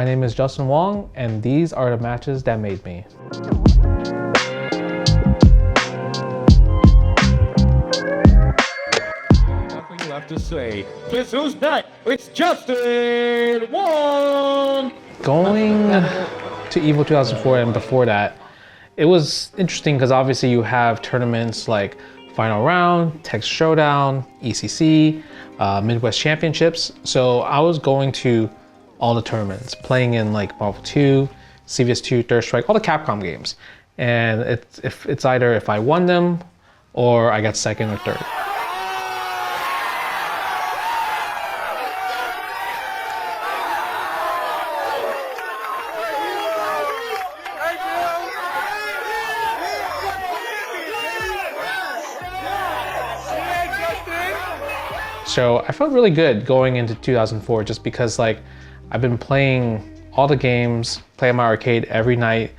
My name is Justin Wong, and these are the matches that made me. Nothing left to say. Guess who's back? It's Justin Wong! Going to EVO 2004 and before that, it was interesting because obviously you have tournaments like Final Round, Tech Showdown, ECC, Midwest Championships. So I was going to all the tournaments, playing in like Marvel 2, CVS2, Third Strike, all the Capcom games. And it's either if I won them or I got second or third. So I felt really good going into 2004 just because like I've been playing all the games, play at my arcade every night,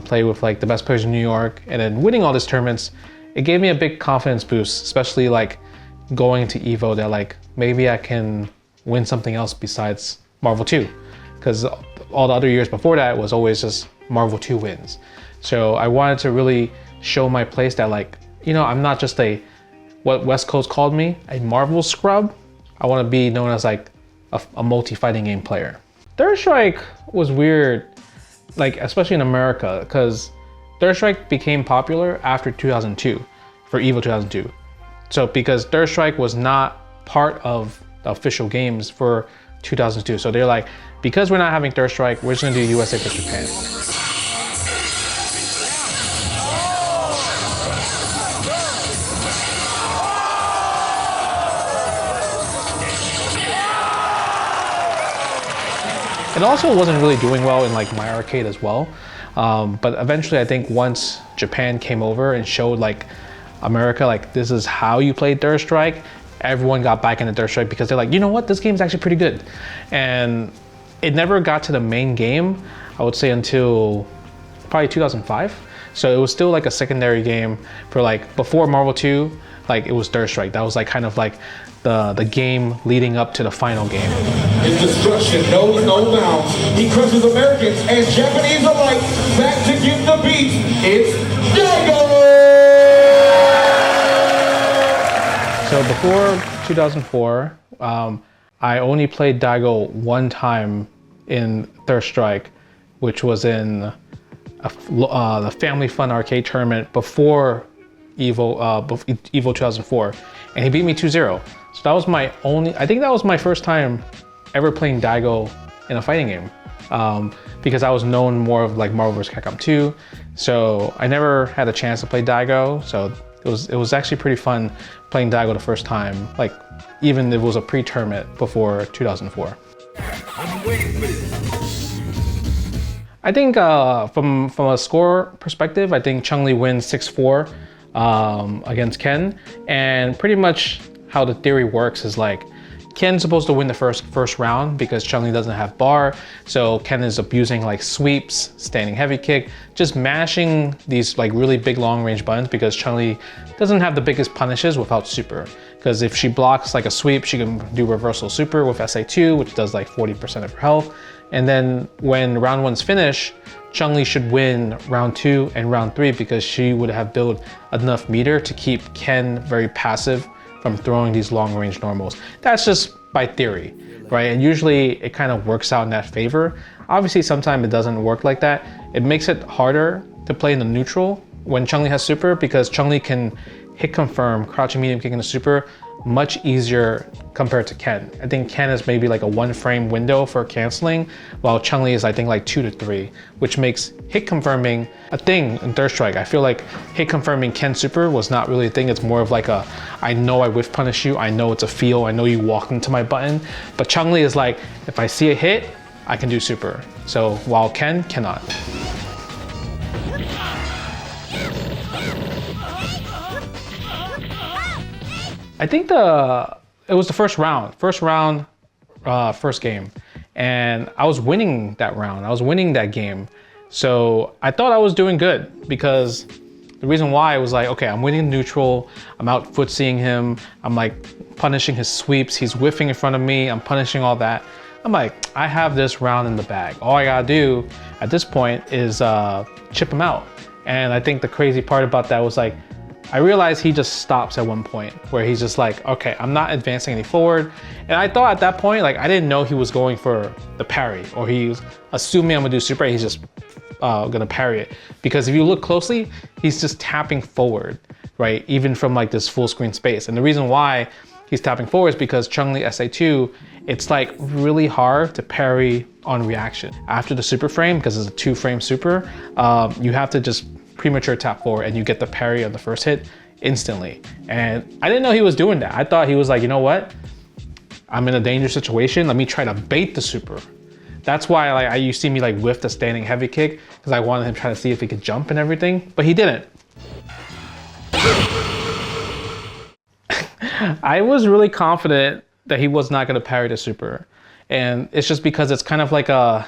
play with like the best players in New York, and then winning all these tournaments, it gave me a big confidence boost, especially like going to EVO that like maybe I can win something else besides Marvel 2, because all the other years before that was always just Marvel 2 wins. So I wanted to really show my place that like, you know, I'm not just what West Coast called me, a Marvel scrub. I want to be known as like a multi-fighting game player. Third Strike was weird, like especially in America, because Third Strike became popular after 2002 for EVO 2002. So because Third Strike was not part of the official games for 2002. So they're like, because we're not having Third Strike, we're just gonna do USA for Japan. It also wasn't really doing well in like my arcade as well. But eventually I think once Japan came over and showed like America, like this is how you play Third Strike, everyone got back into Third Strike because they're like, you know what, this game's actually pretty good. And it never got to the main game, I would say until probably 2005. So it was still like a secondary game for like before Marvel 2, like it was Third Strike. That was like kind of like the game leading up to the final game. His destruction knows no bounds. He crushes Americans and Japanese alike. Back to give the beat, it's Daigo! So before 2004, I only played Daigo one time in Third Strike, which was in the Family Fun arcade tournament before EVO 2004, and he beat me 2-0. So that was my only, I think that was my first time ever playing Daigo in a fighting game, because I was known more of like Marvel vs. Capcom 2. So I never had a chance to play Daigo. So it was actually pretty fun playing Daigo the first time, like even if it was a pre-tournament before 2004. I think from a score perspective, I think Chun-Li wins 6-4 against Ken, and pretty much how the theory works is like Ken's supposed to win the first round because Chun-Li doesn't have bar, so Ken is abusing like sweeps, standing heavy kick, just mashing these like really big long range buttons because Chun-Li doesn't have the biggest punishes without super. Because if she blocks like a sweep, she can do reversal super with SA2, which does like 40% of her health. And then when round one's finished, Chun-Li should win round 2 and round 3 because she would have built enough meter to keep Ken very passive from throwing these long range normals. That's just by theory, right? And usually it kind of works out in that favor. Obviously, sometimes it doesn't work like that. It makes it harder to play in the neutral when Chun-Li has super because Chun-Li can hit confirm, crouching medium kick into super much easier compared to Ken. I think Ken is maybe like a 1 frame window for canceling, while Chun-Li is I think like 2 to 3, which makes hit confirming a thing in Third Strike. I feel like hit confirming Ken super was not really a thing. It's more of like a, I know I whiff punish you, I know it's a feel, I know you walked into my button. But Chun-Li is like, if I see a hit, I can do super. So while Ken cannot. I think it was the first round, first game. And I was winning that round, I was winning that game. So I thought I was doing good because the reason why was like, okay, I'm winning neutral, I'm out footseeing him, I'm like punishing his sweeps, he's whiffing in front of me, I'm punishing all that. I'm like, I have this round in the bag. All I gotta do at this point is chip him out. And I think the crazy part about that was like, I realized he just stops at one point where he's just like, okay, I'm not advancing any forward. And I thought at that point, like, I didn't know he was going for the parry, or he's assuming I'm gonna do super, he's just gonna parry it. Because if you look closely, he's just tapping forward, right? Even from like this full screen space. And the reason why he's tapping forward is because Chun-Li SA2, it's like really hard to parry on reaction. After the super frame, because it's a 2-frame super, you have to just premature tap forward and you get the parry on the first hit instantly. And I didn't know he was doing that. I thought he was like, you know what? I'm in a dangerous situation. Let me try to bait the super. That's why like you see me like whiff the standing heavy kick, because I wanted him to try to see if he could jump and everything, but he didn't. I was really confident that he was not going to parry the super. And it's just because it's kind of like a,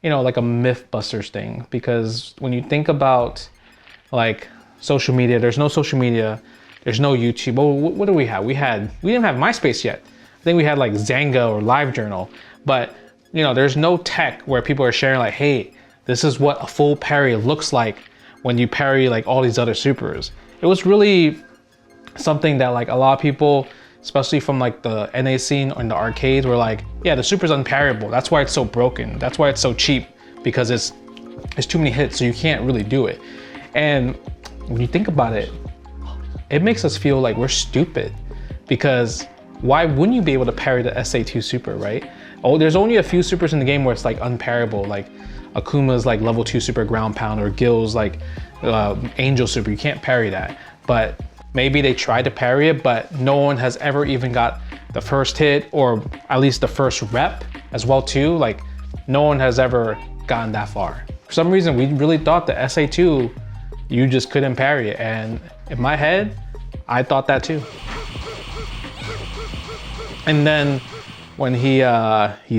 you know, like a Mythbusters thing. Because when you think about like social media, there's no social media, there's no YouTube. Well, what do we have? We didn't have MySpace yet. I think we had like Zanga or LiveJournal, but you know, there's no tech where people are sharing like, hey, this is what a full parry looks like when you parry like all these other supers. It was really something that like a lot of people, especially from like the NA scene or in the arcades, were like, yeah, the super's unparryable. That's why it's so broken. That's why it's so cheap, because it's too many hits, so you can't really do it. And when you think about it, it makes us feel like we're stupid, because why wouldn't you be able to parry the SA2 super, right? Oh, there's only a few supers in the game where it's like unparryable, like Akuma's like level 2 super ground pound, or Gil's like angel super. You can't parry that. But maybe they tried to parry it, but no one has ever even got the first hit, or at least the first rep as well too. Like no one has ever gotten that far. For some reason, we really thought the SA2, you just couldn't parry it. And in my head, I thought that too. And then when he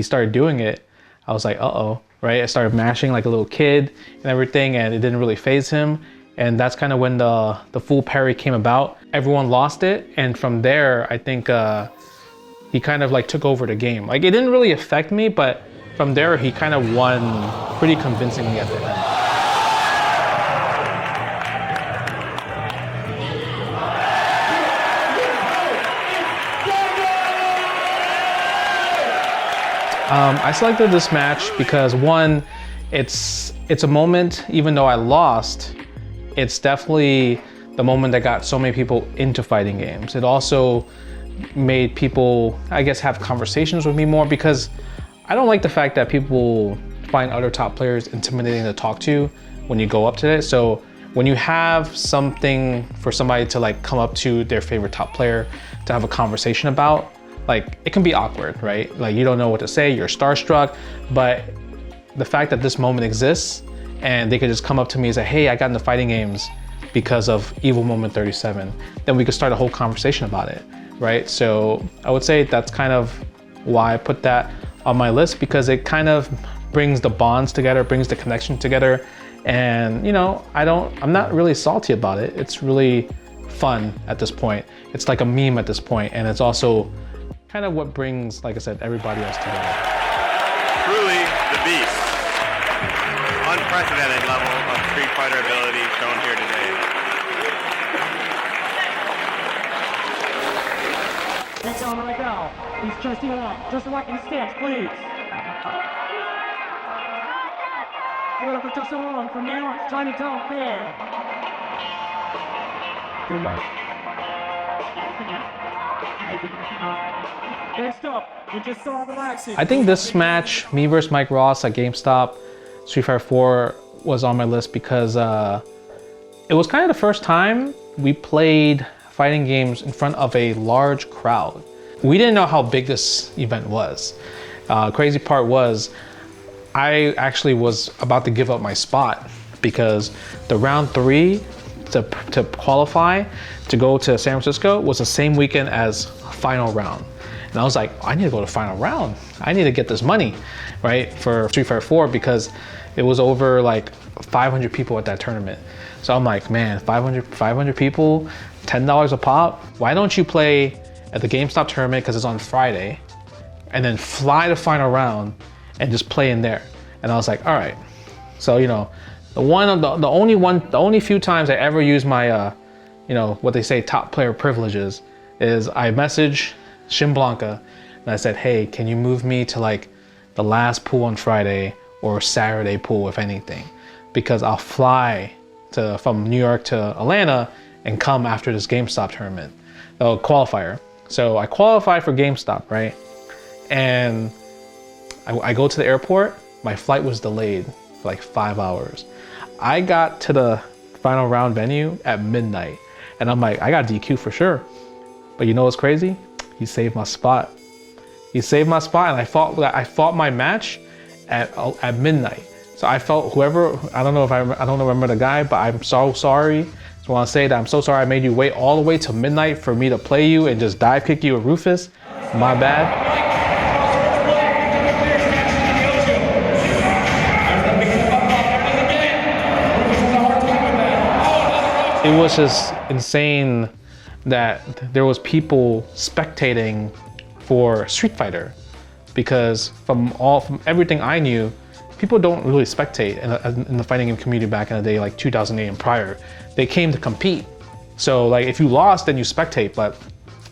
started doing it, I was like, uh-oh, right? I started mashing like a little kid and everything, and it didn't really faze him. And that's kind of when the full parry came about. Everyone lost it, and from there, I think he kind of like took over the game. Like it didn't really affect me, but from there, he kind of won pretty convincingly at the end. I selected this match because one, it's a moment, even though I lost, it's definitely the moment that got so many people into fighting games. It also made people, I guess, have conversations with me more, because I don't like the fact that people find other top players intimidating to talk to when you go up to it. So when you have something for somebody to like come up to their favorite top player to have a conversation about, like it can be awkward, right? Like you don't know what to say, you're starstruck, but the fact that this moment exists and they could just come up to me and say, hey, I got into fighting games because of Evil Moment 37, then we could start a whole conversation about it, right? So I would say that's kind of why I put that on my list, because it kind of brings the bonds together, brings the connection together. And you know, I'm not really salty about it. It's really fun at this point. It's like a meme at this point, and it's also kind of what brings, like I said, everybody else together. Truly the beast. Unprecedented level of Street Fighter ability shown here today. Next on right now, he's Justin Wong. Justin Wong in the stands, please. Give it up for Justin Wong from New York, Chinatown Fair. Good luck. Next up, we just saw relaxing. I think this match, me versus Mike Ross at GameStop, Street Fighter 4, was on my list because it was kind of the first time we played fighting games in front of a large crowd. We didn't know how big this event was. Crazy part was, I actually was about to give up my spot because the round 3 to qualify to go to San Francisco was the same weekend as final round. And I was like, I need to go to final round. I need to get this money, right, for Street Fighter 4, because it was over like 500 people at that tournament. So I'm like, man, 500 people, $10 a pop. Why don't you play at the GameStop tournament, because it's on Friday, and then fly the final round and just play in there. And I was like, all right. So, you know, the only few times I ever use my, you know, what they say top player privileges is I message Shin Blanca and I said, hey, can you move me to like the last pool on Friday or Saturday pool, if anything, because I'll fly from New York to Atlanta and come after this GameStop tournament, qualifier. So I qualify for GameStop, right? And I go to the airport, my flight was delayed for like 5 hours. I got to the final round venue at midnight and I'm like, I got DQ for sure. But you know what's crazy? He saved my spot. He saved my spot and I fought my match at midnight. So I felt whoever, I don't remember the guy, but I'm so sorry. Just want to say that I'm so sorry I made you wait all the way till midnight for me to play you and just dive kick you with Rufus. My bad. It was just insane that there was people spectating for Street Fighter, because from everything I knew, people don't really spectate in the fighting game community back in the day, like 2008 and prior. They came to compete. So like if you lost, then you spectate, but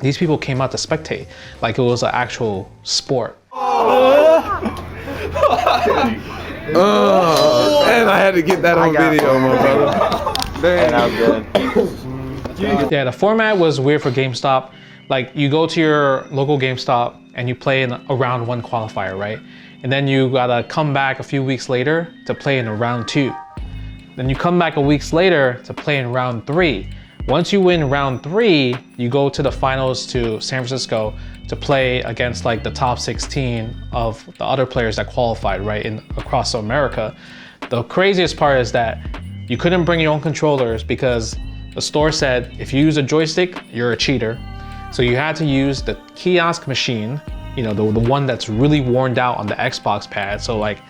these people came out to spectate like it was an actual sport. And I had to get that on video, my brother. And I'm good. Yeah, the format was weird for GameStop. Like you go to your local GameStop and you play in a round 1 qualifier, right? And then you gotta come back a few weeks later to play in a round 2. Then you come back a week later to play in round 3. Once you win round 3, you go to the finals to San Francisco to play against like the top 16 of the other players that qualified, right, across America. The craziest part is that you couldn't bring your own controllers because the store said if you use a joystick, you're a cheater. So you had to use the kiosk machine, you know, the one that's really worn out on the Xbox pad. So like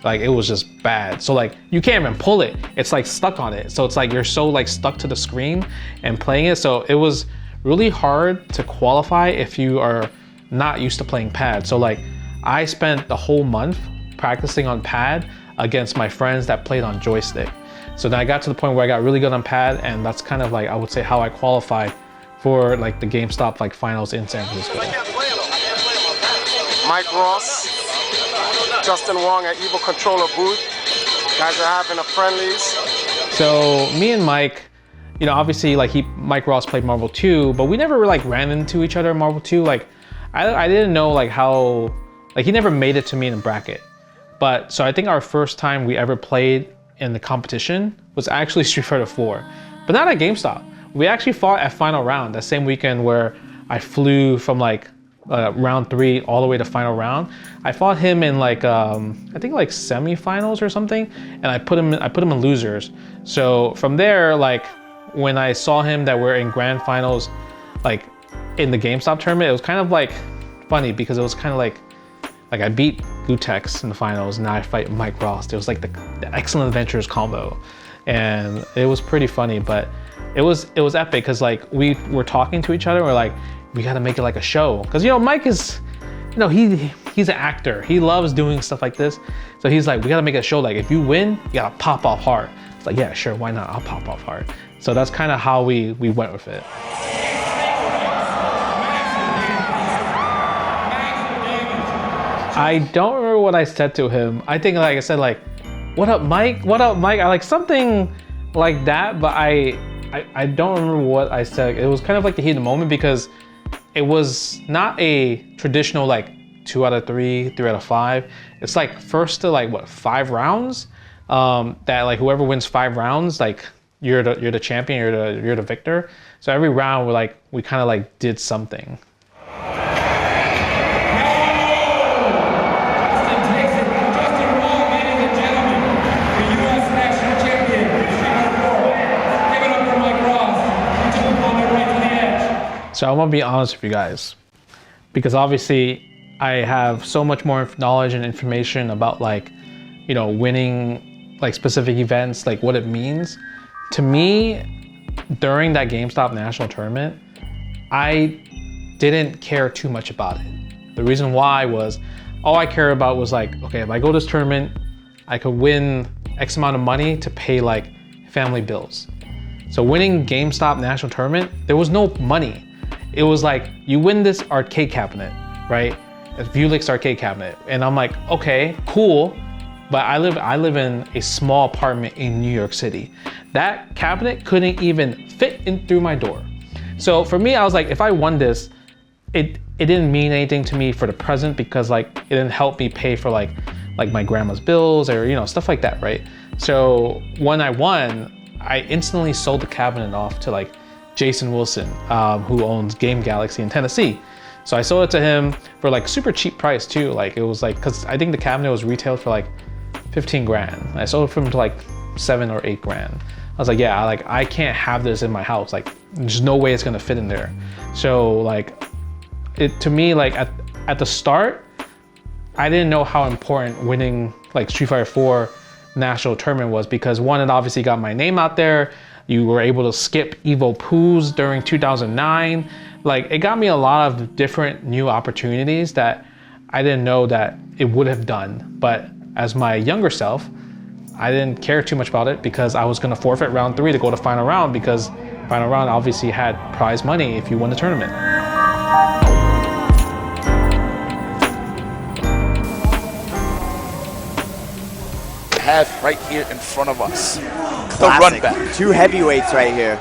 it was just bad. So like you can't even pull it. It's like stuck on it. So it's like you're so like stuck to the screen and playing it. So it was really hard to qualify if you are not used to playing pad. So like I spent the whole month practicing on pad against my friends that played on joystick. So then I got to the point where I got really good on pad, and that's kind of like, I would say, how I qualified for like the GameStop like finals in San Francisco. Mike Ross, Justin Wong at Evo Controller booth. Guys are having a friendlies. So me and Mike, you know, obviously like Mike Ross played Marvel 2, but we never really like ran into each other in Marvel 2. Like I didn't know like how, like he never made it to me in the bracket. But so I think our first time we ever played in the competition was actually Street Fighter 4, but not at GameStop. We actually fought at final round that same weekend where I flew from like round 3 all the way to final round. I fought him in like I think like semifinals or something, and I put him in losers. So from there, like when I saw him that we're in grand finals, like in the GameStop tournament, it was kind of like funny because it was kind of like I beat Lutex in the finals, and now I fight Mike Ross. It was like the Excellent Adventures combo, and it was pretty funny. But it was epic because like we were talking to each other. And we're like, we got to make it like a show, because you know Mike is, you know, he's an actor. He loves doing stuff like this. So he's like, we got to make a show. Like if you win, you gotta pop off Hart. It's like, yeah, sure, why not? I'll pop off Hart. So that's kind of how we went with it. I don't remember what I said to him. I think like I said like, what up Mike? What up Mike? I like something like that, but I don't remember what I said. It was kind of like the heat of the moment because it was not a traditional like 2 out of 3, 3 out of 5. It's like first to like what, 5 rounds? That like whoever wins 5 rounds, like you're the champion, you're the victor. So every round we kind of like did something. So I want to be honest with you guys, because obviously I have so much more knowledge and information about like, you know, winning like specific events, like what it means. To me, during that GameStop national tournament, I didn't care too much about it. The reason why was all I cared about was like, okay, if I go to this tournament, I could win X amount of money to pay like family bills. So winning GameStop National Tournament, there was no money. It was like, you win this arcade cabinet, right? A Vuelic's arcade cabinet. And I'm like, okay, cool. But I live in a small apartment in New York City. That cabinet couldn't even fit in through my door. So for me, I was like, if I won this, it didn't mean anything to me for the present because like it didn't help me pay for like my grandma's bills or stuff like that, right? So when I won, I instantly sold the cabinet off to like Jason Wilson, who owns Game Galaxy in Tennessee. So I sold it to him for like super cheap price too. Like it was like, cause I think the cabinet was retailed for like 15 grand. I sold it for him to like 7 or 8 grand. I was like, yeah, like I can't have this in my house. Like there's no way it's gonna fit in there. So like it to me, like at the start, I didn't know how important winning like Street Fighter 4 national tournament was because one, it obviously got my name out there. You were able to skip Evo Poos during 2009. Like it got me a lot of different new opportunities that I didn't know that it would have done. But as my younger self, I didn't care too much about it because I was gonna forfeit round 3 to go to final round because final round obviously had prize money if you won the tournament. Have right here in front of us. Classic. The run back. 2 heavyweights right here.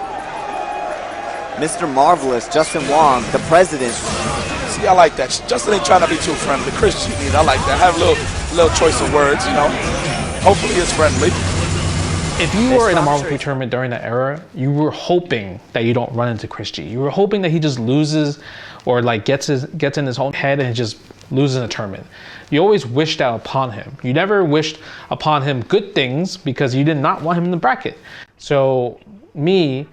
Mr. Marvelous, Justin Wong, the president. See, I like that. Justin ain't trying to be too friendly. Chris G, I like that. Have a little choice of words, Hopefully it's friendly. If you were in a Marvel P tournament during that era, you were hoping that you don't run into Chris G. You were hoping that he just loses or like gets in his own head and just loses in a tournament. You always wished that upon him. You never wished upon him good things because you did not want him in the bracket. So me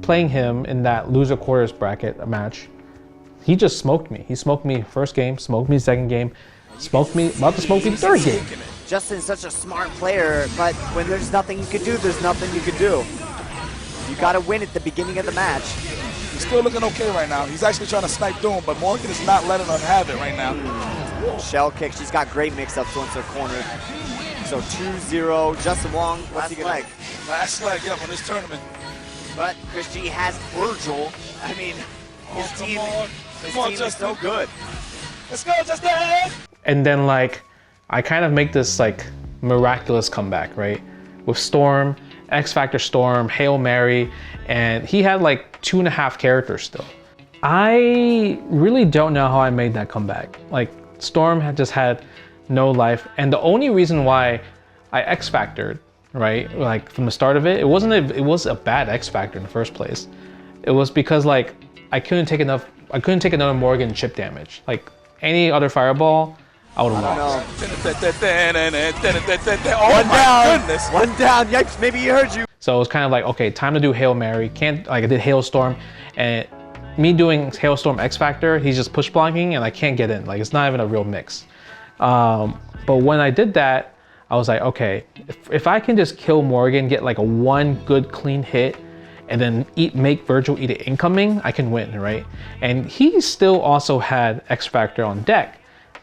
playing him in that loser quarters bracket match, he just smoked me. He smoked me first game, smoked me second game, smoked me, about to smoke me third game. Justin's such a smart player, but when there's nothing you can do, there's nothing you can do. You gotta win at the beginning of the match. He's still looking okay right now. He's actually trying to snipe Doom, but Morgan is not letting him have it right now. Shell kick, she's got great mix-ups once they're cornered. So 2-0, Justin Wong, what's he gonna leg? Last leg, yeah, on this tournament. But Chris G has Virgil. I mean, his team is so good. Let's go, Justin! And then like, I kind of make this like miraculous comeback, right? With Storm, X Factor Storm, Hail Mary, and he had like 2.5 characters still. I really don't know how I made that comeback. Like Storm had just had no life. And the only reason why I X Factored, right? Like from the start of it, it was a bad X Factor in the first place. It was because like, I couldn't take another Morgan chip damage. Like any other fireball, I would have lost. Oh my goodness. One down, Yipes, maybe he heard you. So it was kind of like, okay, time to do Hail Mary. I did Hailstorm, and me doing Hailstorm X Factor, he's just push blocking and I can't get in. Like it's not even a real mix. But when I did that, I was like, okay, if I can just kill Morgan, get like a 1 good clean hit, and then make Virgil eat it incoming, I can win, right? And he still also had X Factor on deck.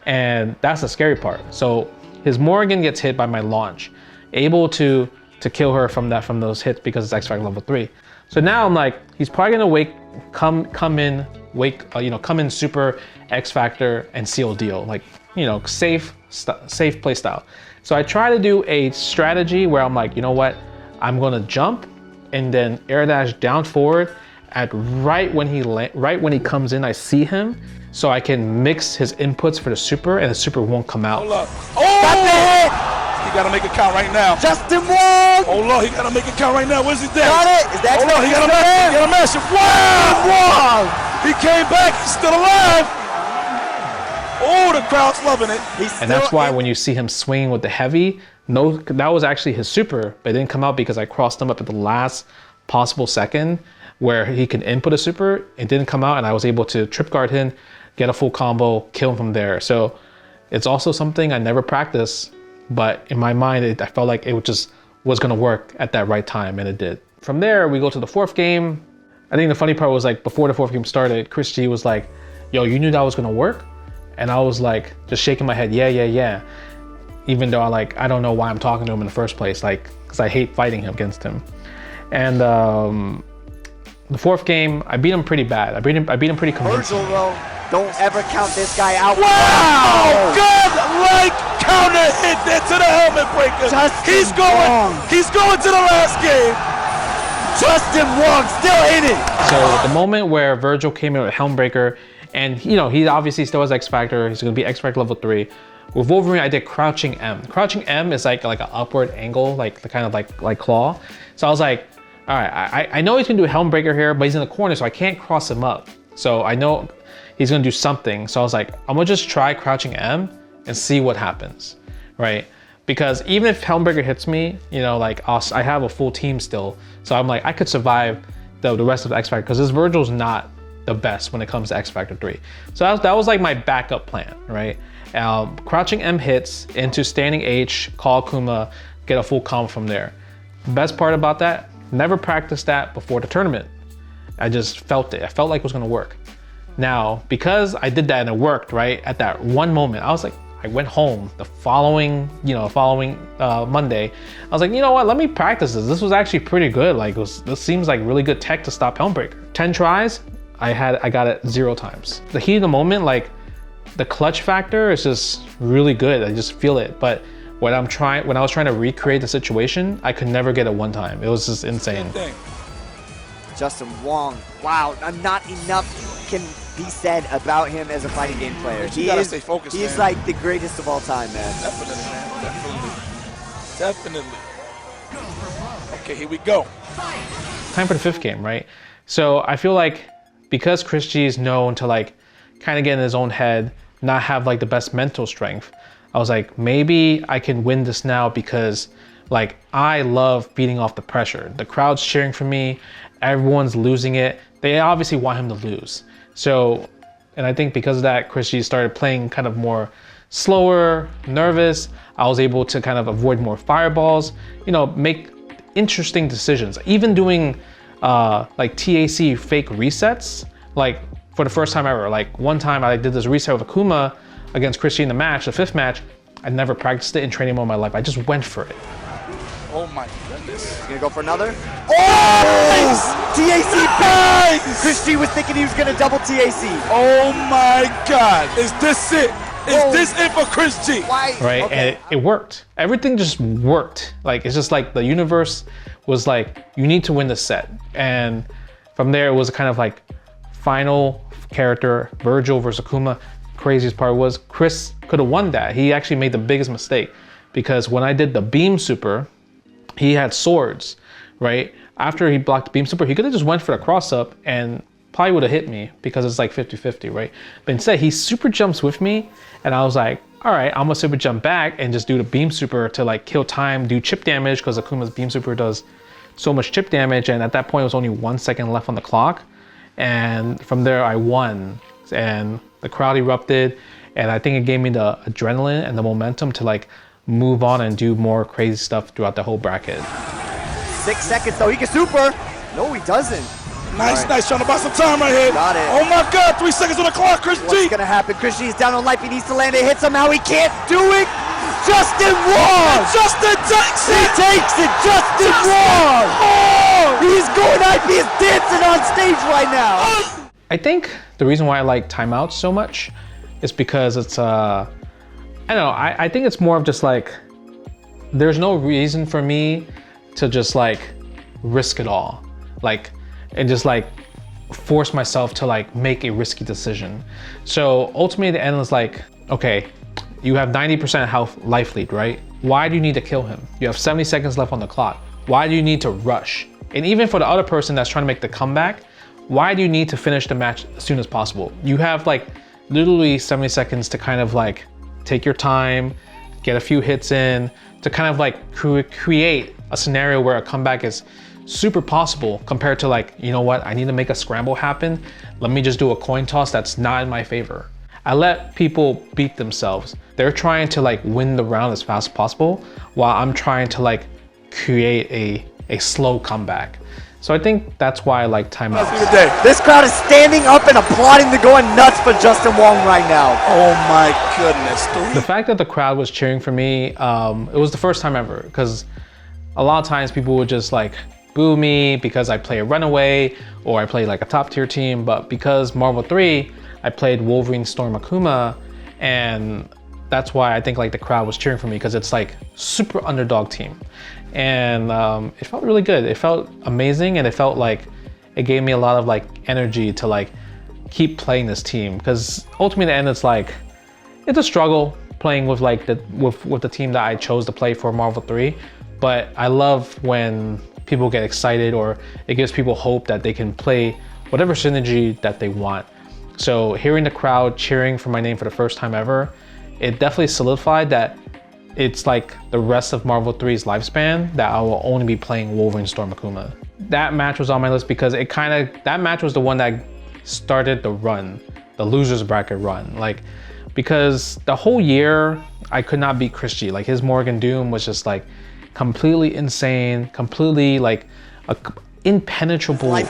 And that's the scary part. So his Morgan gets hit by my launch, able to kill her from those hits because it's X Factor level 3. So now I'm like, he's probably gonna come in super X Factor and seal deal, like safe play style. So I try to do a strategy where I'm like, you know what, I'm gonna jump and then air dash down forward at right when he comes in, I see him. So I can mix his inputs for the super and the super won't come out. Hold up. Oh! Got the hit! He gotta make it count right now. Justin Wong! Oh Lord, he gotta make it count right now. Where's his dad? Got it! Is that oh Lord, he gotta mash it. Wow! Wow! He came back, he's still alive! Oh, the crowd's loving it. And that's why when you see him swinging with the heavy, that was actually his super, but it didn't come out because I crossed him up at the last possible second where he can input a super. It didn't come out and I was able to trip guard him, get a full combo, kill him from there. So it's also something I never practiced, but in my mind, I felt like it just was gonna work at that right time, and it did. From there, we go to the 4th game. I think the funny part was like, before the 4th game started, Chris G was like, yo, you knew that was gonna work? And I was like, just shaking my head, yeah. Even though I don't know why I'm talking to him in the first place, like, because I hate fighting against him. And the fourth game, I beat him pretty bad. I beat him pretty convincing. Virgil, though, don't ever count this guy out. Wow! Good like counter hit there to the helmet breaker. He's going to the last game. Justin Wong still in it. So at the moment where Virgil came in with Helmbreaker, and he obviously still has X Factor, he's gonna be X Factor level 3. With Wolverine, I did Crouching M. Crouching M is like an upward angle, like the kind of like claw. So I was like, all right, I know he's gonna do a Helmbreaker here, but he's in the corner, so I can't cross him up. So I know he's gonna do something. So I was like, I'm gonna just try Crouching M and see what happens, right? Because even if Helmbreaker hits me, I have a full team still. So I'm like, I could survive the rest of the X Factor, because this Virgil's not the best when it comes to X Factor 3. So that was like my backup plan, right? Crouching M hits into standing H, call Akuma, get a full combo from there. Best part about that, never practiced that before the tournament. I just felt it. I felt like it was gonna work. Now, because I did that and it worked, right? At that one moment, I was like, I went home the following Monday. I was like, you know what? Let me practice this. This was actually pretty good. Like, this seems like really good tech to stop Helmbreaker. 10 tries, I got it 0 times. The heat of the moment, like the clutch factor is just really good. I just feel it. But when I was trying to recreate the situation, I could never get it one time. It was just insane. Justin Wong, wow, not enough can be said about him as a fighting game player. You gotta stay focused, He's man. Like the greatest of all time, man. Definitely, man. Definitely. Okay, here we go. Time for the 5th game, right? So I feel like because Chris G is known to like kind of get in his own head, not have like the best mental strength, I was like, maybe I can win this now, because like I love beating off the pressure. The crowd's cheering for me, everyone's losing it. They obviously want him to lose. So, and I think because of that, Chris G started playing kind of more slower, nervous. I was able to kind of avoid more fireballs, make interesting decisions. Even doing like TAC fake resets, like for the first time ever. Like one time I did this reset with Akuma against Chris G in the match, the 5th match. I never practiced it in training mode in my life. I just went for it. Oh my goodness. He's gonna go for another. Oh! TAC bang! Chris G was thinking he was gonna double TAC. Oh my God. Is this it? Is this it for Chris G? Why? Right, Okay. and it worked. Everything just worked. Like, it's just like the universe was like, you need to win this set. And from there, it was kind of like final character, Virgil versus Akuma. Craziest part was Chris could have won that. He actually made the biggest mistake, because when I did the beam super, he had swords, right? After he blocked the beam super, he could have just went for the cross up and probably would have hit me, because it's like 50-50, right? But instead, he super jumps with me, and I was like, all right, I'm gonna super jump back and just do the beam super to like kill time, do chip damage, because Akuma's beam super does so much chip damage. And at that point, it was only 1 second left on the clock. And from there, I won, and the crowd erupted. And I think it gave me the adrenaline and the momentum to like move on and do more crazy stuff throughout the whole bracket. 6 seconds though, he can super. No, he doesn't. Nice, nice, trying to buy some time right here. Got it. Oh my God, 3 seconds on the clock, Chris G. What's gonna happen? Chris G is down on life. He needs to land a hit somehow. He can't do it. Justin Wong. Justin takes He it. takes it. Justin Wong. Oh! He's going up. He is dancing on stage right now. I think the reason why I like timeouts so much is because it's, I don't know, I think it's more of just like, there's no reason for me to just like risk it all. Like, and just like force myself to like make a risky decision. So ultimately the end is like, okay, you have 90% health life lead, right? Why do you need to kill him? You have 70 seconds left on the clock. Why do you need to rush? And even for the other person that's trying to make the comeback, why do you need to finish the match as soon as possible? You have like literally 70 seconds to kind of like take your time, get a few hits in, to kind of like create a scenario where a comeback is super possible, compared to like, you know what, I need to make a scramble happen. Let me just do a coin toss that's not in my favor. I let people beat themselves. They're trying to like win the round as fast as possible, while I'm trying to like create a slow comeback. So I think that's why I like timeouts. This crowd is standing up and applauding. They're going nuts for Justin Wong right now. Oh my goodness. The fact that the crowd was cheering for me, it was the first time ever, because a lot of times people would just like boo me because I play a runaway or I play like a top tier team, but because Marvel 3, I played Wolverine Storm Akuma, and that's why I think like the crowd was cheering for me, because it's like super underdog team. And it felt really good. It felt amazing, and it felt like it gave me a lot of like energy to like keep playing this team, because ultimately in the end it's like it's a struggle playing with like with the team that I chose to play for Marvel 3, but I love when people get excited or it gives people hope that they can play whatever synergy that they want. So hearing the crowd cheering for my name for the first time ever, it definitely solidified that it's like the rest of Marvel 3's lifespan that I will only be playing Wolverine Storm Akuma. That match was on my list because that match was the one that started the run, the losers bracket run. Like, because the whole year I could not beat Chris G. Like his Morgan Doom was just like completely insane, completely like a impenenetrable run.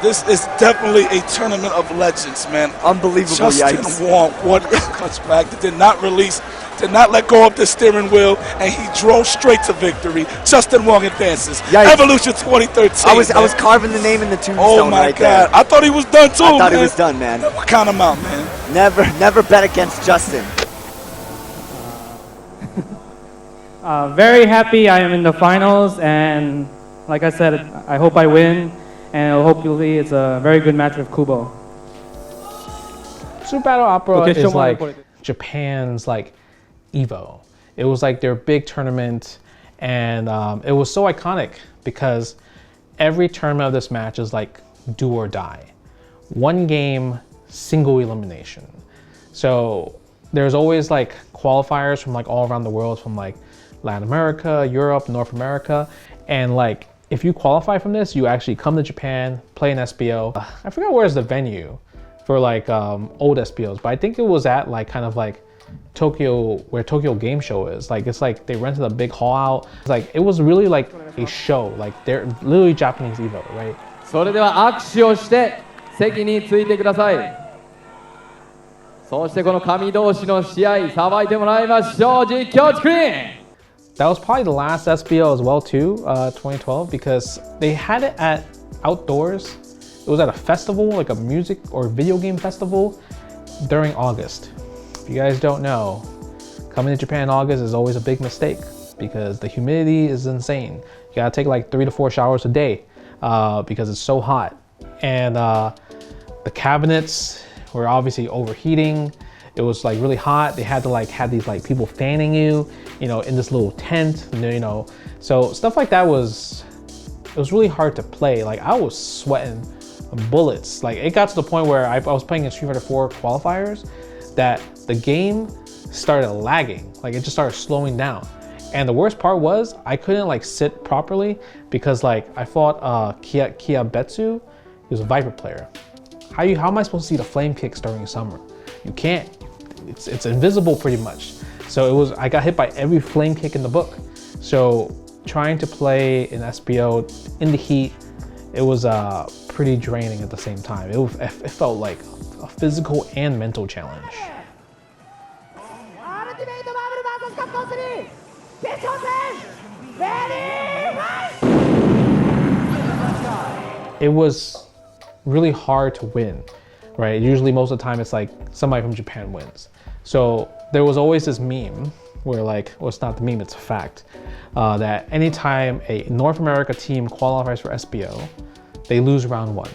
This is definitely a tournament of legends, man. Unbelievable. Justin Yipes. Wong, what comes back, did not release, did not let go of the steering wheel, and he drove straight to victory. Justin Wong advances. Yipes. Evolution 2013. I was carving the name in the tombstone. Oh my right God! there. I thought he was done too. I thought man. he was done, man. Count him out, man. Never bet against Justin. Very happy I am in the finals, and like I said, I hope I win, and hopefully it's a very good match with Kubo. Super Battle Opera is like Japan's like Evo. It was like their big tournament, and it was so iconic because every tournament of this match is like do or die. One game, single elimination. So there's always like qualifiers from like all around the world, from like Latin America, Europe, North America, and like if you qualify from this, you actually come to Japan, play an SBO. I forgot where's the venue for like old SBOs, but I think it was at like kind of like Tokyo, where Tokyo Game Show is. Like it's like they rented a big hall out. It's like it was really like a show. Like they're literally Japanese Evo, right? それでは握手をして席についてください。そしてこの神同士の試合、さばいてもらいましょう。実況スクリーン。 That was probably the last SBO as well too, 2012, because they had it at outdoors. It was at a festival, like a music or video game festival during August. If you guys don't know, coming to Japan in August is always a big mistake because the humidity is insane. You gotta take like 3 to 4 showers a day because it's so hot. And the cabinets were obviously overheating. It was like really hot. They had to like have these like people fanning you, you know, in this little tent, you know. So stuff like that was really hard to play. Like I was sweating bullets. Like it got to the point where I was playing in Street Fighter 4 qualifiers that the game started lagging. Like it just started slowing down. And the worst part was I couldn't like sit properly because like I fought Kia Betsu. He was a Viper player. How am I supposed to see the flame kicks during summer? You can't. It's invisible pretty much. So I got hit by every flame kick in the book. So trying to play an SBO in the heat, it was pretty draining at the same time. It felt like a physical and mental challenge. It was really hard to win, right? Usually most of the time it's like somebody from Japan wins. So there was always this meme where like, well, it's not the meme, it's a fact, that anytime a North America team qualifies for SBO, they lose round 1.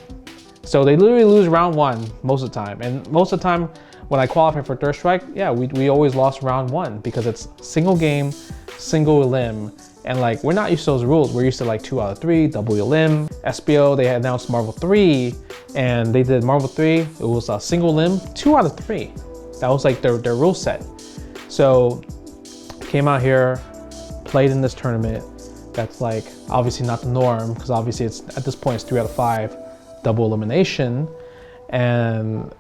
So they literally lose round 1 most of the time. And most of the time when I qualified for Third Strike, yeah, we always lost round 1 because it's single game, single elim. And like, we're not used to those rules. We're used to like 2 out of 3, double elim. SBO, they announced Marvel 3 and they did Marvel 3. It was a single limb, 2 out of 3. That was like their rule set. So came out here, played in this tournament. That's like obviously not the norm because obviously it's at this point it's 3 out of 5, double elimination. And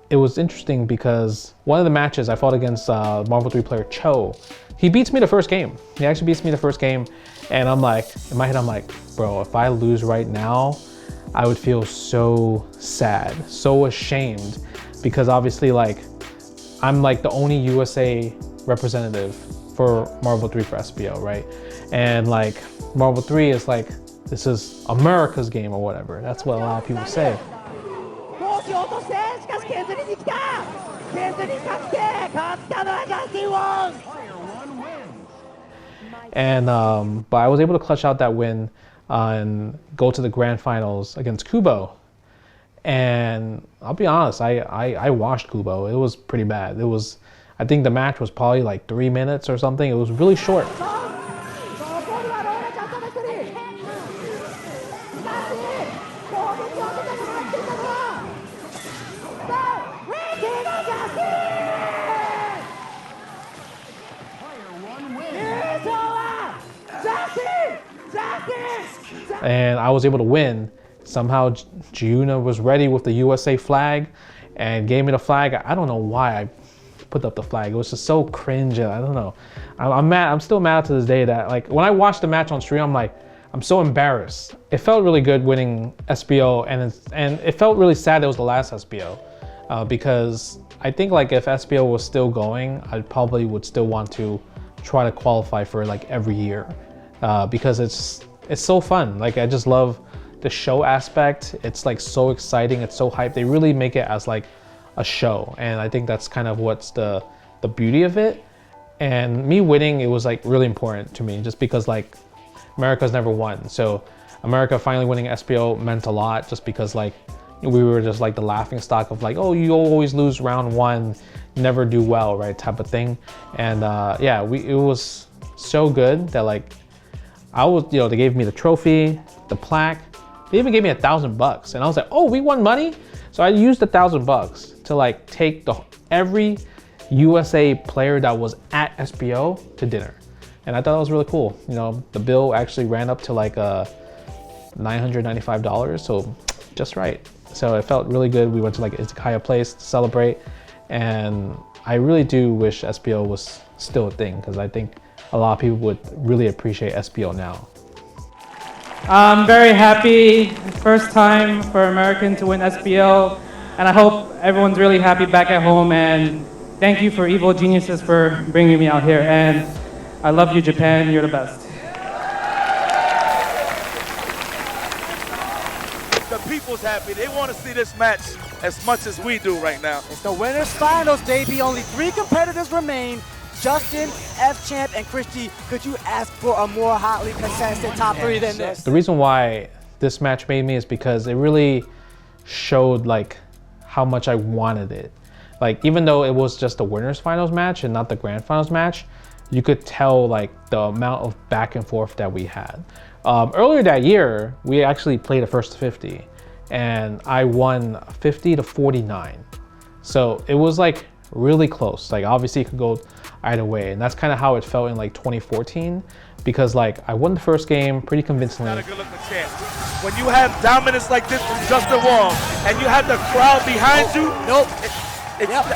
it was interesting because one of the matches I fought against Marvel 3 player Cho. He beats me the first game. He actually beats me the first game. And I'm like, in my head, I'm like, bro, if I lose right now, I would feel so sad, so ashamed, because obviously like, I'm like the only USA representative for Marvel 3 for SBO, right? And like, Marvel 3 is like, this is America's game or whatever. That's what a lot of people say. And but I was able to clutch out that win and go to the grand finals against Kubo. And I'll be honest, I washed Kubo. It was pretty bad. It was, I think the match was probably like 3 minutes or something. It was really short. And I was able to win. Somehow Giuna was ready with the USA flag and gave me the flag. I don't know why I put up the flag. It was just so cringe. I don't know. I'm mad. I'm still mad to this day that like when I watched the match on stream, I'm like, I'm so embarrassed. It felt really good winning SBO, and it felt really sad that it was the last SBO because I think like if SBO was still going, I probably would still want to try to qualify for like every year because it's so fun. Like I just love the show aspect. It's like so exciting. It's so hyped. They really make it as like a show, and I think that's kind of what's the beauty of it. And me winning, it was like really important to me, just because like America's never won. So America finally winning SBO meant a lot, just because like we were just like the laughing stock of like, oh, you always lose round one, never do well, right, type of thing. And yeah, it was so good that like I was, you know, they gave me the trophy, the plaque. They even gave me $1,000, and I was like, oh, we won money. So I used $1,000 to like take every USA player that was at SBO to dinner. And I thought it was really cool. You know, the bill actually ran up to like $995, so just right. So it felt really good. We went to like Izakaya place to celebrate, and I really do wish SBO was still a thing, because I think a lot of people would really appreciate SBO now. I'm very happy. First time for American to win SBO, and I hope everyone's really happy back at home. And thank you for Evil Geniuses for bringing me out here. And I love you, Japan. You're the best. The people's happy. They want to see this match as much as we do right now. It's the winners finals, baby. Only 3 competitors remain. Justin, F-Champ, and Christy, could you ask for a more hotly contested top 3 than this? The reason why this match made me is because it really showed like how much I wanted it. Like even though it was just the winners finals match and not the grand finals match, you could tell like the amount of back and forth that we had. Earlier that year, we actually played a first to 50, and I won 50 to 49. So it was like really close. Like obviously it could go either way, and that's kind of how it felt in like 2014, because like I won the first game pretty convincingly. Not a good looking chance. When you have dominance like this from Justin Wong and you have the crowd behind you, nope,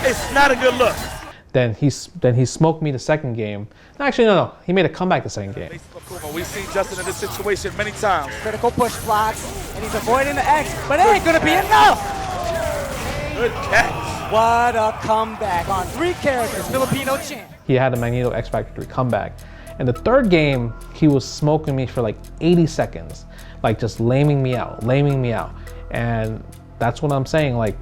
it's not a good look. Then he smoked me the second game. Actually, no, he made a comeback the second game. We've seen Justin in this situation many times. Critical push blocks, and he's avoiding the X, but it ain't gonna be enough. Good catch. What a comeback on 3 characters, Filipino champ. He had a Magneto X Factor 3 comeback. And the third game, he was smoking me for like 80 seconds, like just laming me out. And that's what I'm saying, like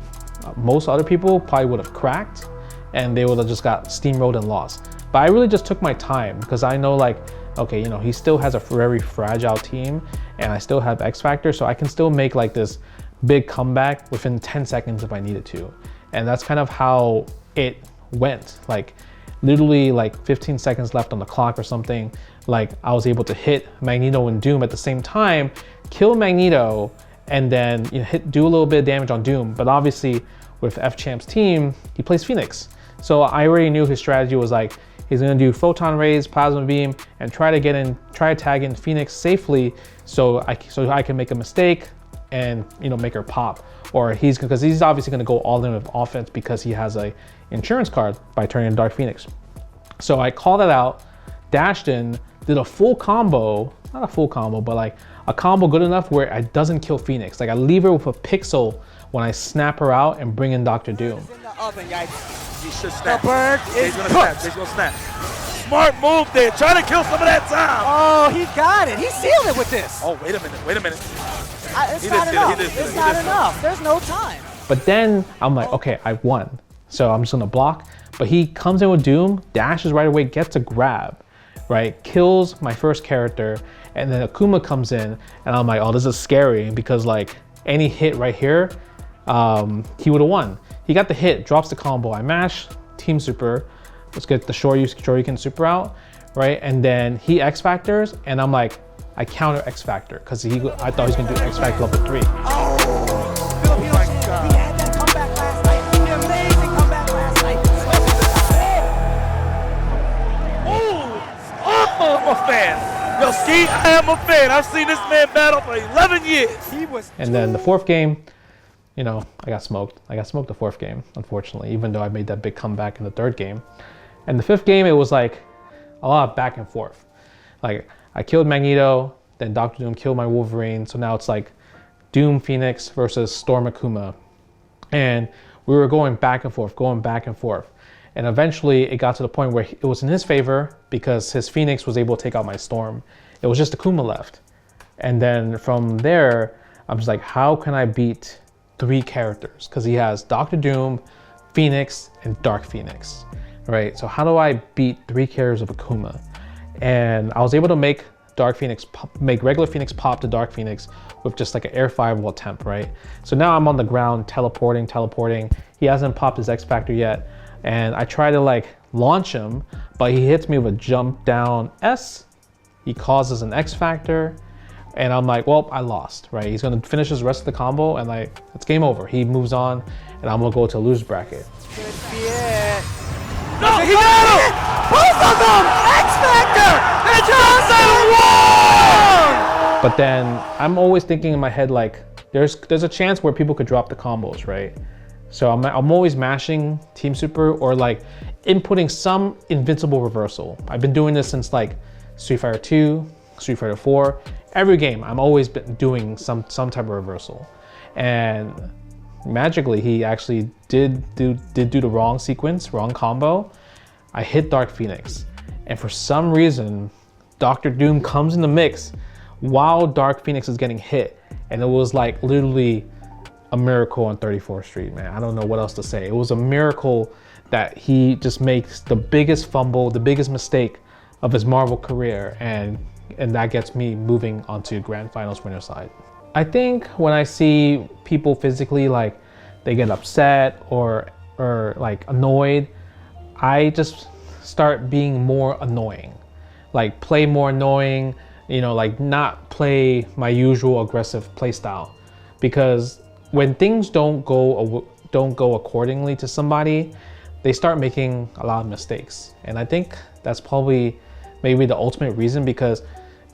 most other people probably would have cracked and they would have just got steamrolled and lost. But I really just took my time, because I know like, okay, you know, he still has a very fragile team, and I still have X Factor, so I can still make like this big comeback within 10 seconds if I needed to. And that's kind of how it went. Like literally like 15 seconds left on the clock or something, like I was able to hit Magneto and Doom at the same time, kill Magneto, and then do a little bit of damage on Doom. But obviously with F-Champ's team, he plays Phoenix. So I already knew his strategy was like, he's gonna do Photon Rays, Plasma Beam, and try to tag in Phoenix safely so I can make a mistake and make her pop. Or because he's obviously gonna go all in with offense because he has a insurance card by turning Dark Phoenix. So I called that out. dashed in, did a full combo, not a full combo, but like a combo good enough where it doesn't kill Phoenix. Like I leave her with a pixel when I snap her out and bring in Dr. Doom. In the oven, Yipes. He should snap. The bird is cooked. He's gonna snap. Smart move there, trying to kill some of that time. Oh, he got it. He sealed it with this. Oh, wait a minute. It's not enough. It's not enough. There's no time. But then I'm like, okay, I won. So I'm just gonna block. But he comes in with Doom, dashes right away, gets a grab, right? Kills my first character. And then Akuma comes in and I'm like, oh, this is scary because like any hit right here, he would have won. He got the hit, drops the combo. I mash Team Super. Let's get the Shoryuken Super out, right? And then he X Factors, and I'm like, I counter X Factor because I thought he was gonna do X Factor level 3. Oh my God. He had that comeback last night. The amazing comeback last night. I'm a fan. Yo, Ski, I am a fan. I've seen this man battle for 11 years. And then the fourth game, you know, I got smoked. I got smoked the fourth game, unfortunately, even though I made that big comeback in the third game. And the fifth game, it was like a lot of back and forth. Like I killed Magneto, then Dr. Doom killed my Wolverine. So now it's like Doom Phoenix versus Storm Akuma. And we were going back and forth. And eventually it got to the point where it was in his favor because his Phoenix was able to take out my Storm. It was just Akuma left. And then from there, I'm just like, how can I beat 3 characters? Because he has Dr. Doom, Phoenix, and Dark Phoenix, right? So how do I beat 3 characters of Akuma? And I was able to make regular Phoenix pop to Dark Phoenix with just like an air fireball attempt, right? So now I'm on the ground teleporting. He hasn't popped his X Factor yet. And I try to like launch him, but he hits me with a jump down S. He causes an X Factor. And I'm like, well, I lost, right? He's gonna finish his rest of the combo and like, it's game over. He moves on and I'm gonna go to lose bracket. Could be it. No, he got him! Both of them! X Factor! It's Justin Wong! But then I'm always thinking in my head, like, there's a chance where people could drop the combos, right? So I'm always mashing Team Super or like inputting some invincible reversal. I've been doing this since like Street Fighter 2, Street Fighter 4. Every game, I'm always been doing some type of reversal. And magically, he actually did do the wrong sequence, wrong combo. I hit Dark Phoenix. And for some reason, Dr. Doom comes in the mix while Dark Phoenix is getting hit. And it was like literally a miracle on 34th Street, man. I don't know what else to say. It was a miracle that he just makes the biggest fumble, the biggest mistake of his Marvel career. And that gets me moving onto Grand Finals winner side. I think when I see people physically, like they get upset or like annoyed, I just start being more annoying. Like play more annoying, you know, like not play my usual aggressive play style. Because when things don't go accordingly to somebody, they start making a lot of mistakes. And I think that's probably maybe the ultimate reason, because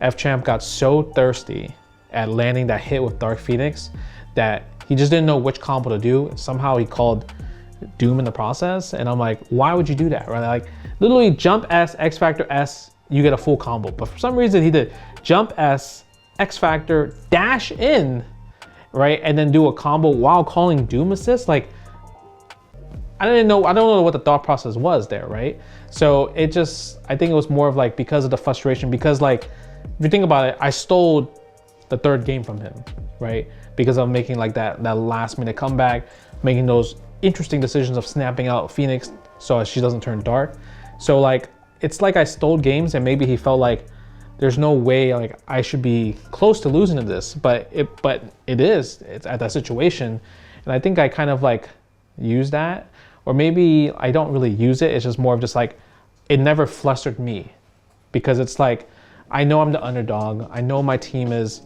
F-Champ got so thirsty at landing that hit with Dark Phoenix that he just didn't know which combo to do. Somehow he called Doom in the process. And I'm like, why would you do that, right? Like literally jump S, X Factor S, you get a full combo. But for some reason he did jump S, X Factor, dash in, right? And then do a combo while calling Doom assist. Like, I don't know what the thought process was there, right? So I think it was more of like, because of the frustration, because like, if you think about it, I stole the third game from him, right? Because I'm making like that last minute comeback, making those interesting decisions of snapping out Phoenix so she doesn't turn dark. So like, it's like I stole games, and maybe he felt like there's no way like I should be close to losing to this, but it's at that situation. And I think I kind of like use that, or maybe I don't really use it. It's just more of just like, it never flustered me, because it's like, I know I'm the underdog. I know my team is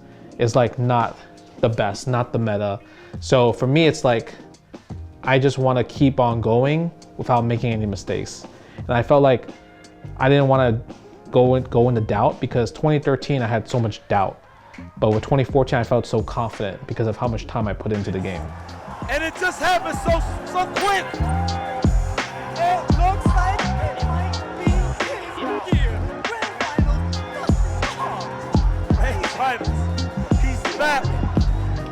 like not the best, not the meta. So for me, it's like, I just want to keep on going without making any mistakes. And I felt like I didn't want to go into doubt, because 2013 I had so much doubt, but with 2014 I felt so confident because of how much time I put into the game. And it just happened so quick. It looks like it might be his year. back.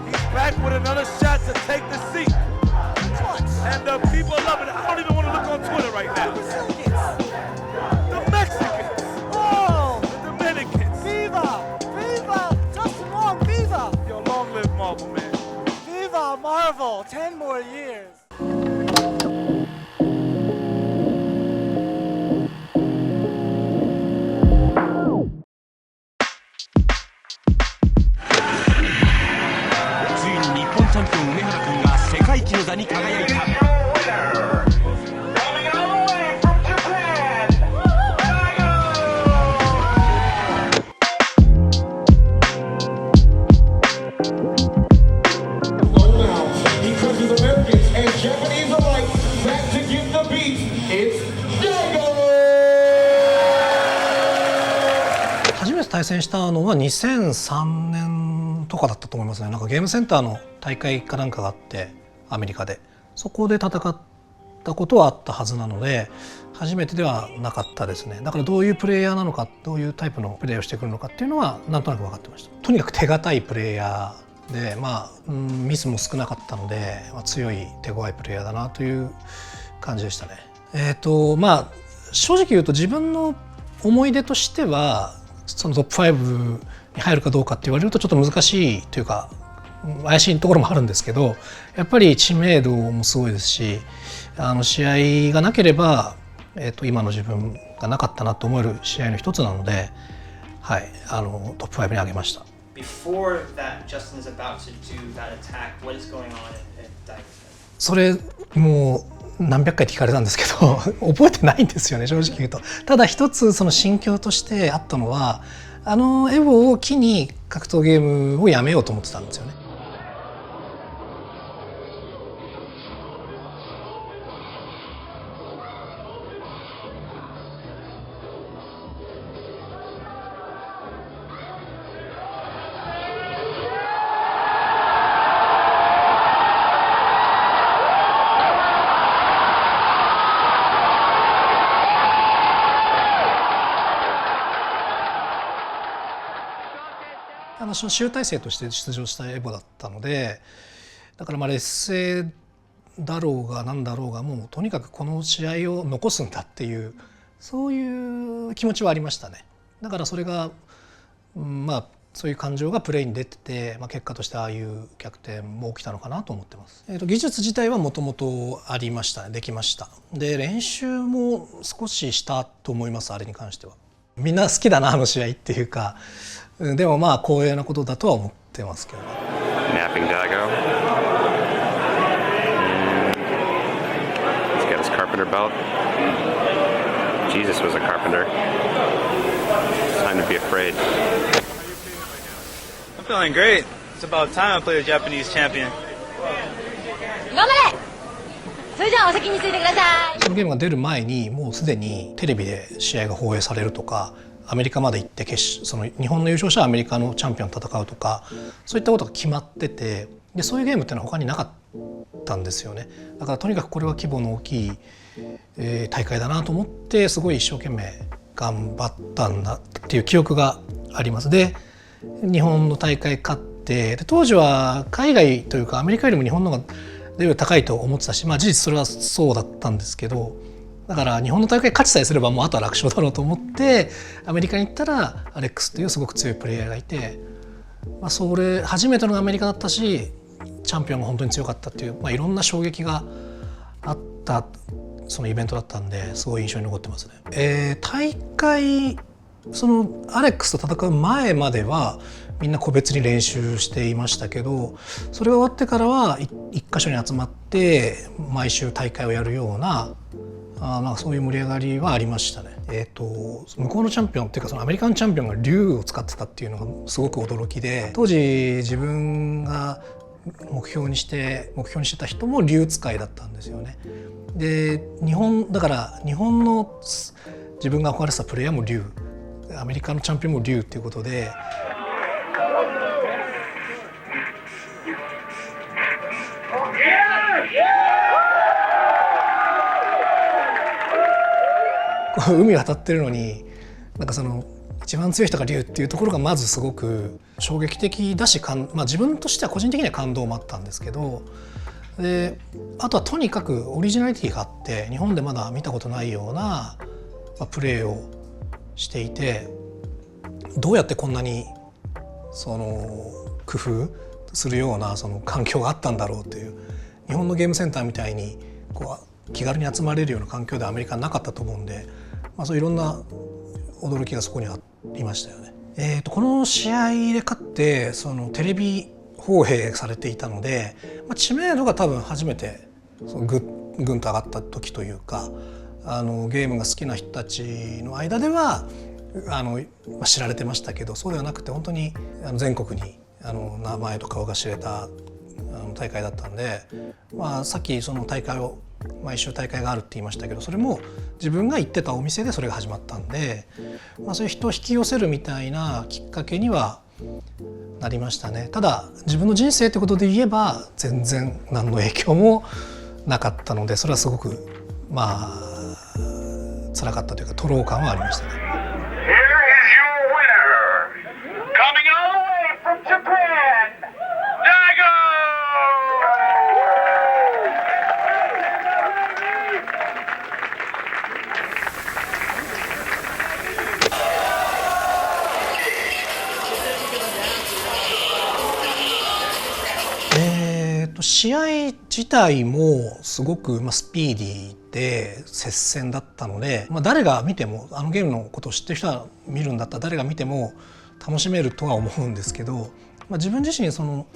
He's back with another shot to take the seat. And the people love it. I don't even want to look on Twitter right now. The Mexicans. Oh! The Dominicans. Viva! Viva! Justin Wong, viva! Yo, long live Marvel, man. Viva Marvel! 10 more years. ついに日本チャンピオン梅原君が世界一の座に輝いた。He crushes Americans and Japanese alike. Back to give the beat. It's Daigo. 初めて対戦したのは2003年とかだったと思いますね。なんかゲームセンターの大会かなんかがあってアメリカでそこで戦ったことはあったはずなので初めてではなかったですね。だからどういうプレイヤーなのかどういうタイプのプレイをしてくるのかっていうのはなんとなく分かってました。とにかく手堅いプレイヤーで、ミスも少なかったので、強い手強いプレイヤーだなという感じでしたね。正直言うと自分の思い出としてはそのトップ5に入るかどうかって言われるとちょっと難しいというか怪しいところもあるんですけど、やっぱり知名度もすごいですし試合がなければ、今の自分がなかったなと思える試合の一つなので、はい、トップ5に上げました。Before that, Justin is about to do that attack. What is going on at Daigo's head? それもう何百回って聞かれたんですけど覚えてないんですよね、正直言うと。ただ一つその心境としてあったのはエボを機に格闘ゲームをやめようと思ってたんですよね。集大成として出場したエボだったので、だから劣勢だろうが何だろうがもうとにかくこの試合を残すんだっていうそういう気持ちはありましたね。だからそれがそういう感情がプレーに出てて、結果としてああいう逆転も起きたのかなと思ってます。技術自体はもともとありましたね、できました。で練習も少ししたと思います。あれに関してはみんな好きだなあの試合っていうか、でも光栄なことだとは思ってますけどね。Napping Daigo. He's got his carpenter belt. Jesus was a carpenter. It's time to be afraid. I'm feeling great. It's about time I play a Japanese champion. 頑張れ！それじゃあお席についてください。そのゲームが出る前にもうすでにテレビで試合が放映されるとか、アメリカまで行ってその日本の優勝者はアメリカのチャンピオンと戦うとか、そういったことが決まってて、でそういうゲームっていうのは他になかったんですよね。だからとにかくこれは規模の大きい、大会だなと思ってすごい一生懸命頑張ったんだっていう記憶があります。で日本の大会勝って、で当時は海外というかアメリカよりも日本の方がレベル高いと思ってたし、事実それはそうだったんですけど、だから日本の大会勝ちさえすればもうあとは楽勝だろうと思ってアメリカに行ったらアレックスというすごく強いプレイヤーがいて、それ初めてのアメリカだったしチャンピオンが本当に強かったっていう、いろんな衝撃があったそのイベントだったんで、すごい印象に残ってますね。大会そのアレックスと戦う前まではみんな個別に練習していましたけど、それが終わってからは一箇所に集まって毎週大会をやるようなそういう盛り上がりはありましたね。向こうのチャンピオンっていうかそのアメリカのチャンピオンが竜を使ってたっていうのがすごく驚きで、当時自分が目標にしてた人も竜使いだったんですよね。でだから日本の自分が憧れてたプレイヤーも竜、アメリカのチャンピオンも竜っていうことで。海渡ってるのにその一番強い人が竜っていうところがまずすごく衝撃的だし自分としては個人的には感動もあったんですけど、であとはとにかくオリジナリティがあって日本でまだ見たことないような、プレーをしていて、どうやってこんなにその工夫するようなその環境があったんだろうという、日本のゲームセンターみたいにこう気軽に集まれるような環境ではアメリカなかったと思うんで、そういろんな驚きがそこにありましたよね。この試合で勝ってそのテレビ放映されていたので、知名度が多分初めてぐんと上がった時というか、ゲームが好きな人たちの間では知られてましたけど、そうではなくて本当に全国に名前と顔が知れた大会だったんで、さっきその大会を毎週大会があるって言いましたけど、それも自分が行ってたお店でそれが始まったんで、そういう人を引き寄せるみたいなきっかけにはなりましたね。ただ自分の人生ってことで言えば全然何の影響もなかったので、それはすごく辛かったというか徒労感はありましたね。試合自体もすごくスピーディーで接戦だったので、誰が見てもゲームのことを知ってる人が見るんだったら誰が見ても楽しめるとは思うんですけど、自分自身その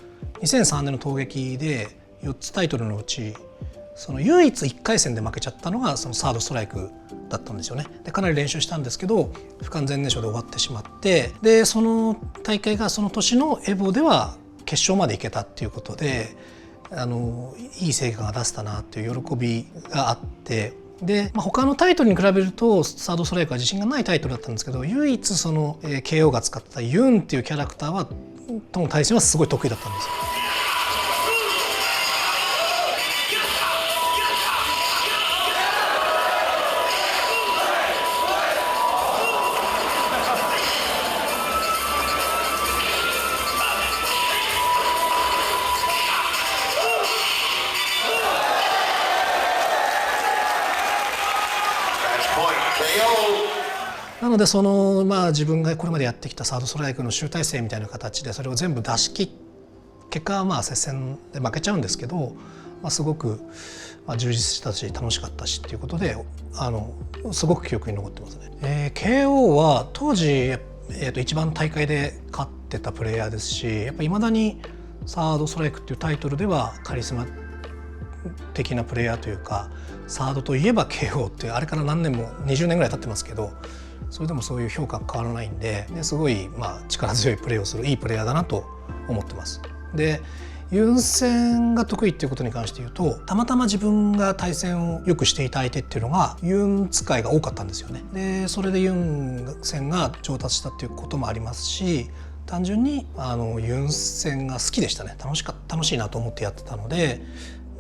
2003年の闘撃で4つタイトルのうちその唯一1回戦で負けちゃったのがそのサードストライクだったんですよね。でかなり練習したんですけど不完全燃焼で終わってしまって、でその大会がその年のエボでは決勝まで行けたっていうことで、いい成果が出せたなっていう喜びがあって、で、他のタイトルに比べるとサードストライクは自信がないタイトルだったんですけど、唯一その KO が使ったユンっていうキャラクターとの対戦はすごい得意だったんですよ。なのでその自分がこれまでやってきたサードストライクの集大成みたいな形でそれを全部出し切っ結果は接戦で負けちゃうんですけど、すごく充実したし楽しかったしっていうことですごく記憶に残ってますね。KO は当時、一番大会で勝ってたプレイヤーですし、やっぱり未だにサードストライクっていうタイトルではカリスマ的なプレイヤーというか、サードといえば KO ってあれから何年も20年ぐらい経ってますけど、それでもそういう評価変わらないんで、すごい力強いプレーをするいいプレイヤーだなと思ってます。でユン戦が得意っていうことに関して言うと、たまたま自分が対戦をよくしていた相手っていうのがユン使いが多かったんですよね。でそれでユン戦が上達したっていうこともありますし、単純にユン戦が好きでしたね。楽しいなと思ってやってたので、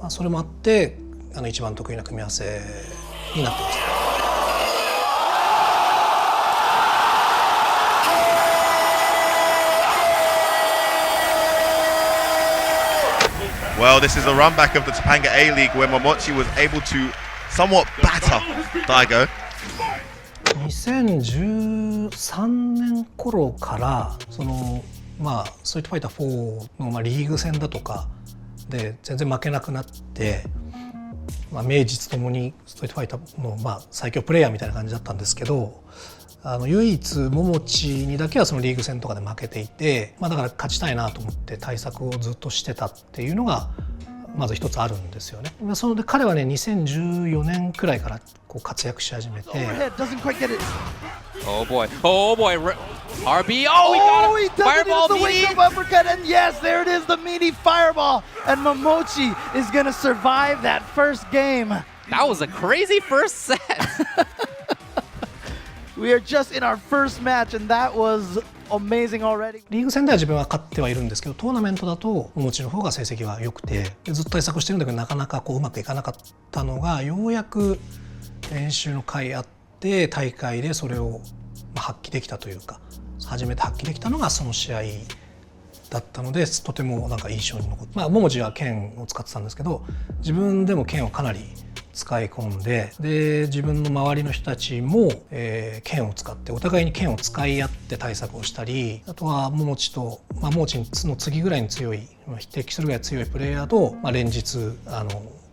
それもあって一番得意な組み合わせになってました。Well, this is a run back of the Topanga A-League where Momochi was able to somewhat batter Daigo. 2013年頃からストリートファイター4のリーグ戦だとかで全然負けなくなって、名実ともにストリートファイターの最強プレイヤーみたいな感じだったんですけど、唯一モモチにだけはそのリーグ戦とかで負けていて、だから勝ちたいなと思って対策をずっとしてたっていうのがまず一つあるんですよね。それで彼はね、2014年くらいから活躍し始めて。Oh boy! Oh boy! RB! Oh, he got it! Fireball, the wake-up uppercut, and yes, there it is, the meaty fireball, and Momochi is gonna survive that first game. That was a crazy first set. We are just in our first match, and that was amazing already. リーグ戦では自分は勝ってはいるんですけど、トーナメントだとモモチの方が成績は良くて、ずっと対策してるんだけどなかなかうまくいかなかったのが、ようやく練習の回あって大会でそれを発揮できたというか、初めて発揮できたのがその試合だったのでとてもなんか印象に残って、まあももじは剣を使ってたんですけど、自分でも剣をかなり使い込んで、自分の周りの人たちも、剣を使ってお互いに剣を使い合って対策をしたり、あとはももちと、ももちの次ぐらいに強い、匹敵するぐらい強いプレイヤーと、連日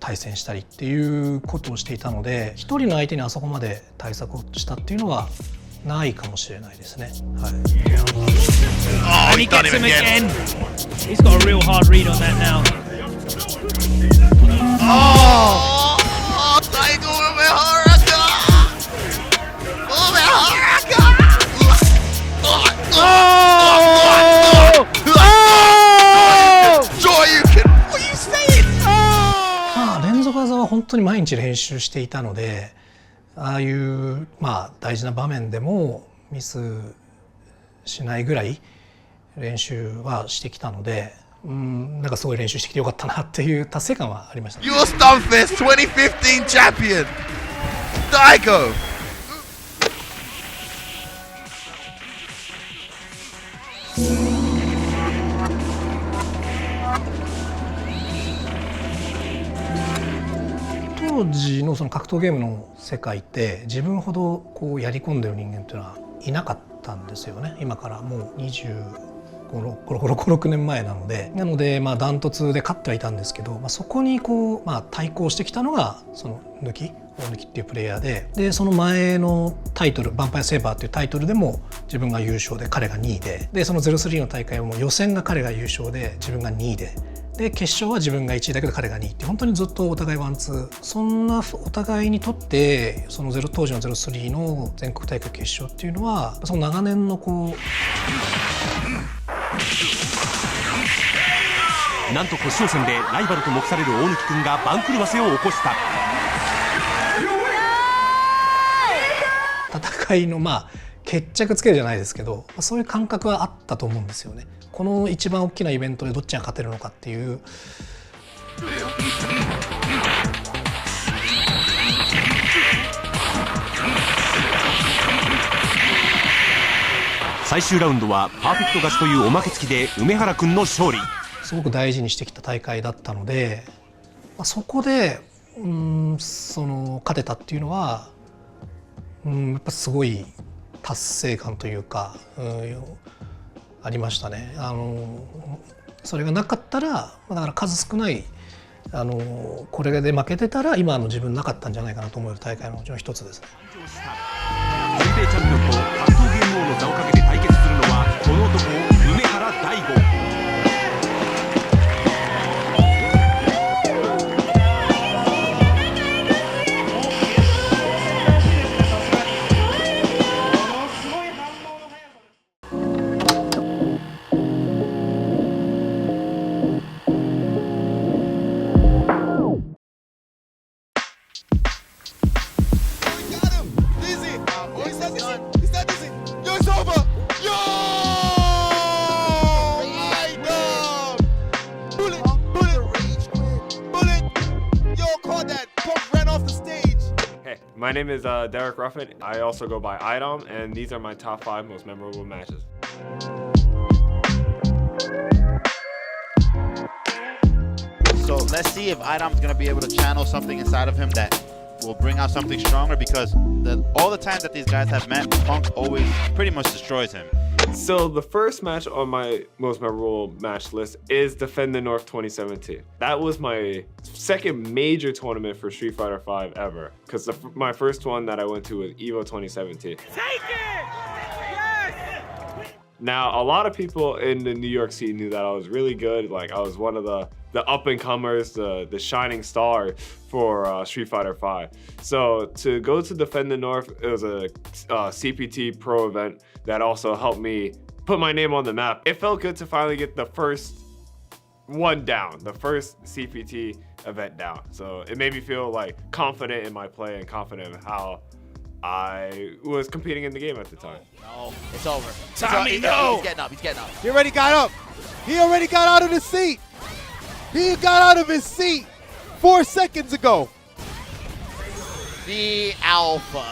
対戦したりっていうことをしていたので、一人の相手にあそこまで対策をしたっていうのはないかもしれないですね。はい。And he gets him again. He's got a real hard read on that now. Daigo Umehara ka! Umehara ka! Joy, you can. What are you saying? まあ連続技は本当に毎日練習していたので、ああいう大事な場面でもミスしないぐらい練習はしてきたので、なんかすごい練習してきてよかったなっていう達成感はありました。Your Stunfest 2015 champion, Daigo. 当時のその格闘ゲームの世界って自分ほどこうやり込んでる人間っていうのはいなかったんですよね。今からもう26年前なので、ダントツで勝ってはいたんですけど、そこにこう対抗してきたのがその大貫っていうプレイヤーで、その前のタイトル「ヴァンパイアセーバー」っていうタイトルでも自分が優勝で彼が2位で、その03の大会はもう予選が彼が優勝で自分が2位で決勝は自分が1位だけど彼が2位って、本当にずっとお互いワンツー、そんなお互いにとってその当時の03の全国大会決勝っていうのはその長年のこうなんと決勝戦でライバルと目される大貫君が番狂わせを起こした。戦いの決着つけるじゃないですけど、そういう感覚はあったと思うんですよね。この一番大きなイベントでどっちが勝てるのかっていう。最終ラウンドはパーフェクト勝ちというおまけ付きで梅原君の勝利。すごく大事にしてきた大会だったので、そこで勝てたっていうのは、やっぱすごい達成感というか、ありましたね。それがなかったら、だから数少ないこれで負けてたら今の自分なかったんじゃないかなと思える大会のうちの一つですね。全米チャンピオンと格闘ゲーム王の座をかけて対決するのはこの男、梅原大吾。My name is Derek Ruffin. I also go by iDom, and these are my top 5 most memorable matches. So let's see if iDom's going to be able to channel something inside of him that will bring out something stronger, because all the times that these guys have met, Punk always pretty much destroys him. So the first match on my most memorable match list is Defend the North 2017. That was my second major tournament for Street Fighter V ever, because my first one that I went to was Evo 2017. Take it! Yes! Now, a lot of people in the New York scene knew that I was really good. Like, I was one of the up-and-comers, the shining star for Street Fighter V. So to go to Defend the North, it was a CPT Pro event that also helped me put my name on the map. It felt good to finally get the first one down, the first CPT event down. So it made me feel like confident in my play and confident in how I was competing in the game at the time. No, it's over. Tommy, no! He's getting up, he's getting up. He already got up. He already got out of the seat. He got out of his seat 4 seconds ago. The alpha.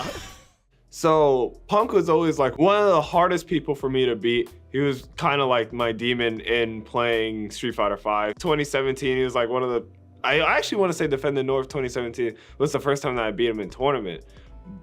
So Punk was always like one of the hardest people for me to beat He was kind of like my demon in playing Street Fighter V. 2017, he was like one of the, I actually want to say Defender North 2017 was the first time that I beat him in tournament.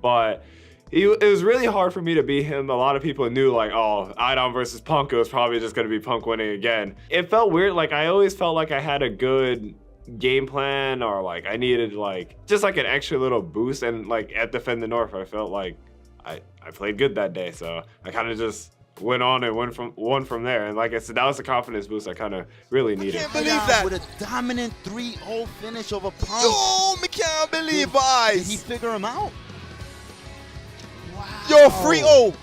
But it was really hard for me to beat him. A lot of people knew like, oh, iDom versus Punk, it was probably just gonna be Punk winning again. It felt weird, like I always felt like I had a good game plan, or like I needed like just like an extra little boost, and like at Defend the North I felt like I played good that day, so I kind of just went on and won from there. And like I said, that was the confidence boost I kind of really needed. I can't believe that. With a dominant 3-0 finish over Punk. Oh, I can't believe it. Did he figure him out? Wow. Yo, 3-0.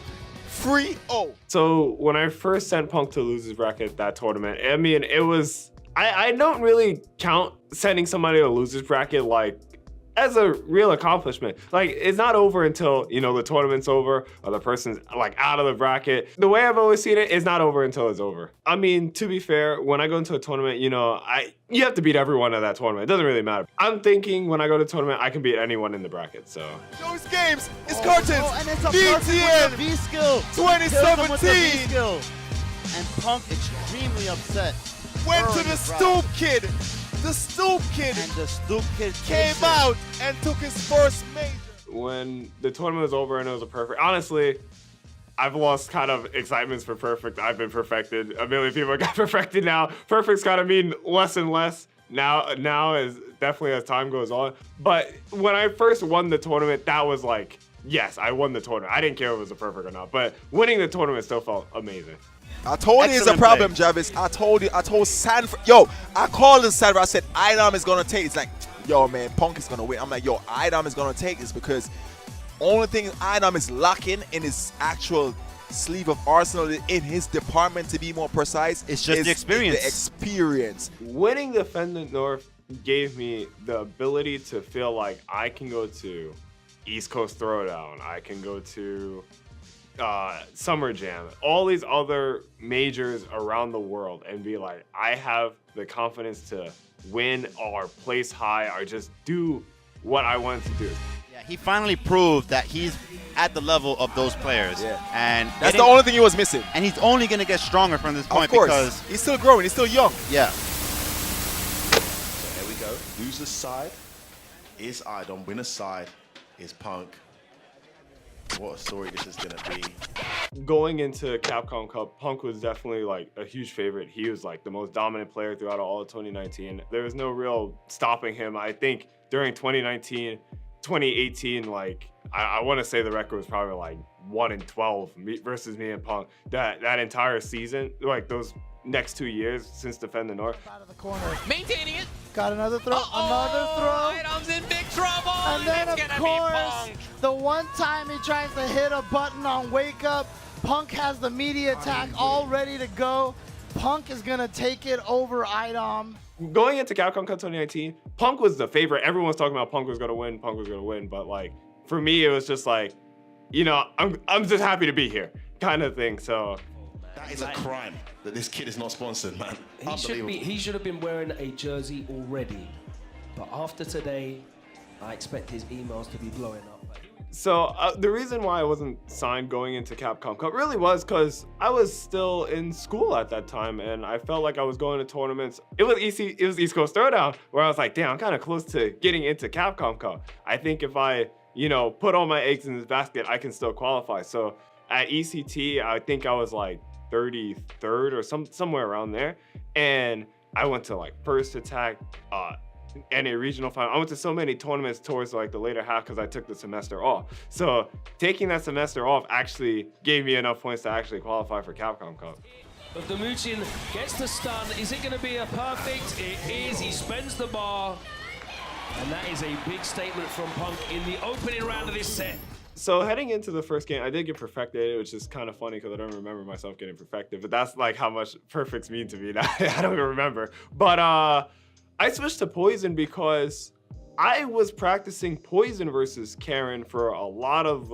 3-0. So when I first sent Punk to losers bracket at that tournament, I mean, it was, I don't really count sending somebody to losers bracket like as a real accomplishment. Like, it's not over until, you know, the tournament's over or the person's like out of the bracket. The way I've always seen it, it's not over until it's over. I mean, to be fair, when I go into a tournament, you know, you have to beat everyone at that tournament. It doesn't really matter. I'm thinking when I go to a tournament, I can beat anyone in the bracket, so. Those games, it's curtains. And it's a BTN V-skill. 2017. And Punk extremely upset. Went to the Stoop Kid. The Stoop Kid. And the Stoop Kid came out and took his first major. When the tournament was over and it was a perfect, honestly, I've lost kind of excitements for perfect. I've been perfected. A million people got perfected now. Perfect's gotta mean less and less now as definitely as time goes on. But when I first won the tournament, that was like, yes, I won the tournament. I didn't care if it was a perfect or not, but winning the tournament still felt amazing. I told you it's a problem, Jarvis. I told Sanford. Yo, I called in Sanford. I said, iDom is going to take. It's like, yo, man, Punk is going to win. I'm like, yo, iDom is going to take this because only thing iDom is lacking in his actual sleeve of arsenal in his department, to be more precise. It's just the experience. The experience. Winning Defendant North gave me the ability to feel like I can go to East Coast Throwdown. I can go to Summer Jam, all these other majors around the world, and be like, I have the confidence to win or place high or just do what I wanted to do. Yeah, he finally proved that he's at the level of those players. Yeah. And that's the only thing he was missing. And he's only going to get stronger from this point, of course, because he's still growing, he's still young. Yeah. So here we go. Loser's side is iDom, winner's side is Punk. What a story this is gonna be. Going into Capcom Cup, Punk was definitely like a huge favorite. He was like the most dominant player throughout all of 2019. There was no real stopping him. I think during 2019, 2018, like I want to say the record was probably like 1-12 versus me and Punk. That entire season, like those next 2 years since Defend the North. Out of the corner. Maintaining it. Got another throw. Another throw. iDom's in big trouble. And then, of course, the one time he tries to hit a button on Wake Up, Punk has the media attack all ready to go. Punk is going to take it over iDom. Going into Capcom Cup 2019, Punk was the favorite. Everyone's talking about Punk was going to win, Punk was going to win. But like, for me, it was just like, you know, I'm just happy to be here kind of thing. So that is a crime that this kid is not sponsored, man. He should have been wearing a jersey already. But after today, I expect his emails to be blowing up. So the reason why I wasn't signed going into Capcom Cup really was because I was still in school at that time, and I felt like I was going to tournaments. It was East Coast Throwdown, where I was like, damn, I'm kind of close to getting into Capcom Cup. I think if I, you know, put all my eggs in this basket, I can still qualify. So at ECT, I think I was like 33rd or somewhere around there, and I went to like First Attack, and a regional final. I went to so many tournaments towards like the later half because I took the semester off. So taking that semester off actually gave me enough points to actually qualify for Capcom Cup. But Damuchin gets the stun. Is it going to be a perfect? It is. He spends the bar. And that is a big statement from Punk in the opening round of this set. So heading into the first game, I did get perfected, which is kind of funny because I don't remember myself getting perfected, but that's like how much perfects mean to me now. I don't even remember. But I switched to Poison because I was practicing Poison versus Karen for a lot of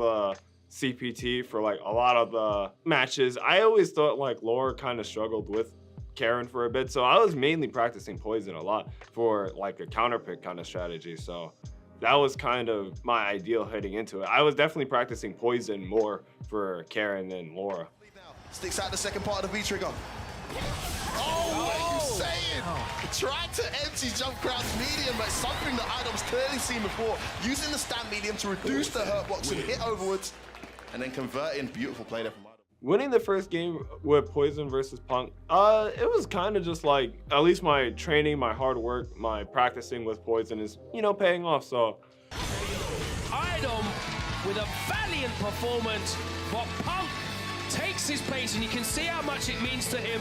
CPT, for like a lot of the matches. I always thought like Laura kind of struggled with Karen for a bit, so I was mainly practicing Poison a lot for like a counter pick kind of strategy. So that was kind of my ideal heading into it. I was definitely practicing Poison more for Karen than Laura. Sticks out the second part of the V-trigger. Oh, what are you saying? Tried to empty jump crowd's medium, but something that iDom's clearly seen before. Using the stand medium to reduce the hurt box and hit overwards, and then converting. Beautiful play there from iDom. Winning the first game with Poison versus Punk, it was kind of just like, at least my training, my hard work, my practicing with Poison is, you know, paying off, so. iDom with a valiant performance, but Punk takes his place, and you can see how much it means to him.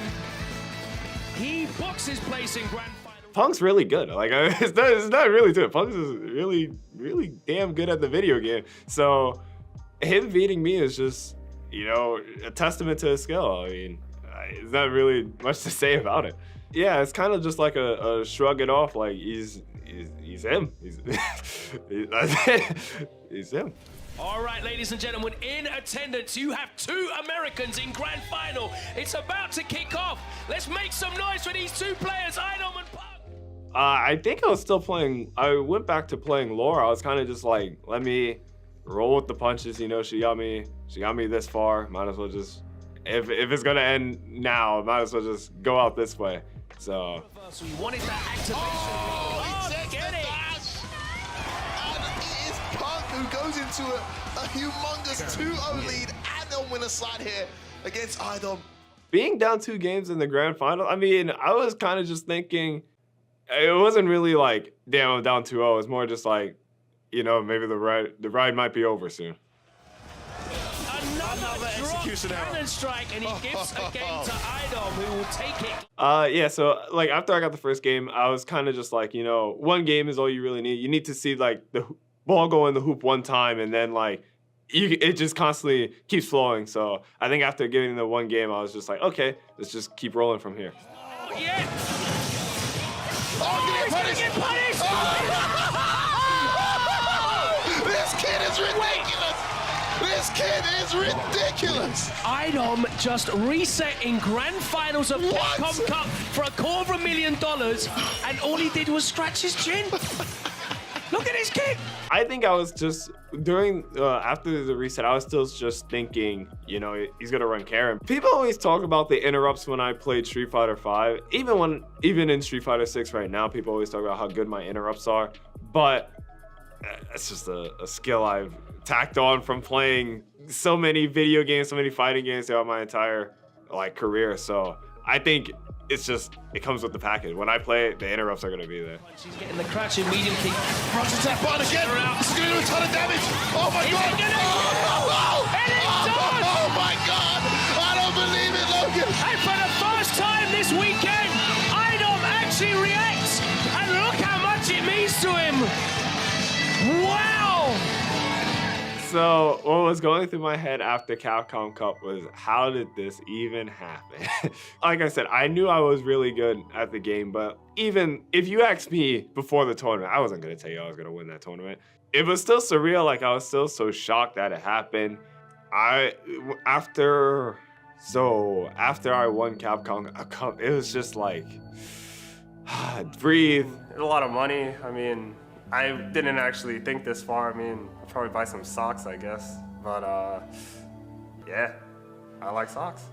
He books his place in Grand Final. Punk's really good. Like, it's not really to it. Punk is really, really damn good at the video game. So him beating me is just, you know, a testament to his skill. I mean, there's not really much to say about it. Yeah, it's kind of just like a shrug it off. Like he's him. He's him. All right, ladies and gentlemen, in attendance, you have 2 Americans in Grand Final. It's about to kick off. Let's make some noise for these 2 players, iDom and Punk. I think I was still playing. I went back to playing Laura. I was kind of just like, let me roll with the punches. You know, she got me this far. Might as well just, if it's gonna end now, might as well just go out this way. So. So we wanted that activation. Get it! And it is Punk who goes into a humongous 2-0 lead and they'll win a side here against iDom. Being down 2 games in the grand final, I mean, I was kind of just thinking, it wasn't really like, damn, I'm down 2-0. It's more just like, you know, maybe the ride might be over soon. Another execution cannon strike, and he gives a game to iDom, who will take it. Yeah, so like after I got the first game, I was kind of just like, you know, 1 game is all you really need. You need to see like the ball go in the hoop 1 time, and then like it just constantly keeps flowing. So I think after getting the 1 game, I was just like, okay, let's just keep rolling from here. Oh, yeah. Oh, he's gonna get punished! This kid is ridiculous! This kid is ridiculous! iDom just reset in grand finals of Capcom Cup for $250,000, and all he did was scratch his chin. Look at this kid! I think I was just, during, after the reset, I was still just thinking, you know, he's gonna run Karen. People always talk about the interrupts when I played Street Fighter V. Even in Street Fighter 6 right now, people always talk about how good my interrupts are. But it's just a skill I've tacked on from playing so many video games, so many fighting games throughout my entire like career. So I think it's just, it comes with the package. When I play it, the interrupts are gonna be there. She's getting the crouch in medium kick. Crunch attack button again. This is gonna do a ton of damage. Oh my god. Oh my god. I don't believe it, Logan. And for the first time this weekend, iDom actually reacts. And look how much it means to him. Wow. So what was going through my head after Capcom Cup was, how did this even happen? Like I said, I knew I was really good at the game, but even if you asked me before the tournament, I wasn't gonna tell you I was gonna win that tournament. It was still surreal, like I was still so shocked that it happened. After I won Capcom Cup, it was just like, breathe. A lot of money. I mean, I didn't actually think this far. I mean, I'll probably buy some socks, I guess. But yeah, I like socks.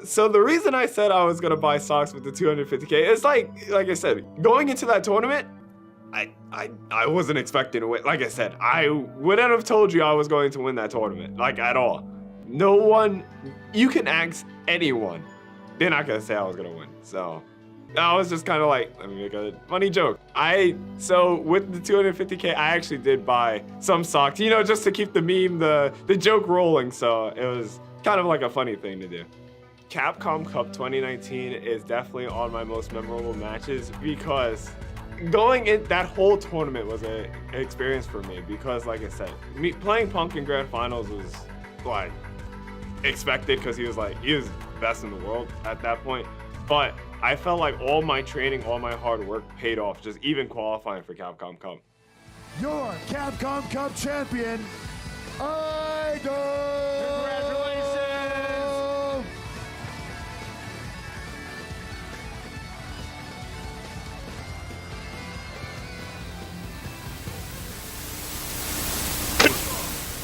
So the reason I said I was gonna buy socks with the 250K is like I said, going into that tournament, I wasn't expecting to win. Like I said, I wouldn't have told you I was going to win that tournament, like at all. No one, you can ask anyone, they're not gonna say I was gonna win. So I was just kind of like, let me make a funny joke. So with the 250K, I actually did buy some socks, you know, just to keep the meme, the joke rolling. So it was kind of like a funny thing to do. Capcom Cup 2019 is definitely on my most memorable matches because going in that whole tournament was an experience for me because, like I said, playing Punk in Grand Finals was like expected because he was best in the world at that point. But I felt like all my training, all my hard work paid off, just even qualifying for Capcom Cup. Your Capcom Cup champion, iDom! Congratulations!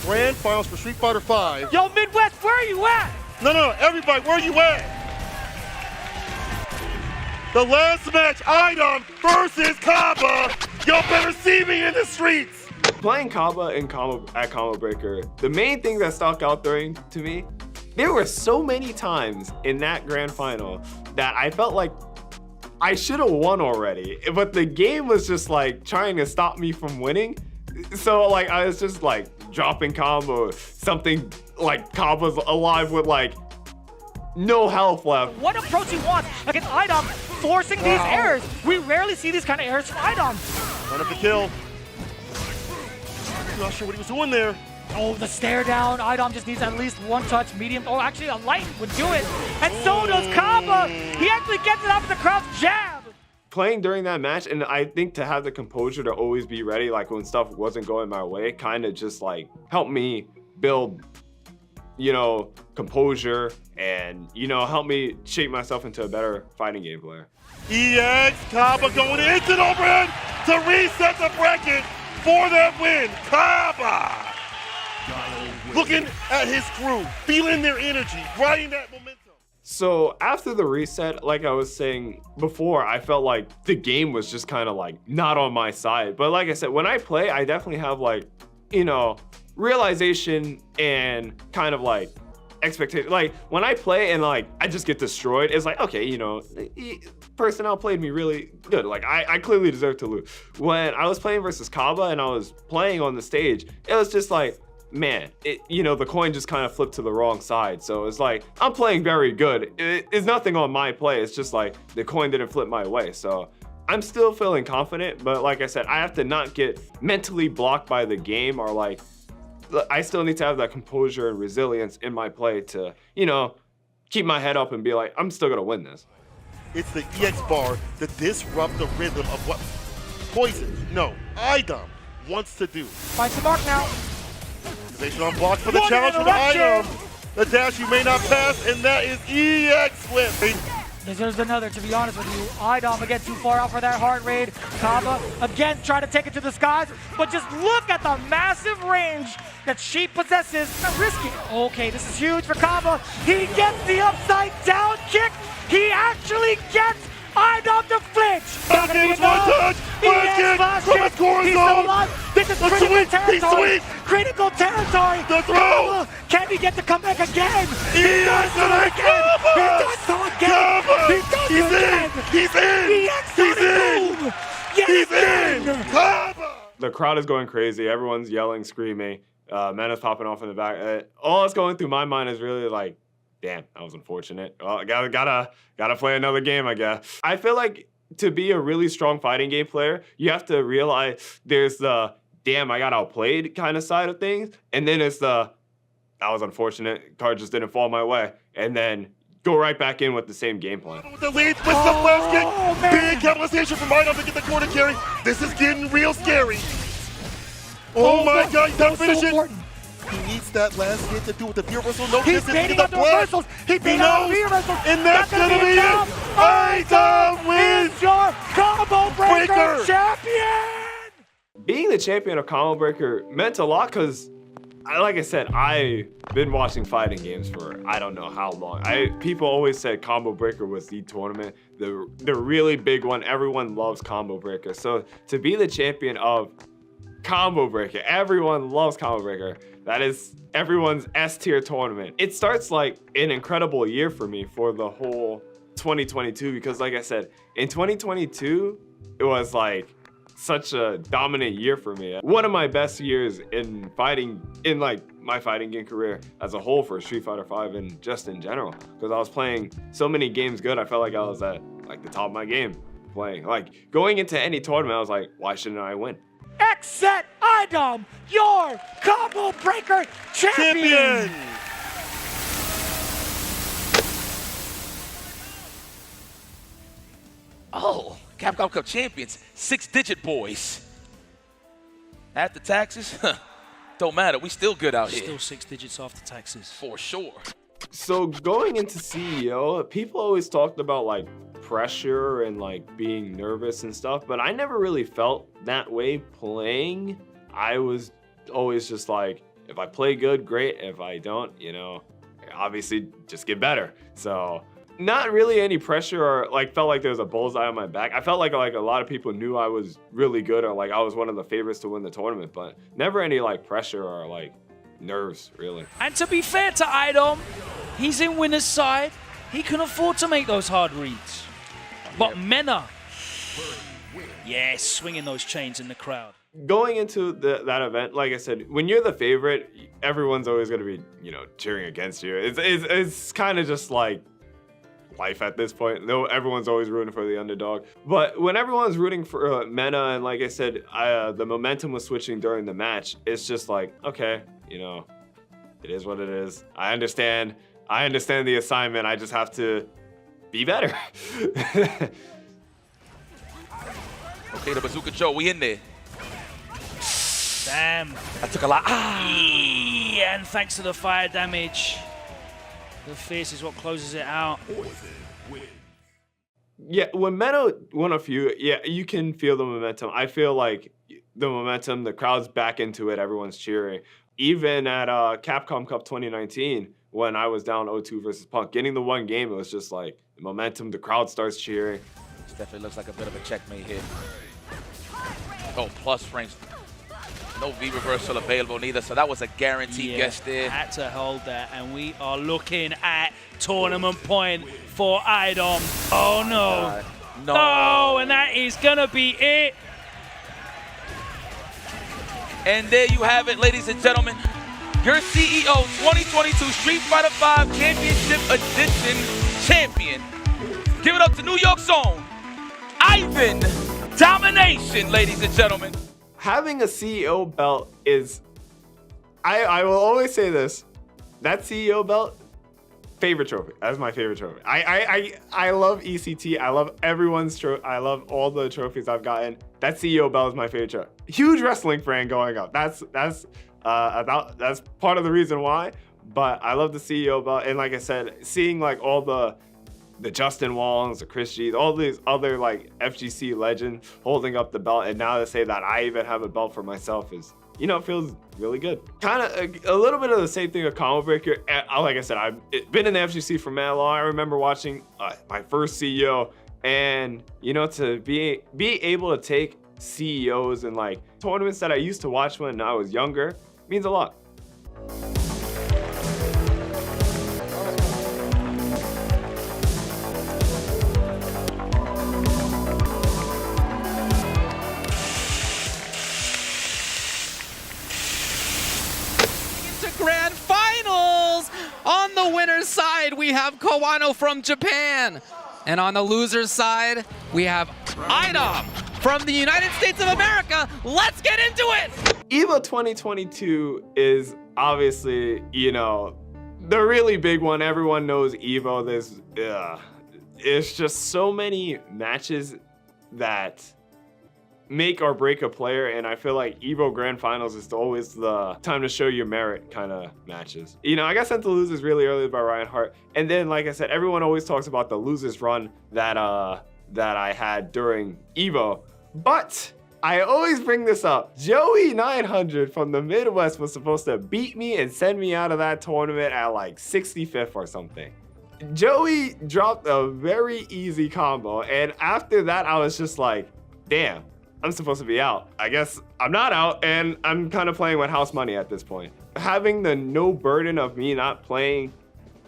Grand Finals for Street Fighter V. Yo, Midwest, where are you at? No, everybody, where you at? The last match, iDom versus Kaba. Y'all better see me in the streets. Playing Kaba and Combo Breaker, the main thing that stuck out to me, there were so many times in that grand final that I felt like I should have won already, but the game was just like trying to stop me from winning. So like I was just like dropping combo, something like Kaba's alive with like no health left. What approach he wants against iDom, forcing these errors. We rarely see these kind of errors from iDom. Run up the kill. Not sure what he was doing there. Oh, the stare down. iDom just needs at least one touch, medium. Oh, actually a light would do it. And so does Kaba. He actually gets it off the crouch jab. Playing during that match, and I think to have the composure to always be ready, like when stuff wasn't going my way, kind of just like helped me build, you know, composure and, you know, help me shape myself into a better fighting game player. EX, Kaba going into the overhead to reset the bracket for that win. Kaba looking at his crew, feeling their energy, riding that momentum. So after the reset, like I was saying before, I felt like the game was just kind of like not on my side. But like I said, when I play, I definitely have like, you know, realization and kind of like expectation. Like when I play and like I just get destroyed, it's like, okay, you know, personnel played me really good. Like I clearly deserve to lose. When I was playing versus Kaba and I was playing on the stage, it was just like, man, you know, the coin just kind of flipped to the wrong side. So it's like, I'm playing very good. It's nothing on my play. It's just like the coin didn't flip my way. So I'm still feeling confident, but like I said, I have to not get mentally blocked by the game, or like, I still need to have that composure and resilience in my play to, you know, keep my head up and be like, I'm still gonna win this. It's the EX bar to disrupt the rhythm of what iDom wants to do. Finds the mark now. Activation on block for the challenge for the iDom. The dash you may not pass, and that is EX flip. There's another, to be honest with you. iDom again too far out for that heart raid. Kaba again trying to take it to the skies, but just look at the massive range that she possesses. Not risky. Okay, this is huge for Kaba. He gets the upside down kick. He actually gets iDom to flinch. Not gonna be enough. He's still alive. This is critical territory. Critical territory. The throw. Can he get the comeback again? He does so again. He does so again. He does so again. He's in. He's in. He's in. The crowd is going crazy. Everyone's yelling, screaming. Men is popping off in the back. All that's going through my mind is really like, damn, that was unfortunate. Well, I gotta play another game, I guess. I feel like to be a really strong fighting game player, you have to realize there's the, damn, I got outplayed kind of side of things. And then it's the, that was unfortunate, card just didn't fall my way. And then go right back in with the same game plan. With the lead, with the flash kick. Big capitalization from iDom to get the corner carry. This is getting real scary. Oh my God, he's done finishing. He needs that last hit to do with the V reversal. No He's baiting up the reversals. He baited out the V reversals. And that's going to be it. iDom wins your Combo Breaker champion. Being the champion of Combo Breaker meant a lot because, like I said, I've been watching fighting games for I don't know how long. People always said Combo Breaker was the tournament, the really big one. Everyone loves Combo Breaker. So to be the champion of Combo Breaker, everyone loves Combo Breaker. That is everyone's S-tier tournament. It starts like an incredible year for me for the whole 2022 because like I said, in 2022, it was like such a dominant year for me. One of my best years in fighting, in like my fighting game career as a whole for Street Fighter V and just in general. Because I was playing so many games good, I felt like I was at like the top of my game playing. Like going into any tournament, I was like, why shouldn't I win? X-Set iDom, your Combo Breaker champion! Oh, Capcom Cup champions, 6-digit boys. After taxes, don't matter. We still good out here. Still 6 digits off the taxes. For sure. So going into CEO, people always talked about like pressure and like being nervous and stuff, but I never really felt that way playing. I was always just like, if I play good, great. If I don't, you know, obviously just get better. So not really any pressure or like felt like there was a bullseye on my back. I felt like a lot of people knew I was really good or like I was one of the favorites to win the tournament, but never any like pressure or like nerves really. And to be fair to iDom, he's in winner's side. He can afford to make those hard reads. But Mena, yeah, swinging those chains in the crowd. Going into that event, like I said, when you're the favorite, everyone's always going to be, you know, cheering against you. It's kind of just like life at this point. No, everyone's always rooting for the underdog. But when everyone's rooting for Mena, and like I said, the momentum was switching during the match, it's just like, okay, you know, it is what it is. I understand the assignment. I just have to be better. Okay, the Bazooka Joe, we in there. Damn. That took a lot. And thanks to the fire damage, the fierce is what closes it out. Yeah, when Mena won a few, yeah, you can feel the momentum. I feel like the momentum, the crowd's back into it, everyone's cheering. Even at Capcom Cup 2019, when I was down 0-2 versus Punk, getting the one game, it was just like the momentum, the crowd starts cheering. This definitely looks like a bit of a checkmate here. Oh, plus frames. No V reversal available neither, so that was a guaranteed guess there. Had to hold that, and we are looking at tournament point for iDom. Oh no. No, and that is gonna be it. And there you have it, ladies and gentlemen. Your CEO 2022 Street Fighter V Championship Edition champion. Give it up to New York's own Ivan Domination, ladies and gentlemen. Having a CEO belt is, I will always say this, that CEO belt, favorite trophy. That's my favorite trophy. I love ECT. I love everyone's trophy. I love all the trophies I've gotten. That CEO belt is my favorite trophy. Huge wrestling fan going up. That's part of the reason why. But I love the CEO belt, and like I said, seeing like all the Justin Wongs, the Chris G's, all these other like FGC legends holding up the belt, and now to say that I even have a belt for myself is, you know, it feels really good. Kind of a little bit of the same thing with Combo Breaker. Like I said, I've been in the FGC for mad long. I remember watching my first CEO, and you know, to be able to take CEOs and like tournaments that I used to watch when I was younger means a lot. Grand finals! On the winner's side, we have Kawano from Japan. And on the loser's side, we have iDom from the United States of America. Let's get into it! EVO 2022 is obviously, you know, the really big one. Everyone knows EVO. It's just so many matches that make or break a player, and I feel like EVO Grand Finals is always the time to show your merit kind of matches. You know, I got sent to losers really early by Ryan Hart, and then like I said, everyone always talks about the losers run that I had during EVO, but I always bring this up. Joey 900 from the Midwest was supposed to beat me and send me out of that tournament at like 65th or something. Joey dropped a very easy combo, and after that I was just like, damn, I'm supposed to be out. I guess I'm not out, and I'm kind of playing with house money at this point. Having the no burden of me not playing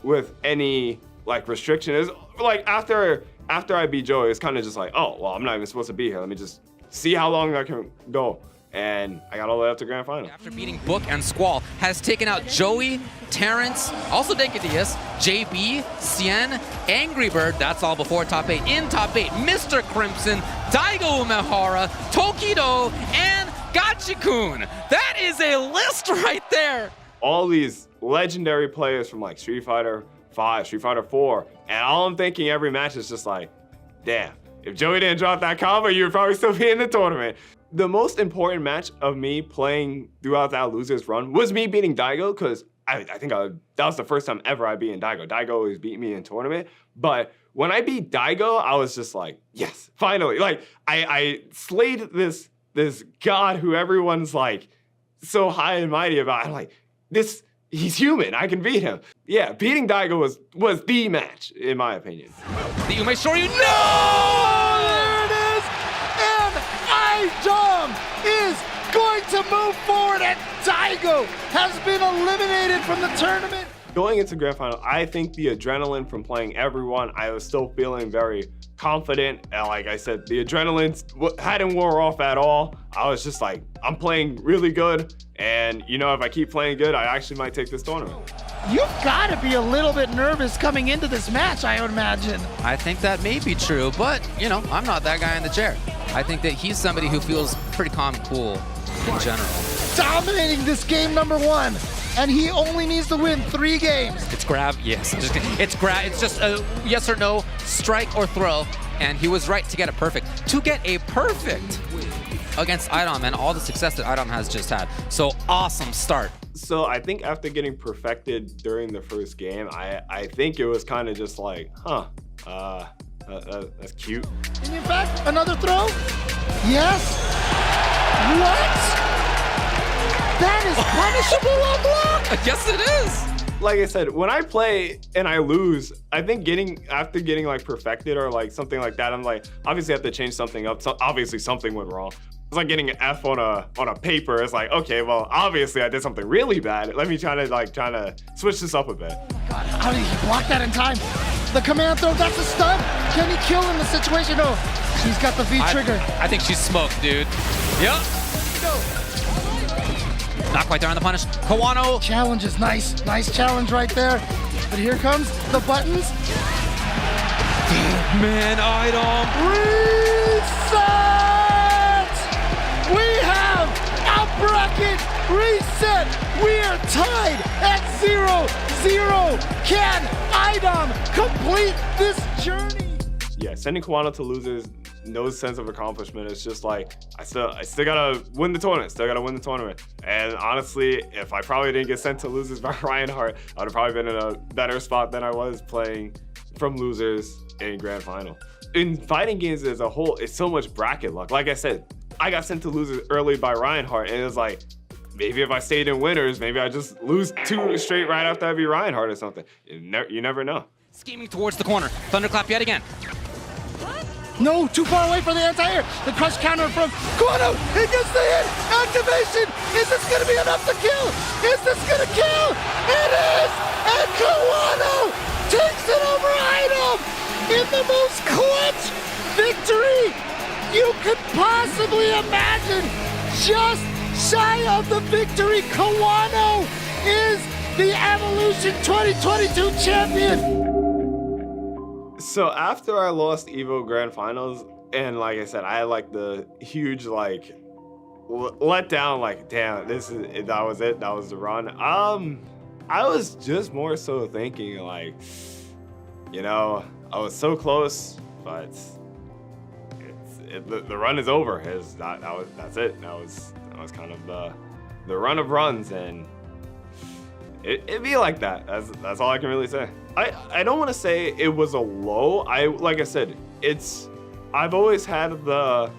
with any like restriction is like after I beat Joey, it's kind of just like, oh, well, I'm not even supposed to be here. Let me just see how long I can go. And I got all the way up to Grand Final. After beating Book and Squall, has taken out Joey, Terrence, also Denkadias, JB, Cien, Angry Bird, that's all before top 8. In top 8, Mr. Crimson, Daigo Umehara, Tokido, and Gachikun. That is a list right there. All these legendary players from like Street Fighter 5, Street Fighter 4, and all I'm thinking every match is just like, damn, if Joey didn't drop that combo, you would probably still be in the tournament. The most important match of me playing throughout that loser's run was me beating Daigo, because I think that was the first time ever I beat Daigo. Daigo always beat me in tournament, but when I beat Daigo, I was just like, yes, finally. Like, I slayed this god who everyone's like so high and mighty about. I'm like, this he's human. I can beat him. Yeah, beating Daigo was the match, in my opinion. The Umehara, No! There it is! And iDom is going to move forward, and Daigo has been eliminated from the tournament. Going into Grand Final, I think the adrenaline from playing everyone, I was still feeling very confident. And like I said, the adrenaline hadn't wore off at all. I was just like, I'm playing really good. And you know, if I keep playing good, I actually might take this tournament. You've got to be a little bit nervous coming into this match, I would imagine. I think that may be true, but you know, I'm not that guy in the chair. I think that he's somebody who feels pretty calm and cool in general. Dominating this game number 1. And he only needs to win 3 games. It's grab, yes. It's just a yes or no, strike or throw. And he was right to get it perfect. To get a perfect against iDom and all the success that iDom has just had. So awesome start. So I think after getting perfected during the first game, I think it was kind of just like, that's cute. And in fact, another throw? Yes. What? That is punishable on block! Yes, it is! Like I said, when I play and I lose, I think after getting like perfected or like something like that, I'm like, obviously I have to change something up. So obviously something went wrong. It's like getting an F on a paper. It's like, okay, well, obviously I did something really bad. Let me try to switch this up a bit. God, how did he block that in time? The command throw, that's a stun. Can he kill in the situation? No, she's got the V trigger. I think she's smoked, dude. Yep. Go. Not quite there on the punish. Kawano. Challenge is nice. Nice challenge right there. But here comes the buttons. Man, iDom. Reset! We have a bracket reset. We are tied at 0-0. Can iDom complete this journey? Yeah, sending Kawano to losers, no sense of accomplishment. It's just like, I still gotta win the tournament. And honestly, if I probably didn't get sent to losers by Ryan Hart, I would have probably been in a better spot than I was playing from losers in Grand Final. In fighting games as a whole, it's so much bracket luck. Like I said, I got sent to losers early by Ryan Hart, and it was like, maybe if I stayed in winners, maybe I just lose 2 straight right after I beat Ryan Hart or something. You never know. Scheming towards the corner. Thunderclap yet again. No, too far away for the anti-air. The crush counter from Kawano. He gets the hit. Activation. Is this going to be enough to kill? Is this going to kill? It is. And Kawano takes it over iDom in the most clutch victory you could possibly imagine. Just shy of the victory, Kawano is the Evolution 2022 champion. So after I lost Evo Grand Finals, and like I said, I had like the huge like let down, like, damn, that was it, that was the run. I was just more so thinking like, you know, I was so close, but the run is over. That's it. That was kind of the run of runs, and it'd be like that. That's all I can really say. I don't want to say it was a low. Like I said, I've always had the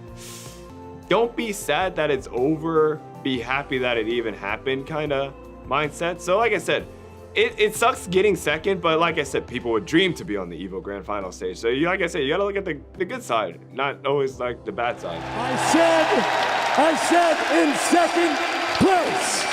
don't be sad that it's over, be happy that it even happened kind of mindset. So like I said, it sucks getting second, but like I said, people would dream to be on the Evo Grand Final stage. So like I said, you gotta look at the good side, not always like the bad side. I said in second place.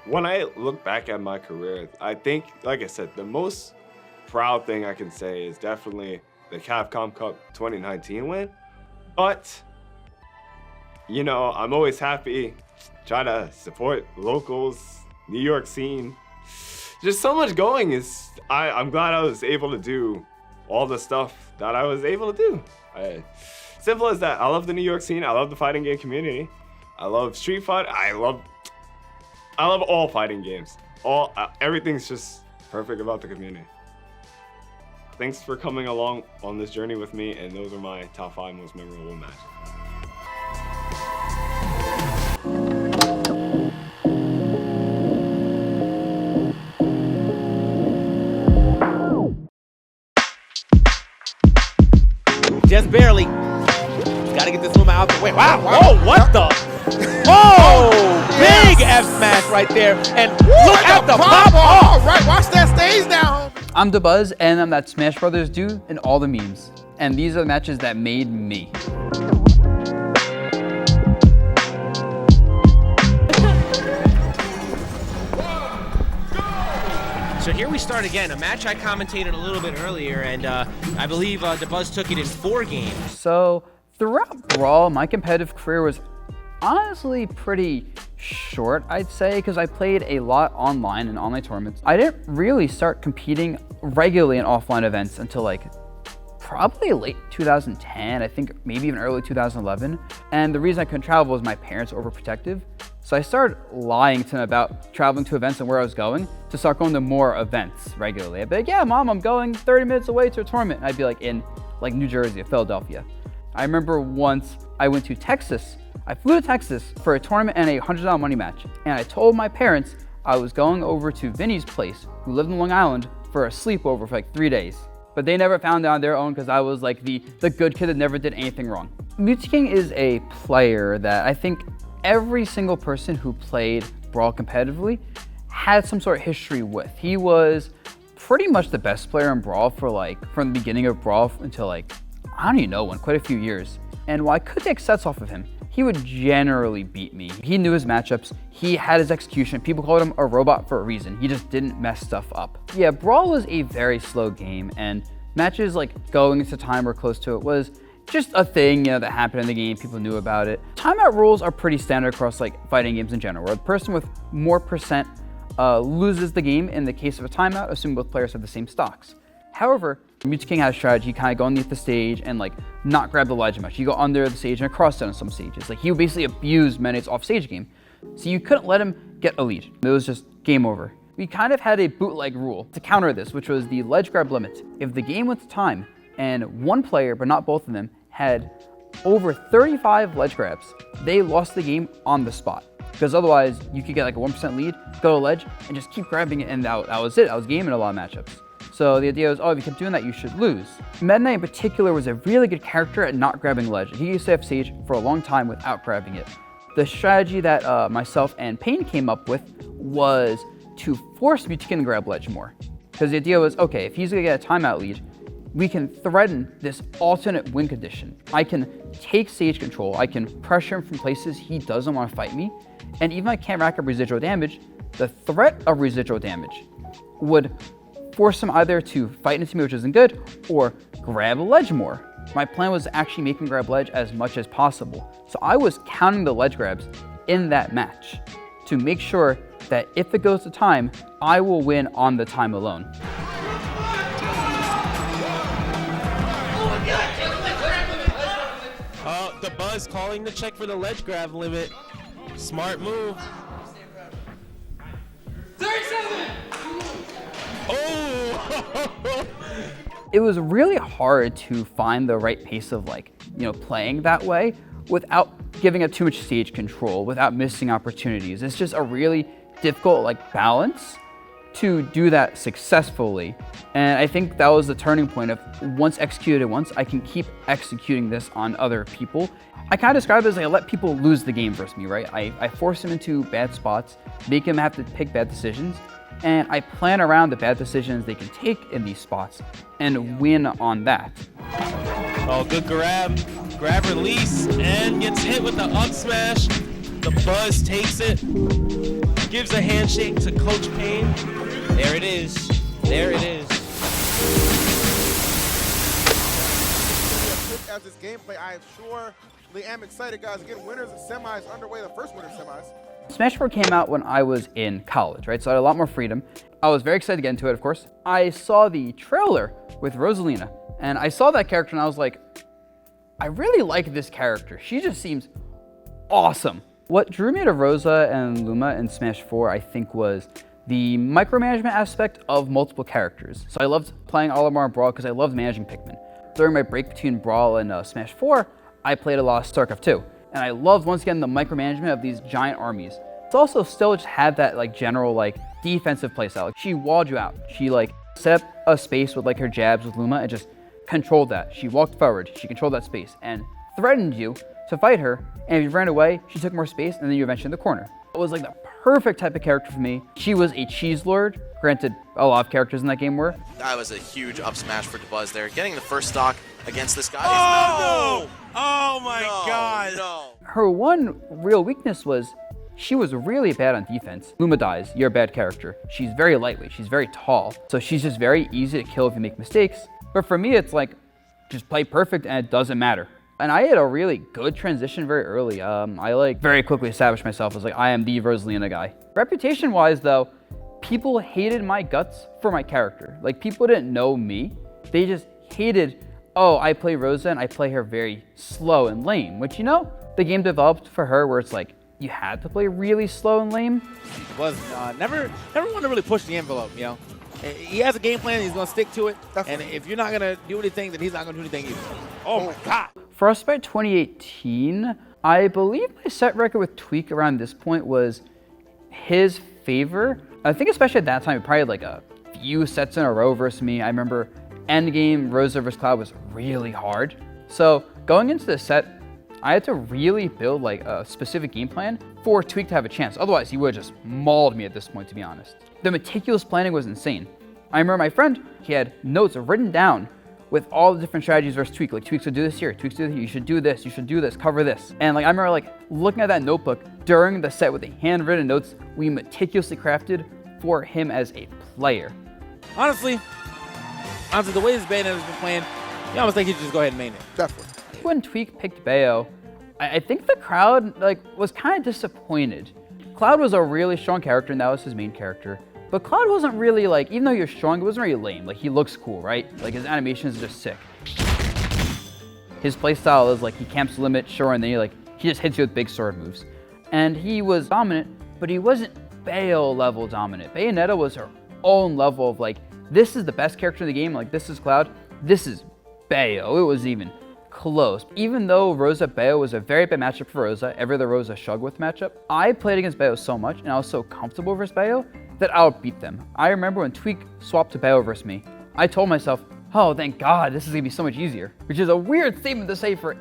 When I look back at my career, I think, like I said, the most proud thing I can say is definitely the Capcom Cup 2019 win. But, you know, I'm always happy, try to support locals, New York scene. Just so much going. I'm glad I was able to do all the stuff that I was able to do. Simple as that. I love the New York scene. I love the fighting game community. I love Street Fighter. I love all fighting games. everything's just perfect about the community. Thanks for coming along on this journey with me, and those are my top 5 most memorable matches. Just barely. Gotta get this Luma out the way. Wow, whoa, what the? Oh, big F smash right there. And look at the pop off. Right, watch that stage down. I'm Dabuz, and I'm that Smash Brothers dude in all the memes. And these are the matches that made me. So here we start again, a match I commentated a little bit earlier, and I believe Dabuz took it in 4 games. So throughout Brawl, my competitive career was honestly pretty short, I'd say, because I played a lot online in online tournaments. I didn't really start competing regularly in offline events until like probably late 2010, I think maybe even early 2011. And the reason I couldn't travel was my parents were overprotective. So I started lying to them about traveling to events and where I was going to start going to more events regularly. I'd be like, yeah, Mom, I'm going 30 minutes away to a tournament. And I'd be like in like New Jersey or Philadelphia. I remember once I went to Texas. I flew to Texas for a tournament and a $100 money match. And I told my parents I was going over to Vinny's place, who lived in Long Island, for a sleepover for like 3 days. But they never found it on their own because I was like the good kid that never did anything wrong. King is a player that I think every single person who played Brawl competitively had some sort of history with. He was pretty much the best player in Brawl for like, from the beginning of Brawl until like, I don't even know when, quite a few years. And while I could take sets off of him, he would generally beat me. He knew his matchups, he had his execution. People called him a robot for a reason. He just didn't mess stuff up. Yeah, Brawl was a very slow game, and matches like going into time or close to it was just a thing, you know, that happened in the game. People knew about it. Timeout rules are pretty standard across like fighting games in general, where the person with more percent loses the game in the case of a timeout, assuming both players have the same stocks. However, King had a strategy, kind of go underneath the stage and like not grab the ledge much. You go under the stage and across down on some stages. Like he would basically abuse Mene's off-stage game. So you couldn't let him get a lead. It was just game over. We kind of had a bootleg rule to counter this, which was the ledge grab limit. If the game went to time and one player, but not both of them, had over 35 ledge grabs, they lost the game on the spot. Because otherwise, you could get like a 1% lead, go to ledge, and just keep grabbing it, and that was it. That was game in a lot of matchups. So the idea was, oh, if you kept doing that, you should lose. Meta Knight in particular was a really good character at not grabbing ledge. He used to have stage for a long time without grabbing it. The strategy that myself and Payne came up with was to force King to grab ledge more. Because the idea was, okay, if he's gonna get a timeout lead, we can threaten this alternate win condition. I can take stage control, I can pressure him from places he doesn't want to fight me, and even if I can't rack up residual damage, the threat of residual damage would force him either to fight into me, which isn't good, or grab a ledge more. My plan was to actually make him grab ledge as much as possible. So I was counting the ledge grabs in that match to make sure that if it goes to time, I will win on the time alone. Dabuz calling the check for the ledge grab limit. Smart move. 37! Oh! It was really hard to find the right pace of playing that way without giving up too much stage control, without missing opportunities. It's just a really difficult balance to do that successfully. And I think that was the turning point of once executed once, I can keep executing this on other people. I kind of describe it as I let people lose the game versus me, right? I force them into bad spots, make them have to pick bad decisions, and I plan around the bad decisions they can take in these spots and win on that. Oh, good grab. Grab release and gets hit with the up smash. Dabuz takes it, gives a handshake to Coach Payne. There it is. There it is. As this gameplay, I am surely am excited, guys. Again, winners and semis underway. The first winner of semis. Smash 4 came out when I was in college, right? So I had a lot more freedom. I was very excited to get into it, of course. I saw the trailer with Rosalina, and I saw that character and I was like, I really like this character. She just seems awesome. What drew me to Rosa and Luma in Smash 4, I think, was the micromanagement aspect of multiple characters. So I loved playing Olimar and Brawl because I loved managing Pikmin. During my break between Brawl and Smash 4, I played a lot of StarCraft 2. And I loved, once again, the micromanagement of these giant armies. It's also still just had that like general like defensive playstyle. Like, she walled you out. She like set up a space with like her jabs with Luma and just controlled that. She walked forward, she controlled that space and threatened you to fight her. And if you ran away, she took more space and then you eventually in the corner. It was like the perfect type of character for me. She was a cheese lord. Granted, a lot of characters in that game were. That was a huge up smash for Dabuz there. Getting the first stock against this guy. Oh, no! Oh my God. No. Her one real weakness was she was really bad on defense. Luma dies, you're a bad character. She's very lightweight, she's very tall. So she's just very easy to kill if you make mistakes. But for me, it's like, just play perfect and it doesn't matter. And I had a really good transition very early. I like very quickly established myself as like, I am the Rosalina guy. Reputation-wise though, people hated my guts for my character. Like, people didn't know me. They just hated, oh, I play Rosa and I play her very slow and lame, which, you know, the game developed for her where it's like, you had to play really slow and lame. Was never wanted to really push the envelope, you know. He has a game plan, he's gonna stick to it. And if you're not gonna do anything, then he's not gonna do anything either. Oh my God. Frostbite 2018, I believe my set record with Tweak around this point was his favor. I think especially at that time, he probably had like a few sets in a row versus me. I remember endgame Rosa vs. Cloud was really hard. So going into the set, I had to really build like a specific game plan for Tweak to have a chance. Otherwise, he would have just mauled me at this point, to be honest. The meticulous planning was insane. I remember my friend, he had notes written down with all the different strategies versus Tweak. Like, Tweaks would do this here, Tweaks do this, you should do this, cover this. And like, I remember like looking at that notebook during the set with the handwritten notes we meticulously crafted for him as a player. Honestly, the way this Bayonetta has been playing, you almost think he should just go ahead and main it. Definitely. When Tweak picked Bayo, I think the crowd like was kind of disappointed. Cloud was a really strong character and that was his main character. But Cloud wasn't really like, even though you're strong, it wasn't really lame. Like, he looks cool, right? Like, his animations are just sick. His playstyle is like, he camps limit, sure, and then he just hits you with big sword moves. And he was dominant, but he wasn't Bayo level dominant. Bayonetta was her own level of like, this is the best character in the game, like this is Cloud, this is Bayo. It was even close. Even though Rosa Bayo was a very bad matchup for Rosa, ever the Rosa Shugworth matchup, I played against Bayo so much and I was so comfortable versus Bayo that I would beat them. I remember when Tweak swapped to Bayo versus me, I told myself, oh, thank God, this is gonna be so much easier, which is a weird statement to say for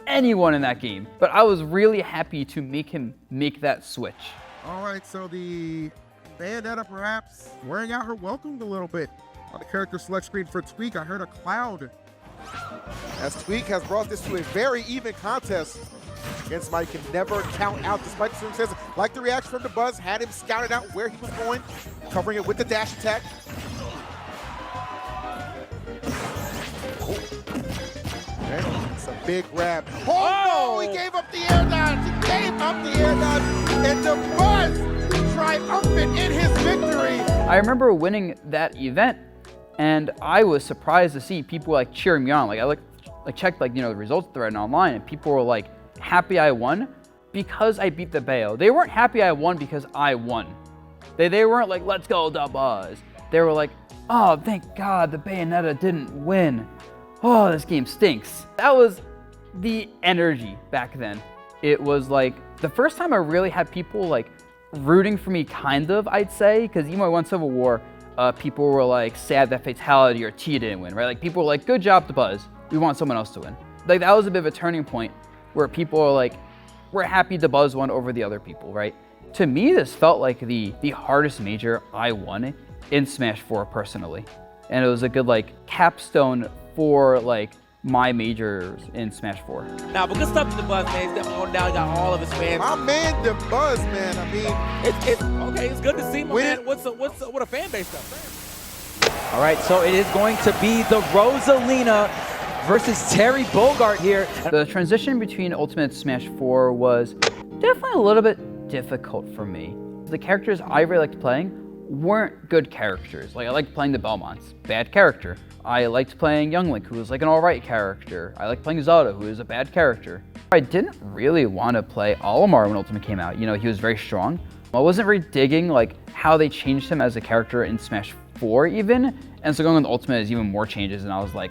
anyone in that game, but I was really happy to make him make that switch. All right, so the Bayonetta perhaps wearing out her welcome a little bit. On the character select screen for Tweak, I heard a Cloud. As Tweak has brought this to a very even contest against Mike, can never count out, despite the circumstances. Like the reaction from Dabuz, had him scouted out where he was going, covering it with the dash attack. Okay, it's a big grab. Oh, no, he gave up the air dodge. He gave up the air dodge, and Dabuz triumphant in his victory. I remember winning that event, and I was surprised to see people like cheering me on. Like, I checked like, you know, the results thread online, and people were like happy I won because I beat the Bayo. They weren't happy I won because I won. They weren't like, let's go Dabuz. They were like, oh, thank God the Bayonetta didn't win. Oh, this game stinks. That was the energy back then. It was like the first time I really had people like rooting for me, kind of, I'd say, because even when I won Civil War, people were like sad that Fatality or T didn't win, right? Like, people were like, good job Dabuz, we want someone else to win. Like, that was a bit of a turning point where people are like, we're happy Dabuz won over the other people, right? To me, this felt like the hardest major I won in Smash 4 personally. And it was a good like capstone for like my majors in Smash 4. Now, but good stuff to Dabuz, man. He's definitely going down, got all of his fans. My man Dabuz, man, I mean, it's okay, it's good to see, my man. What a fan base stuff. All right, so it is going to be the Rosalina versus Terry Bogard here. The transition between Ultimate Smash 4 was definitely a little bit difficult for me. The characters I really liked playing weren't good characters. Like, I liked playing the Belmonts, bad character. I liked playing Young Link, who was like an alright character. I liked playing Zelda, who is a bad character. I didn't really want to play Olimar when Ultimate came out. You know, he was very strong. I wasn't really digging like how they changed him as a character in Smash 4 even, and so going on the Ultimate is even more changes, and I was like,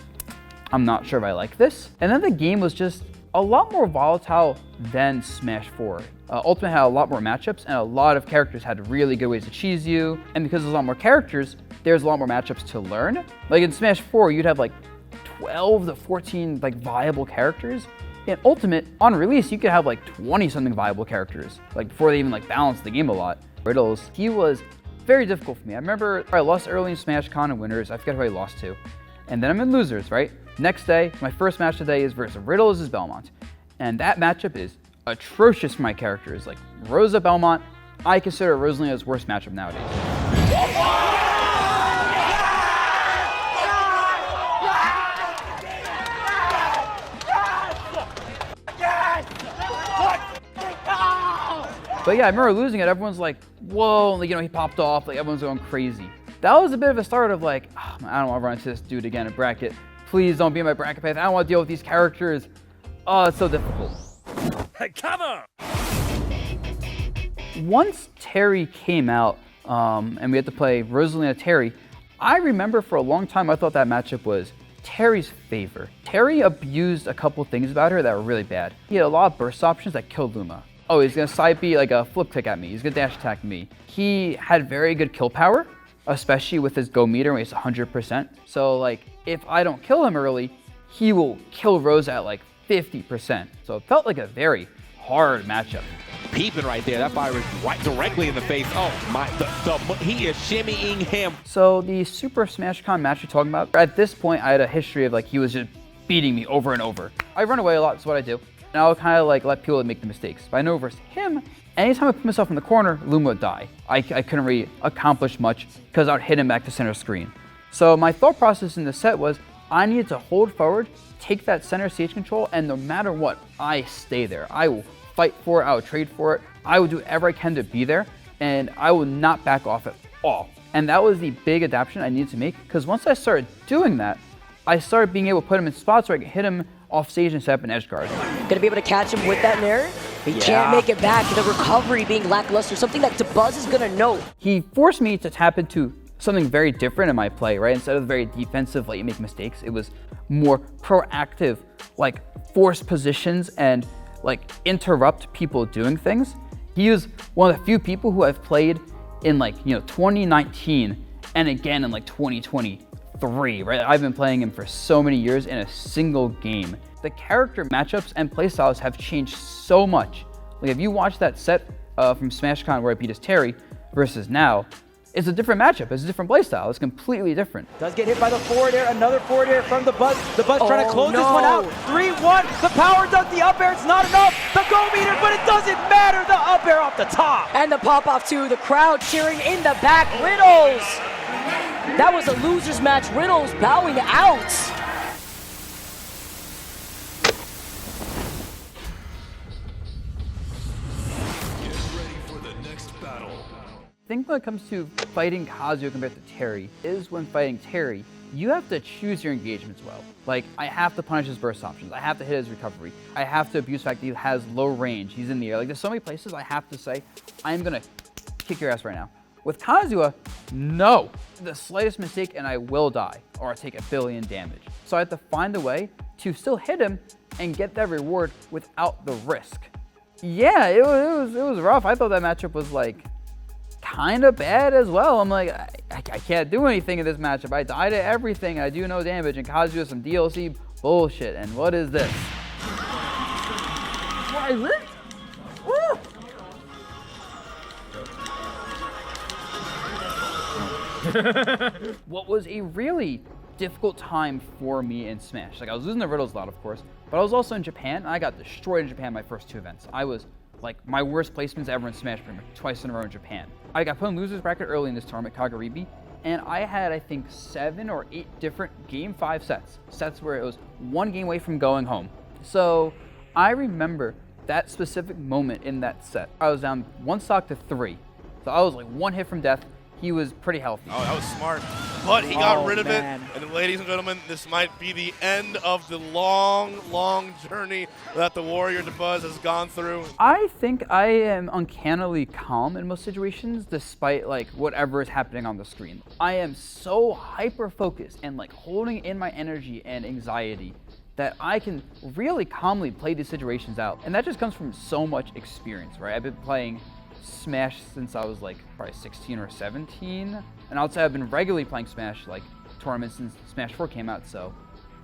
I'm not sure if I like this. And then the game was just a lot more volatile than Smash 4. Ultimate had a lot more matchups, and a lot of characters had really good ways to cheese you, and because there's a lot more characters, there's a lot more matchups to learn. Like in Smash 4, you'd have like 12 to 14 like viable characters. In Ultimate, on release, you could have like 20-something viable characters, like before they even like balanced the game a lot. Riddles, he was very difficult for me. I remember I lost early in Smash Con and Winners, I forget who I lost to. And then I'm in Losers, right? Next day, my first match today is versus Riddles versus Belmont. And that matchup is atrocious for my characters. Like Rosa Belmont, I consider Rosalina's worst matchup nowadays. But yeah, I remember losing it. Everyone's like, whoa, like, you know, he popped off. Like, everyone's going crazy. That was a bit of a start of like, oh, I don't want to run into this dude again in bracket. Please don't be in my bracket path. I don't want to deal with these characters. Oh, it's so difficult. Cover! Once Terry came out and we had to play Rosalina Terry, I remember for a long time I thought that matchup was Terry's favor. Terry abused a couple things about her that were really bad. He had a lot of burst options that killed Luma. Oh, he's gonna side B like a flip kick at me. He's gonna dash attack me. He had very good kill power, especially with his go meter when he's 100%. So like, if I don't kill him early, he will kill Rosa at like 50%. So it felt like a very hard matchup. Peeping right there, that fire is right directly in the face. Oh my, he is shimmying him. So the Super Smash Con match you're talking about, at this point I had a history of like, he was just beating me over and over. I run away a lot, that's what I do. And I'll kind of like let people make the mistakes. But I know versus him, anytime I put myself in the corner, Luma would die. I couldn't really accomplish much because I would hit him back to center screen. So my thought process in the set was, I needed to hold forward, take that center stage control, and no matter what, I stay there. I will fight for it, I will trade for it, I will do whatever I can to be there, and I will not back off at all. And that was the big adaptation I needed to make, because once I started doing that, I started being able to put him in spots where I could hit him off stage and set up an edge guard. Gonna be able to catch him with that nair? He can't make it back. The recovery being lackluster, something that Dabuz is gonna know. He forced me to tap into something very different in my play, right? Instead of very defensive, like you make mistakes, it was more proactive, like force positions and like interrupt people doing things. He was one of the few people who I've played in like, 2019 and again in like 2023, right? I've been playing him for so many years in a single game. The character matchups and playstyles have changed so much. Like if you watch that set from SmashCon where I beat his Terry versus now, it's a different matchup, it's a different playstyle, it's completely different. Does get hit by the forward air, another forward air from the Buzz. The Buzz trying to close this one out. 3-1, the power does the up air, it's not enough. The go meter, but it doesn't matter, the up air off the top. And the pop off too, the crowd cheering in the back. Riddles! That was a loser's match, Riddles bowing out. I think when it comes to fighting Kazuya compared to Terry, is when fighting Terry, you have to choose your engagements well. Like, I have to punish his burst options, I have to hit his recovery, I have to abuse the fact that he has low range, he's in the air. Like, there's so many places I have to say, I'm gonna kick your ass right now. With Kazuya, no. The slightest mistake and I will die, or I take 1 billion damage. So I have to find a way to still hit him and get that reward without the risk. Yeah, it was rough. I thought that matchup was like, kind of bad as well. I'm like, I can't do anything in this matchup. I die to everything. I do no damage. And Kazuya some DLC bullshit. And what is this? I lived? Woo! What was a really difficult time for me in Smash. Like I was losing the Riddles a lot, of course, but I was also in Japan. And I got destroyed in Japan my first 2 events. I was like my worst placements ever in Smash pretty much twice in a row in Japan. I got put in loser's bracket early in this tournament, Kagaribi, and I had, I think, 7 or 8 different Game 5 sets. Sets where it was 1 game away from going home. So I remember that specific moment in that set. I was down 1 stock to 3. So I was like 1 hit from death. He was pretty healthy. Oh, that was smart. but he got Oh, rid of man. it. And ladies and gentlemen, this might be the end of the long, long journey that the Warrior Dabuz has gone through. I think I am uncannily calm in most situations, despite like whatever is happening on the screen. I am so hyper focused and like holding in my energy and anxiety that I can really calmly play these situations out. And that just comes from so much experience, right? I've been playing Smash since I was like probably 16 or 17. And I'll say I've been regularly playing Smash like tournaments since Smash 4 came out, so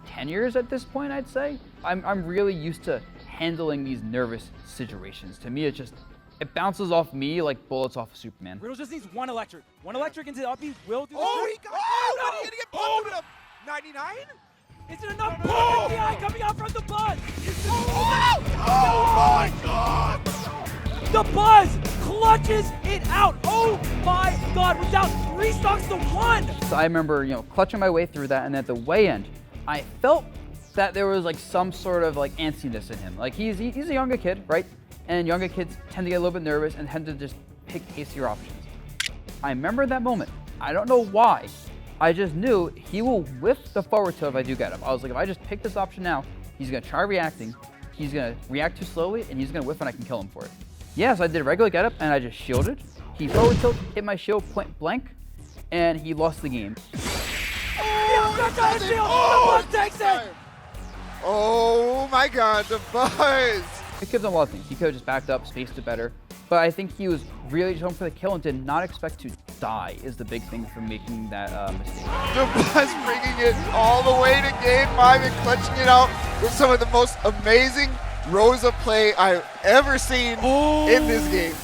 10 years at this point, I'd say. I'm really used to handling these nervous situations. To me, it bounces off me like bullets off of Superman. Riddles just needs one electric. One electric into the up B will do the Oh, trick. he got no! He's gonna get punched with a 99? Is it enough? Oh! Perfect DI coming out from the Buzz. Oh my God! The Buzz clutches it out. Oh my God, without 3 stocks to 1. So I remember, clutching my way through that, and at the way end, I felt that there was like some sort of like antsiness in him. Like he's a younger kid, right? And younger kids tend to get a little bit nervous and tend to just pick hastier options. I remember that moment. I don't know why. I just knew he will whiff the forward tilt if I do get him. I was like, if I just pick this option now, he's gonna try reacting, he's gonna react too slowly, and he's gonna whiff and I can kill him for it. Yeah, so I did a regular get up and I just shielded. He forward tilt, hit my shield point blank, and he lost the game. Oh, the Buzz takes it! Oh my God, the Buzz! He could have done a lot of things. He could have just backed up, spaced it better. But I think he was really just home for the kill and did not expect to die is the big thing for making that mistake. The Buzz bringing it all the way to game 5 and clutching it out with some of the most amazing Rosa play I've ever seen in this game.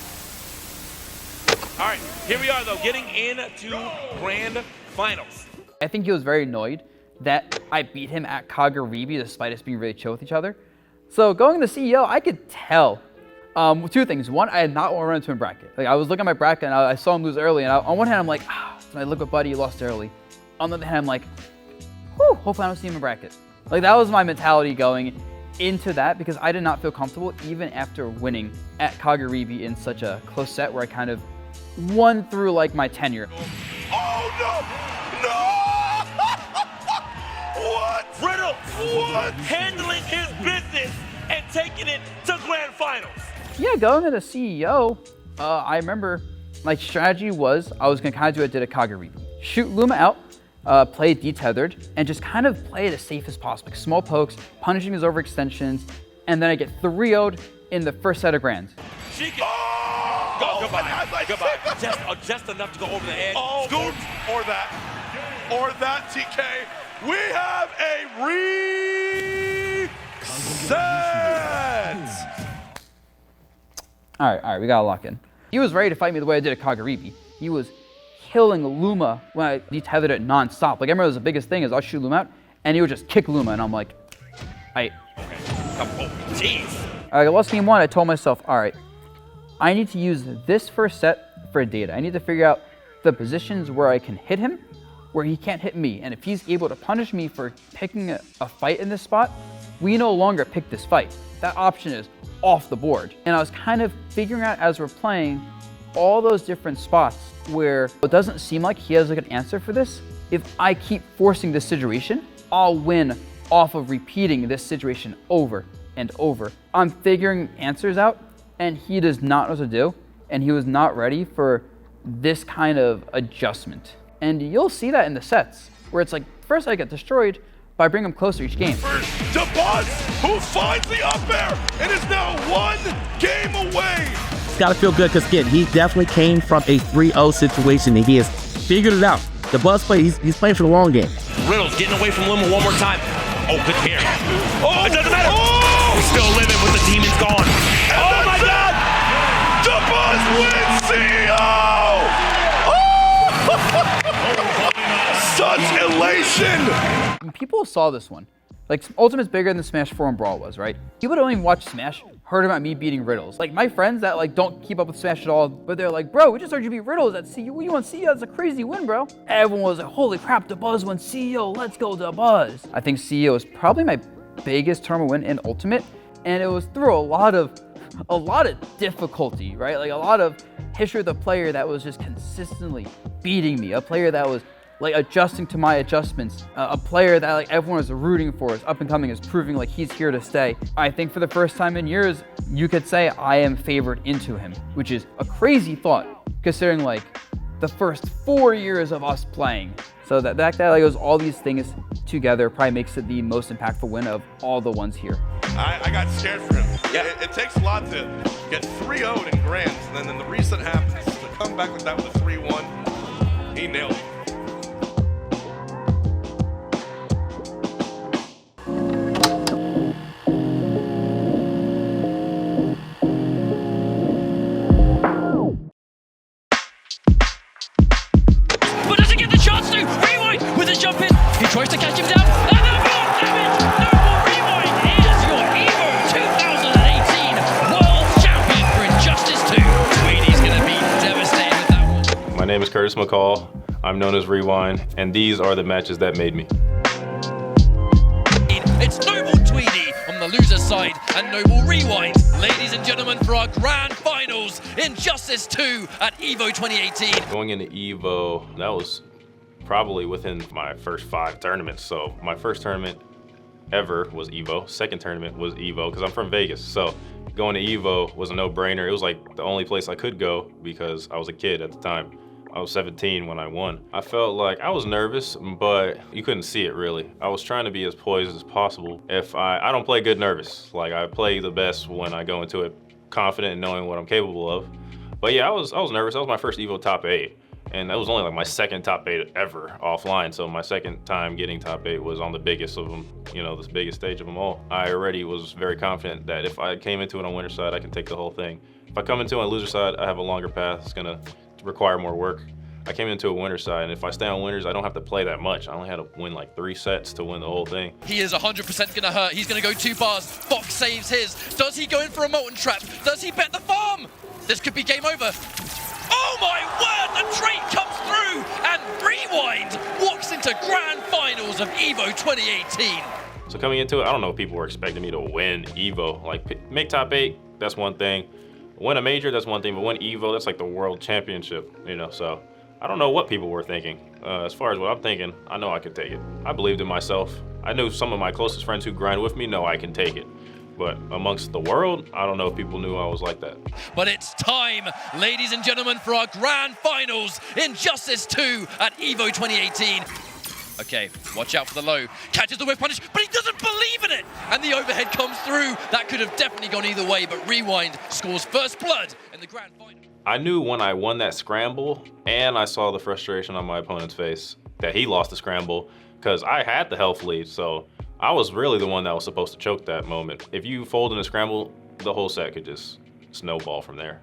All right, here we are though, getting into grand finals. I think he was very annoyed that I beat him at Kagaribi despite us being really chill with each other. So going to CEO, I could tell 2 things. One, I had not want to run into him in bracket. Like I was looking at my bracket and I saw him lose early, and on one hand I'm like, my liquid buddy lost early. On the other hand I'm like, whew, hopefully I don't see him in bracket. Like that was my mentality going into that, because I did not feel comfortable even after winning at Kagaribi in such a close set where I kind of won through like my tenure. Oh no! What? Riddle, what? Handling his business and taking it to grand finals. Yeah, going into CEO, I remember my strategy was I was gonna kind of do what I did at Kagaribi. Shoot Luma out, play it detethered, and just kind of play it as safe as possible. Like small pokes, punishing his overextensions, and then I get 3-0'd in the first set of grands. She can. Goodbye. Just enough to go over the edge. Oh, Scoot. or that, TK. We have a reset. All right, we gotta lock in. He was ready to fight me the way I did at Kagaribi. He was killing Luma when I detethered it non-stop. Like I remember the biggest thing is I'll shoot Luma out, and he would just kick Luma, and I'm like, Oh, jeez. All right, I lost game 1. I told myself, all right, I need to use this first set for data. I need to figure out the positions where I can hit him, where he can't hit me. And if he's able to punish me for picking a fight in this spot, we no longer pick this fight. That option is off the board. And I was kind of figuring out as we're playing all those different spots where it doesn't seem like he has a good answer for this. If I keep forcing this situation, I'll win off of repeating this situation over and over. I'm figuring answers out, and he does not know what to do, and he was not ready for this kind of adjustment. And you'll see that in the sets, where it's like, first I get destroyed, but I bring him closer each game. Dabuz, who finds the up air and is now 1 game away. It's got to feel good because, again, he definitely came from a 3-0 situation, and he has figured it out. The Buzz play, he's playing for the long game. Riddle's getting away from Luma one more time. Oh, good hair. Oh, it doesn't matter. Oh! He's still living with the demons gone. And oh my God! Dabuz wins CEO! Such elation! People saw this one. Like, Ultimate's bigger than Smash 4 and Brawl was, right? People that don't even watch Smash heard about me beating Riddles. Like, my friends that, like, don't keep up with Smash at all, but they're like, bro, we just heard you beat Riddles at CEO. You won CEO, that's a crazy win, bro. Everyone was like, holy crap, Dabuz won CEO, let's go Dabuz. I think CEO is probably my biggest tournament win in Ultimate, and it was through a lot of difficulty, right? Like, a lot of history with a player that was just consistently beating me, a player that was like adjusting to my adjustments. A player that like everyone is rooting for, is up and coming, is proving like he's here to stay. I think for the first time in years, you could say I am favored into him, which is a crazy thought considering like the first 4 years of us playing. So that like goes all these things together probably makes it the most impactful win of all the ones here. I got scared for him. Yeah. It takes a lot to get 3-0'd in Grands, and then the reset happens. To come back with that with a 3-1, he nailed it. But doesn't get the chance to. Rewind with his jump in. He tries to catch him down. And then block damage. No more rewind. Here's your Evo 2018 World Champion for Injustice 2. Tweedy's going to be devastated with that one. My name is Curtis McCall. I'm known as Rewind, and these are the matches that made me. It's Noble Tweedy on the loser side and Noble Rewind. Ladies and gentlemen, for our grand finals, Injustice 2 at EVO 2018. Going into EVO, that was probably within my first 5 tournaments. So my first tournament ever was EVO. Second tournament was EVO because I'm from Vegas. So going to EVO was a no-brainer. It was like the only place I could go because I was a kid at the time. I was 17 when I won. I felt like I was nervous, but you couldn't see it really. I was trying to be as poised as possible. If I don't play good nervous. Like I play the best when I go into it confident and knowing what I'm capable of. But yeah, I was nervous. That was my first EVO top 8. And that was only like my second top 8 ever offline. So my second time getting top 8 was on the biggest of them, you know, the biggest stage of them all. I already was very confident that if I came into it on winner side, I can take the whole thing. If I come into it on loser side, I have a longer path. It's gonna require more work. I came into a winner side, and if I stay on winners, I don't have to play that much. I only had to win like 3 sets to win the whole thing. He is 100% gonna hurt. He's gonna go 2 bars. Fox saves his. Does he go in for a Molten Trap? Does he bet the farm? This could be game over. Oh my word, the trait comes through, and Rewind walks into grand finals of EVO 2018. So coming into it, I don't know if people were expecting me to win EVO. Like make top 8, that's one thing. Win a major, that's one thing, but win EVO, that's like the world championship, you know, so. I don't know what people were thinking. As far as what I'm thinking, I know I could take it. I believed in myself. I knew some of my closest friends who grind with me know I can take it. But amongst the world, I don't know if people knew I was like that. But it's time, ladies and gentlemen, for our grand finals, Injustice 2 at EVO 2018. Okay, watch out for the low. Catches the whip punish, but he doesn't believe in it! And the overhead comes through. That could have definitely gone either way, but Rewind scores first blood in the grand final. I knew when I won that scramble, and I saw the frustration on my opponent's face, that he lost the scramble, because I had the health lead, so I was really the one that was supposed to choke that moment. If you fold in a scramble, the whole set could just snowball from there.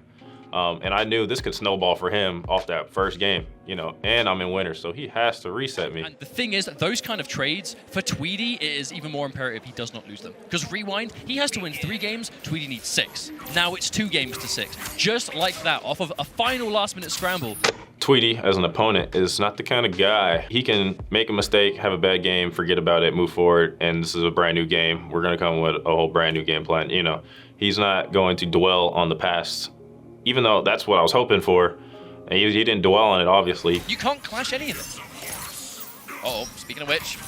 And I knew this could snowball for him off that first game, you know, and I'm in winners, so he has to reset me. And the thing is that those kind of trades, for Tweedy, it is even more imperative he does not lose them. Because Rewind, he has to win 3 games, Tweedy needs 6. Now it's 2 games to 6. Just like that, off of a final last-minute scramble. Tweedy, as an opponent, is not the kind of guy. He can make a mistake, have a bad game, forget about it, move forward, and this is a brand new game. We're gonna come with a whole brand new game plan, you know. He's not going to dwell on the past, even though that's what I was hoping for. And he didn't dwell on it, obviously. You can't clash any of it. Uh-oh, speaking of which.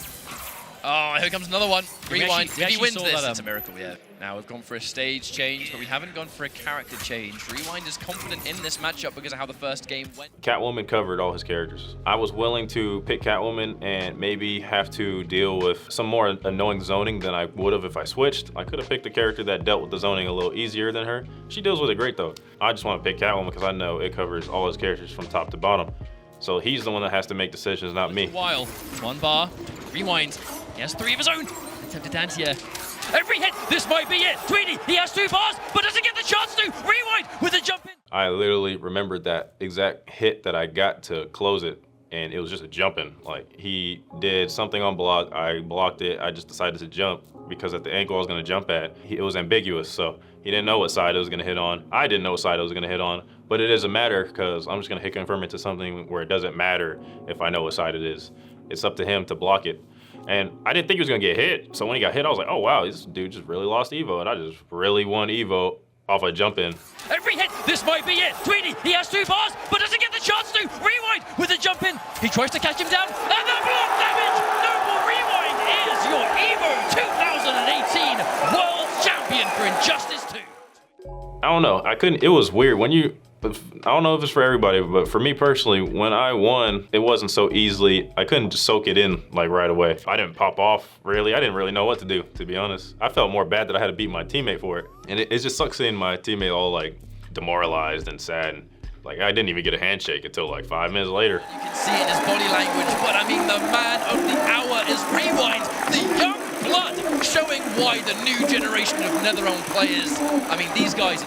Oh, here comes another one. Rewind. If he wins this, it's a miracle, yeah. Now we've gone for a stage change, but we haven't gone for a character change. Rewind is confident in this matchup because of how the first game went. Catwoman covered all his characters. I was willing to pick Catwoman and maybe have to deal with some more annoying zoning than I would have if I switched. I could have picked a character that dealt with the zoning a little easier than her. She deals with it great though. I just want to pick Catwoman because I know it covers all his characters from top to bottom. So he's the one that has to make decisions, not me. While 1 bar, Rewind. He has 3 of his own. Attempted anti-air. Every hit, this might be it. Tweedy, he has 2 bars, but doesn't get the chance to. Rewind with a jump in. I literally remembered that exact hit that I got to close it, and it was just a jump in. Like, he did something on block, I blocked it, I just decided to jump because at the angle I was gonna jump at, it was ambiguous, so he didn't know what side it was gonna hit on. I didn't know what side it was gonna hit on, but it doesn't matter because I'm just gonna hit confirm it to something where it doesn't matter if I know what side it is. It's up to him to block it. And I didn't think he was gonna get hit. So when he got hit, I was like, oh wow, this dude just really lost Evo. And I just really won Evo off a jump in. Every hit, this might be it. Tweedy, he has 2 bars, but doesn't get the chance to. Rewind with the jump in. He tries to catch him down, and the block damage. No more Rewind is your EVO 2018 World Champion for Injustice 2. I don't know. It was weird when you. I don't know if it's for everybody, but for me personally, when I won, it wasn't so easily. I couldn't just soak it in like right away. I didn't pop off really. I didn't really know what to do, to be honest. I felt more bad that I had to beat my teammate for it, and it just sucks seeing my teammate all like demoralized and sad. And, like I didn't even get a handshake until like 5 minutes later. You can see in his body language, but I mean the man of the hour is Rewind, the young blood, showing why the new generation of NetherRealm players. I mean these guys.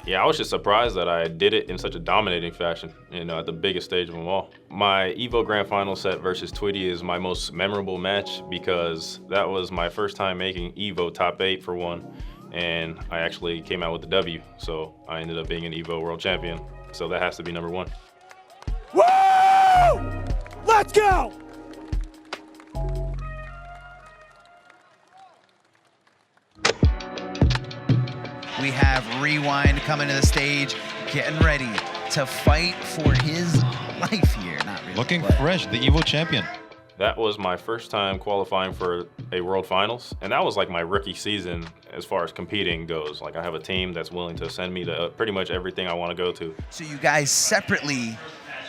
Yeah, I was just surprised that I did it in such a dominating fashion, you know, at the biggest stage of them all. My EVO Grand Final set versus Tweedy is my most memorable match because that was my first time making EVO top 8 for one, and I actually came out with the W, so I ended up being an EVO World Champion. So that has to be number 1. Woo! Let's go! We have Rewind coming to the stage, getting ready to fight for his life here. Not really. Looking fresh, the EVO champion. That was my first time qualifying for a World Finals, and that was like my rookie season as far as competing goes. Like I have a team that's willing to send me to pretty much everything I want to go to. So you guys separately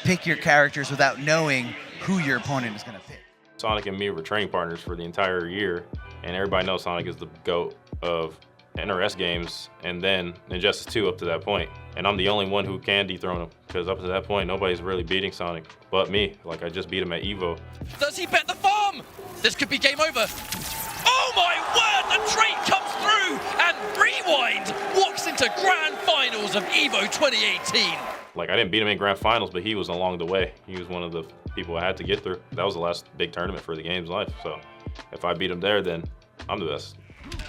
pick your characters without knowing who your opponent is going to pick. Sonic and me were training partners for the entire year, and everybody knows Sonic is the GOAT of NRS games, and then Injustice 2 up to that point. And I'm the only one who can dethrone him, because up to that point, nobody's really beating Sonic but me. Like, I just beat him at EVO. Does he bet the farm? This could be game over. Oh my word, the trait comes through, and Rewind walks into Grand Finals of EVO 2018. Like, I didn't beat him in Grand Finals, but he was along the way. He was one of the people I had to get through. That was the last big tournament for the game's life, so if I beat him there, then I'm the best.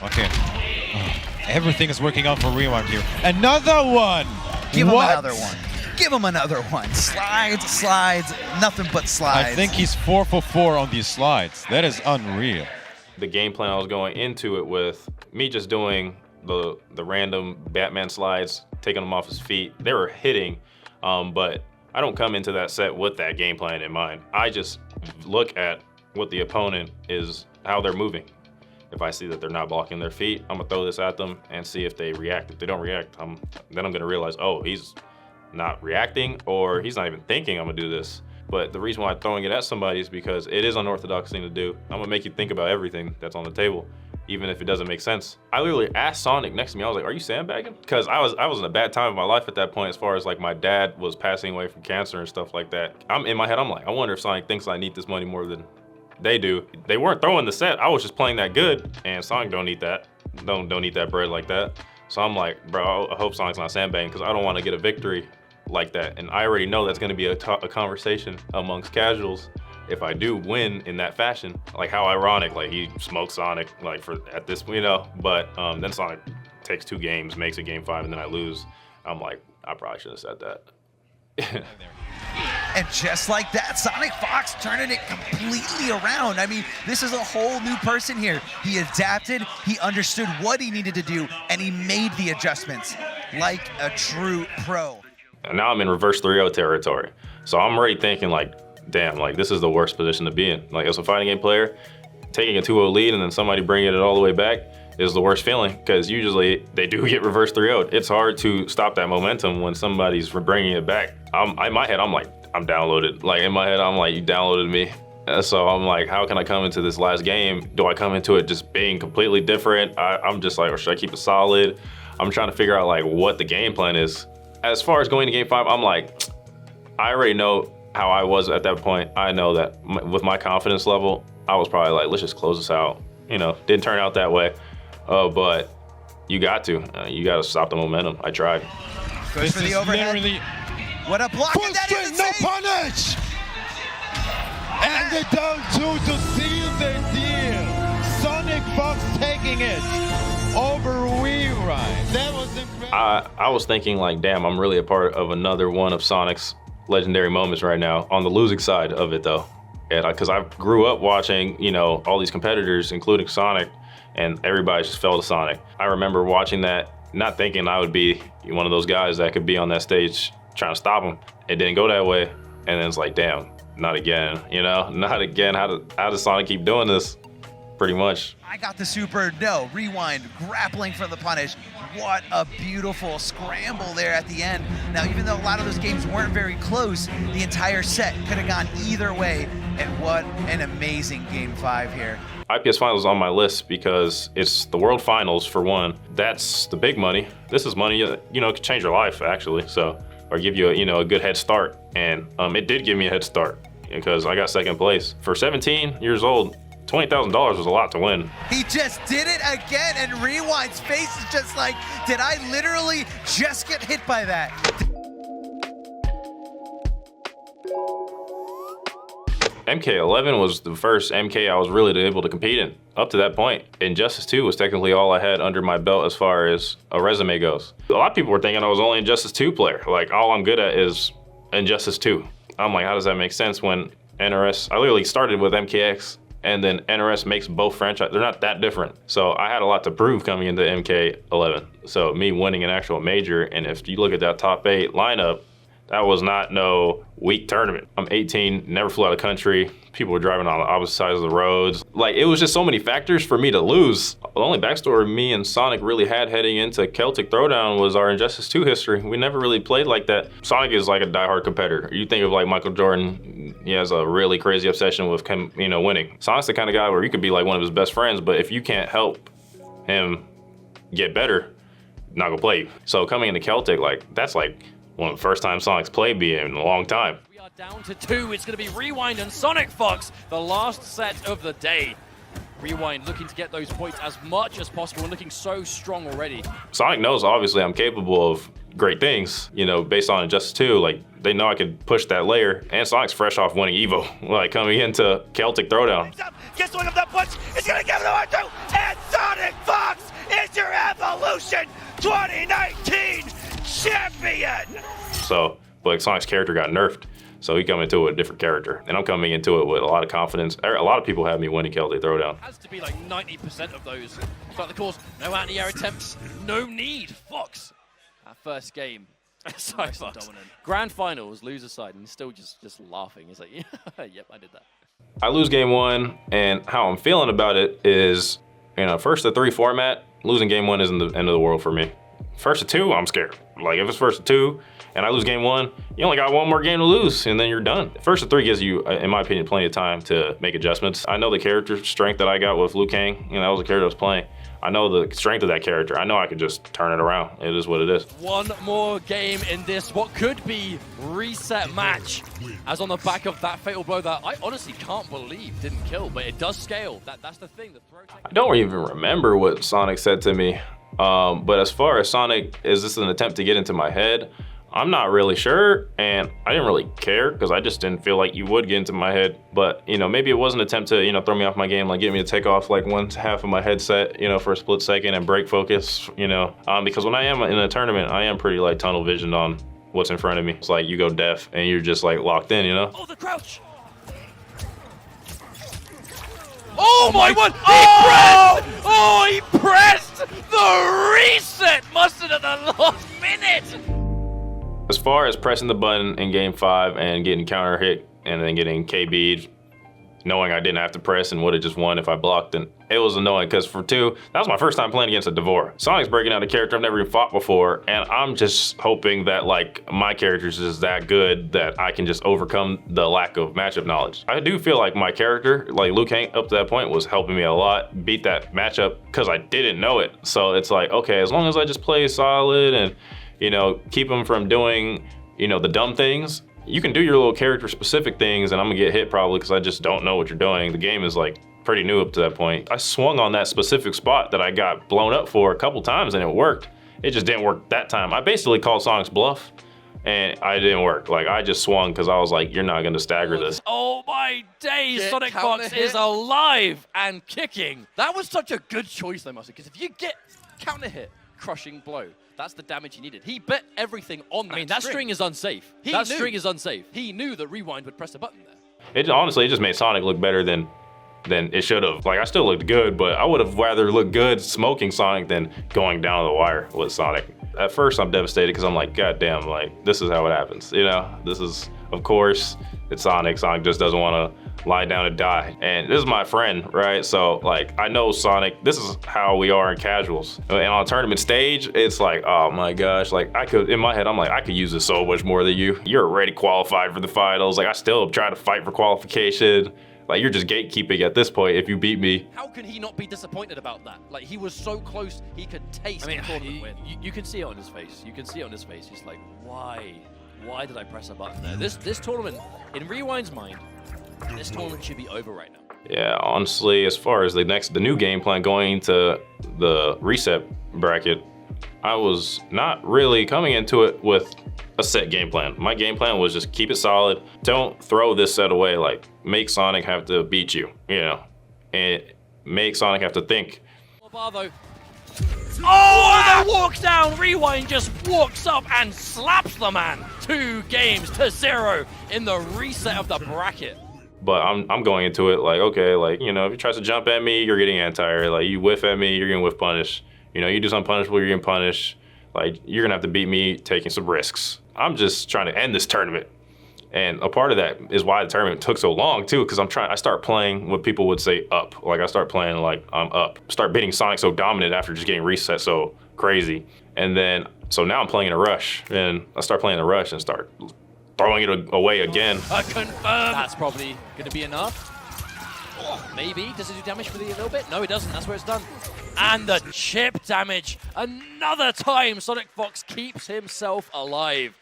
Okay. Everything is working out for Rewind here. Another one! Give him another one. Give him another one. Slides, slides, nothing but slides. I think he's 4 for 4 on these slides. That is unreal. The game plan I was going into it with, me just doing the random Batman slides, taking them off his feet. They were hitting, but I don't come into that set with that game plan in mind. I just look at what the opponent is, how they're moving. If I see that they're not blocking their feet, I'm gonna throw this at them and see if they react. If they don't react, then I'm gonna realize, oh, he's not reacting, or he's not even thinking I'm gonna do this. But the reason why I'm throwing it at somebody is because it is an unorthodox thing to do. I'm gonna make you think about everything that's on the table, even if it doesn't make sense. I literally asked Sonic next to me, I was like, are you sandbagging? Because I was in a bad time of my life at that point, as far as like my dad was passing away from cancer and stuff like that. In my head, I'm like, I wonder if Sonic thinks I need this money more than they do. They weren't throwing the set. I was just playing that good, and Sonic don't eat that. Don't eat that bread like that. So I'm like, bro, I hope Sonic's not sandbagging, because I don't want to get a victory like that. And I already know that's going to be a conversation amongst casuals if I do win in that fashion. Like, how ironic, like he smoked Sonic like at this, you know. But then Sonic takes 2 games, makes it game 5, and then I lose. I'm like, I probably should have said that. And just like that, Sonic Fox turning it completely around. I mean, this is a whole new person here. He adapted, he understood what he needed to do, and he made the adjustments like a true pro. And now I'm in reverse 3-0 territory. So I'm already thinking like, damn, like this is the worst position to be in. Like as a fighting game player, taking a 2-0 lead and then somebody bringing it all the way back is the worst feeling, because usually they do get reverse 3-0'd. It's hard to stop that momentum when somebody's bringing it back. In my head, I'm like, I'm downloaded. Like in my head, I'm like, you downloaded me. So I'm like, how can I come into this last game? Do I come into it just being completely different? I'm just like, or should I keep it solid? I'm trying to figure out like what the game plan is. As far as going to game 5, I'm like, I already know how I was at that point. I know that with my confidence level, I was probably like, let's just close this out. You know, didn't turn out that way. But you got to stop the momentum. I tried. Goes for the overhead. What a block! Full strength, no punish! And the down 2 to seal the deal. Sonic Fox taking it over Rewind. That was incredible. I was thinking like, damn, I'm really a part of another one of Sonic's legendary moments right now. On the losing side of it though, because I grew up watching, you know, all these competitors, including Sonic, and everybody just fell to Sonic. I remember watching that not thinking I would be one of those guys that could be on that stage trying to stop him. It didn't go that way, and then it's like, damn, not again, you know? Not again. How does Sonic keep doing this? Pretty much. I got the super, no, rewind, grappling for the punish. What a beautiful scramble there at the end. Now, even though a lot of those games weren't very close, the entire set could have gone either way, and what an amazing Game 5 here. IPS Finals is on my list because it's the World Finals, for one. That's the big money. This is money, you know, it could change your life, actually, so, or give you a good head start, and it did give me a head start because I got second place. For 17 years old, $20,000 was a lot to win. He just did it again, and Rewind's face is just like, did I literally just get hit by that? MK11 was the first MK I was really able to compete in. Up to that point, Injustice 2 was technically all I had under my belt as far as a resume goes. A lot of people were thinking I was only Injustice 2 player. Like, all I'm good at is Injustice 2. I'm like, how does that make sense when NRS, I literally started with MKX, and then NRS makes both franchises. They're not that different. So I had a lot to prove coming into MK11. So me winning an actual major, and if you look at that top 8 lineup, that was not no weak tournament. I'm 18, never flew out of the country. People were driving on the opposite sides of the roads. Like, it was just so many factors for me to lose. The only backstory me and Sonic really had heading into Celtic Throwdown was our Injustice 2 history. We never really played like that. Sonic is like a diehard competitor. You think of like Michael Jordan, he has a really crazy obsession with winning. Sonic's the kind of guy where you could be like one of his best friends, but if you can't help him get better, not gonna play you. So coming into Celtic, like, that's like one of the first times Sonic's played me in a long time. We are down to 2. It's going to be Rewind and Sonic Fox, the last set of the day. Rewind looking to get those points as much as possible and looking so strong already. Sonic knows, obviously, I'm capable of great things, you know, based on Injustice 2. Like, they know I could push that layer. And Sonic's fresh off winning Evo, like, coming into Celtic Throwdown. Gets one of that punch. It's going to give it away too. And Sonic Fox is your Evolution 2019 champion. So, but Sonic's character got nerfed. So he come into it with a different character. And I'm coming into it with a lot of confidence. A lot of people have me winning Celtic Throwdown. Has to be like 90% of those. Throughout the course, no anti-air attempts, no need. Fox, our first game. So Fox. Grand finals, loser side, and still just laughing. He's like, yeah, yep, I did that. I lose game 1, and how I'm feeling about it is, you know, first to 3 format, losing game 1 isn't the end of the world for me. First to 2, I'm scared. Like, if it's first to 2 and I lose game 1, you only got one more game to lose and then you're done. First to 3 gives you, in my opinion, plenty of time to make adjustments. I know the character strength that I got with Liu Kang, you know, that was a character I was playing. I know the strength of that character. I know I could just turn it around. It is what it is. One more game in this, what could be reset match. As on the back of that fatal blow that I honestly can't believe didn't kill, but it does scale. That's the thing. I don't even remember what Sonic said to me. But as far as Sonic, is this an attempt to get into my head? I'm not really sure, and I didn't really care because I just didn't feel like you would get into my head. But, you know, maybe it was an attempt to, you know, throw me off my game, like get me to take off like one half of my headset, you know, for a split second and break focus, you know. Because when I am in a tournament, I am pretty like tunnel visioned on what's in front of me. It's like you go deaf and you're just like locked in, you know? Oh, the crouch! Oh my word! He pressed the reset! Mustard at the last minute! As far as pressing the button in game 5 and getting counter hit and then getting KB'd, knowing I didn't have to press and would have just won if I blocked, and it was annoying because for 2, that was my first time playing against a D'Vorah. Sonic's breaking out a character I've never even fought before, and I'm just hoping that like my character's just that good that I can just overcome the lack of matchup knowledge. I do feel like my character, like Liu Kang up to that point, was helping me a lot beat that matchup because I didn't know it. So it's like, okay, as long as I just play solid and, you know, keep them from doing, you know, the dumb things, you can do your little character specific things and I'm gonna get hit probably because I just don't know what you're doing. The game is like pretty new up to that point. I swung on that specific spot that I got blown up for a couple times and it worked. It just didn't work that time. I basically called Sonic's bluff and I didn't work. Like I just swung because I was like, you're not gonna stagger this. Oh my days, Sonic Fox is alive and kicking. That was such a good choice though, Mustard, because if you get counter hit, crushing blow, that's the damage he needed. He bet everything on that. I mean, that string is unsafe. String is unsafe. He knew that Rewind would press the button there. It honestly, it just made Sonic look better than than it should have. Like, I still looked good, but I would have rather looked good smoking Sonic than going down the wire with Sonic. At first, I'm devastated because I'm like, God damn, like, this is how it happens, you know? This is, of course, it's Sonic. Sonic just doesn't want to lie down and die. And this is my friend, right? So, like, I know Sonic, this is how we are in casuals. And on a tournament stage, it's like, oh my gosh, like, I could, in my head, I'm like, I could use this so much more than you. You're already qualified for the finals. Like, I still try to fight for qualification. Like, you're just gatekeeping at this point if you beat me. How can he not be disappointed about that? Like, he was so close, he could taste the tournament win. You can see it on his face. You can see it on his face. He's like, why? Why did I press a button there? This tournament, in Rewind's mind, this tournament should be over right now. Yeah, honestly, as far as the new game plan going into the reset bracket, I was not really coming into it with a set game plan. My game plan was just keep it solid. Don't throw this set away. Like, make Sonic have to beat you, you know, and make Sonic have to think. Oh, wow. The walk down. Rewind just walks up and slaps the man. 2-0 in the reset of the bracket. But I'm going into it like, okay, like, you know, if he tries to jump at me, you're getting anti-air. Like, you whiff at me, you're getting whiff punish. You know, you do something punishable, you're getting punished. Like, you're gonna have to beat me taking some risks. I'm just trying to end this tournament. And a part of that is why the tournament took so long too, because I start playing what people would say up. Like, I start playing like I'm up. Start beating Sonic so dominant after just getting reset so crazy. And then, so now I'm playing in a rush, and I start playing in a rush and start throwing it away again. Confirm. That's probably gonna be enough. Maybe. Does it do damage for the a little bit? No, it doesn't. That's where it's done. And the chip damage. Another time, Sonic Fox keeps himself alive.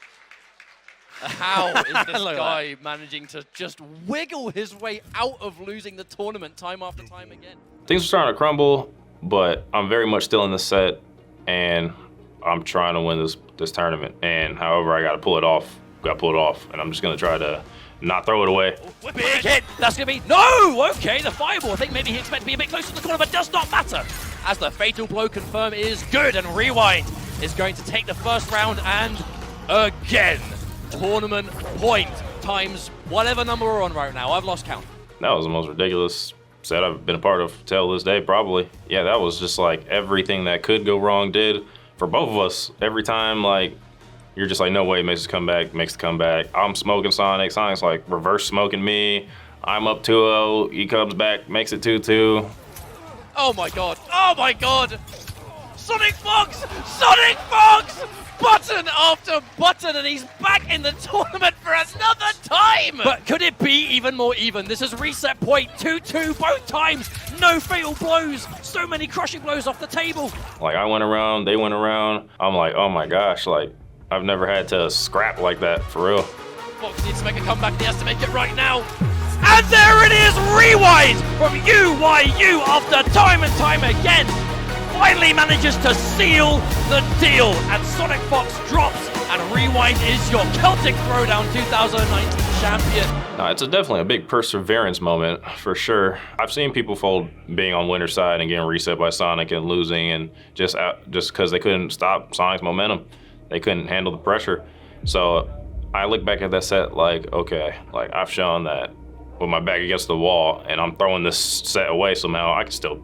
How is this guy managing to just wiggle his way out of losing the tournament time after time again? Things are starting to crumble, but I'm very much still in the set, and I'm trying to win this tournament. And however I gotta pull it off, and I'm just gonna try to not throw it away. Big hit! That's gonna be, no! Okay, the fireball. I think maybe he expected to be a bit closer to the corner, but does not matter. As the fatal blow confirm is good, and Rewind is going to take the first round, and again, tournament point times whatever number we're on right now. I've lost count. That was the most ridiculous set I've been a part of till this day, probably. Yeah, that was just like everything that could go wrong did for both of us. Every time, like, you're just like, no way, makes the comeback. I'm smoking Sonic. Sonic's like reverse smoking me. I'm up 2-0. He comes back, makes it 2-2. Oh my god. Oh my god. Sonic Fox! Sonic Fox! Button after button, and he's back in the tournament for another time! But could it be even more even? This is reset point, 2-2 both times. No fatal blows. So many crushing blows off the table. Like, I went around, they went around. I'm like, oh my gosh, like, I've never had to scrap like that, for real. Fox needs to make a comeback, and he has to make it right now. And there it is, Rewind from UYU after time and time again. Finally manages to seal the deal, and Sonic Fox drops, and Rewind is your Celtic Throwdown 2019 champion. No, it's definitely a big perseverance moment, for sure. I've seen people fold being on winner's side and getting reset by Sonic and losing, and just because they couldn't stop Sonic's momentum. They couldn't handle the pressure. So I look back at that set like, okay, like, I've shown that with my back against the wall and I'm throwing this set away somehow, I can still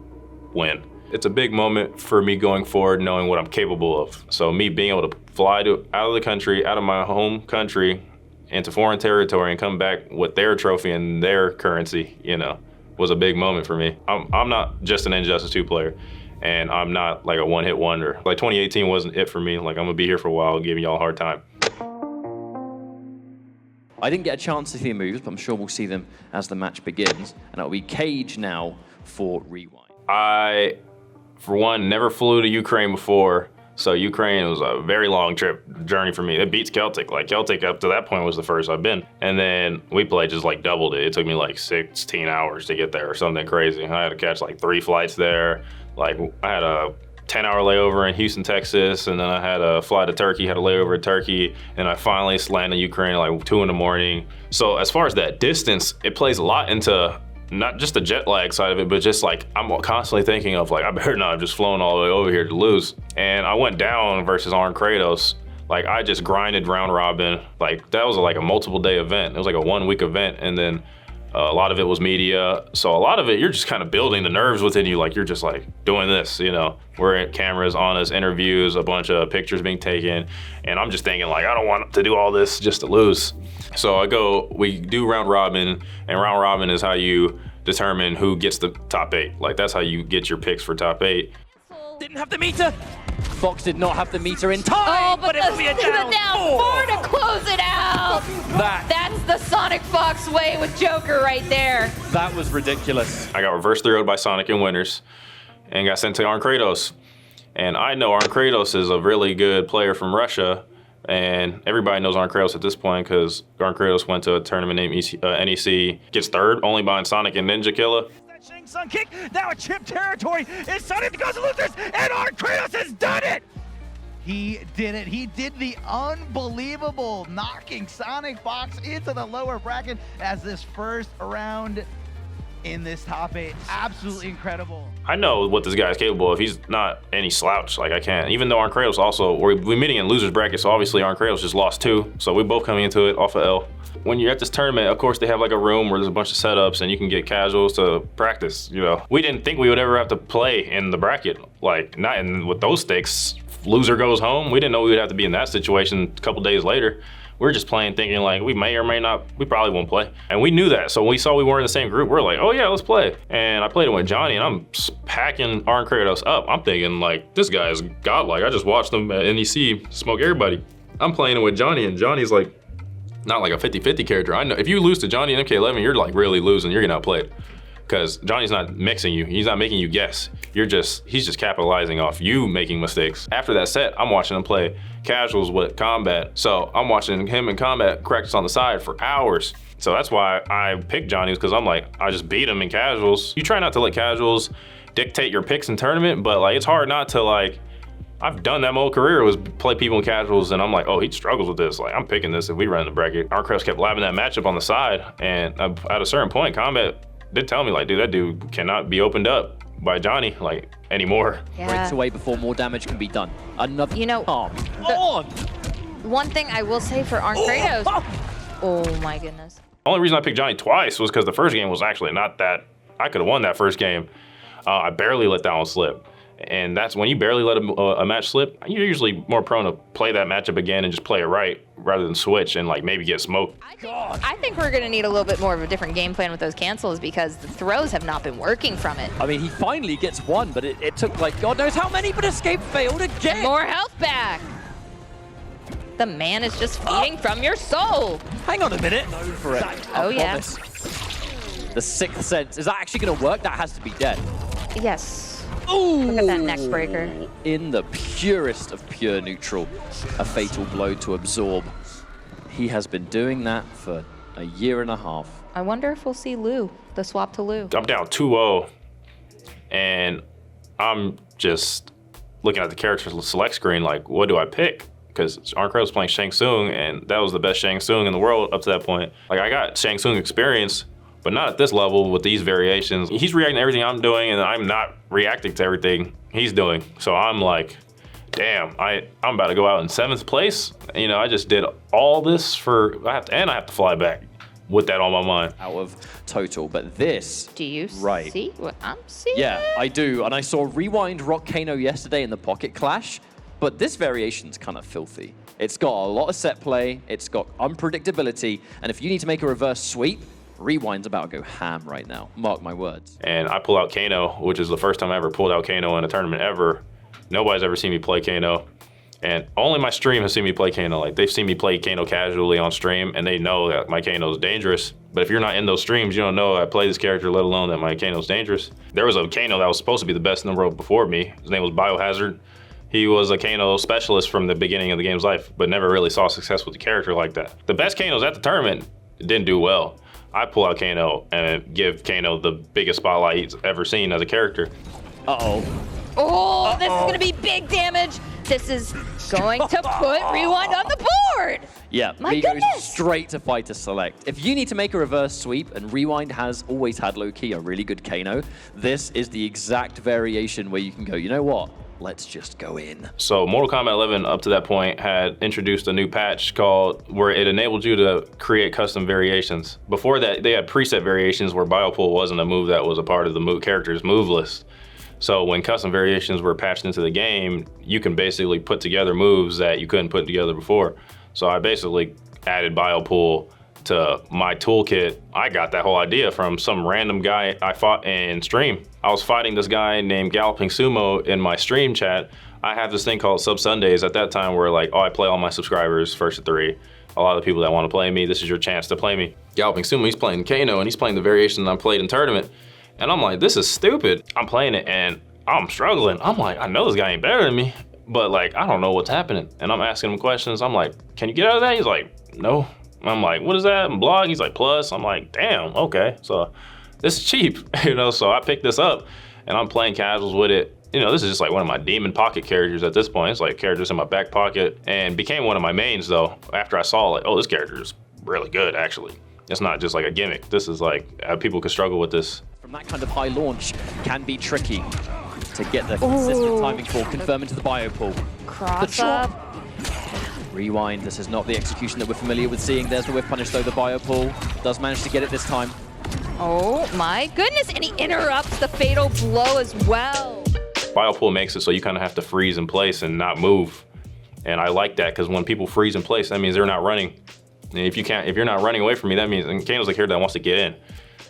win. It's a big moment for me going forward, knowing what I'm capable of. So me being able to fly out of the country, out of my home country, into foreign territory and come back with their trophy and their currency, you know, was a big moment for me. I'm not just an Injustice 2 player, and I'm not like a one-hit wonder. Like, 2018 wasn't it for me. Like, I'm gonna be here for a while, giving y'all a hard time. I didn't get a chance to see moves, but I'm sure we'll see them as the match begins. And it'll be Cage now for Rewind. I, for one, never flew to Ukraine before. So Ukraine was a very long journey for me. It beats Celtic. Like, Celtic up to that point was the first I've been. And then we played just like doubled it. It took me like 16 hours to get there or something crazy. I had to catch like 3 flights there. Like, I had a 10-hour layover in Houston, Texas, and then I had a fly to Turkey, had a layover in Turkey, and I finally landed in Ukraine at like 2 in the morning. So as far as that distance, it plays a lot into not just the jet lag side of it, but just like, I'm constantly thinking of like, I better not have just flown all the way over here to lose. And I went down versus Arn Kratos. Like, I just grinded round robin. Like, that was like a multiple day event. It was like a 1-week event. And then A lot of it was media. So a lot of it, you're just kind of building the nerves within you. Like, you're just like doing this, you know. We're at cameras on us, interviews, a bunch of pictures being taken. And I'm just thinking like, I don't want to do all this just to lose. So we do round robin, and round robin is how you determine who gets the top 8. Like, that's how you get your picks for top 8. Didn't have the meter. Fox did not have the meter in time, but it will be a down 4 to close it out. That's the Sonic Fox way with Joker right there. That was ridiculous. I got reverse 3-0'd by Sonic in winners and got sent to Arn Kratos. And I know Arn Kratos is a really good player from Russia, and everybody knows Arn Kratos at this point because Arn Kratos went to a tournament named NEC, gets 3rd, only behind Sonic and Ninja Killer. Shang Tsung kick, now a chip territory. It's Sonic goes to losers, and Arn Kratos has done it! He did it. He did the unbelievable, knocking Sonic Fox into the lower bracket as this first round in this top 8. Absolutely incredible. I know what this guy is capable of. He's not any slouch. Like, I can't. Even though Arn Kratos also, we're meeting in losers bracket, so obviously Arn Kratos just lost 2. So we both coming into it off of L. When you're at this tournament, of course, they have like a room where there's a bunch of setups and you can get casuals to practice, you know. We didn't think we would ever have to play in the bracket. Like, not with those stakes. Loser goes home. We didn't know we would have to be in that situation a couple days later. We were just playing thinking like we may or may not, we probably won't play. And we knew that. So when we saw we weren't in the same group, we were like, oh yeah, let's play. And I played it with Johnny and I'm packing Arn Kratos up. I'm thinking like, this guy is godlike. I just watched him at NEC smoke everybody. I'm playing it with Johnny and Johnny's like, not like a 50-50 character. I know if you lose to Johnny in MK11, you're like really losing, you're getting outplayed. Because Johnny's not mixing you, he's not making you guess. He's just capitalizing off you making mistakes. After that set, I'm watching him play casuals with combat. So I'm watching him in combat practice on the side for hours. So that's why I picked Johnny, because I'm like, I just beat him in casuals. You try not to let casuals dictate your picks in tournament, but like it's hard not to like, I've done that my whole career was play people in casuals and I'm like, oh, he struggles with this. Like I'm picking this if we run the bracket. Arn Kratos kept labbing that matchup on the side and at a certain point, combat did tell me like, dude, that dude cannot be opened up by Johnny like anymore. Breaks away before more damage can be done. Another, you know, one thing I will say for Arn Kratos, oh my goodness. The only reason I picked Johnny twice was because the first game was actually not that, I could have won that first game. I barely let that one slip. And that's when you barely let a match slip, you're usually more prone to play that matchup again and just play it right rather than switch and like maybe get smoked. I think we're gonna need a little bit more of a different game plan with those cancels because the throws have not been working from it. I mean, he finally gets one, but it took like God knows how many, but escape failed again. And more health back. The man is just feeding from your soul. Hang on a minute. Go for it. Oh yeah. The sixth sense, is that actually gonna work? That has to be dead. Yes. Ooh. Look at that neck breaker. In the purest of pure neutral, a fatal blow to absorb. He has been doing that for a year and a half. I wonder if we'll see Lou, the swap to Lou. I'm down 2-0, and I'm just looking at the character select screen like, what do I pick? Because Arn Kratos was playing Shang Tsung, and that was the best Shang Tsung in the world up to that point. Like, I got Shang Tsung experience, but not at this level with these variations. He's reacting to everything I'm doing, and I'm not reacting to everything he's doing. So I'm like, damn, I'm about to go out in 7th place. You know, I just did all this for, I have to fly back with that on my mind. Out of total, but this. Do you see what I'm seeing? Yeah, I do, and I saw Rewind rock Kano yesterday in the Pocket Clash, but this variation's kind of filthy. It's got a lot of set play, it's got unpredictability, and if you need to make a reverse sweep, Rewind's about to go ham right now. Mark my words. And I pull out Kano, which is the first time I ever pulled out Kano in a tournament ever. Nobody's ever seen me play Kano. And only my stream has seen me play Kano. Like, they've seen me play Kano casually on stream, and they know that my Kano is dangerous. But if you're not in those streams, you don't know I play this character, let alone that my Kano is dangerous. There was a Kano that was supposed to be the best in the world before me. His name was Biohazard. He was a Kano specialist from the beginning of the game's life, but never really saw success with a character like that. The best Kanos at the tournament didn't do well. I pull out Kano and give Kano the biggest spotlight he's ever seen as a character. Uh-oh. Oh, this is gonna be big damage. This is going to put Rewind on the board. Yeah, he goes straight to fighter select. If you need to make a reverse sweep, and Rewind has always had low-key a really good Kano, this is the exact variation where you can go, you know what? let's just go in. So Mortal Kombat 11 up to that point had introduced a new patch called where it enabled you to create custom variations. Before that, they had preset variations where Biopool wasn't a move that was a part of the character's move list. So when custom variations were patched into the game, you can basically put together moves that you couldn't put together before. So I basically added Biopool to my toolkit. I got that whole idea from some random guy I fought in stream. I was fighting this guy named Galloping Sumo in my stream chat. I have this thing called Sub Sundays at that time where like, oh, I play all my subscribers first to 3. A lot of the people that want to play me, this is your chance to play me. Galloping Sumo, he's playing Kano and he's playing the variation I played in tournament. And I'm like, this is stupid. I'm playing it and I'm struggling. I'm like, I know this guy ain't better than me, but like, I don't know what's happening. And I'm asking him questions. I'm like, can you get out of that? He's like, no. I'm like, what is that? And blog? He's like, plus. I'm like, damn, okay. So this is cheap, you know? So I picked this up and I'm playing casuals with it. You know, this is just like one of my demon pocket characters at this point. It's like characters in my back pocket and became one of my mains though. After I saw like, oh, this character is really good actually. It's not just like a gimmick. This is like, people could struggle with this. From that kind of high launch can be tricky to get the consistent timing for confirming to the Biopool. Cross up. Rewind, this is not the execution that we're familiar with seeing. There's the whiff punish though, the Biopool does manage to get it this time. Oh my goodness, and he interrupts the fatal blow as well. Biopool makes it so you kind of have to freeze in place and not move. And I like that because when people freeze in place, that means they're not running. And if you're not running away from me, that means, and Kano's a character that wants to get in.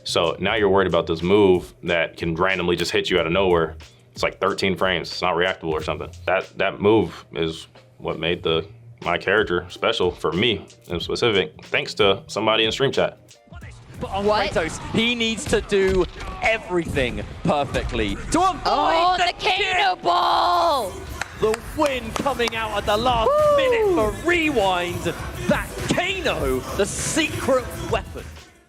So now you're worried about this move that can randomly just hit you out of nowhere. It's like 13 frames, it's not reactable or something. That move is what made my character special for me in specific, thanks to somebody in stream chat. But on Kratos, he needs to do everything perfectly to avoid the Kano ball! The win coming out at the last minute for Rewind. That Kano, the secret weapon.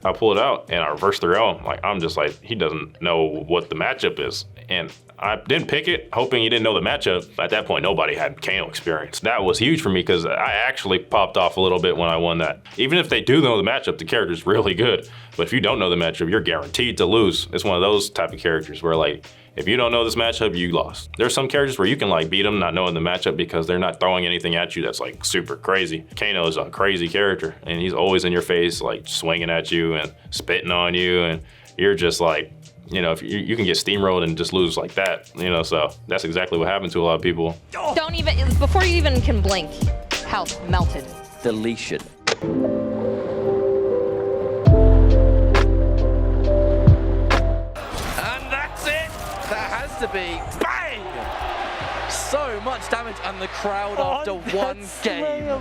I pull it out and I reverse 3-0. Like, I'm just like, he doesn't know what the matchup is. And I didn't pick it, hoping he didn't know the matchup. At that point, nobody had Kano experience. That was huge for me because I actually popped off a little bit when I won that. Even if they do know the matchup, the character's really good. But if you don't know the matchup, you're guaranteed to lose. It's one of those type of characters where like, if you don't know this matchup, you lost. There's some characters where you can like beat them not knowing the matchup because they're not throwing anything at you that's like super crazy. Kano is a crazy character and he's always in your face, like swinging at you and spitting on you. And you're just like, you know, if you can get steamrolled and just lose like that, you know, so that's exactly what happened to a lot of people. Don't even, before you even can blink, health melted. Deletion. To be bang! So much damage and the crowd after one game.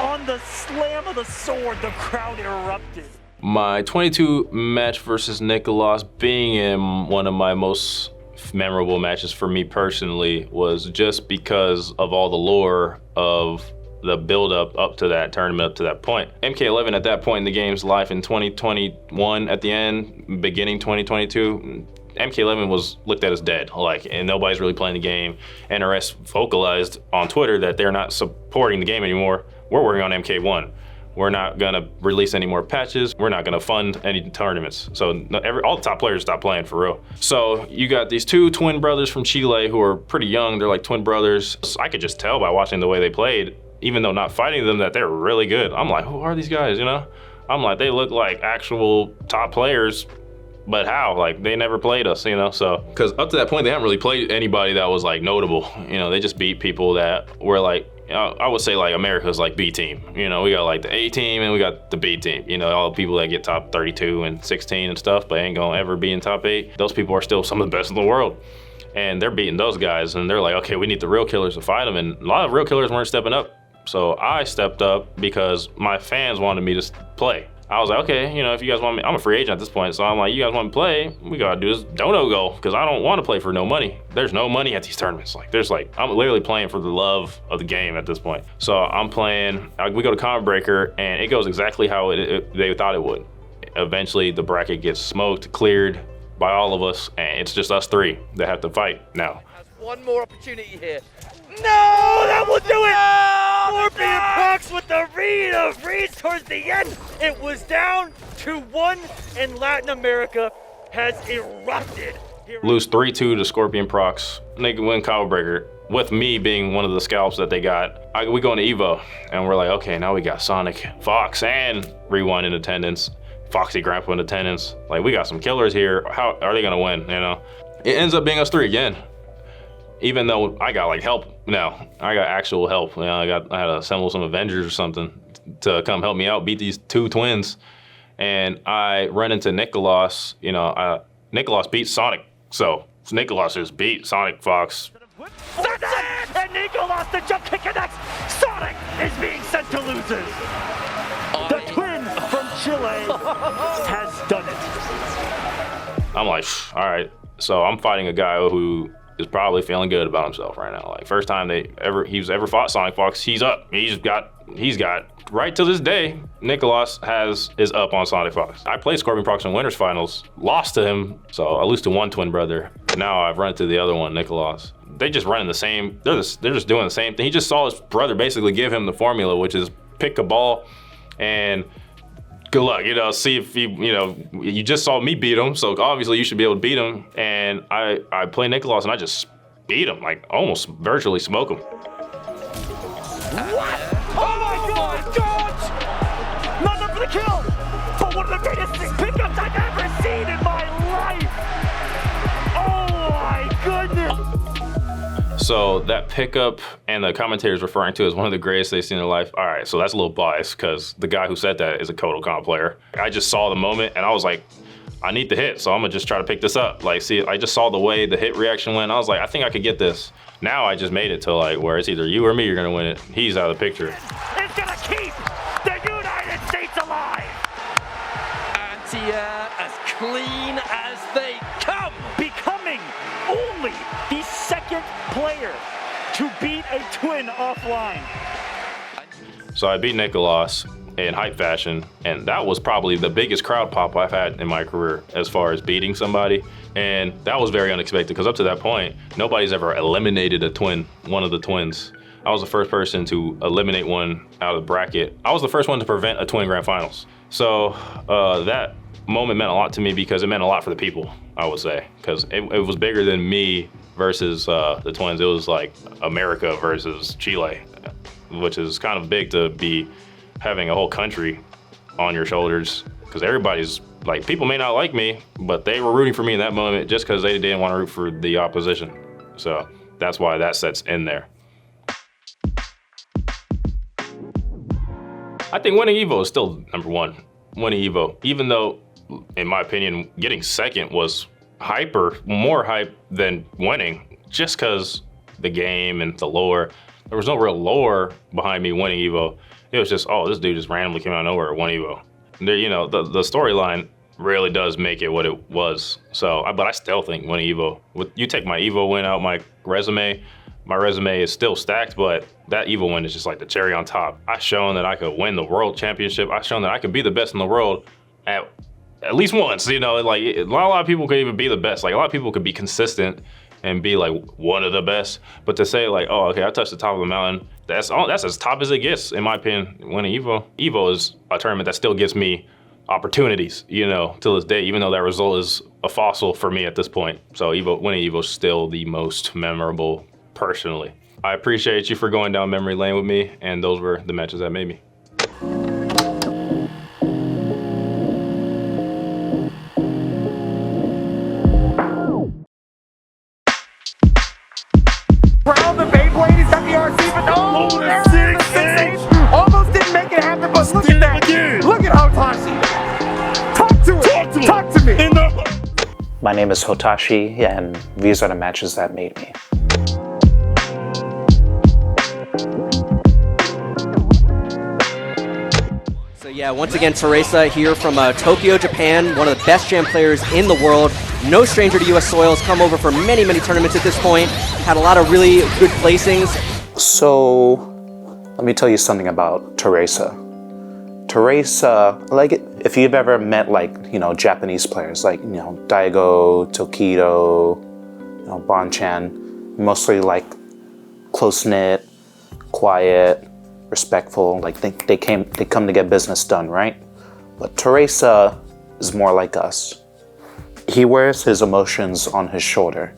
On the slam of the sword, the crowd erupted. My 22 match versus Nicholas being in one of my most memorable matches for me personally was just because of all the lore of the build-up up to that tournament, up to that point. MK11 at that point in the game's life in 2021 at the end, beginning 2022, MK11 was looked at as dead, like, and nobody's really playing the game. NRS vocalized on Twitter that they're not supporting the game anymore. We're working on MK1. We're not gonna release any more patches. We're not gonna fund any tournaments. So all the top players stopped playing for real. So you got these two twin brothers from Chile who are pretty young. They're like twin brothers. So I could just tell by watching the way they played, even though not fighting them, that they're really good. I'm like, who are these guys, you know? I'm like, they look like actual top players. But how? Like, they never played us, you know? So, because up to that point, they haven't really played anybody that was like notable. You know, they just beat people that were like, I would say like America's like B team. You know, we got like the A team and we got the B team. You know, all the people that get top 32 and 16 and stuff, but ain't gonna ever be in top 8. Those people are still some of the best in the world. And they're beating those guys and they're like, okay, we need the real killers to fight them. And a lot of real killers weren't stepping up. So I stepped up because my fans wanted me to play. I was like, okay, you know, if you guys want me, I'm a free agent at this point, so I'm like, you guys want me to play, we gotta do this dono goal, because I don't want to play for no money. There's no money at these tournaments. Like, I'm literally playing for the love of the game at this point. So I'm playing, we go to Combat Breaker, and it goes exactly how they thought it would. Eventually, the bracket gets smoked, cleared by all of us, and it's just us 3 that have to fight now. One more opportunity here. No, that will do it! Scorpion Prox with the read of reads towards the end. It was down to 1, and Latin America has erupted lose 3-2 to Scorpion Procs. And they can win Combo Breaker with me being one of the scalps that they got. We go into Evo and we're like, okay, now we got Sonic, Fox, and Rewind in attendance. Foxy Grandpa in attendance. Like, we got some killers here. How are they gonna win, you know? It ends up being us 3 again. Even though I got like help now. I got actual help. You know, I had to assemble some Avengers or something to come help me out, beat these 2 twins. And I run into Nicholas, you know, Nicholas beat Sonic. So Nicholas just beat Sonic Fox. That's it! And Nicholas, the jump kick connects. Sonic is being sent to losers. The twin from Chile has done it. I'm like, all right. So I'm fighting a guy who is probably feeling good about himself right now. Like, first time he's ever fought Sonic Fox, he's up. He's got right to this day, Nicholas is up on Sonic Fox. I played Scorpion Procs in Winners Finals, lost to him, so I lose to one twin brother. Now I've run to the other one, Nicholas. They just running the same, they're just doing the same thing. He just saw his brother basically give him the formula, which is pick a ball and good luck, you know, see if you just saw me beat him, so obviously you should be able to beat him. And I play Nicholas and I just beat him, like almost virtually smoke him. What? Oh my God! Not enough for the kill, but one of the greatest pickups I've ever seen in my life. Oh my goodness! So that pickup and the commentators referring to as one of the greatest they've seen in their life. All right, so that's a little biased because the guy who said that is a Kotal Comp player. I just saw the moment and I was like, I need the hit, so I'm gonna just try to pick this up. Like, see, I just saw the way the hit reaction went. I was like, I think I could get this. Now I just made it to like where it's either you or me, you're gonna win it. He's out of the picture. It's gonna keep the United States alive. Anti-air as clean as they come. Becoming only the second player to beat a twin offline. So I beat Nicholas in hype fashion, and that was probably the biggest crowd pop I've had in my career as far as beating somebody. And that was very unexpected because up to that point, nobody's ever eliminated one of the twins. I was the first person to eliminate one out of the bracket. I was the first one to prevent a twin grand finals. So that moment meant a lot to me because it meant a lot for the people, I would say, because it was bigger than me versus the twins. It was like America versus Chile, which is kind of big to be having a whole country on your shoulders, because everybody's like, people may not like me, but they were rooting for me in that moment just because they didn't want to root for the opposition. So that's why that set's in there. I think winning Evo is still number one. Winning Evo, even though, in my opinion, getting second was more hype than winning, just because the game and the lore. There was no real lore behind me winning Evo. It was just, oh, this dude just randomly came out of nowhere and won Evo. You know, the storyline really does make it what it was. So, but I still think winning Evo, you take my Evo win out my resume is still stacked, but that Evo win is just like the cherry on top. I've shown that I could win the world championship. I've shown that I could be the best in the world at least once, you know, like not a lot of people could even be the best. Like a lot of people could be consistent and be like one of the best, but to say like, oh, okay, I touched the top of the mountain, that's as top as it gets, in my opinion, winning Evo. Evo is a tournament that still gives me opportunities, you know, till this day, even though that result is a fossil for me at this point. So winning Evo is still the most memorable personally. I appreciate you for going down memory lane with me, and those were the matches that made me. Brown, the Beyblade, he's got the RC, but no, there's the 6H. Almost didn't make it happen, but look at that. Look at Hotashi. Talk to me. My name is Hotashi, and these are the matches that made me. So yeah, once again, Teresa here from Tokyo, Japan, one of the best jam players in the world. No stranger to US soils, come over for many, many tournaments at this point. Had a lot of really good placings. So, let me tell you something about Teresa. Teresa, like if you've ever met like, you know, Japanese players, like, you know, Daigo, Tokido, you know, Bonchan, mostly like close-knit, quiet, respectful, like they come to get business done, right? But Teresa is more like us. he wears his emotions on his shoulder.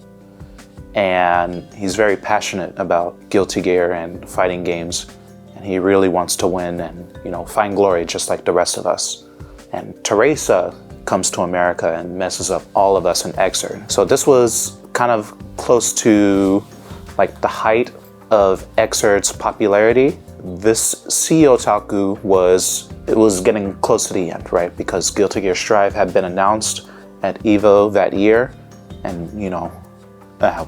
And he's very passionate about Guilty Gear and fighting games. And he really wants to win and, you know, find glory just like the rest of us. And Teresa comes to America and messes up all of us in Xrd. So this was kind of close to like the height of Xrd's popularity. This Sea Otaku was getting close to the end, right? Because Guilty Gear Strive had been announced at EVO that year, and you know,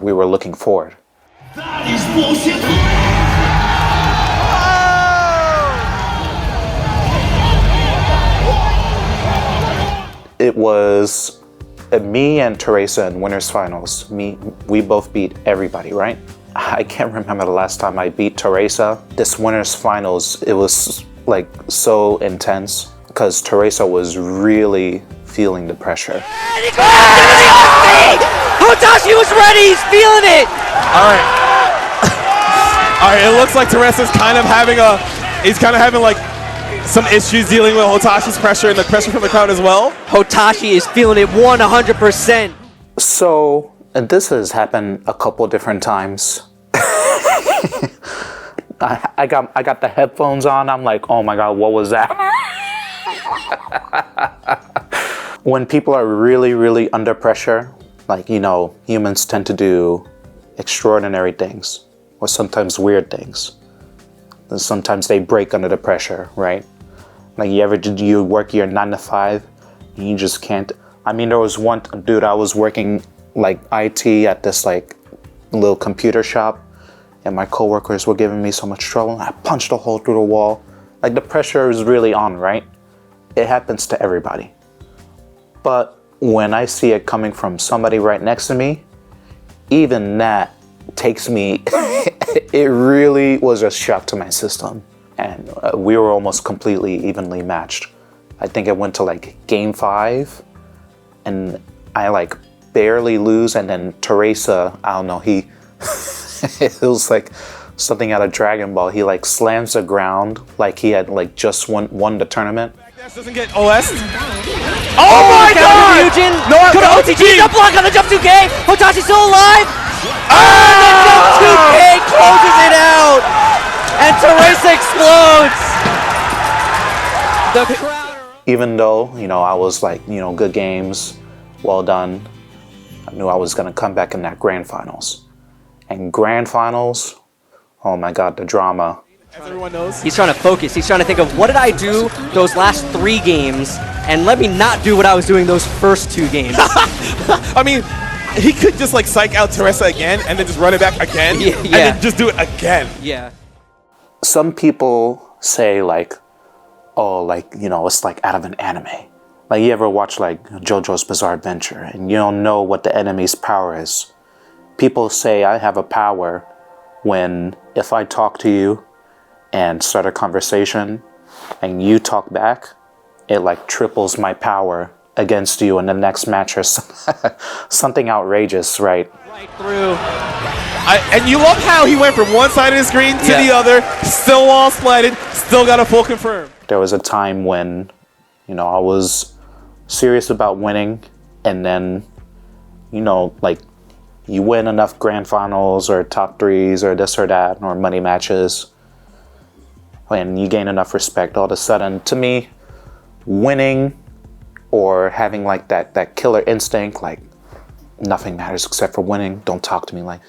we were looking forward. That is bullshit! It was me and Teresa in winners finals. We both beat everybody, right? I can't remember the last time I beat Teresa. This winners finals, it was like so intense because Teresa was really feeling the pressure. Hotashi was ready, he's feeling it! Alright. Alright, it looks like Teresa's kind of having like some issues dealing with Hotashi's pressure and the pressure from the crowd as well. Hotashi is feeling it 100%. So, and this has happened a couple different times. I got the headphones on, I'm like, oh my god, what was that? When people are really, really under pressure, like, you know, humans tend to do extraordinary things, or sometimes weird things. And sometimes they break under the pressure, right? Like, you work your 9 to 5, and you just can't. I mean, there was one dude, I was working like IT at this like little computer shop, and my coworkers were giving me so much trouble, and I punched a hole through the wall. Like, the pressure is really on, right? It happens to everybody. But when I see it coming from somebody right next to me, even that takes me, it really was a shock to my system. And we were almost completely evenly matched. I think it went to like game 5, and I like barely lose, and then Teresa, I don't know, he, it was like something out of Dragon Ball. He like slams the ground like he had like just won the tournament. Doesn't get OS. Oh my god! Ryujin! Could OTG jump block on the jump 2K! Hotashi still alive! And the jump 2K closes it out! And Teresa explodes! The crowd... Even though, you know, I was like, you know, good games, well done, I knew I was gonna come back in that grand finals. And grand finals, oh my god, the drama. As everyone knows. He's trying to focus. He's trying to think of what did I do those last 3 games, and let me not do what I was doing those first 2 games. I mean, he could just like psych out Teresa again and then just run it back again, and then just do it again. Yeah. Some people say like, oh, like, you know, it's like out of an anime. Like, you ever watch like JoJo's Bizarre Adventure and you don't know what the enemy's power is. People say I have a power when if I talk to you and start a conversation and you talk back, it like triples my power against you in the next match or something outrageous, right? Right through. And you love how he went from one side of the screen to the other, still wall splatted, still got a full confirm. There was a time when, you know, I was serious about winning, and then, you know, like, you win enough grand finals or top 3s or this or that or money matches, and you gain enough respect, all of a sudden, to me, winning or having like that killer instinct, like nothing matters except for winning, don't talk to me, like,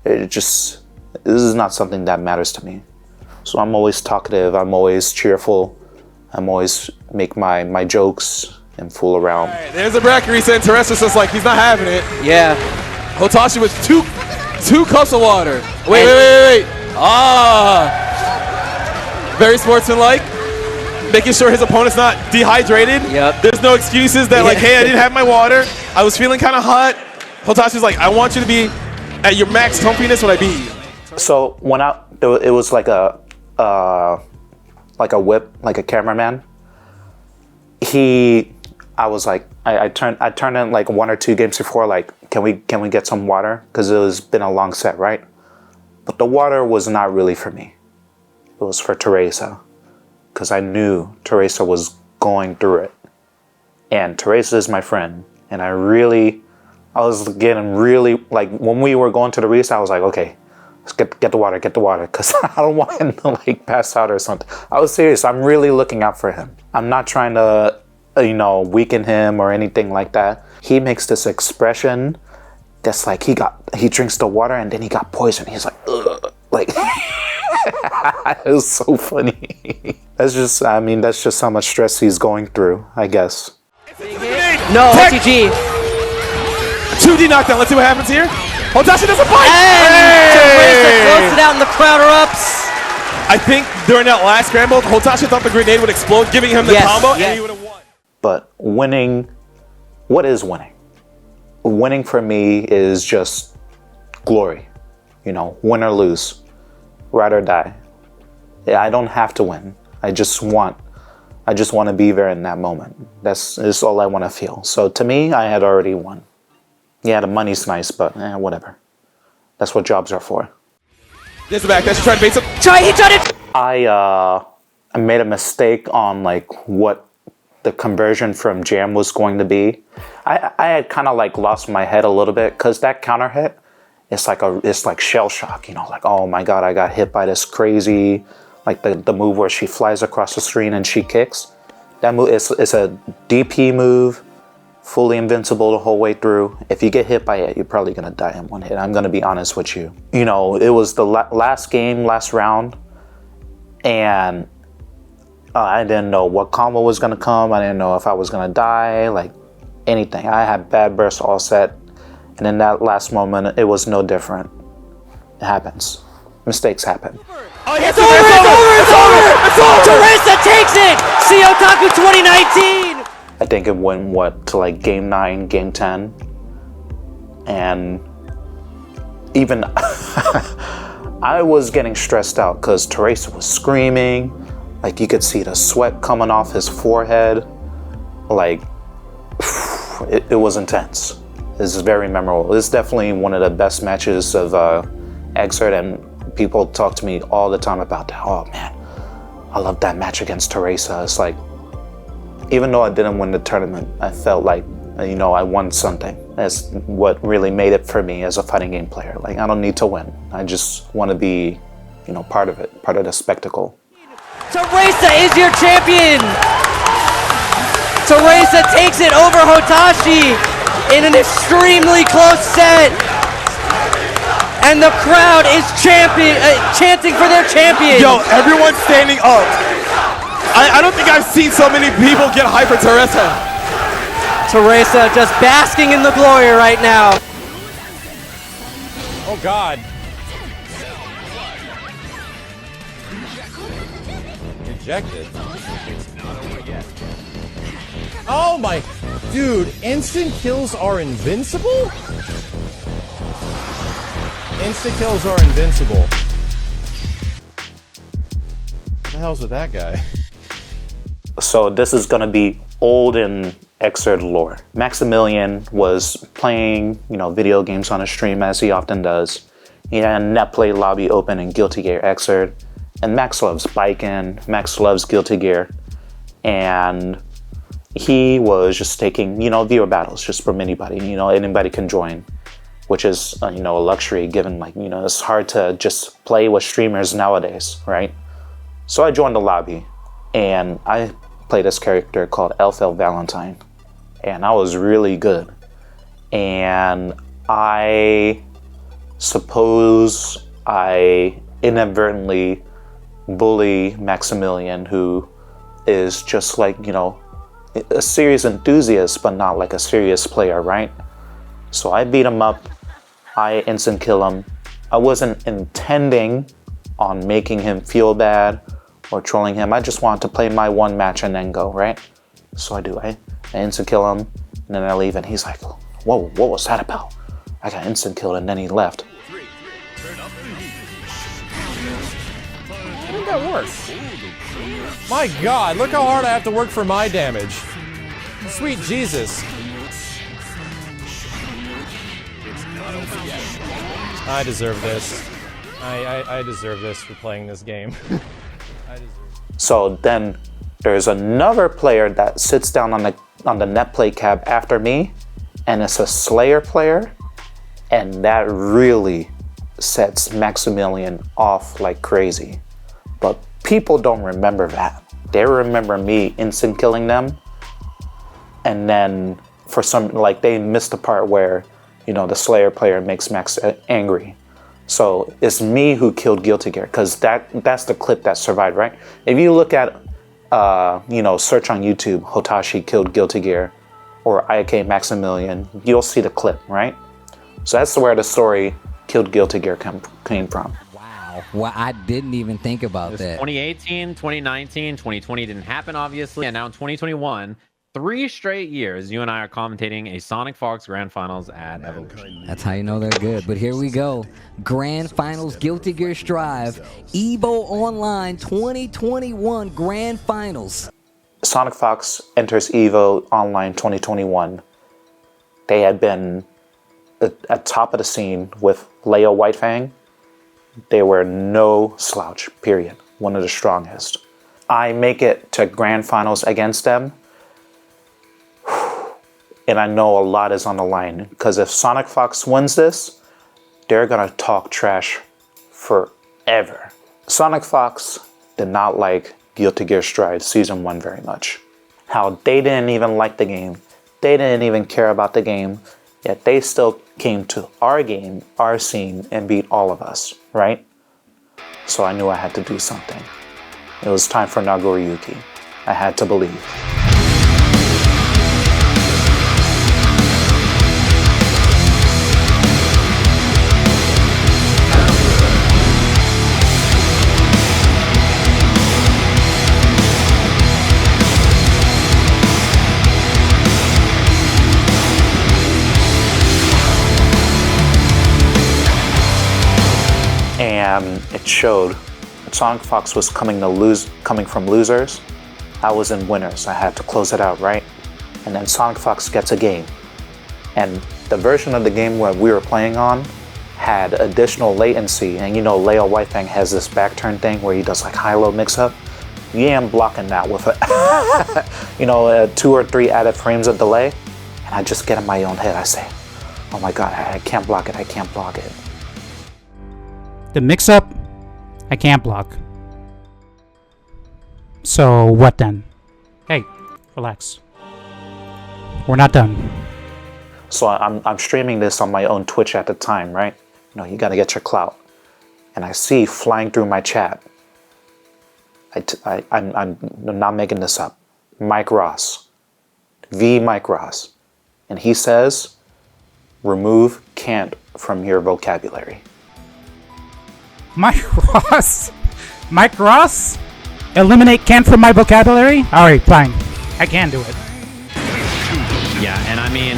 this is not something that matters to me. So I'm always talkative, I'm always cheerful, I'm always make my jokes and fool around. All right, there's a bracket reset, and Teresa's just like, he's not having it. Yeah. Hotashi with two cups of water. Wait. Very sportsmanlike. Making sure his opponent's not dehydrated. Yep. There's no excuses that like, hey, I didn't have my water. I was feeling kind of hot. Hotashi's like, I want you to be at your max comfiness when I beat you. So when it was like a whip, like a cameraman. I was like, I turned in like 1 or 2 games before, like, can we get some water? Because it was been a long set, right? But the water was not really for me. It was for Teresa, because I knew Teresa was going through it. And Teresa is my friend, And I was getting really, like, when we were going to the reset, I was like, okay, let's get the water, because I don't want him to, like, pass out or something. I was serious. I'm really looking out for him. I'm not trying to, weaken him or anything like that. He makes this expression that's like he drinks the water and then he got poisoned. He's like, ugh. Like, it was so funny. That's just how much stress he's going through, I guess. No, OTG. 2D knockdown. Let's see what happens here. Hotashi doesn't fight. And Teresa closed it out and the crowd erupts. I think during that last scramble, Hotashi thought the grenade would explode, giving him the combo, and he would have won. But winning, what is winning? Winning for me is just glory. Win or lose, ride or die. Yeah, I don't have to win. I just want to be there in that moment. That's all I want to feel. So to me, I had already won. Yeah, the money's nice, but whatever. That's what jobs are for. There's the back. That's trying to bait some. He tried it. I made a mistake on like what the conversion from jam was going to be. I had kind of like lost my head a little bit because that counter hit, it's like shell shock. Like, oh my god, I got hit by this crazy, like the move where she flies across the screen and she kicks. That move is a DP move. Fully invincible the whole way through. If you get hit by it, you're probably gonna die in one hit. I'm gonna be honest with you. It was the last round, and I didn't know what combo was gonna come. I didn't know if I was gonna die, like anything. I had bad burst all set, and in that last moment, it was no different. It happens. Mistakes happen. Oh, it's over! Teresa takes it! See Otaku 2019! I think it went to like game 9, game 10. And even I was getting stressed out because Teresa was screaming. Like you could see the sweat coming off his forehead. Like it was intense. This is very memorable. This is definitely one of the best matches of Exert, and people talk to me all the time about that. Oh man, I love that match against Teresa. It's like, even though I didn't win the tournament, I felt like, I won something. That's what really made it for me as a fighting game player. Like, I don't need to win. I just want to be, part of it, part of the spectacle. Teresa is your champion! Teresa takes it over Hotashi in an extremely close set. And the crowd is chanting for their champion. Yo, everyone's standing up. I don't think I've seen so many people get hyped for Teresa. Teresa just basking in the glory right now. Oh God. Rejected. Oh my, dude, instant kills are invincible? Instant kills are invincible. What the hell's with that guy? So this is gonna be old in Exert lore. Maximilian was playing, video games on a stream as he often does. He had a netplay lobby open in Guilty Gear Exert, and Max loves biking, Max loves Guilty Gear, and he was just taking, viewer battles just from anybody. Anybody can join, which is, a luxury given, it's hard to just play with streamers nowadays, right? So I joined the lobby, and I played this character called Elfel Valentine, and I was really good. And I suppose I inadvertently bully Maximilian, who is just like, a serious enthusiast, but not like a serious player, right? So I beat him up, I instant kill him. I wasn't intending on making him feel bad or trolling him. I just wanted to play my one match and then go, right? So I do, I instant kill him, and then I leave, and he's like, whoa, what was that about? I got instant killed, and then he left. How did that work? My God, look how hard I have to work for my damage. Sweet Jesus. I deserve this. I deserve this for playing this game. So then there's another player that sits down on the net play cab after me, and it's a Slayer player, and that really sets Maximilian off like crazy. But people don't remember that. They remember me instant killing them, and then for some, like, they missed the part where, you know, the Slayer player makes Max angry. So it's me who killed Guilty Gear, because that's the clip that survived, right? If you look at, you know, search on YouTube, Hotashi killed Guilty Gear, or IK Maximilian, you'll see the clip, right? So that's where the story killed Guilty Gear came from. Wow. Well, I didn't even think about that. 2018, 2019, 2020 didn't happen, obviously, and now in 2021, 3 straight years, you and I are commentating a Sonic Fox Grand Finals at Evolution. That's how you know they're good. But here we go. Grand Finals, Guilty Gear Strive, Evo Online 2021 Grand Finals. Sonic Fox enters Evo Online 2021. They had been at top of the scene with Leo Whitefang. They were no slouch, period. One of the strongest. I make it to Grand Finals against them. And I know a lot is on the line, because if Sonic Fox wins this, they're gonna talk trash forever. Sonic Fox did not like Guilty Gear Strive Season 1 very much. How they didn't even like the game, they didn't even care about the game, yet they still came to our game, our scene, and beat all of us, right? So I knew I had to do something. It was time for Nagoriyuki. I had to believe. And it showed. Sonic Fox was coming from losers. I was in winners. I had to close it out, right? And then Sonic Fox gets a game. And the version of the game where we were playing on had additional latency. And you know, Leo Whitefang has this back turn thing where he does like high-low mix-up. You ain't blocking that with a, you know, 2 or 3 added frames of delay. And I just get in my own head. I say, oh my God, I can't block it. I can't block it. The mix-up, I can't block. So what then? Hey, relax. We're not done. So I'm streaming this on my own Twitch at the time, right? You know, you gotta get your clout. And I see flying through my chat. I'm not making this up. Mike Ross, Mike Ross, and he says, remove can't from your vocabulary. Mike Ross? Mike Ross? Eliminate can't from my vocabulary? Alright, fine. I can do it. Yeah, and I mean,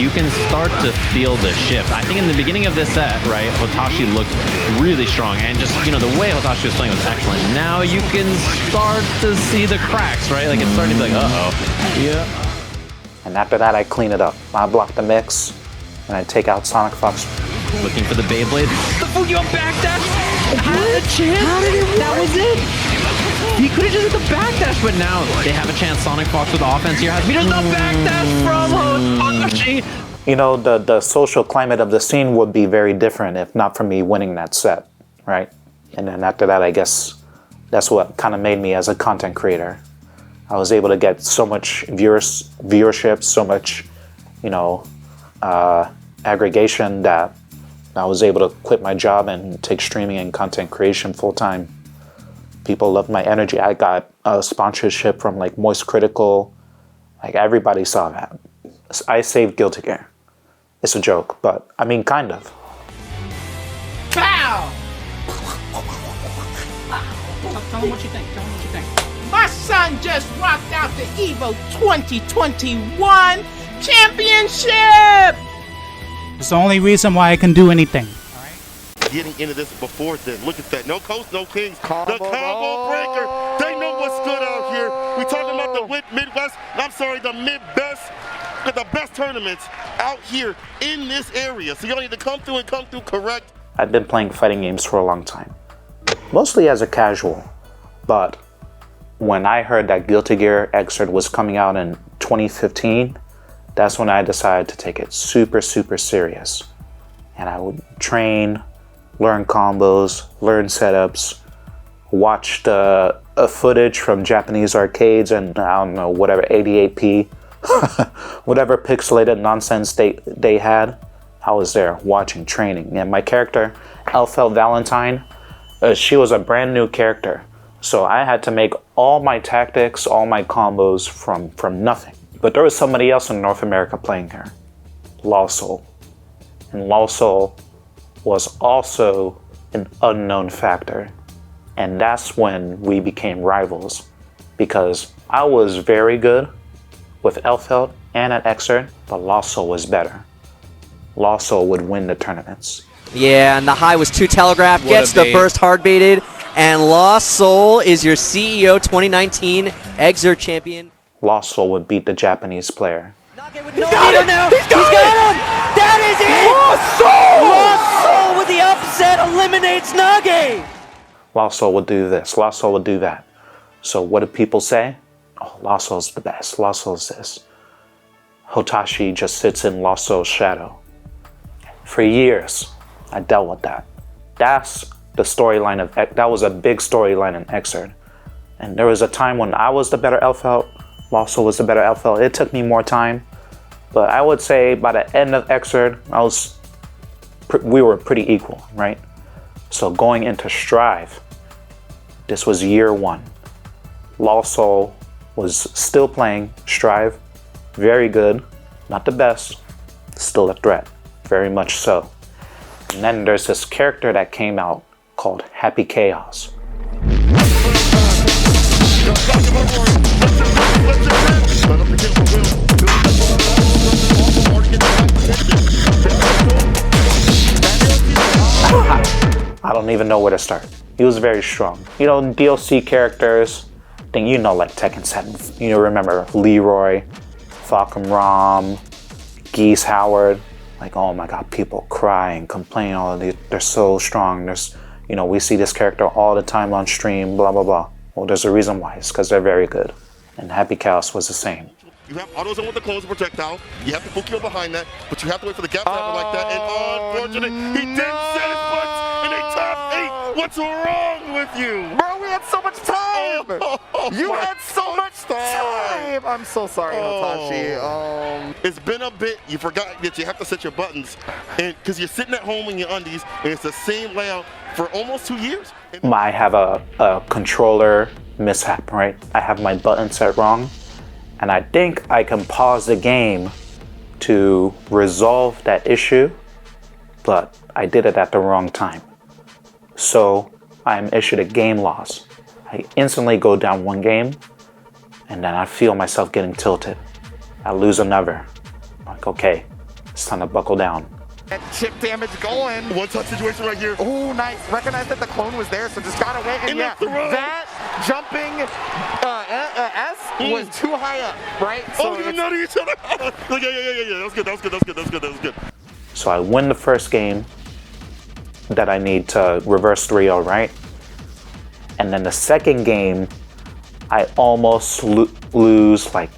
you can start to feel the shift. I think in the beginning of this set, right, Hotashi looked really strong, and just, you know, the way Hotashi was playing was excellent. Now you can start to see the cracks, right? Like, it's starting to be like, uh-oh. Yeah. And after that, I clean it up. I block the mix, and I take out Sonic Fox. Looking for the Beyblade. The Fugio backdash! Had a chance! How did it work? That was it! He could have just hit the backdash, but now they have a chance. Sonic Fox with offense here has meters. The backdash from Hotashi! You know, the social climate of the scene would be very different if not for me winning that set, right? And then after that, I guess that's what kind of made me as a content creator. I was able to get so much viewership, so much, you know, aggregation that I was able to quit my job and take streaming and content creation full time. People loved my energy. I got a sponsorship from like Moist Critical. Like everybody saw that. I saved Guilty Gear. It's a joke, but I mean, kind of. Pow! Tell them what you think. Tell them what you think. My son just rocked out the Evo 2021 Championship! It's the only reason why I can do anything. Getting into this before then. Look at that. No coast, no kings. The combo breaker. They know what's good out here. We talking about the Midwest. I'm sorry, the Mid-Best. The best tournaments out here in this area. So you don't need to come through and come through correct. I've been playing fighting games for a long time. Mostly as a casual. But when I heard that Guilty Gear Xrd was coming out in 2015, That's when I decided to take it super, super serious. And I would train, learn combos, learn setups, watched footage from Japanese arcades and I don't know, whatever 88p, whatever pixelated nonsense they had. I was there watching, training. And my character, Elfelt Valentine, she was a brand new character. So I had to make all my tactics, all my combos from nothing. But there was somebody else in North America playing her, Lawsoul. And Lawsoul was also an unknown factor. And that's when we became rivals. Because I was very good with Elfelt and at Xrd, but Lawsoul was better. Lawsoul would win the tournaments. Yeah, and the high was too telegraphed, gets the burst hard baited, and Lost Soul is your CEO 2019 Xrd champion. Lawsoul would beat the Japanese player. He's got him now! He's got him! That is it! Lost Soul with the upset eliminates Nage! Lawsoul would do this, Lawsoul would do that. So what do people say? Oh, Lawsoul's the best, Lawsoul's this. Hotashi just sits in Lawsoul's shadow. For years, I dealt with that. That's the storyline of, that was a big storyline in Xrd. And there was a time when I was the better Elfelt, Lawsoul was the better Elfelt. It took me more time, but I would say by the end of Xrd, we were pretty equal, right? So going into Strive, this was year one. Lawsoul was still playing Strive, very good, not the best, still a threat, very much so. And then there's this character that came out called Happy Chaos. I don't even know where to start. He was very strong. You know, DLC characters, then you know, like Tekken 7. You remember Leroy, Falcon Rom, Geese Howard. Like, oh my God, people cry and complain. Oh, they're so strong. There's, you know, we see this character all the time on stream, blah, blah, blah. Well, there's a reason why. It's because they're very good. And Happy Chaos was the same. You have auto zone with the close projectile. You have the Fukio behind that, but you have to wait for the gap to happen like that. And unfortunately, he didn't set his foot in a top 8. What's wrong with you? Bro, we had so much time. You had so much time. I'm so sorry, Hotashi. It's been a bit. You forgot that you have to set your buttons, and because you're sitting at home in your undies, and it's the same layout for almost 2 years. I have a controller mishap, right? I have my button set wrong. And I think I can pause the game to resolve that issue, but I did it at the wrong time. So I am issued a game loss. I instantly go down one game, and then I feel myself getting tilted. I lose another. I'm like, okay, it's time to buckle down. And chip damage going. One touch situation right here. Oh, nice. Recognize that the clone was there, so just gotta wait. And yeah, that jumping S was too high up, right? So you're nutting each other. Yeah. That was good. So I win the first game that I need to reverse 3-0, right? And then the second game, I almost lose like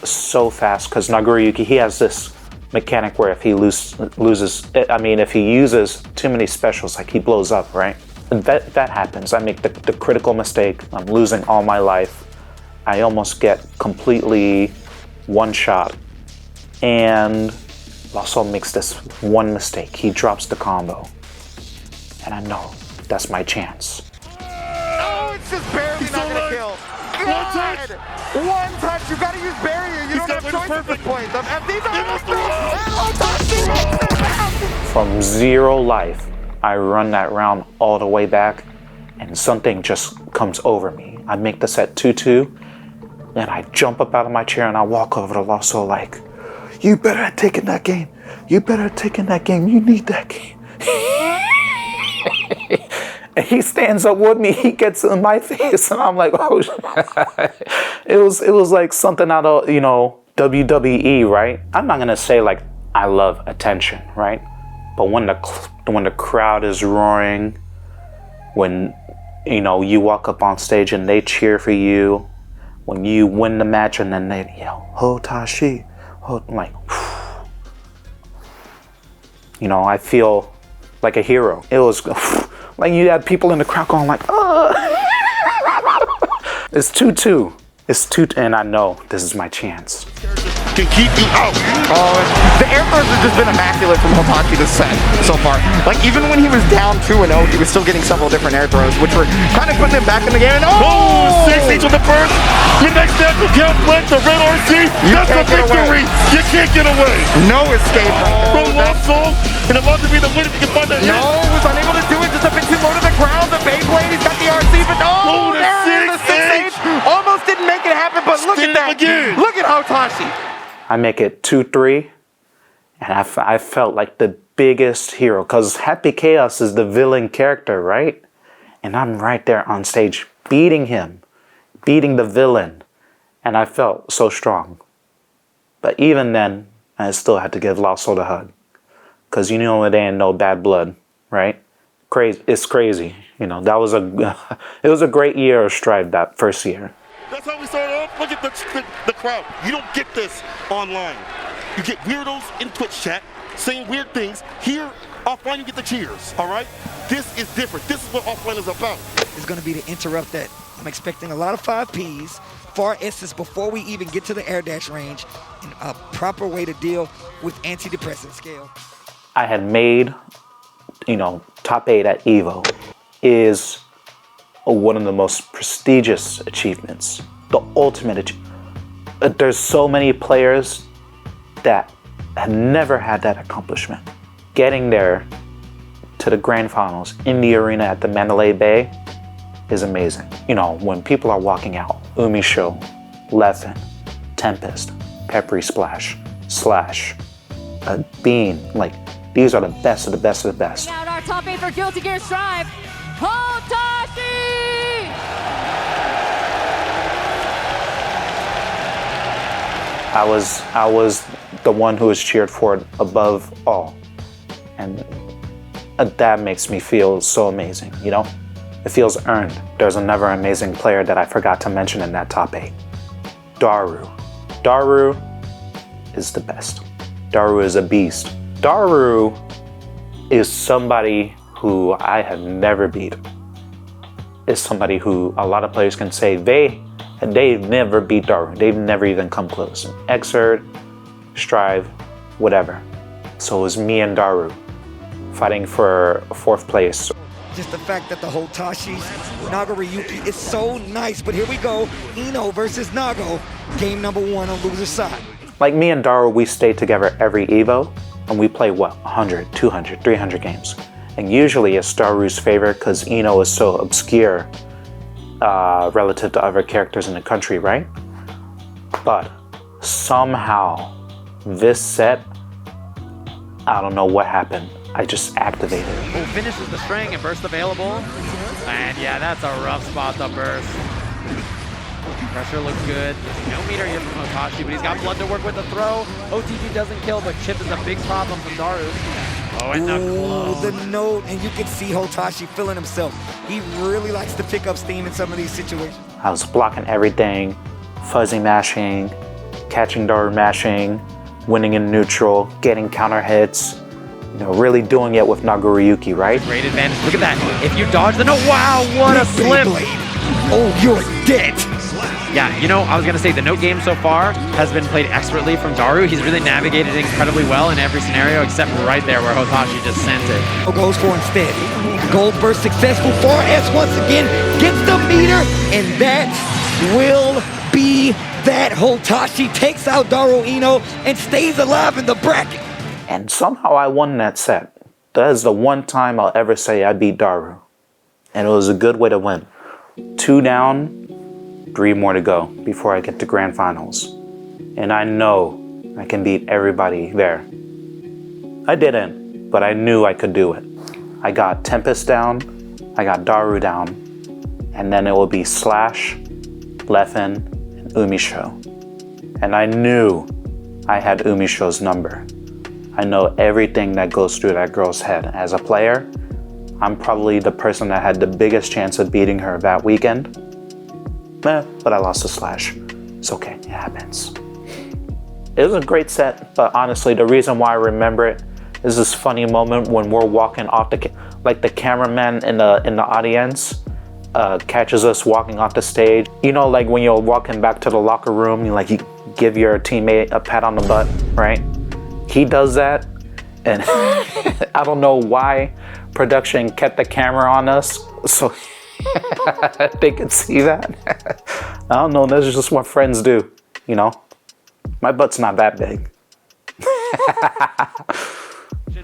so fast because Nagoriyuki, he has this mechanic where if he if he uses too many specials, like he blows up, right? And that happens. I make the critical mistake. I'm losing all my life. I almost get completely one shot. And also makes this one mistake. He drops the combo. And I know that's my chance. Oh, it's just barely not gonna kill. God! One touch, you gotta use barrier. You don't have choice at this point. From 0 life, I run that round all the way back, and something just comes over me. I make the set 2-2, and I jump up out of my chair and I walk over to Lawsoul like, you better have taken that game. You better have taken that game. You need that game. And he stands up with me, he gets in my face, and I'm like, oh, it was like something out of, you know, WWE, right? I'm not gonna say like I love attention, right? But when the crowd is roaring, when, you know, you walk up on stage and they cheer for you, when you win the match and then they yell, Hotashi, I'm like, You know, I feel like a hero. It was like you had people in the crowd going like, oh. It's 2-2. It's 2, and I know this is my chance. Can keep you out. The air throws have just been immaculate from Hotashi this set so far. Like, even when he was down 2-0, he was still getting several different air throws, which were kind of putting him back in the game. And 6 each on the first. Your next natural count went to red RC. That's a victory. You can't get away. No escape. From Wassel, and about to be the winner if you can find that hit. No, was unable to do it. Just a bit too low to the ground. The Beyblade, he's got the RC, but no, the 6H. Almost didn't make it happen, but look at that. Again. Look at Hotashi. I make it 2-3, and I felt like the biggest hero, because Happy Chaos is the villain character, right? And I'm right there on stage beating him, beating the villain, and I felt so strong. But even then, I still had to give Lasso a hug, because you know it ain't no bad blood, right? Crazy, it's crazy. You know, that was it was a great year of Strive that first year. That's how we started off. Look at the crowd. You don't get this online. You get weirdos in Twitch chat saying weird things. Here, offline, you get the cheers, all right? This is different. This is what offline is about. It's going to be to interrupt that. I'm expecting a lot of 5Ps, far S's before we even get to the air dash range, and a proper way to deal with antidepressant scale. I had made, you know, top 8 at Evo is one of the most prestigious achievements, the ultimate achievement. There's so many players that have never had that accomplishment. Getting there to the grand finals in the arena at the Mandalay Bay is amazing. You know, when people are walking out, Umisho, Leffen, Tempest, Peppery Splash, Slash, Bean, like, these are the best of the best of the best. Out our top 8 for Guilty Gear Strive, Hotashi! I was the one who was cheered for it above all. And that makes me feel so amazing, you know? It feels earned. There's another amazing player that I forgot to mention in that top 8. Daru. Daru is the best. Daru is a beast. Daru is somebody who I have never beat. Is somebody who a lot of players can say they've never beat Daru. They've never even come close. Xrd, Strive, whatever. So it was me and Daru fighting for 4th place. Just the fact that the Hotashis, Nagariyuki is so nice, but here we go, Ino versus Nago, game number 1 on loser's side. Like me and Daru, we stay together every Evo, and we play, what, 100, 200, 300 games. And usually it's Daru's favor because Ino is so obscure relative to other characters in the country, right? But somehow, this set, I don't know what happened. I just activated it. Oh, finishes the string and burst available. And yeah, that's a rough spot to burst. Pressure looks good. No meter here from Hotashi, but he's got blood to work with the throw. OTG doesn't kill, but chip is a big problem from Daru. Oh, and the note, and you can see Hotashi feeling himself. He really likes to pick up steam in some of these situations. I was blocking everything, fuzzy mashing, catching Daru mashing, winning in neutral, getting counter hits. You know, really doing it with Nagariyuki, right? Great advantage. Look at that. If you dodge the note, wow, what a slip. Oh, you're dead. Yeah, you know, I was going to say the note game so far has been played expertly from Daru. He's really navigated incredibly well in every scenario except right there where Hotashi just sent it. Goes for instead. Gold burst successful. 4S once again gets the meter, and that will be that. Hotashi takes out Daru Ino and stays alive in the bracket. And somehow I won that set. That is the one time I'll ever say I beat Daru. And it was a good way to win. 2 down, 3 more to go before I get to grand finals. And I know I can beat everybody there. I didn't, but I knew I could do it. I got Tempest down, I got Daru down, and then it will be Slash, Leffen, and Umisho. And I knew I had Umisho's number. I know everything that goes through that girl's head. As a player, I'm probably the person that had the biggest chance of beating her that weekend. But I lost to Slash. It's okay, it happens. It was a great set, but honestly, the reason why I remember it There's this funny moment when we're walking off like the cameraman in the audience catches us walking off the stage. You know, like when you're walking back to the locker room, you give your teammate a pat on the butt, right? He does that, and I don't know why production kept the camera on us, so they could see that. I don't know, that's just what friends do, you know? My butt's not that big.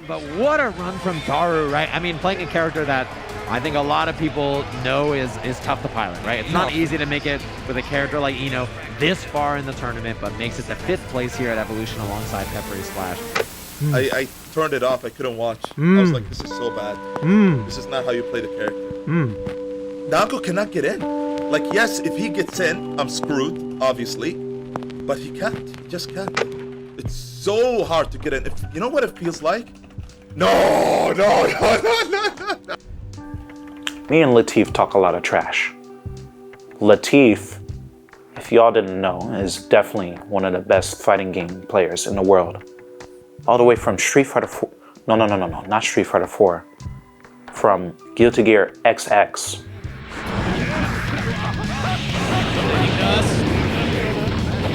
But what a run from Daru, right? I mean, playing a character that I think a lot of people know is tough to pilot, right? It's not easy to make it with a character like Ino this far in the tournament, but makes it to 5th place here at Evolution alongside Peppery Splash. I turned it off. I couldn't watch. I was like, this is so bad. This is not how you play the character. Nago cannot get in. Like, yes, if he gets in, I'm screwed, obviously. But he can't. He just can't. It's so hard to get in. You know what it feels like? No. Me and Latif talk a lot of trash. Latif, if y'all didn't know, is definitely one of the best fighting game players in the world. All the way from Street Fighter 4. No, not Street Fighter 4. From Guilty Gear XX.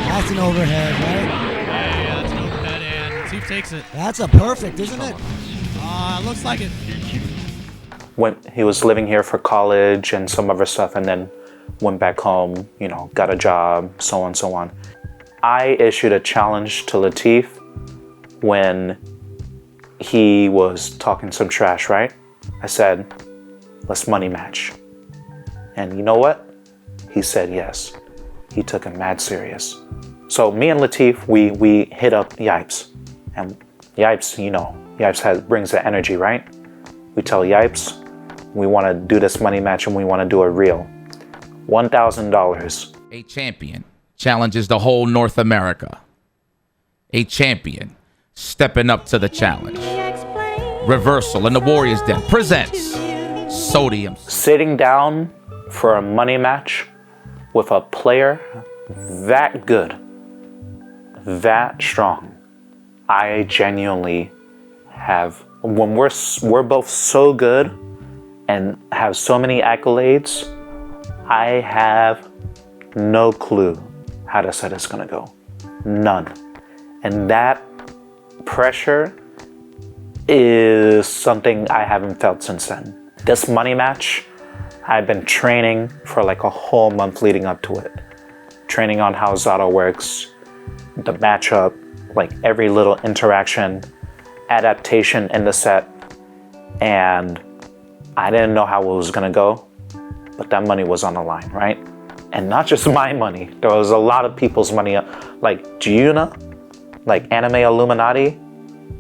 That's an overhead, right? Yeah, that's an overhead, and Steve takes it. That's a perfect, isn't it? Looks like it. When he was living here for college and some other stuff, and then went back home, you know, got a job, so on, so on. I issued a challenge to Latif when he was talking some trash, right? I said, let's money match. And you know what? He said yes. He took it mad serious. So me and Latif, we hit up Yipes. And Yipes, you know, Yipes brings the energy, right? We tell Yipes, we want to do this money match and we want to do it real. $1,000. A champion challenges the whole North America. A champion stepping up to the challenge. Reversal in the Warriors Den presents Sodium. Sitting down for a money match with a player that good, that strong. I genuinely have, when we're both so good and have so many accolades, I have no clue how the set is gonna go. None. And that pressure is something I haven't felt since then. This money match, I've been training for like a whole month leading up to it. Training on how Zato works, the matchup, like every little interaction, adaptation in the set. And I didn't know how it was gonna go, but that money was on the line, right? And not just my money, there was a lot of people's money. Like Giuna, like Anime Illuminati,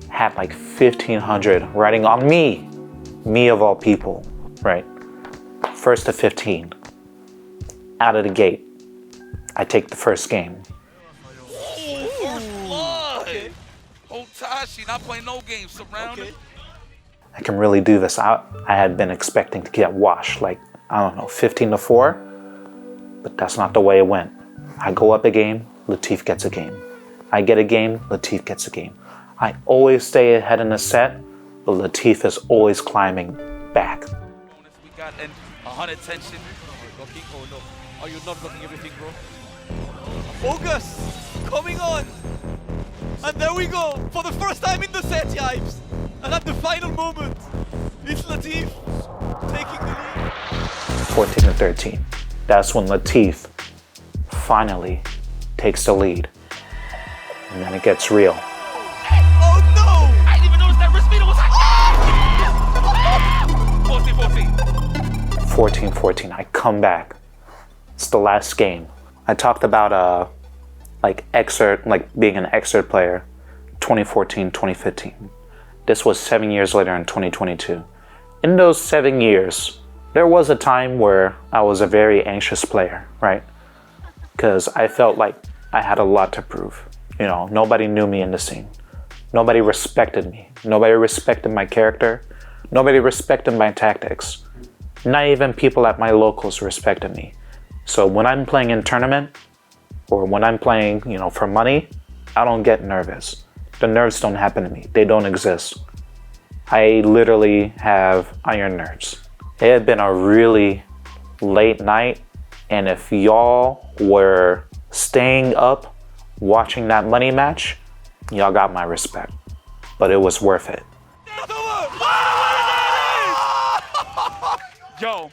had like 1,500 riding on me of all people, right? First to 15, out of the gate, I take the first game. First blood! Hotashi, not playing no games, surrounded. I can really do this. I had been expecting to get washed, like, I don't know, 15-4, but that's not the way it went. I go up a game, Latif gets a game. I get a game, Latif gets a game. I always stay ahead in the set, but Latif is always climbing back. We got 100 tension. Blocking, oh no. Are you not blocking everything, bro? Focus! Coming on! And there we go! For the first time in the set, Yipes! And at the final moment, it's Latif taking the lead. 14-13. That's when Latif finally takes the lead. And then it gets real. Oh no! I didn't even notice that wrist meter was 14-14. I come back. It's the last game. I talked about being an excerpt player, 2014, 2015. This was 7 years later in 2022. In those 7 years, there was a time where I was a very anxious player, right? Because I felt like I had a lot to prove. You know, nobody knew me in the scene. Nobody respected me. Nobody respected my character. Nobody respected my tactics. Not even people at my locals respected me. So when I'm playing in tournament, or when I'm playing, you know, for money, I don't get nervous. The nerves don't happen to me. They don't exist. I literally have iron nerves. It had been a really late night, and if y'all were staying up watching that money match, y'all got my respect. But it was worth it. Yo,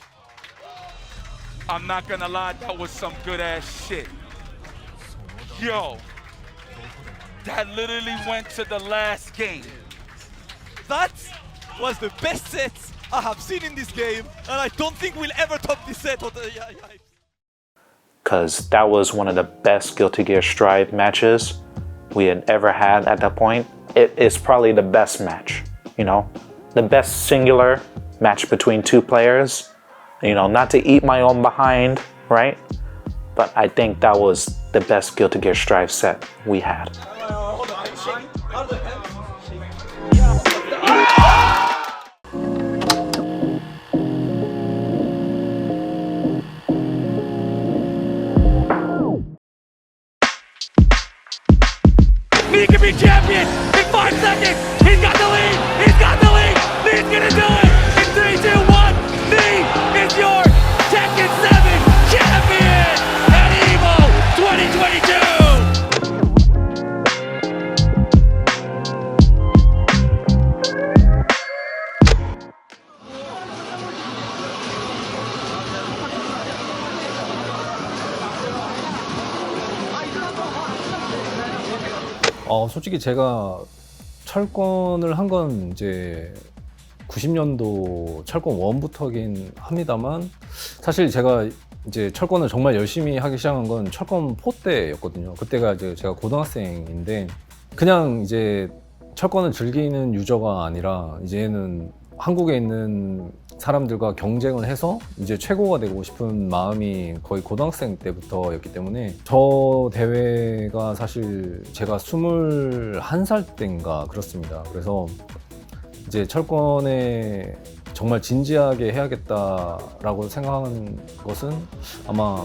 I'm not gonna lie, that was some good ass shit. Yo, that literally went to the last game. That was the best set I have seen in this game, and I don't think we'll ever top this set. Because that was one of the best Guilty Gear Strive matches we had ever had at that point. It is probably the best match, you know? The best singular match between two players. You know, not to eat my own behind, right? But I think that was the best Guilty Gear Strive set we had. He can be champion in 5 seconds. He's got the lead. He's got the lead. He's gonna do it. In 3, 2, 1. Lee is your Tekken 7 champion at EVO 2022. 솔직히 제가 철권을 한 건 이제 90년도 철권 1부터긴 합니다만, 사실 제가 이제 철권을 정말 열심히 하기 시작한 건 철권 4 때였거든요. 그때가 이제 제가 고등학생인데, 그냥 이제 철권을 즐기는 유저가 아니라 이제는 한국에 있는 사람들과 경쟁을 해서 이제 최고가 되고 싶은 마음이 거의 고등학생 때부터였기 때문에, 저 대회가 사실 제가 21살 때인가 그렇습니다. 그래서 이제 철권에 정말 진지하게 해야겠다라고 생각한 것은 아마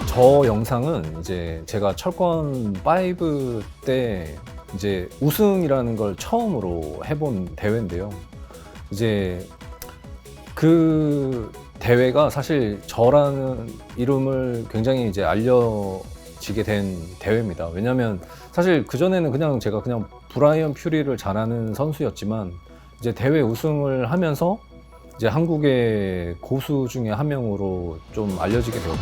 저 영상은 이제 제가 철권 5 때 이제 우승이라는 걸 처음으로 해본 대회인데요. 이제 그 대회가 사실 저라는 이름을 굉장히 이제 알려지게 된 대회입니다. 왜냐면 사실 그전에는 그냥 제가 그냥 브라이언 퓨리를 잘하는 선수였지만, 이제 대회 우승을 하면서 이제 한국의 고수 중에 한 명으로 좀 알려지게 되었고,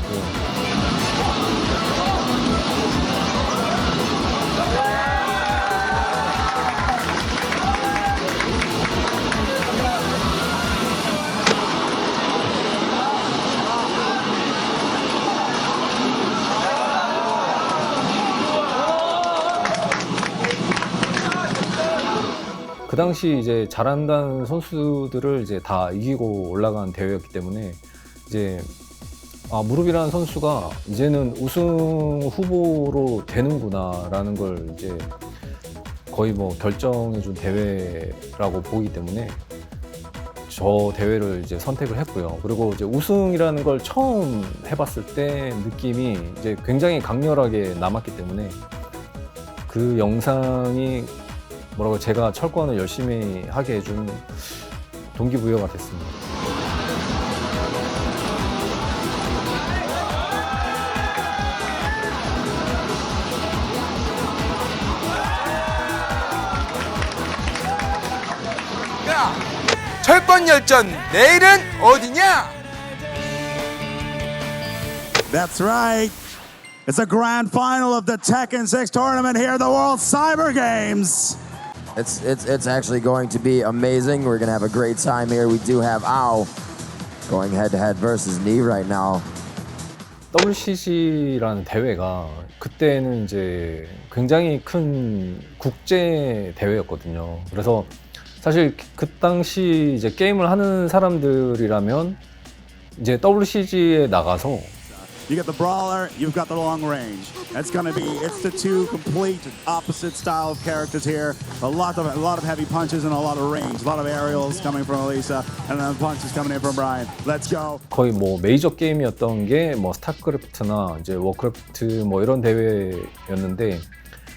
그 당시 이제 잘한다는 선수들을 이제 다 이기고 올라간 대회였기 때문에, 이제 무릎이라는 선수가 이제는 우승 후보로 되는구나라는 걸 이제 거의 뭐 결정해준 대회라고 보기 때문에 저 대회를 이제 선택을 했고요. 그리고 이제 우승이라는 걸 처음 해봤을 때 느낌이 이제 굉장히 강렬하게 남았기 때문에, 그 영상이 뭐라고 제가 철권을 열심히 하게 해준 동기부여가 됐습니다. 야, 철권 열전 내일은 어디냐? That's right. It's a grand final of the Tekken 6 tournament here at the World Cyber Games. It's actually going to be amazing. We're going to have a great time here. We do have Ao going head-to-head versus Knee right now. WCC라는 대회가 그때는 이제 굉장히 큰 국제 대회였거든요. 그래서 사실 그 당시 이제 게임을 하는 사람들이라면 이제 WCG에 나가서 You get the brawler, you've got the long range. It's the two complete opposite style of characters here. A lot of heavy punches and a lot of range. A lot of aerials coming from Elisa, and then punches coming in from Brian. Let's go. 거의 뭐 메이저 게임이었던 게 뭐 스타크래프트나 이제 워크래프트 뭐 이런 대회였는데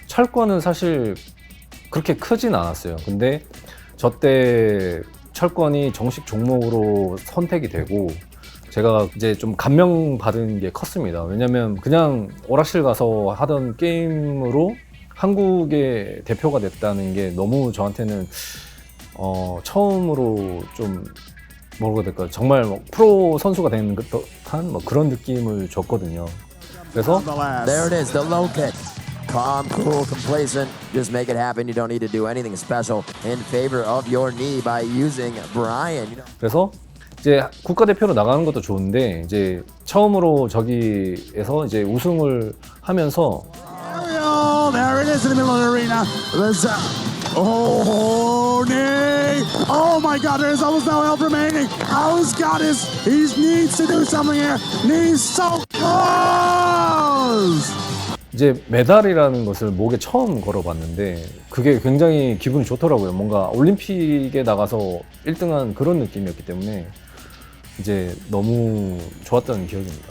철권은 사실 그렇게 크진 않았어요. 근데 저 때 철권이 정식 종목으로 선택이 되고 제가 이제 좀 감명받은 게 컸습니다. 왜냐면 그냥 오락실 가서 하던 게임으로 한국의 대표가 됐다는 게 너무 저한테는 처음으로 좀 뭐라고 해야 될까요? 정말 뭐 프로 선수가 되는 듯한 뭐 그런 느낌을 줬거든요. 그래서 There it is, the low kick. Calm, cool, complacent. Just make it happen. You don't need to do anything special in favor of your knee by using Brian. 그래서 이제 국가대표로 나가는 것도 좋은데 이제 처음으로 저기에서 이제 우승을 하면서 There it is in the middle of the arena. Oh, knee! Oh my God, there's almost no help remaining. He's got he needs to do something here. Knee's so close! 이제 메달이라는 것을 목에 처음 걸어봤는데 그게 굉장히 기분이 좋더라고요. 뭔가 올림픽에 나가서 1등한 그런 느낌이었기 때문에 이제 너무 좋았던 기억입니다.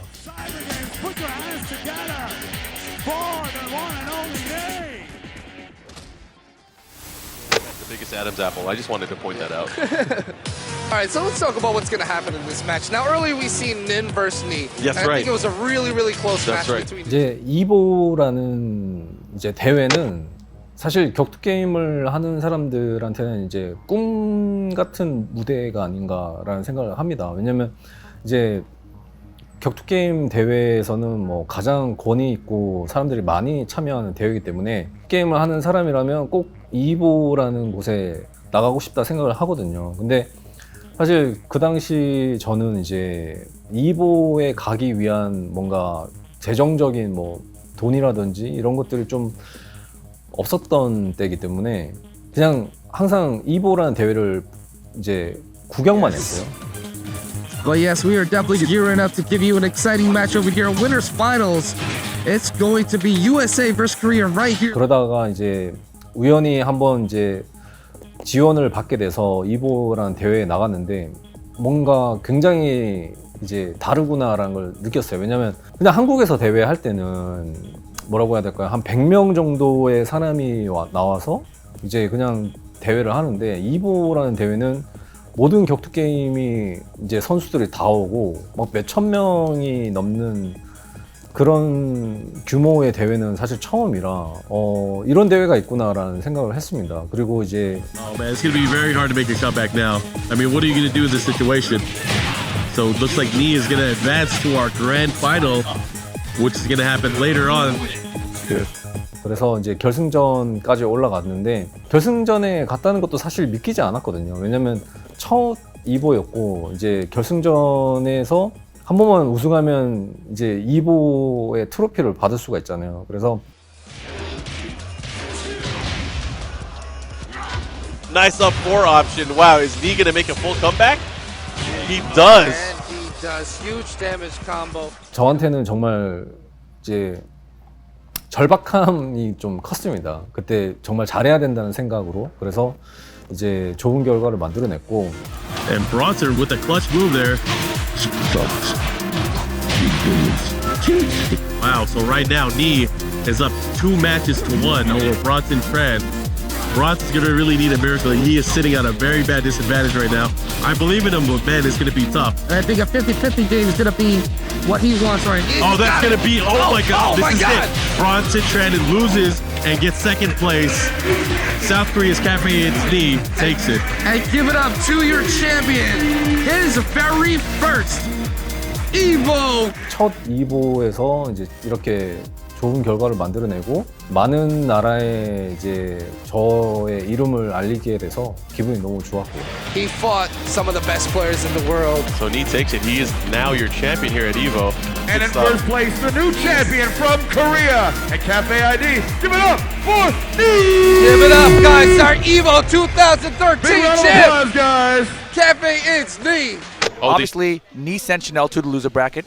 Biggest Adam's apple. I just wanted to point that out. All right, so let's talk about what's going to happen in this match. Now, earlier we seen Nin versus Knee. Yes, and I right. think it was a really, really close That's match right. between. 이제 이보라는 이제 대회는 사실 격투 게임을 하는 사람들한테는 이제 꿈 같은 무대가 아닌가라는 생각을 합니다. 왜냐면 이제 격투 게임 대회에서는 뭐 가장 권위 있고 사람들이 많이 참여하는 대회이기 때문에 게임을 하는 사람이라면 꼭 이보라는 곳에 나가고 싶다 생각을 하거든요. 근데 사실 그 당시 저는 이제 이보에 가기 위한 뭔가 재정적인 뭐 돈이라든지 이런 것들이 좀 없었던 때이기 때문에 그냥 항상 이보라는 대회를 이제 구경만 했어요. But yes, we are definitely gearing up to give you an exciting match over here. Winners Finals. It's going to be USA versus Korea right here. 그러다가 이제 우연히 한번 이제 지원을 받게 돼서 이보라는 대회에 나갔는데 뭔가 굉장히 이제 다르구나라는 걸 느꼈어요. 왜냐면 그냥 한국에서 대회 할 때는 뭐라고 해야 될까요? 한 100명 정도의 사람이 나와서 이제 그냥 대회를 하는데 이보라는 대회는 모든 격투 게임이 이제 선수들이 다 오고 막 몇천 명이 넘는 그런 규모의 대회는 사실 처음이라 이런 대회가 있구나라는 생각을 했습니다. 그리고 이제 Oh man, it's gonna be very hard to make a comeback now. I mean, what are you gonna do in this situation? So it looks like Knee is gonna advance to our grand final, which is gonna happen later on. 그래서 이제 결승전까지 올라갔는데 결승전에 갔다는 것도 사실 믿기지 않았거든요. 왜냐면 첫 이보였고 이제 결승전에서 한 번만 우승하면 이제 이보의 트로피를 받을 수가 있잖아요. 그래서 Nice up 4 option. Wow, is Knee gonna make a full comeback? He does. And he does huge damage combo. 저한테는 정말 이제 절박함이 좀 컸습니다. 그때 정말 잘해야 된다는 생각으로. 그래서 이제 좋은 결과를 만들어냈고. And Bronson with a clutch move there. Wow, so right now Knee is up 2 matches to 1 over Bronson Tran. Bronson's gonna really need a miracle. He is sitting at a very bad disadvantage right now. I believe in him, but man, it's gonna be tough. And I think a 50-50 game is gonna be what he wants right now. Oh, that's gonna be, oh my God, this is it. Bronson Tran loses and gets second place. South Korea's Cafe Knee takes it. And give it up to your champion, his very first Evo. 첫 이보에서 이제 이렇게 좋은 결과를 만들어내고 많은 나라에 이제 저의 이름을 알리게 돼서 기분이 너무 좋았고요. He fought some of the best players in the world. So Knee takes it. He is now your champion here at Evo. And in first place, the new champion from Korea at Cafe ID. Give it up for Knee! Give it up, guys. Our Evo 2013 Big round of champ. applause, guys. Cafe, it's Knee. Obviously, Knee sent Chanel to the loser bracket,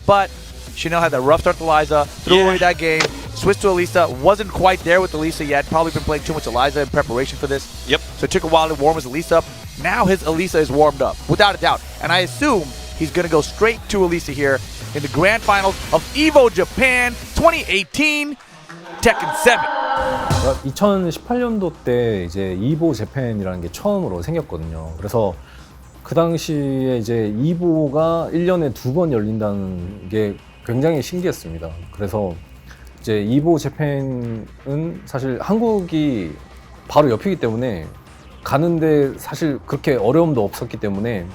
but Chanel had that rough start to Liza, threw away that game, switched to Elisa, wasn't quite there with Elisa yet, probably been playing too much Eliza in preparation for this. Yep. So it took a while to warm his Elisa up. Now his Elisa is warmed up, without a doubt. And I assume he's going to go straight to Elisa here in the grand finals of EVO Japan 2018 Tekken 7. 2018년도 때 이제 이보 재팬이라는 게 처음으로 생겼거든요. 그래서 그 당시에 이제 이보가 1년에 2번 열린다는 게 굉장히 신기했습니다. 그래서 이제 이보 재팬은 사실 한국이 바로 옆이기 때문에 가는데 사실 그렇게 어려움도 없었기 때문에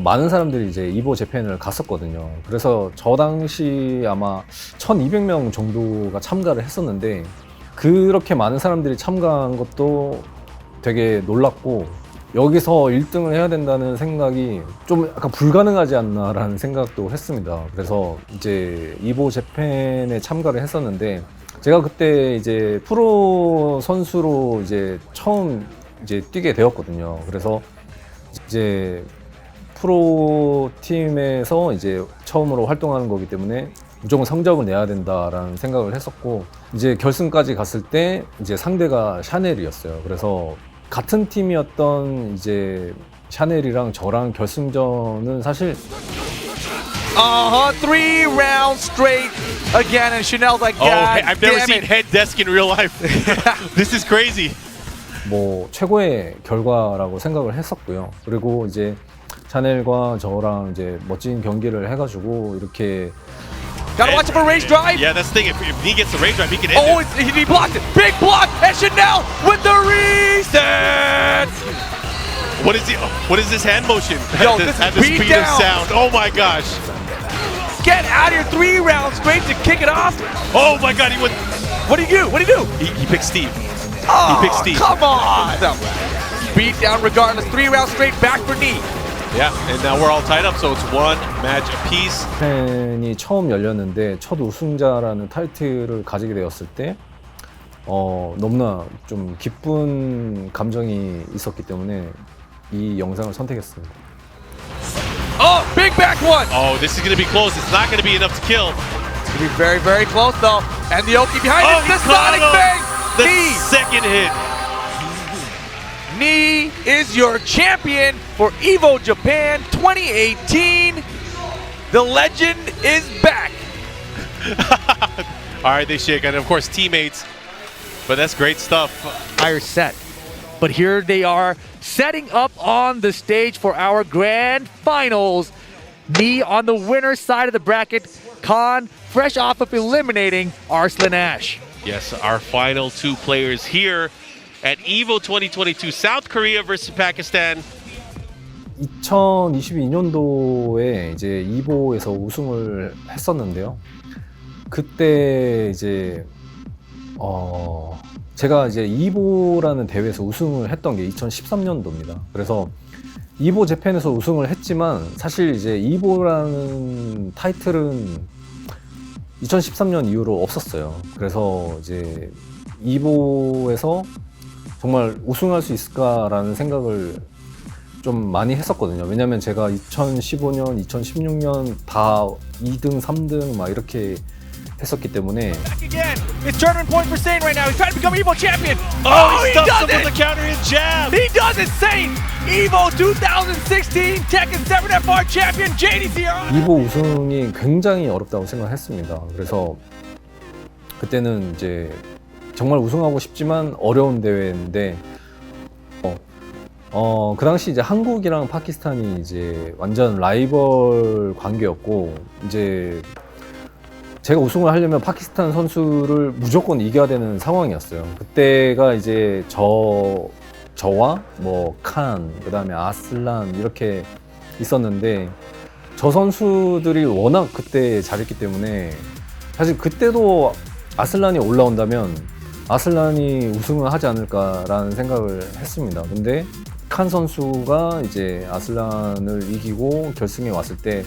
많은 사람들이 이제 이보 재팬을 갔었거든요. 그래서 저 당시 아마 1200명 정도가 참가를 했었는데 그렇게 많은 사람들이 참가한 것도 되게 놀랐고 여기서 1등을 해야 된다는 생각이 좀 약간 불가능하지 않나라는 생각도 했습니다. 그래서 이제 이보 재팬에 참가를 했었는데 제가 그때 이제 프로 선수로 이제 처음 이제 뛰게 되었거든요. 그래서 이제 프로 팀에서 이제 처음으로 활동하는 거기 때문에 무조건 성적을 내야 된다라는 생각을 했었고 이제 결승까지 갔을 때 이제 상대가 샤넬이었어요. 그래서 같은 팀이었던 이제 샤넬이랑 저랑 결승전은 사실 3 rounds straight again, and Chanel's like, Oh, God I've never damn seen it. head desk in real life. This is crazy. 뭐 최고의 결과라고 생각을 했었고요. 그리고 이제 샤넬과 저랑 이제 멋진 경기를 해가지고 이렇게 Gotta watch it for range drive. Yeah, that's the thing. If he gets the range drive, he can end Oh, it. he blocked it. Big block, and Chanel with the reset. What is this hand motion? Yo, at this the is beat speed of down. sound. Oh my gosh. Get out of here, 3 rounds straight to kick it off. Oh my god, he went. What do you do? What do you do? He picked Steve. Oh, he picked Steve. Come on. Beat down regardless. 3 rounds straight back for knee. Yeah, and now we're all tied up, so it's one match apiece. 팬이 처음 열렸는데 첫 우승자라는 타이틀을 가지게 되었을 때 너무나 좀 기쁜 감정이 있었기 때문에 이 영상을 선택했습니다. Oh, big back one. Oh, this is going to be close. It's not going to be enough to kill. It's going to be very, very close though. And the Oki behind it. The Sonic Bang. The Knee. second hit. Knee is your champion for EVO Japan 2018. The legend is back. All right, they shake, and of course teammates. But that's great stuff. Higher set. But here they are setting up on the stage for our grand finals. Knee on the winner's side of the bracket. Khan fresh off of eliminating Arslan Ash. Yes, our final two players here at EVO 2022, South Korea versus Pakistan. 2022년도에 이제 이보에서 우승을 했었는데요. 그때 이제 제가 이제 이보라는 대회에서 우승을 했던 게 2013년도입니다. 그래서 이보 재팬에서 우승을 했지만 사실 이제 이보라는 타이틀은 2013년 이후로 없었어요. 그래서 이제 이보에서 정말 우승할 수 있을까라는 생각을 좀 많이 했었거든요. 왜냐면 제가 2015년, 2016년 다 2등, 3등 막 이렇게 했었기 때문에. Again, it's tournament point for Sane right now. He's trying to become EVO champion. Oh, he does stuffs him it! with the counter hit jab. He does it, Sane. EVO 2016 Tekken 7FR champion JDCR. 이보 우승이 굉장히 어렵다고 생각했습니다. 그래서 그때는 이제 정말 우승하고 싶지만 어려운 대회인데 그 당시 이제 한국이랑 파키스탄이 이제 완전 라이벌 관계였고 이제 제가 우승을 하려면 파키스탄 선수를 무조건 이겨야 되는 상황이었어요. 그때가 이제 저와 뭐 칸, 그다음에 아슬란 이렇게 있었는데 저 선수들이 워낙 그때 잘했기 때문에 사실 그때도 아슬란이 올라온다면 아슬란이 우승을 하지 않을까라는 생각을 했습니다. 근데 칸 선수가 이제 아슬란을 이기고 결승에 왔을 때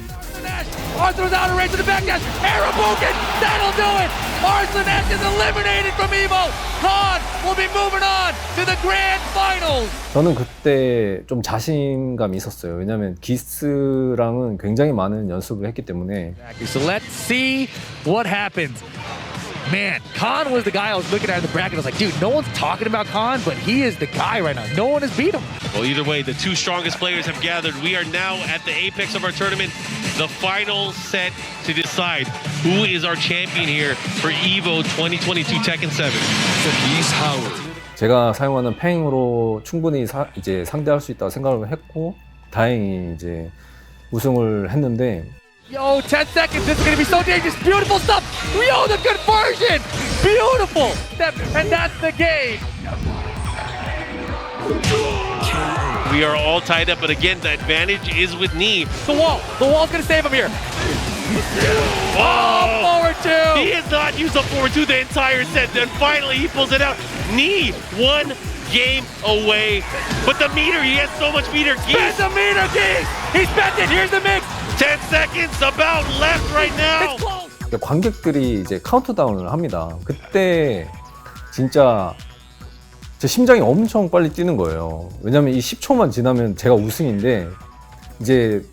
Arthur's out of range to the back dash. Arabogan, that'll do it. Arslan is eliminated from Evo. Khan will be moving on to the grand finals. 저는 그때 좀 자신감이 있었어요. 왜냐면 기스랑은 굉장히 많은 연습을 했기 때문에. So let's see what happens. Man, Khan was the guy I was looking at in the bracket. I was like, dude, no one's talking about Khan, but he is the guy right now. No one has beat him. Well, either way, the two strongest players have gathered. We are now at the apex of our tournament, the final set to decide who is our champion here for EVO 2022 Tekken 7. 제가 사용하는 팽으로 충분히 이제 상대할 수 있다고 생각을 했고 다행히 이제 우승을 했는데. Yo, 10 seconds. This is going to be so dangerous. Beautiful stuff. Yo, the conversion. Beautiful. And that's the game. We are all tied up, but again, the advantage is with Knee. The wall's going to save him here. Oh, forward two. He has not used a forward two the entire set. Then finally, he pulls it out. Knee, one game away. But the meter, he has so much meter. Spend the meter, Geese. He spent it. Here's the mix. 10 seconds about left right now. 관객들이 이제 카운트다운을 합니다. 그때 진짜 제 심장이 엄청 빨리 뛰는 거예요. 왜냐면 이 10초만 지나면 제가 우승인데 이제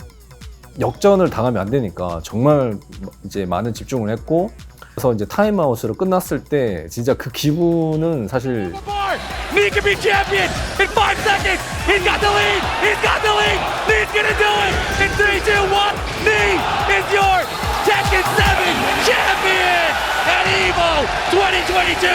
역전을 당하면 안 되니까 정말 이제 많은 집중을 했고 그래서 이제 타임아웃으로 끝났을 때 진짜 그 기분은 사실 Knee can be champion in 5 seconds. He's got the lead. He's got the lead. Knee's gonna do it in 3, 2, 1. Knee is your Tekken 7 champion at EVO 2022.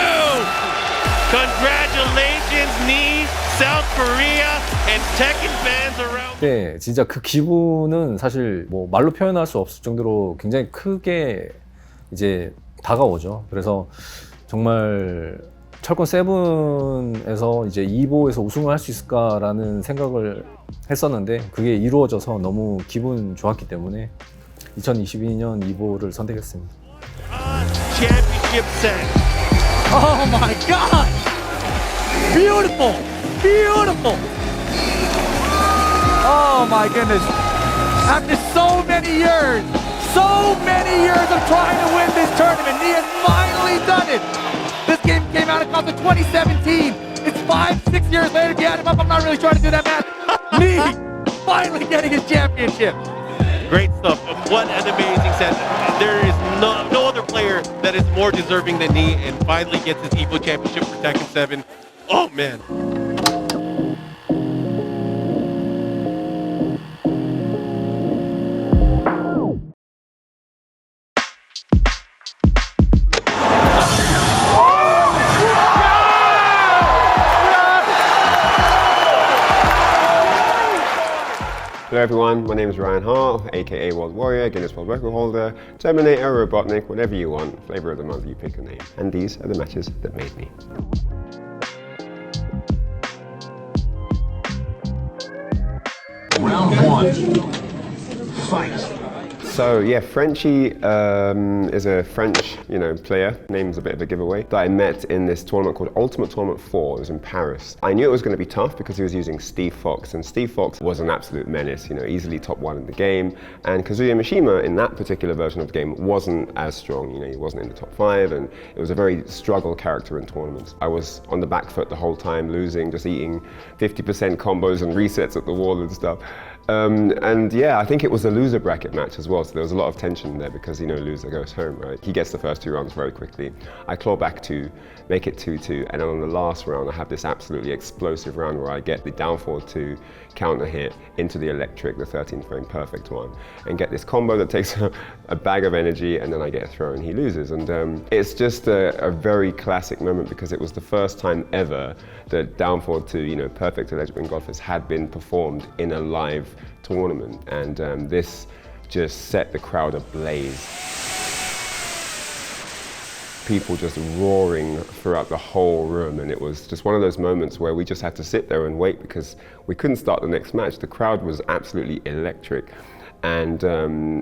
Congratulations, Knee, South Korea, and Tekken fans around. 네, 진짜 그 기분은 사실 뭐 말로 표현할 수 없을 정도로 굉장히 크게 이제 다가오죠. 그래서 정말 철권 7에서 이제 2보에서 우승을 할 수 있을까라는 생각을 했었는데 그게 이루어져서 너무 기분 좋았기 때문에 2022년 2보를 선택했습니다. Championship set. Oh my God! Beautiful! Beautiful! Oh my goodness! After so many years of trying to win this tournament, he has finally done it! This game came out in 2017. It's 5-6 years later. If you add him up, I'm not really trying to do that math. Me finally getting his championship. Great stuff. What an amazing set. There is no other player that is more deserving than Knee and finally gets his EVO championship for Tekken 7. Oh man. Hello everyone, my name is Ryan Hart, aka World Warrior, Guinness World Record Holder, Terminator, Robotnik, whatever you want, flavor of the month, you pick a name. And these are the matches that made me. Round 1, fight. So yeah, Frenchie is a French, player. Name's a bit of a giveaway. That I met in this tournament called Ultimate Tournament 4. It was in Paris. I knew it was going to be tough because he was using Steve Fox, and Steve Fox was an absolute menace. Easily top 1 in the game. And Kazuya Mishima in that particular version of the game wasn't as strong. He wasn't in the top 5, and it was a very struggle character in tournaments. I was on the back foot the whole time, losing, just eating 50% combos and resets at the wall and stuff. And yeah, I think it was a loser bracket match as well, so there was a lot of tension there because loser goes home, right? He gets the first 2 rounds very quickly. I claw back 2, make it 2-2, and then on the last round I have this absolutely explosive round where I get the down forward 2 counter hit into the electric, the 13th frame perfect one, and get this combo that takes a bag of energy, and then I get a throw and he loses. And it's just a very classic moment because it was the first time ever that down forward 2, perfect electric wing golfers had been performed in a live tournament, and this just set the crowd ablaze. People just roaring throughout the whole room, and it was just one of those moments where we just had to sit there and wait because we couldn't start the next match. The crowd was absolutely electric, and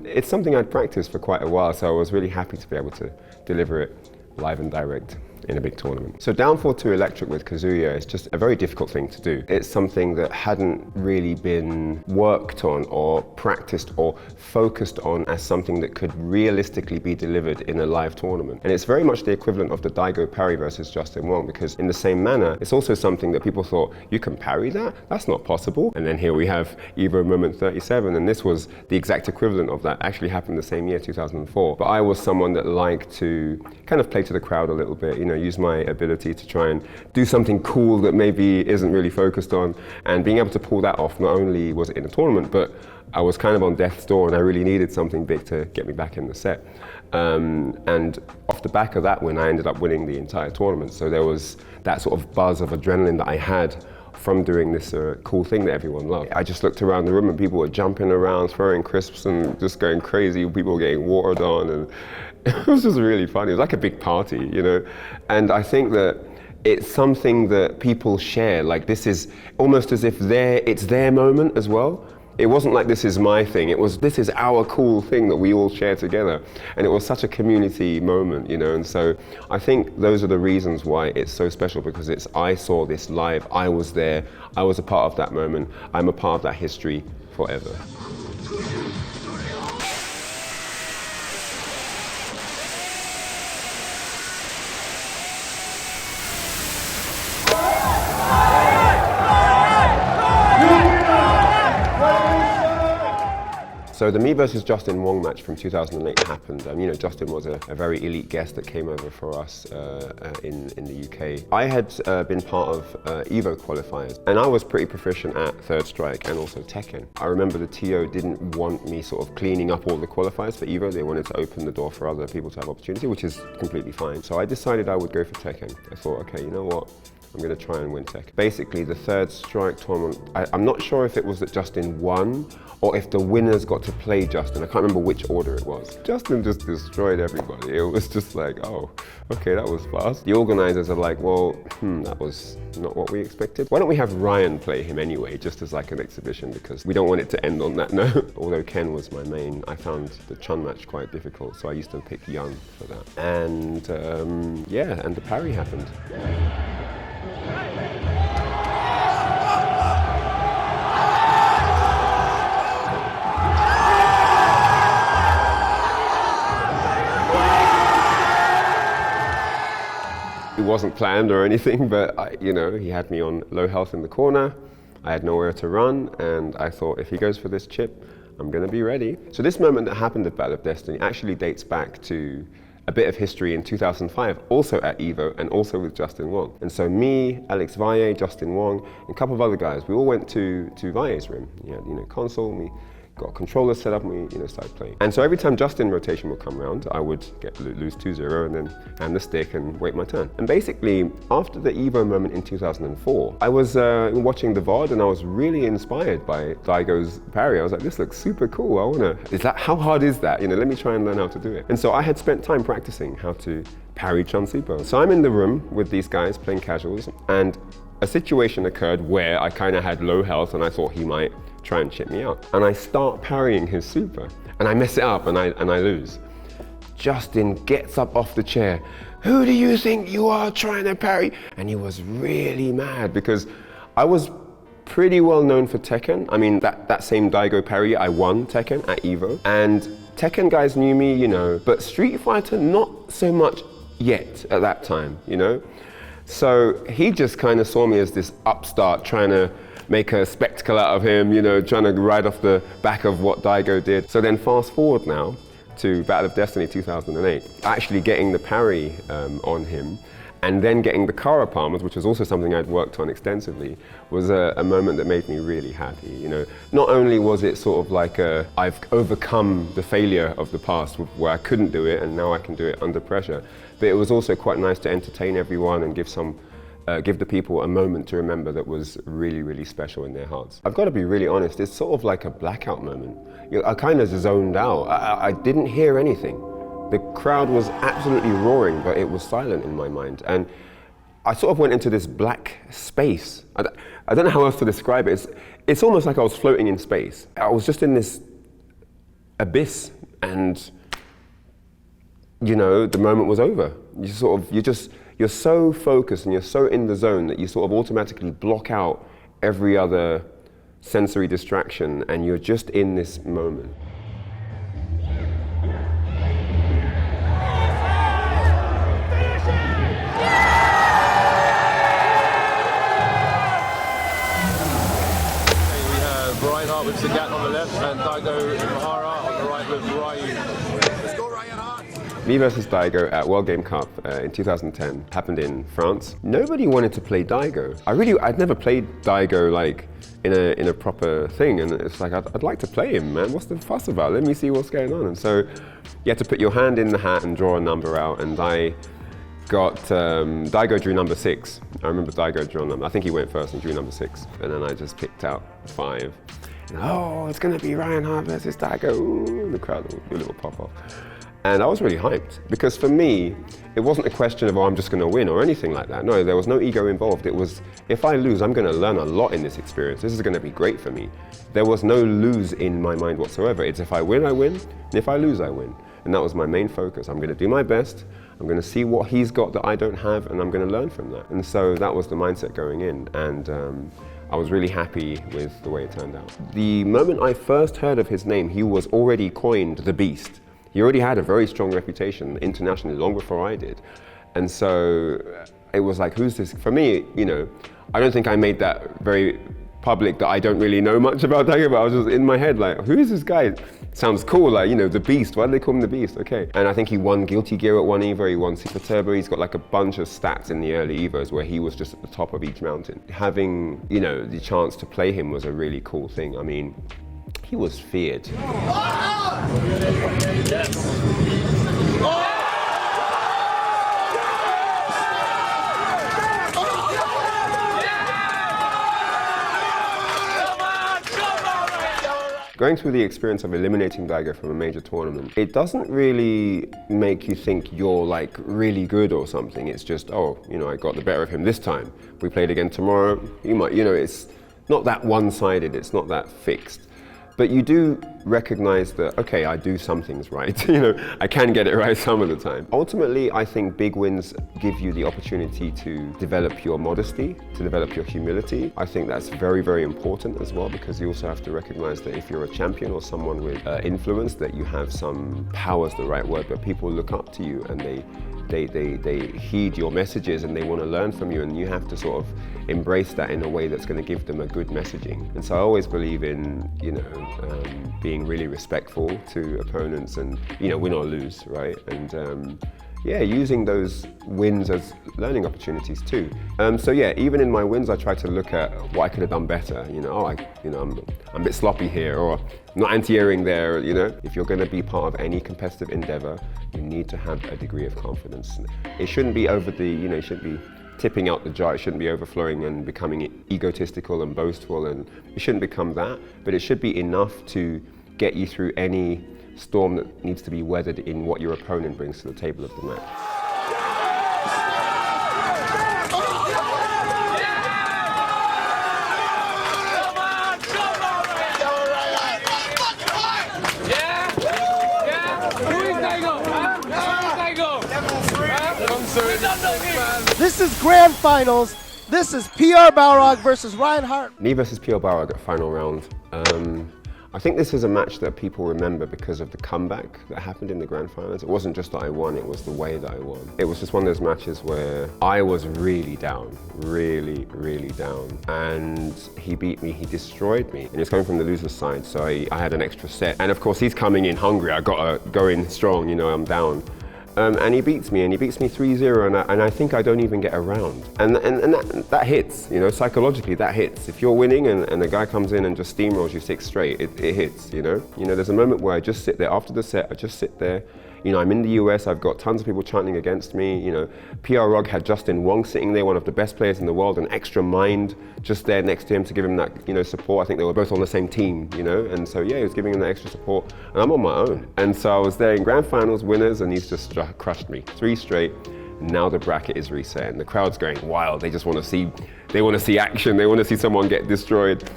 it's something I'd practiced for quite a while, so I was really happy to be able to deliver it live and direct in a big tournament. So down 4-2 electric with Kazuya is just a very difficult thing to do. It's something that hadn't really been worked on or practiced or focused on as something that could realistically be delivered in a live tournament. And it's very much the equivalent of the Daigo parry versus Justin Wong, because in the same manner, it's also something that people thought, you can parry that? That's not possible. And then here we have Evo Moment 37, and this was the exact equivalent of that. Actually happened the same year, 2004. But I was someone that liked to kind of play to the crowd a little bit, you know, use my ability to try and do something cool that maybe isn't really focused on. And being able to pull that off, not only was it in a tournament, but I was kind of on death's door and I really needed something big to get me back in the set. And off the back of that win, I ended up winning the entire tournament. So there was that sort of buzz of adrenaline that I had from doing this cool thing that everyone loved. I just looked around the room and people were jumping around, throwing crisps and just going crazy. People were getting watered on, and it was just really funny. It was like a big party, you know? And I think that it's something that people share. Like, this is almost as if it's their moment as well. It wasn't like this is my thing, it was this is our cool thing that we all share together. And it was such a community moment, you know, and so I think those are the reasons why it's so special, because I saw this live, I was there, I was a part of that moment, I'm a part of that history forever. So the me versus Justin Wong match from 2008 happened. You know, Justin was a very elite guest that came over for us in the UK. I had been part of Evo qualifiers, and I was pretty proficient at Third Strike and also Tekken. I remember the TO didn't want me sort of cleaning up all the qualifiers for Evo. They wanted to open the door for other people to have opportunity, which is completely fine. So I decided I would go for Tekken. I thought, okay, you know what? I'm going to try and win Tekken. Basically, the Third Strike tournament, I'm not sure if it was that Justin won or if the winners got to play Justin. I can't remember which order it was. Justin just destroyed everybody. It was just like, oh, okay, that was fast. The organizers are like, well, that was not what we expected. Why don't we have Ryan play him anyway, just as like an exhibition, because we don't want it to end on that note. Although Ken was my main, I found the Chun match quite difficult, so I used to pick Young for that. And yeah, and the parry happened. It wasn't planned or anything, but you know, he had me on low health in the corner. I had nowhere to run, and I thought, if he goes for this chip, I'm going to be ready. So this moment that happened at Battle of Destiny actually dates back to a bit of history in 2005, also at Evo, and also with Justin Wong. And so me, IFCYipes, Justin Wong, and a couple of other guys, we all went to Vaille's room. He had, you know, console, we got a controller set up, and we, you know, started playing. And so every time Justin rotation would come around, I would lose 2-0 and then hand the stick and wait my turn. And basically, after the Evo moment in 2004, I was watching the VOD and I was really inspired by Daigo's parry. I was like, this looks super cool. How hard is that? You know, let me try and learn how to do it. And so I had spent time practicing how to parry Chun Super. So I'm in the room with these guys playing casuals, and a situation occurred where I kind of had low health and I thought he might try and chip me out. And I start parrying his super and I mess it up and I lose. Justin gets up off the chair. Who do you think you are trying to parry? And he was really mad because I was pretty well known for Tekken. I mean, that same Daigo parry, I won Tekken at Evo. And Tekken guys knew me, you know, but Street Fighter, not so much yet at that time, you know? So he just kind of saw me as this upstart trying to make a spectacle out of him, you know, trying to ride off the back of what Daigo did. So then fast forward now to Battle of Destiny 2008, actually getting the parry on him and then getting the Kara Palmers, which was also something I'd worked on extensively, was a moment that made me really happy. You know, not only was it sort of like I've overcome the failure of the past where I couldn't do it and now I can do it under pressure, but it was also quite nice to entertain everyone and give the people a moment to remember that was really, really special in their hearts. I've got to be really honest, it's sort of like a blackout moment. You know, I kind of zoned out. I didn't hear anything. The crowd was absolutely roaring, but it was silent in my mind. And I sort of went into this black space. I don't know how else to describe it. It's almost like I was floating in space. I was just in this abyss, and you know, the moment was over. You're you're so focused and you're so in the zone that you sort of automatically block out every other sensory distraction, and you're just in this moment. Hart with Sagat on the left and Daigo Umehara on the right with Ryu. Let's go Ryan Hart! Me versus Daigo at World Game Cup in 2010 happened in France. Nobody wanted to play Daigo. I'd never played Daigo like in a proper thing, and it's like I'd like to play him, man. What's the fuss about? Let me see what's going on. And so you had to put your hand in the hat and draw a number out, and I got Daigo drew number 6. I remember Daigo drew number. I think he went first and drew number 6, and then I just picked out 5. And, oh, it's gonna be Ryan Hart versus Daigo. Ooh, the crowd will do a little pop off. And I was really hyped because for me, it wasn't a question of, oh, I'm just gonna win or anything like that. No, there was no ego involved. It was, if I lose, I'm gonna learn a lot in this experience. This is gonna be great for me. There was no lose in my mind whatsoever. It's if I win, I win. And if I lose, I win. And that was my main focus. I'm gonna do my best. I'm gonna see what he's got that I don't have, and I'm gonna learn from that. And so that was the mindset going in. And I was really happy with the way it turned out. The moment I first heard of his name, he was already coined the Beast. He already had a very strong reputation internationally long before I did. And so it was like, who's this? For me, you know, I don't think I made that very public that I don't really know much about Daigo, but I was just in my head like, who is this guy? Sounds cool, like, you know, the Beast. Why do they call him the Beast? Okay. And I think he won Guilty Gear at one Evo, he won Super Turbo. He's got like a bunch of stats in the early Evos where he was just at the top of each mountain. Having, you know, the chance to play him was a really cool thing. I mean, he was feared. Going through the experience of eliminating Daigo from a major tournament, it doesn't really make you think you're like really good or something. It's just, oh, you know, I got the better of him this time. We played again tomorrow. You might, you know, it's not that one-sided, it's not that fixed. But you do recognize that, okay, I do some things right. You know, I can get it right some of the time. Ultimately, I think big wins give you the opportunity to develop your modesty, to develop your humility. I think that's very, very important as well, because you also have to recognize that if you're a champion or someone with influence, that you have some power is the right word, but people look up to you and they heed your messages and they want to learn from you, and you have to sort of embrace that in a way that's going to give them a good messaging. And so I always believe in, you know, being really respectful to opponents and, you know, win or lose, right? And yeah, using those wins as learning opportunities too. So yeah, even in my wins, I try to look at what I could have done better. You know, I'm a bit sloppy here, or not anti-airing there. You know, if you're going to be part of any competitive endeavor, you need to have a degree of confidence. It shouldn't be over the, you know, it shouldn't be tipping out the jar. It shouldn't be overflowing and becoming egotistical and boastful, and it shouldn't become that. But it should be enough to get you through any storm that needs to be weathered in what your opponent brings to the table of the match. This is Grand Finals. This is PR Balrog versus Ryan Hart. Me versus PR Balrog at final round. I think this is a match that people remember because of the comeback that happened in the Grand Finals. It wasn't just that I won, it was the way that I won. It was just one of those matches where I was really down, really, really down. And he beat me, he destroyed me. And he was coming from the loser's side, so I had an extra set. And of course, he's coming in hungry. I gotta go in strong, you know, I'm down. And he beats me 3-0, and I think I don't even get a round. And that hits, you know, psychologically that hits. If you're winning and the guy comes in and just steamrolls you 6 straight, it hits, you know? You know, there's a moment where I just sit there, after the set, I just sit there. You know, I'm in the US, I've got tons of people chanting against me. You know, PR Rog had Justin Wong sitting there, one of the best players in the world, an extra mind just there next to him to give him that, you know, support. I think they were both on the same team, you know, and so yeah, he was giving him that extra support, and I'm on my own. And so I was there in Grand Finals winners, and he's just crushed me. 3 straight. Now the bracket is reset, and the crowd's going wild. They just want to see, action. They want to see someone get destroyed.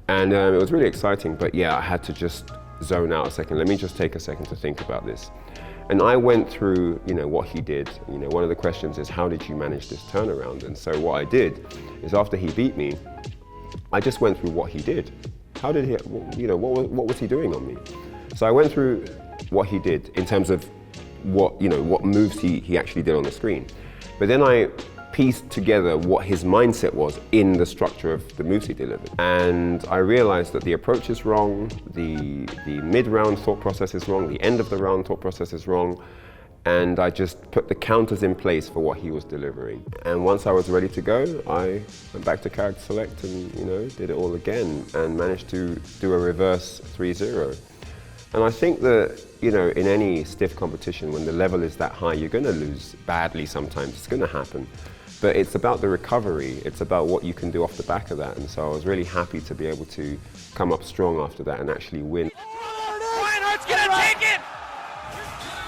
And it was really exciting, but yeah, I had to just zone out a second. Let me just take a second to think about this. And I went through, what he did. One of the questions is, how did you manage this turnaround? And so what I did is, after he beat me, I just went through what he did. How did he, what was he doing on me? So I went through what he did in terms of what moves he actually did on the screen. But then I pieced together what his mindset was in the structure of the moves he delivered. And I realized that the approach is wrong, the mid-round thought process is wrong, the end of the round thought process is wrong, and I just put the counters in place for what he was delivering. And once I was ready to go, I went back to character select and did it all again and managed to do a reverse 3-0. And I think that, in any stiff competition, when the level is that high, you're going to lose badly sometimes. It's going to happen. But it's about the recovery. It's about what you can do off the back of that. And so I was really happy to be able to come up strong after that and actually win. Hart's gonna take it!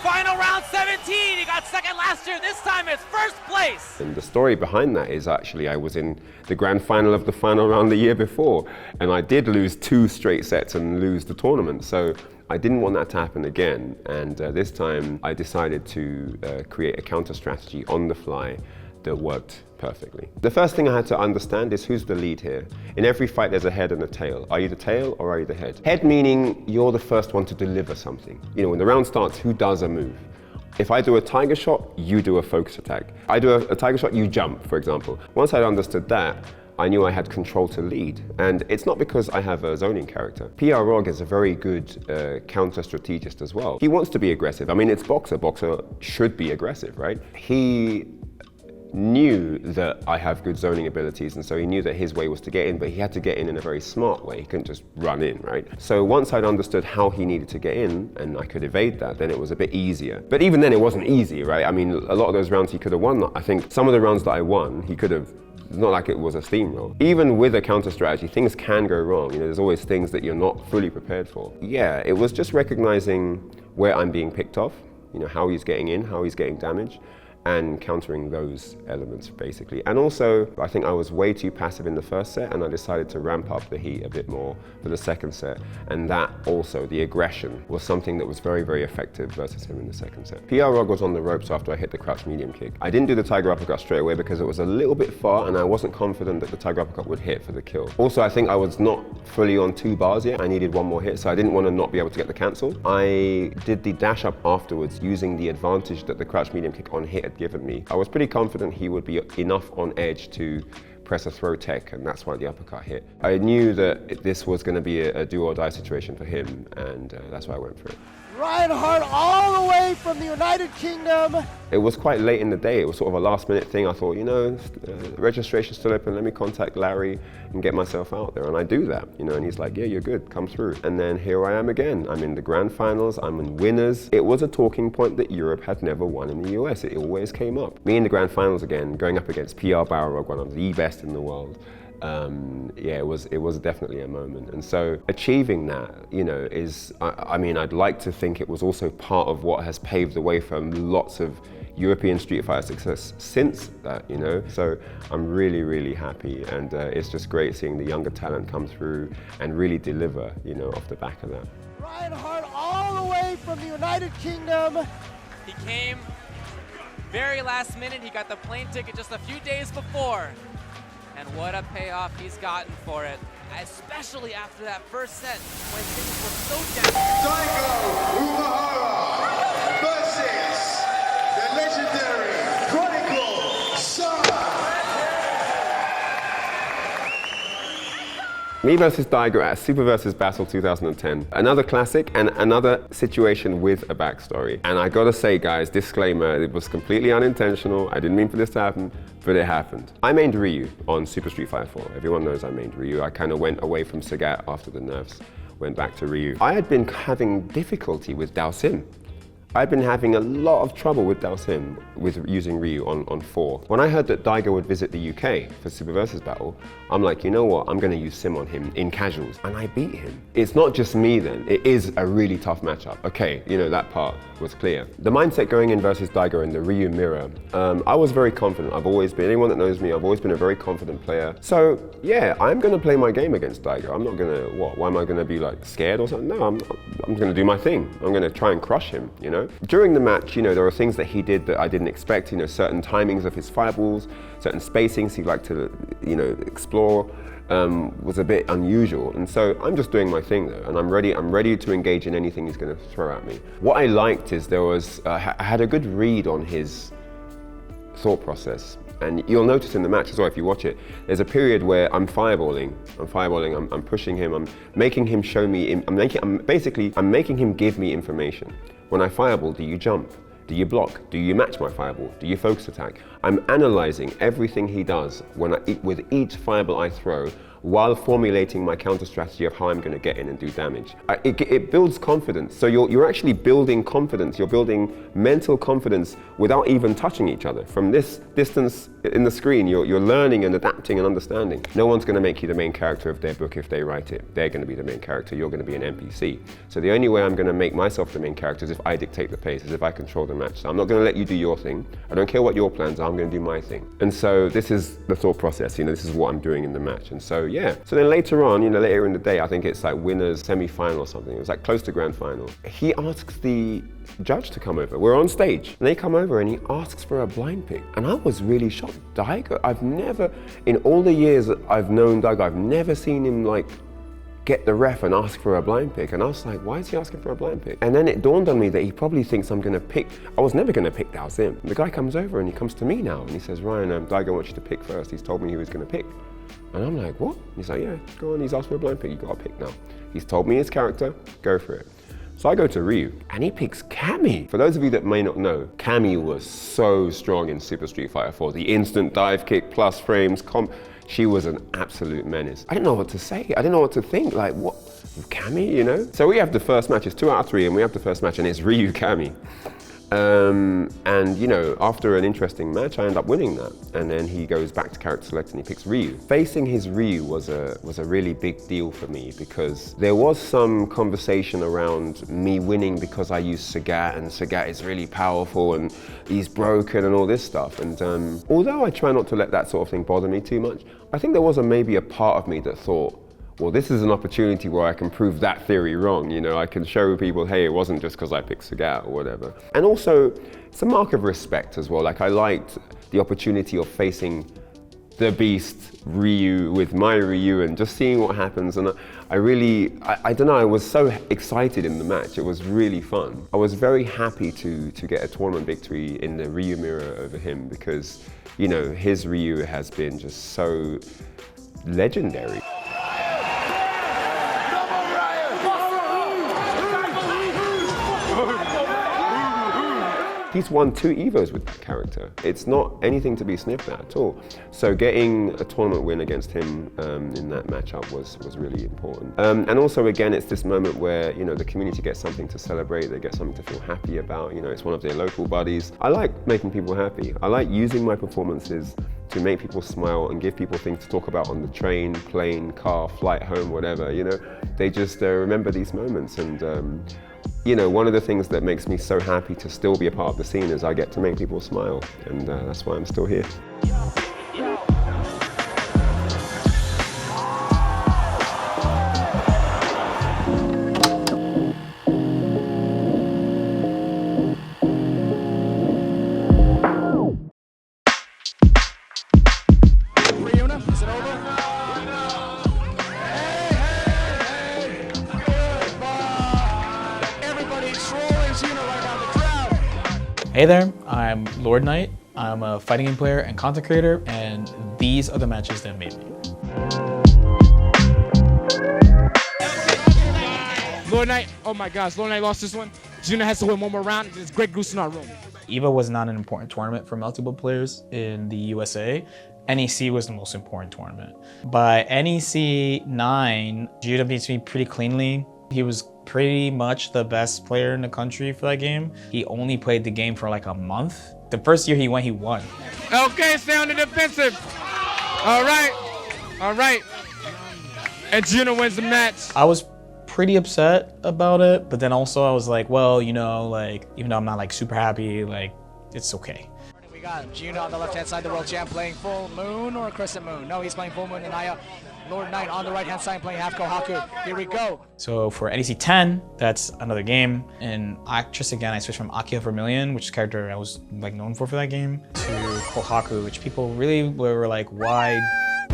Final round 17, he got second last year, this time it's first place! And the story behind that is actually I was in the grand final of the final round the year before, and I did lose 2 straight sets and lose the tournament. So I didn't want that to happen again. And this time I decided to create a counter strategy on the fly that worked perfectly. The first thing I had to understand is who's the lead here. In every fight there's a head and a tail. Are you the tail or are you the head? Head meaning you're the first one to deliver something. When the round starts, who does a move? If I do a tiger shot, you do a focus attack. I do a tiger shot, you jump, for example. Once I understood that, I knew I had control to lead. And it's not because I have a zoning character. PR Rog is a very good counter-strategist as well. He wants to be aggressive. I mean, it's Boxer. Boxer should be aggressive, right? He knew that I have good zoning abilities, and so he knew that his way was to get in, but he had to get in a very smart way. He couldn't just run in, right? So once I'd understood how he needed to get in and I could evade that, then it was a bit easier. But even then it wasn't easy, right? I mean, a lot of those rounds he could have won. I think some of the rounds that I won, he could have, it's not like it was a steamroll. Even with a counter strategy, things can go wrong. There's always things that you're not fully prepared for. Yeah, it was just recognizing where I'm being picked off, how he's getting in, how he's getting damaged, and countering those elements basically. And also, I think I was way too passive in the first set, and I decided to ramp up the heat a bit more for the second set. And that also, the aggression, was something that was very, very effective versus him in the second set. PR Rog was on the ropes after I hit the crouch medium kick. I didn't do the tiger uppercut straight away because it was a little bit far and I wasn't confident that the tiger uppercut would hit for the kill. Also, I think I was not fully on 2 bars yet. I needed 1 more hit, so I didn't want to not be able to get the cancel. I did the dash up afterwards using the advantage that the crouch medium kick on hit had given me. I was pretty confident he would be enough on edge to press a throw tech, and that's why the uppercut hit. I knew that this was going to be a do or die situation for him, and that's why I went for it. Ryan Hart all the way from the United Kingdom. It was quite late in the day. It was sort of a last minute thing. I thought, registration's still open, let me contact Larry and get myself out there. And I do that, and he's like, yeah, you're good, come through. And then here I am again. I'm in the grand finals, I'm in winners. It was a talking point that Europe had never won in the US. It always came up. Me in the grand finals again, going up against PR Balrog, one of the best in the world. Yeah, it was definitely a moment. And so achieving that, is, I mean, I'd like to think it was also part of what has paved the way for lots of European Street Fighter success since that, So I'm really, really happy, and it's just great seeing the younger talent come through and really deliver, off the back of that. Ryan Hart all the way from the United Kingdom. He came very last minute. He got the plane ticket just a few days before. And what a payoff he's gotten for it, especially after that first set when things were so down. Daigo Umehara versus the legendary Chronicle Sara. Me versus Daigo at Super vs. Battle 2010. Another classic and another situation with a backstory. And I gotta say, guys, disclaimer, it was completely unintentional. I didn't mean for this to happen, but it happened. I mained Ryu on Super Street Fighter 4. Everyone knows I mained Ryu. I kind of went away from Sagat after the nerfs, went back to Ryu. I had been having difficulty with Dao Sim. I've been having a lot of trouble with Dao Sim with using Ryu on 4. When I heard that Daigo would visit the UK for Super vs. Battle, I'm like, you know what, I'm gonna use Sim on him in casuals, and I beat him. It's not just me then, it is a really tough matchup. Okay, that part was clear. The mindset going in versus Daigo in the Ryu mirror, I was very confident. I've always been, anyone that knows me, I've always been a very confident player. So yeah, I'm gonna play my game against Daigo. I'm not gonna, why am I gonna be like scared or something? No, I'm gonna do my thing. I'm gonna try and crush him, know? During the match, there were things that he did that I didn't expect, certain timings of his fireballs, certain spacings he'd like to, explore. Was a bit unusual, and so I'm just doing my thing though, and I'm ready to engage in anything he's going to throw at me. What I liked is I had a good read on his thought process, and you'll notice in the match as well if you watch it, there's a period where I'm fireballing, I'm pushing him, I'm making him show me, I'm making him give me information. When I fireball, do you jump? Do you block? Do you match my fireball? Do you focus attack? I'm analyzing everything he does with each fireball I throw, while formulating my counter strategy of how I'm going to get in and do damage. It builds confidence. So you're actually building confidence. You're building mental confidence without even touching each other. From this distance in the screen, you're learning and adapting and understanding. No one's going to make you the main character of their book if they write it. They're going to be the main character. You're going to be an NPC. So the only way I'm going to make myself the main character is if I dictate the pace, is if I control the match. So I'm not going to let you do your thing. I don't care what your plans are. I'm going to do my thing. And so this is the thought process. This is what I'm doing in the match. And so yeah. So then later on, later in the day, I think it's like winners semi-final or something. It was like close to grand final. He asks the judge to come over. We're on stage. And they come over and he asks for a blind pick. And I was really shocked. Daigo, I've never, in all the years that I've known Daigo, I've never seen him get the ref and ask for a blind pick. And I was like, why is he asking for a blind pick? And then it dawned on me that he probably thinks I'm gonna pick, I was never gonna pick Dao Sim. The guy comes over and he comes to me now and he says, Ryan, Daigo wants you to pick first. He's told me he was gonna pick. And I'm like, what? He's like, yeah, go on, he's asked for a blind pick, you gotta pick now. He's told me his character, go for it. So I go to Ryu, and he picks Cammy. For those of you that may not know, Cammy was so strong in Super Street Fighter 4. The instant dive kick, plus frames, she was an absolute menace. I didn't know what to say, I didn't know what to think, like what, Cammy, So we have the first match, it's 2 out of 3, and we have the first match, and it's Ryu Cammy. And after an interesting match, I end up winning that. And then he goes back to character select and he picks Ryu. Facing his Ryu was a really big deal for me because there was some conversation around me winning because I used Sagat and Sagat is really powerful and he's broken and all this stuff. And although I try not to let that sort of thing bother me too much, I think there was maybe a part of me that thought, well, this is an opportunity where I can prove that theory wrong. I can show people, hey, it wasn't just because I picked Sagat or whatever. And also, it's a mark of respect as well. Like, I liked the opportunity of facing the beast Ryu with my Ryu and just seeing what happens. And I don't know, I was so excited in the match. It was really fun. I was very happy to get a tournament victory in the Ryu mirror over him because, his Ryu has been just so legendary. He's won 2 Evos with that character. It's not anything to be sniffed at all. So getting a tournament win against him in that matchup was really important. And also, again, it's this moment where, the community gets something to celebrate, they get something to feel happy about, it's one of their local buddies. I like making people happy. I like using my performances to make people smile and give people things to talk about on the train, plane, car, flight home, whatever, They just remember these moments and one of the things that makes me so happy to still be a part of the scene is I get to make people smile, and that's why I'm still here. Hey there, I'm LordKnight. I'm a fighting game player and content creator, and these are the matches that made me. LordKnight, oh my gosh, LordKnight lost this one. Juna has to win one more round. There's Greg Goose in our room. EVO was not an important tournament for multiple players in the USA. NEC was the most important tournament. By NEC 9, Judah beats me pretty cleanly. He was pretty much the best player in the country for that game. He only played the game for like a month. The first year he went, he won. Okay, stay on the defensive. All right. And Juno wins the match. I was pretty upset about it, but then also I was like, well, even though I'm not super happy, it's okay. We got Juno on the left-hand side, the world champ, playing full moon or crescent moon. No, he's playing full moon, and Naya LordKnight on the right-hand side playing half Kohaku. Here we go. So for NEC 10, that's another game. And Actress again, I switched from Akiha Vermilion, which is a character I was like known for that game, to Kohaku, which people really were like, why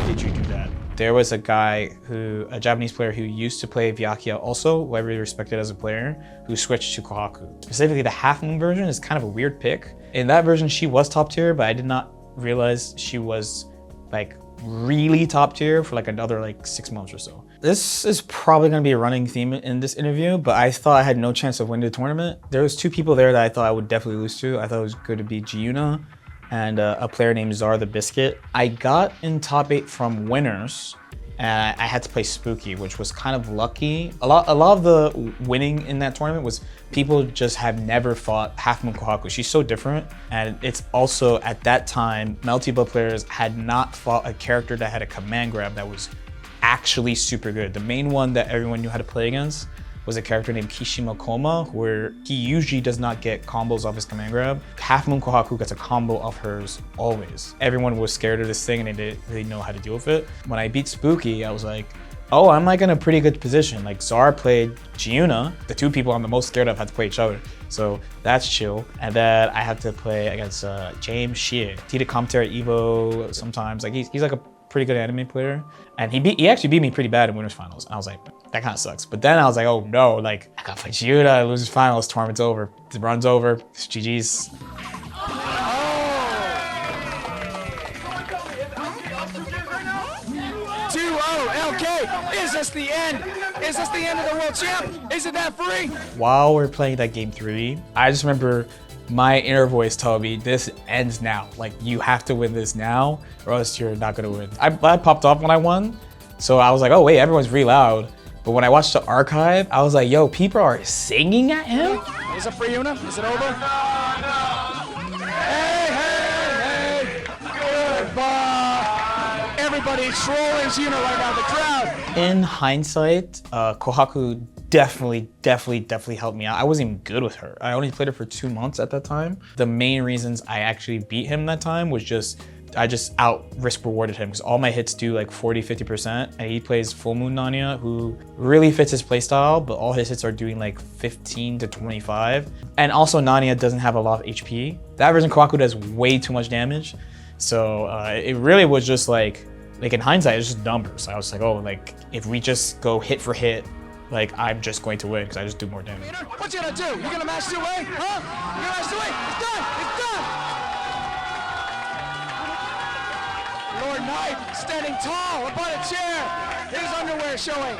did you do that? There was a Japanese player who used to play Vyakia also, who I really respected as a player, who switched to Kohaku. Specifically, the Half Moon version is kind of a weird pick. In that version, she was top tier, but I did not realize she was like really top tier for like another like 6 months or so. This is probably gonna be a running theme in this interview, but I thought I had no chance of winning the tournament. There was 2 people there that I thought I would definitely lose to. I thought it was going to be Giuna and a player named Zara the Biscuit. I got in top 8 from winners, and I had to play Spooky, which was kind of lucky. A lot of the winning in that tournament was people just have never fought Half Moon Kohaku. She's so different, and it's also at that time, Melty players had not fought a character that had a command grab that was actually super good. The main one that everyone knew how to play against was a character named Kishima Koma, where he usually does not get combos off his command grab. Half Moon Kohaku gets a combo off hers always. Everyone was scared of this thing and they didn't really know how to deal with it. When I beat Spooky, I was like, oh, I'm like in a pretty good position. Like Zara played Giuna, the 2 people I'm the most scared of had to play each other. So that's chill. And then I had to play against James Shea. He did commentary at Evo sometimes. Like he's like a pretty good anime player. And he actually beat me pretty bad in winners finals. And I was like, that kind of sucks. But then I was like, oh no, like I gotta play Giuna, losers finals, tournament's over. The run's over, it's GG's. 2-0 LK. Is this the end? Is this the end of the world champ? Is it that free? While we're playing that game 3, I just remember my inner voice told me, this ends now. Like, you have to win this now, or else you're not gonna win. I popped off when I won, so I was like, oh wait, everyone's really loud. But when I watched the archive, I was like, yo, people are singing at him? Is it free, Una? Is it over? Hey! Goodbye! Everybody's trolling Una right now, the crowd. In hindsight, Kohaku definitely helped me out. I wasn't even good with her. I only played her for 2 months at that time. The main reasons I actually beat him that time was I just out risk rewarded him because all my hits do like 40-50%, and he plays Full Moon Nanya, who really fits his playstyle, but all his hits are doing like 15 to 25. And also Nanya doesn't have a lot of HP. That version Kohaku does way too much damage. So it really was just like in hindsight, it's just numbers. I was like, oh, like if we just go hit for hit, like I'm just going to win because I just do more damage. What you gonna do? You gonna mash 2-way? Huh? You gonna mash 2-way? It's done! It's done! LordKnight standing tall upon a chair. His underwear showing.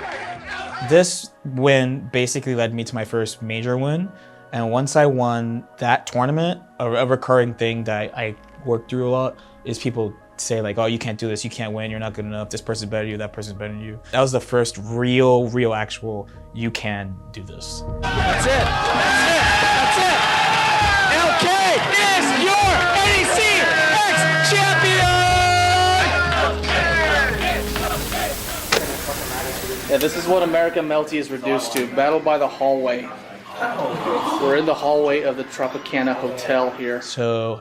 This win basically led me to my first major win. And once I won that tournament, a recurring thing that I work through a lot is people say like, oh, you can't do this, you can't win, you're not good enough, this person's better than you, that person's better than you. That was the first real actual, you can do this. That's it. That's it. LK is your NEC champion! Yeah, this is what American Melty is reduced to. Battle by the hallway. We're in the hallway of the Tropicana Hotel here. So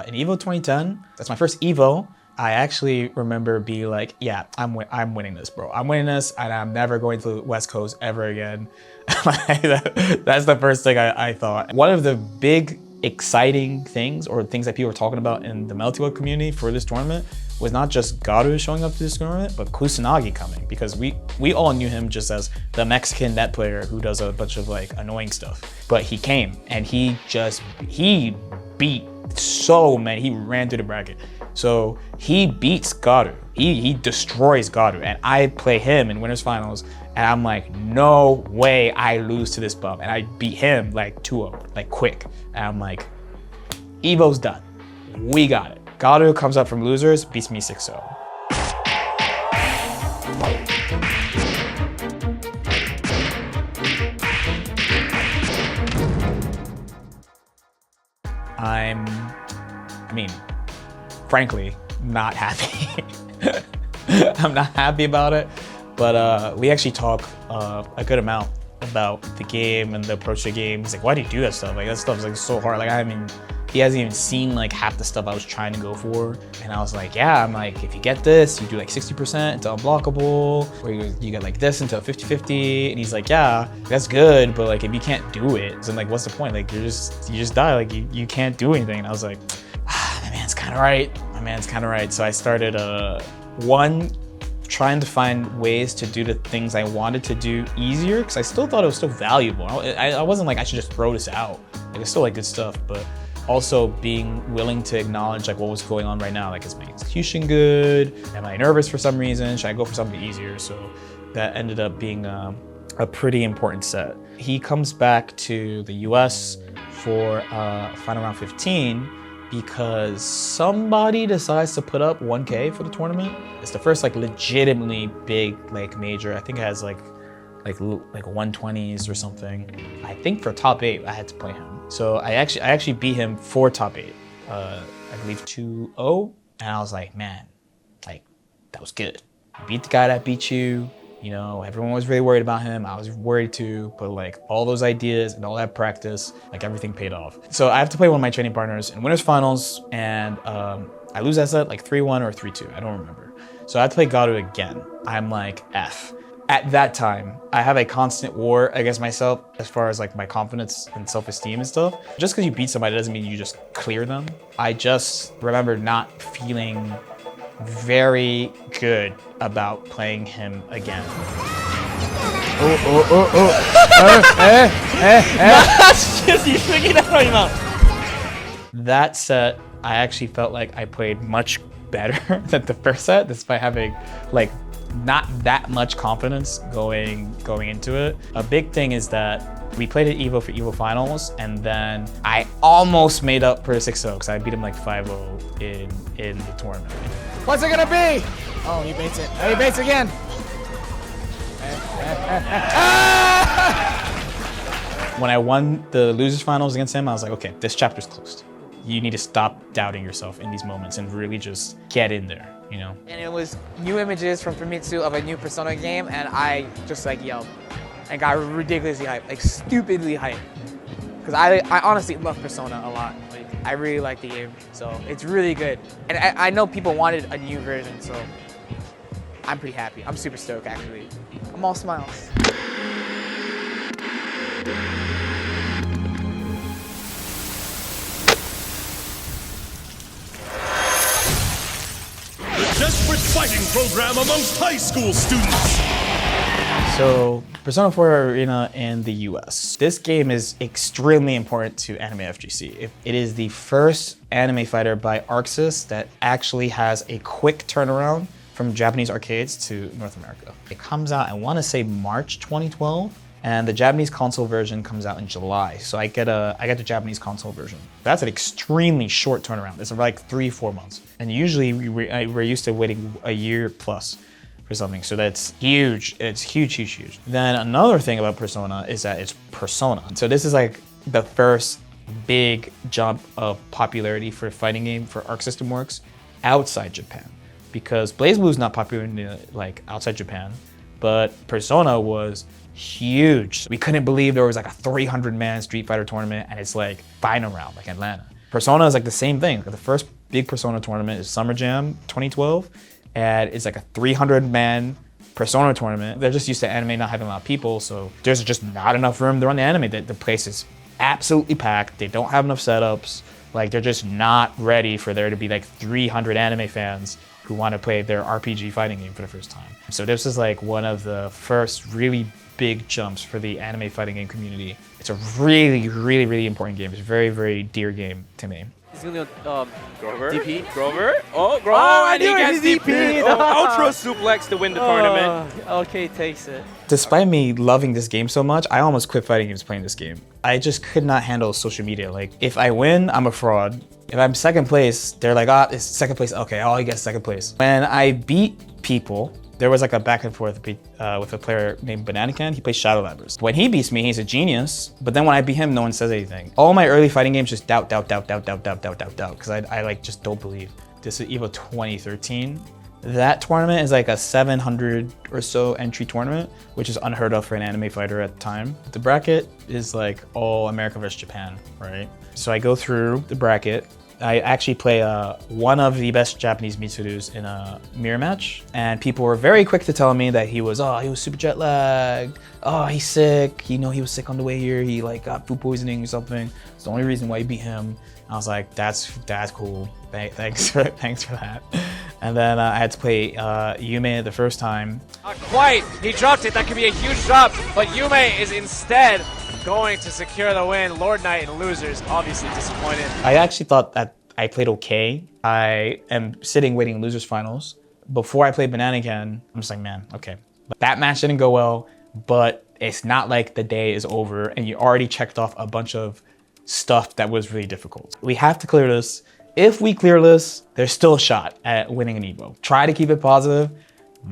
in Evo 2010, that's my first Evo. I actually remember being like, yeah, I'm winning this, bro. I'm winning this, and I'm never going to the West Coast ever again. That's the first thing I thought. One of the big exciting things, or things that people were talking about in the Melty World community for this tournament, was not just Garu showing up to this tournament, but Kusanagi coming, because we all knew him just as the Mexican net player who does a bunch of like annoying stuff. But he came and he beat so many. He ran through the bracket. So he beats Garu. He destroys Garu, and I play him in winners finals, and I'm like, no way I lose to this bum. And I beat him like 2-0, like quick. And I'm like, Evo's done. We got it. Garu comes up from losers, beats me 6-0. I mean, frankly, not happy. I'm not happy about it, but we actually talk a good amount about the game and the approach to the game. He's like, why do you do that stuff? Like, that stuff's like so hard. Like, I mean, He hasn't even seen like half the stuff I was trying to go for. And I was like, yeah, I'm like, if you get this, you do like 60% into unblockable, or you get like this into a 50-50. And he's like, yeah, that's good, but like if you can't do it, then like what's the point? Like you just die, like you can't do anything. And I was like, my man's kind of right. My man's kind of right. So I started trying to find ways to do the things I wanted to do easier, because I still thought it was still valuable. I wasn't like I should just throw this out. Like it's still like good stuff, but also being willing to acknowledge like what was going on right now. Like, is my execution good? Am I nervous for some reason? Should I go for something easier? So that ended up being a pretty important set. He comes back to the US for final round 15 because somebody decides to put up 1K for the tournament. It's the first like legitimately big like major. I think it has like 120s or something. I think for top 8 I had to play him. So I actually beat him for top 8. I believe 2-0, and I was like, man, like that was good. You beat the guy that beat you. You know, everyone was really worried about him. I was worried too, but like all those ideas and all that practice, like everything paid off. So I have to play one of my training partners in winners finals, and I lose that set like 3-1 or 3-2, I don't remember. So I have to play Garu again. I'm like, F. At that time, I have a constant war against myself as far as like my confidence and self-esteem and stuff. Just because you beat somebody doesn't mean you just clear them. I just remember not feeling very good about playing him again. You freaking out right now. That set, I actually felt like I played much better than the first set, despite having like not that much confidence going into it. A big thing is that we played at Evo for Evo finals, and then I almost made up for the 6-0 because I beat him like 5-0 in the tournament. What's it gonna be? Oh, he baits it. Oh, he baits again. When I won the losers finals against him, I was like, okay, this chapter's closed. You need to stop doubting yourself in these moments and really just get in there, you know? And it was new images from Famitsu of a new Persona game, and I just like yelled and got ridiculously hyped, like stupidly hyped. Because I honestly love Persona a lot. Like, I really like the game, so it's really good. And I know people wanted a new version, so I'm pretty happy. I'm super stoked, actually. I'm all smiles. Desperate fighting program amongst high school students. So, Persona 4 Arena in the US. This game is extremely important to Anime FGC. It is the first anime fighter by ArcSys that actually has a quick turnaround from Japanese arcades to North America. It comes out, I want to say March 2012, and the Japanese console version comes out in July. So I get the Japanese console version. That's an extremely short turnaround. It's like 3-4 months. And usually we're used to waiting a year plus for something. So that's huge. It's huge, huge, huge. Then another thing about Persona is that it's Persona. So this is like the first big jump of popularity for a fighting game for Arc System Works outside Japan. Because BlazBlue is not popular in like outside Japan, but Persona was huge. We couldn't believe there was like a 300-man Street Fighter tournament, and it's like final round, like Atlanta. Persona is like the same thing. The first big Persona tournament is Summer Jam 2012, and it's like a 300-man Persona tournament. They're just used to anime not having a lot of people, so there's just not enough room to run the anime. The place is absolutely packed. They don't have enough setups. Like, they're just not ready for there to be like 300 anime fans who want to play their RPG fighting game for the first time. So this is like one of the first really big jumps for the anime fighting game community. It's a really, really, really important game. It's a very, very dear game to me. He's gonna Grover? DP? Grover? Oh, Grover! Oh, I and he knew gets he DP'd. DP'd. Oh, Ultra Suplex to win the tournament. Okay, takes it. Despite me loving this game so much, I almost quit fighting games playing this game. I just could not handle social media. Like, if I win, I'm a fraud. If I'm second place, they're like, ah, it's second place. Okay, I'll get second place. When I beat people, there was like a back and forth with a player named Bananacan. He plays Shadow Labbers. When he beats me, he's a genius. But then when I beat him, no one says anything. All my early fighting games just doubt. Because I like just don't believe. This is Evo 2013. That tournament is like a 700 or so entry tournament, which is unheard of for an anime fighter at the time. The bracket is like all America versus Japan, right? So I go through the bracket. I actually play one of the best Japanese Mitsurus in a mirror match, and people were very quick to tell me that he was super jet lagged. Oh, he's sick. He was sick on the way here. He like got food poisoning or something. It's the only reason why he beat him. I was like, that's cool. Thanks for that. And then I had to play Yume the first time. Not quite. He dropped it. That could be a huge drop, but Yume is instead going to secure the win. LordKnight and losers obviously disappointed. I actually thought that I played okay. I am sitting waiting in losers finals. Before I played Banana again, I'm just like, man, okay. That match didn't go well, but it's not like the day is over and you already checked off a bunch of stuff that was really difficult. We have to clear this. If we clear this, there's still a shot at winning an Evo. Try to keep it positive.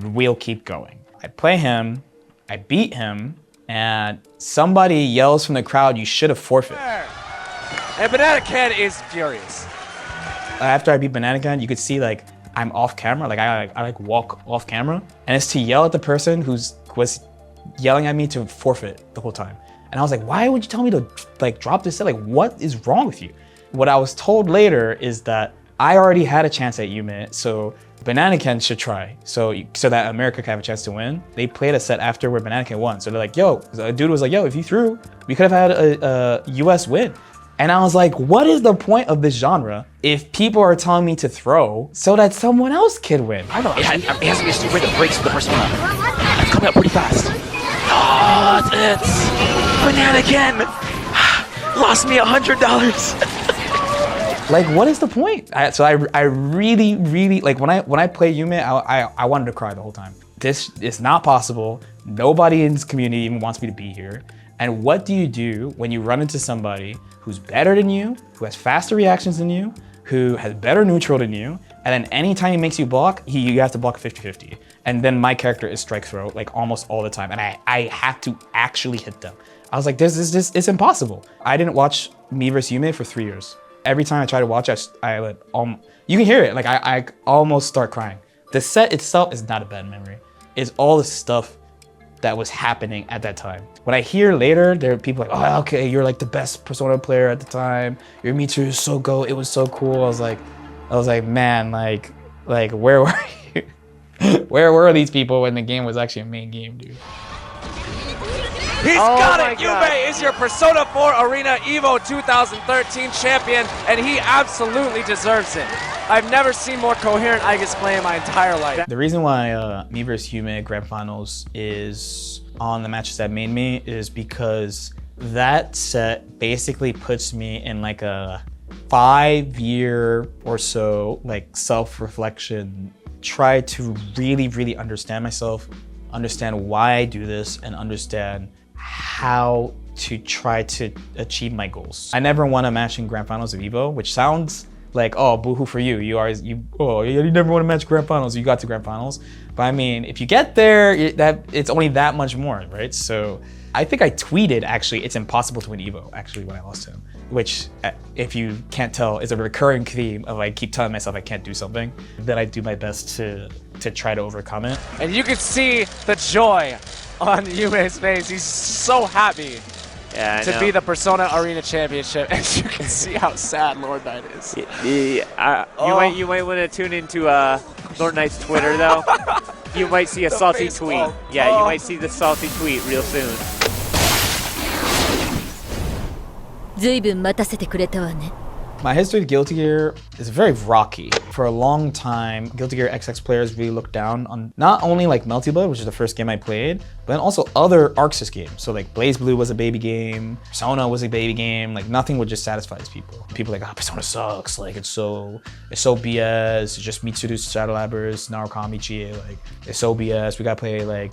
We'll keep going. I play him, I beat him, and somebody yells from the crowd, you should have forfeited. And Banana Can is furious. After I beat Banana Can, you could see like I'm off camera, like I walk off camera, and it's to yell at the person was yelling at me to forfeit the whole time. And I was like, why would you tell me to like drop this set? Like, what is wrong with you? What I was told later is that I already had a chance at Yume, so Banana Can should try, so that America can have a chance to win. They played a set after where Banana Can won, so they're like, yo, a dude was like, yo, if you threw, we could have had a US win. And I was like, what is the point of this genre if people are telling me to throw so that someone else can win? I don't know, it has to be a super that breaks the persona. I'm coming up pretty fast. Oh, it's Banana Can lost me $100. Like, what is the point? So I really, like when I play Yume, I wanted to cry the whole time. This is not possible. Nobody in this community even wants me to be here. And what do you do when you run into somebody who's better than you, who has faster reactions than you, who has better neutral than you, and then anytime he makes you block, you have to block 50-50. And then my character is strike throw like almost all the time, and I have to actually hit them. I was like, it's impossible. I didn't watch me vs Yume for 3 years. Every time I try to watch, you can hear it, like I almost start crying. The set itself is not a bad memory. It's all the stuff that was happening at that time. When I hear later, there are people like, oh, okay, you're like the best Persona player at the time. Your Mitsu is so go, it was so cool. I was like, man, like where were you? Where were these people when the game was actually a main game, dude? He's got it! Yume is your Persona 4 Arena Evo 2013 champion, and he absolutely deserves it. I've never seen more coherent Aigis play in my entire life. The reason why me vs Yume Grand Finals is on the matches that made me is because that set basically puts me in like a 5-year or so like self-reflection. Try to really understand myself, understand why I do this, and understand how to try to achieve my goals. I never won a match in Grand Finals of Evo, which sounds like, oh, boohoo for you. You never won a match Grand Finals, you got to Grand Finals. But I mean, if you get there, it's only that much more, right? So I think I tweeted, actually, it's impossible to win Evo, actually, when I lost to him. Which, if you can't tell, is a recurring theme of I keep telling myself I can't do something, then I do my best to try to overcome it. And you can see the joy on Yume's face. He's so happy to be the Persona Arena Championship, and you can see how sad LordKnight is. You might want to tune into LordKnight's Twitter though. You might see a salty tweet. Yeah, you might see the salty tweet real soon. ずいぶん待たせてくれたわね。 My history with Guilty Gear is very rocky. For a long time, Guilty Gear XX players really looked down on not only like Melty Blood, which is the first game I played, but then also other ArcSys games. So like Blaze Blue was a baby game, Persona was a baby game, like nothing would just satisfy these people. People like, Persona sucks, like it's so BS, it's just Mitsuru Shadow Labbers, Narukami Chie, like it's so BS, we gotta play like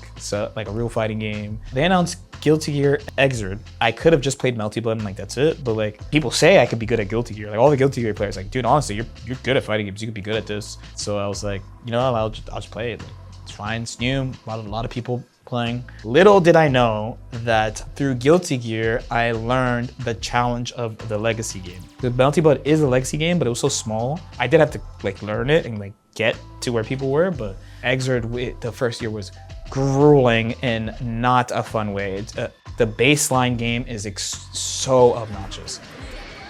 a real fighting game. They announced Guilty Gear Xrd. I could have just played Melty Blood and like that's it, but like people say I could be good at Guilty Gear. Like all the Guilty Gear players, like dude, honestly, you're good at fighting games. You could be good at this. So I was like, you know, I'll just play it. Like, it's fine. It's new. A lot of people playing. Little did I know that through Guilty Gear, I learned the challenge of the legacy game. The Melty Blood is a legacy game, but it was so small. I did have to like learn it and like get to where people were. But Xrd, the first year was grueling in not a fun way. The baseline game is so obnoxious.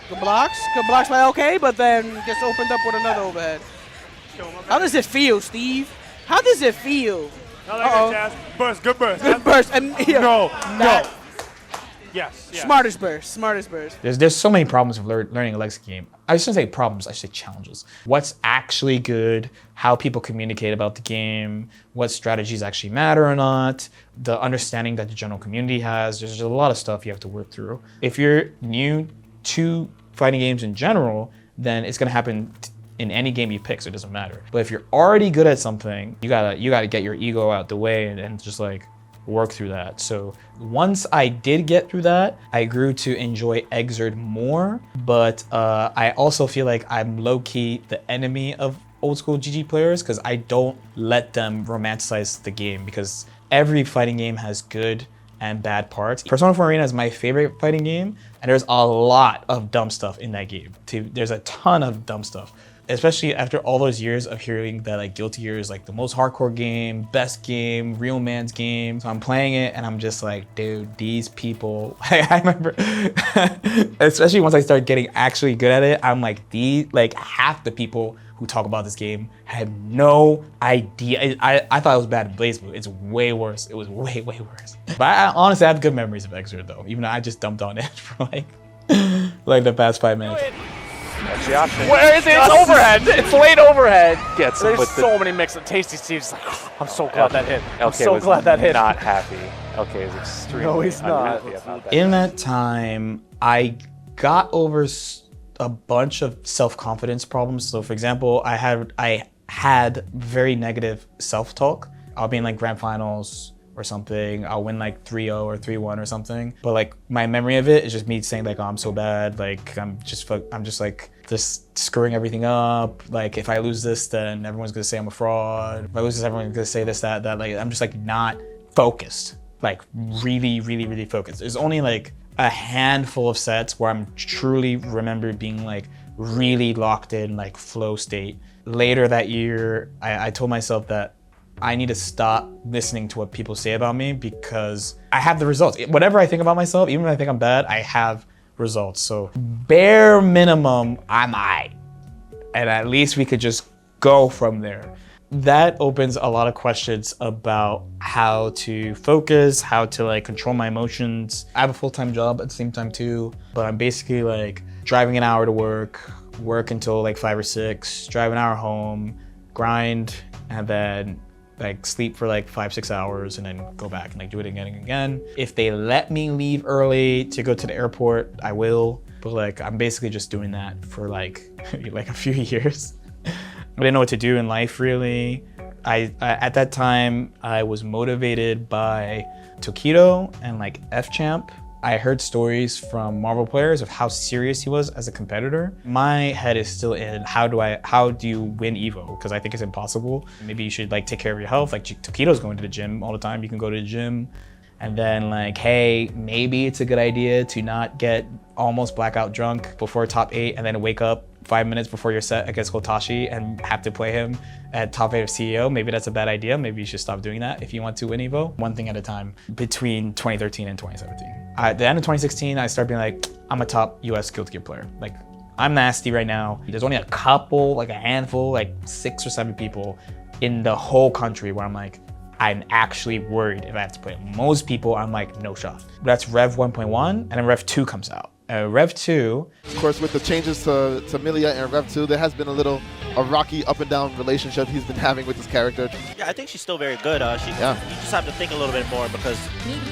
Good blocks by LK, but then gets opened up with another overhead. How does it feel, Steve? How does it feel? Burst, good burst. Good burst. And yeah, No. Yes. Smartest burst. There's so many problems with learning a legacy game. I shouldn't say problems, I should say challenges. What's actually good, how people communicate about the game, what strategies actually matter or not, the understanding that the general community has. There's a lot of stuff you have to work through. If you're new to fighting games in general, then it's gonna happen in any game you pick, so it doesn't matter. But if you're already good at something, you gotta get your ego out the way and just like work through that. So once I did get through that, I grew to enjoy Exerd more, but I also feel like I'm low-key the enemy of old school GG players because I don't let them romanticize the game, because every fighting game has good and bad parts. Persona 4 Arena is my favorite fighting game, and there's a lot of dumb stuff in that game. There's a ton of dumb stuff. Especially after all those years of hearing that like Guilty Gear is like the most hardcore game, best game, real man's game. So I'm playing it and I'm just like, dude, these people, I remember, especially once I started getting actually good at it, I'm like, half the people who talk about this game had no idea. I thought it was bad in Blaze Blue. It's way worse. It was way, way worse. But I honestly have good memories of Exerd though, even though I just dumped on it for like the past 5 minutes. That's the option. Where is it? It's overhead. It's late overhead. Gets him There's with so many mixed up. Tasty Steve's like, I'm so glad that hit. I'm so glad that hit. Not happy. Okay, is extremely unhappy about that. In that time, I got over a bunch of self-confidence problems. So for example, I had very negative self-talk. I'll be in like grand finals or something, I'll win like 3-0 or 3-1 or something. But like my memory of it is just me saying like, oh, I'm so bad. Like I'm just like just screwing everything up. Like if I lose this, then everyone's gonna say I'm a fraud. If I lose this, everyone's gonna say this, that. Like I'm just like not focused. Like really, really, really focused. There's only like a handful of sets where I'm truly remember being like really locked in, like flow state. Later that year, I told myself that I need to stop listening to what people say about me because I have the results. Whatever I think about myself, even if I think I'm bad, I have results. So bare minimum, I'm aight. And at least we could just go from there. That opens a lot of questions about how to focus, how to like control my emotions. I have a full-time job at the same time too, but I'm basically like driving an hour to work until like 5 or 6, drive an hour home, grind, and then like sleep for like 5-6 hours and then go back and like do it again and again. If they let me leave early to go to the airport, I will. But like I'm basically just doing that for like a few years. I didn't know what to do in life really. At that time I was motivated by Tokido and like F-Champ. I heard stories from Marvel players of how serious he was as a competitor. My head is still in how do you win Evo? Because I think it's impossible. Maybe you should like take care of your health. Like Tokido's going to the gym all the time. You can go to the gym. And then like, hey, maybe it's a good idea to not get almost blackout drunk before top 8 and then wake up 5 minutes before your set against Hotashi and have to play him at top 8 of CEO. Maybe that's a bad idea. Maybe you should stop doing that if you want to win Evo. One thing at a time between 2013 and 2017. At the end of 2016, I started being like, I'm a top US Guilty Gear player. Like, I'm nasty right now. There's only a couple, like a handful, like 6 or 7 people in the whole country where I'm like, I'm actually worried if I have to play. Most people, I'm like, no shot. That's Rev 1.1, and then Rev 2 comes out. Rev 2. Of course, with the changes to Milia and Rev 2, there has been a rocky up and down relationship he's been having with this character. Yeah, I think she's still very good. You just have to think a little bit more because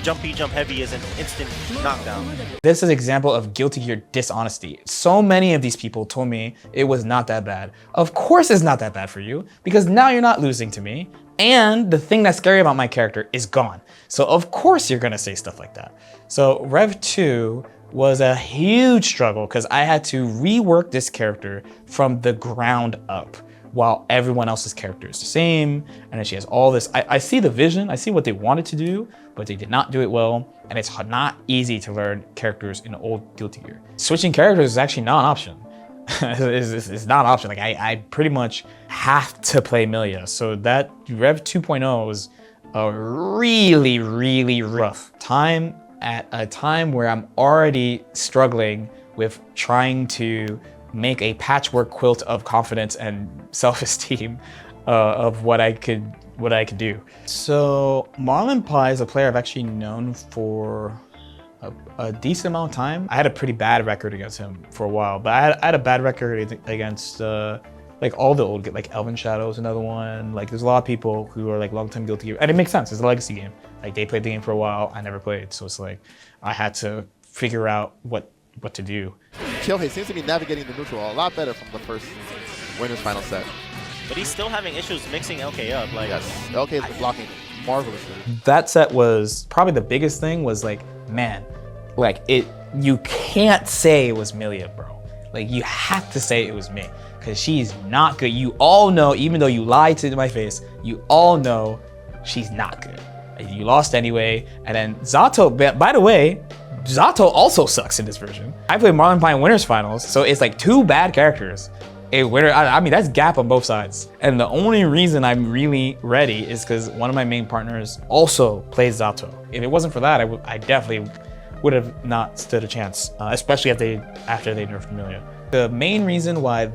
jump heavy is an instant knockdown. This is an example of Guilty Gear dishonesty. So many of these people told me it was not that bad. Of course it's not that bad for you because now you're not losing to me. And the thing that's scary about my character is gone. So of course you're gonna say stuff like that. So Rev 2 was a huge struggle because I had to rework this character from the ground up while everyone else's character is the same. And then she has all this, I see the vision, I see what they wanted to do, but they did not do it well. And it's not easy to learn characters in old Guilty Gear. Switching characters is actually not an option. It's not an option. Like I pretty much have to play Milia. So that Rev 2.0 was a really, really rough time. at a time where I'm already struggling with trying to make a patchwork quilt of confidence and self-esteem of what I could do. So Marlon Pie is a player I've actually known for a decent amount of time. I had a pretty bad record against him for a while, but I had a bad record against like all the old, like Elven Shadow's another one. Like there's a lot of people who are like long-time Guilty Gear, and it makes sense. It's a legacy game. Like they played the game for a while, I never played, so it's like I had to figure out what to do. Kyohei seems to be navigating the neutral a lot better from the first winners final set. But he's still having issues mixing LK up. Like, yes, LK has been blocking marvelously. That set was probably the biggest thing. Was like, man, like you can't say it was Milia, bro. Like you have to say it was me, because she's not good. You all know, even though you lied to my face, you all know she's not good. You lost anyway. And then Zato, by the way, Zato also sucks in this version. I played Marlon Pie in winners finals, so it's like 2 bad characters. A winner, I mean, that's gap on both sides. And the only reason I'm really ready is because one of my main partners also plays Zato. If it wasn't for that, I definitely would have not stood a chance, especially after they nerfed Milia. The main reason why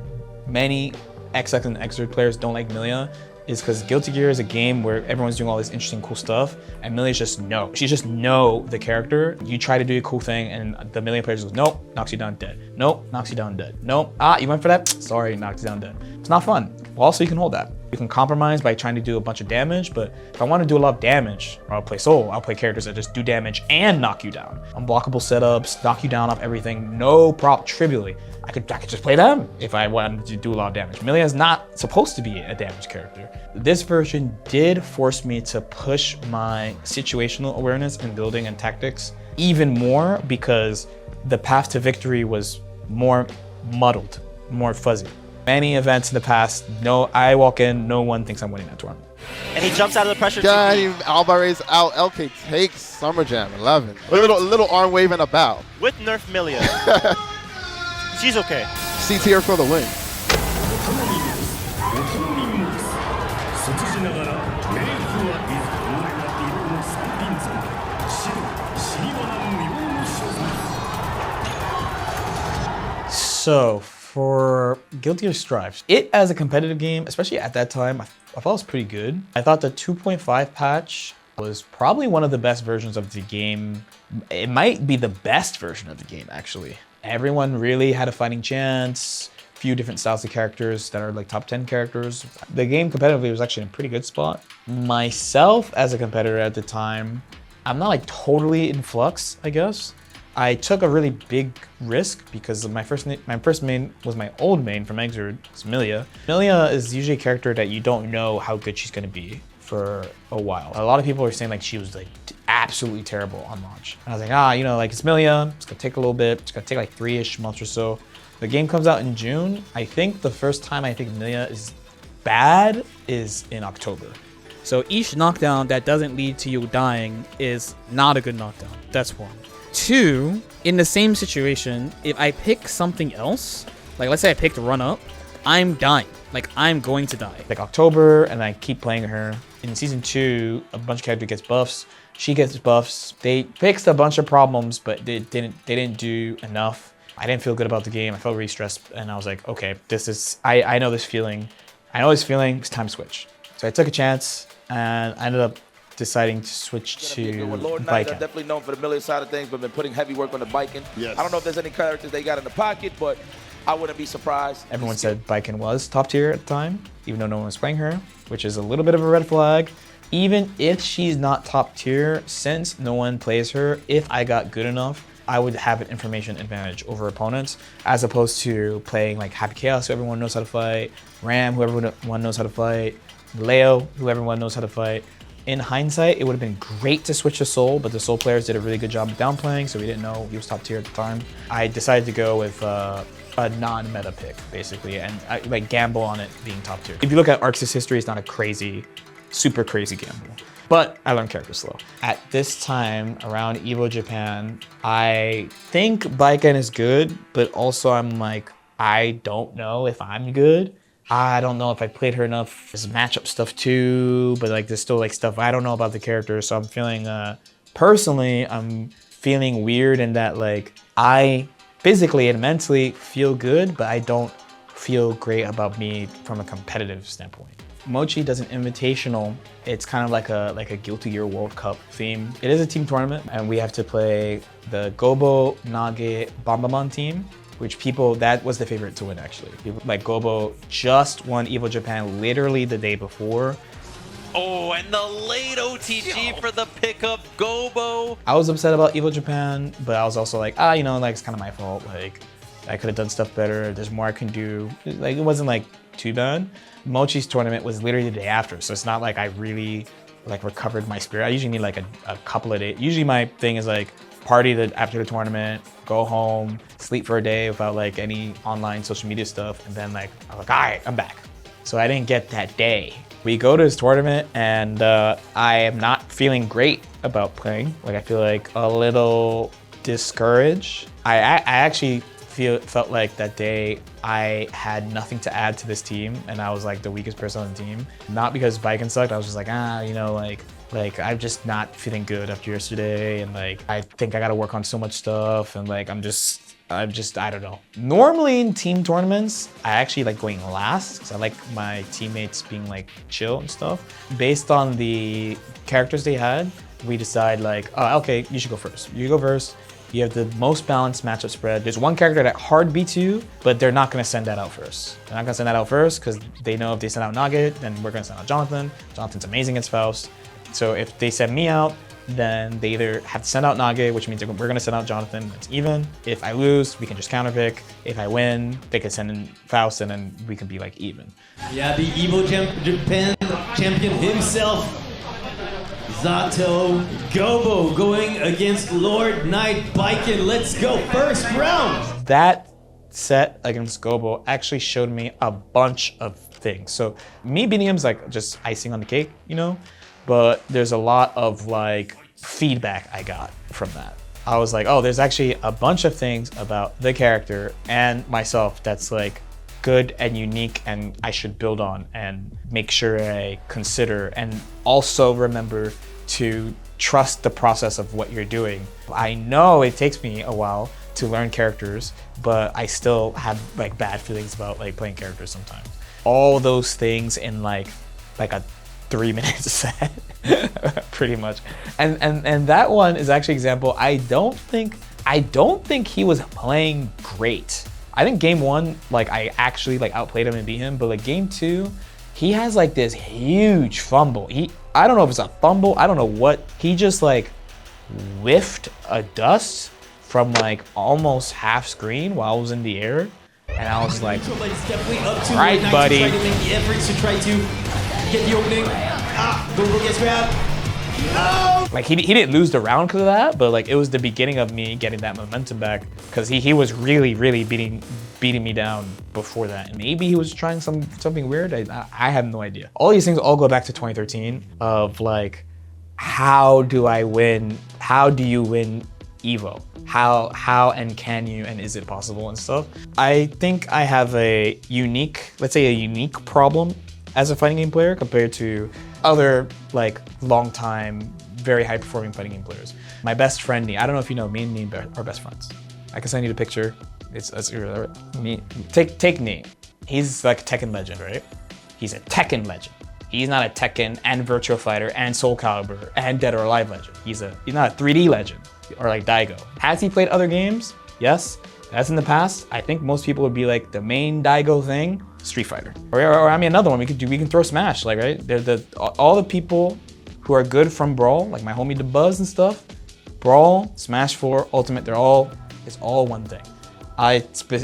many XX and Xrd players don't like Milia is because Guilty Gear is a game where everyone's doing all this interesting, cool stuff, and Milia's just no. She just know the character. You try to do a cool thing, and the Milia player just goes, nope, knocks you down dead. Nope, knocks you down dead. Nope, you went for that? Sorry, knocks you down dead. It's not fun. Well, also, you can hold that. You can compromise by trying to do a bunch of damage, but if I want to do a lot of damage, or I'll play solo, I'll play characters that just do damage and knock you down. Unblockable setups, knock you down off everything, no prop, trivially. I could just play them if I wanted to do a lot of damage. Milia is not supposed to be a damage character. This version did force me to push my situational awareness in building and tactics even more, because the path to victory was more muddled, more fuzzy. Many events in the past, I walk in, no one thinks I'm winning that tournament. And he jumps out of the pressure. Got him. Alvarez out. LK takes Summer Jam 11. A little arm wave and a bow. With Nerf Milia. She's okay. C tier for the win. So for Guilty Gear Strive, it as a competitive game, especially at that time, I thought it was pretty good. I thought the 2.5 patch was probably one of the best versions of the game. It might be the best version of the game, actually. Everyone really had a fighting chance, a few different styles of characters that are like top 10 characters. The game competitively was actually in a pretty good spot. Myself as a competitor at the time, I'm not like totally in flux, I guess. I took a really big risk because my first main was my old main from Xrd, it's Milia. Milia is usually a character that you don't know how good she's gonna be for a while. A lot of people are saying like she was like absolutely terrible on launch. And I was like, you know, like it's Milia, it's gonna take a little bit, it's gonna take like 3-ish months or so. The game comes out in June. I think the first time I think Milia is bad is in October. So each knockdown that doesn't lead to you dying is not a good knockdown. That's one. 2, in the same situation, if I pick something else, like let's say I picked Run Up, I'm dying. Like I'm going to die. Like October, and I keep playing her. In season 2, a bunch of characters gets buffs. She gets buffs. They fixed a bunch of problems, but they didn't do enough. I didn't feel good about the game. I felt really stressed, and I was like, okay, I know this feeling. I know this feeling. It's time to switch. So I took a chance, and I ended up deciding to switch to LordKnight are definitely known for the Milia side of things, but been putting heavy work on the biking. Yes. I don't know if there's any characters they got in the pocket, but I wouldn't be surprised. Everyone said Baiken was top tier at the time, even though no one was playing her, which is a little bit of a red flag. Even if she's not top tier, since no one plays her, if I got good enough, I would have an information advantage over opponents, as opposed to playing like Happy Chaos, who everyone knows how to fight, Ram, who everyone knows how to fight, Leo, who everyone knows how to fight. In hindsight, it would have been great to switch to Soul, but the Soul players did a really good job of downplaying, so we didn't know he was top tier at the time. I decided to go with a non-meta pick, basically, and I like gamble on it being top tier. If you look at Arxis history, it's not a crazy, super crazy gamble, but I learned character slow. At this time, around Evo Japan, I think Baiken is good, but also I'm like, I don't know if I'm good. I don't know if I played her enough. There's matchup stuff too, but like there's still like stuff I don't know about the character. So I'm feeling, personally, I'm feeling weird in that like I physically and mentally feel good, but I don't feel great about me from a competitive standpoint. Mochi does an invitational. It's kind of like a Guilty Gear World Cup theme. It is a team tournament, and we have to play the Gobo, Nage, Bambamon team, which that was the favorite to win actually. People like Gobo just won Evo Japan literally the day before. Oh, and the late OTG for the pickup, Gobo. I was upset about Evo Japan, but I was also like, you know, like it's kind of my fault. Like I could have done stuff better. There's more I can do. Like it wasn't like too bad. Mochi's tournament was literally the day after, so it's not like I really like recovered my spirit. I usually need like a couple of days. Usually my thing is like party after the tournament, go home, sleep for a day without like any online social media stuff, and then like I was like, all right, I'm back. So I didn't get that day. We go to his tournament and I am not feeling great about playing. Like I feel like a little discouraged. I actually felt like that day I had nothing to add to this team and I was like the weakest person on the team. Not because Viking sucked, I was just like, you know, like I'm just not feeling good after yesterday, and like I think I gotta work on so much stuff, and like I'm just I don't know. Normally in team tournaments, I actually like going last because I like my teammates being like chill and stuff. Based on the characters they had, we decide like, oh, okay, you should go first. You go first. You have the most balanced matchup spread. There's one character that hard beats you, but they're not gonna send that out first. They're not gonna send that out first because they know if they send out Nugget, then we're gonna send out Jonathan. Jonathan's amazing against Faust. So if they send me out, then they either have to send out Nage, which means we're gonna send out Jonathan, it's even. If I lose, we can just counterpick. If I win, they can send in Faust and then we can be like even. Yeah, the Evo Japan champion himself, Zato Gobo, going against LordKnight Biken. Let's go, first round. That set against Gobo actually showed me a bunch of things. So me beating him is like just icing on the cake, you know? But there's a lot of like feedback I got from that. I was like, oh, there's actually a bunch of things about the character and myself that's like good and unique and I should build on and make sure I consider and also remember to trust the process of what you're doing. I know it takes me a while to learn characters, but I still have like bad feelings about like playing characters sometimes. All those things in like a 3-minute set, pretty much. And that one is actually example. I don't think he was playing great. I think game 1, like I actually like outplayed him and beat him, but like game 2, he has like this huge fumble. I don't know if it's a fumble, I don't know what. He just like whiffed a dust from like almost half screen while I was in the air. And I was like, right, buddy. Try to make the efforts to try to get the opening. Gobo gets grabbed. No! Like he didn't lose the round because of that, but like it was the beginning of me getting that momentum back because he was really beating me down before that. And maybe he was trying something weird. I have no idea. All these things all go back to 2013 of like, how do I win? How do you win Evo? How and can you and is it possible and stuff? I think I have a unique, let's say a unique problem as a fighting game player compared to other like long time, very high performing fighting game players. My best friend, Nee, I don't know if you know, me and Nee are best friends. I can send you the picture. It's me. Take Nee. He's like a Tekken legend, right? He's a Tekken legend. He's not a Tekken and Virtua Fighter and Soul Calibur and Dead or Alive legend. He's not a 3D legend or like Daigo. Has he played other games? Yes. That's in the past. I think most people would be like the main Daigo thing, Street Fighter. Or I mean another one we can throw Smash, like right? They're all the people who are good from Brawl, like my homie Dabuz and stuff. Brawl, Smash 4, Ultimate, it's all one thing. I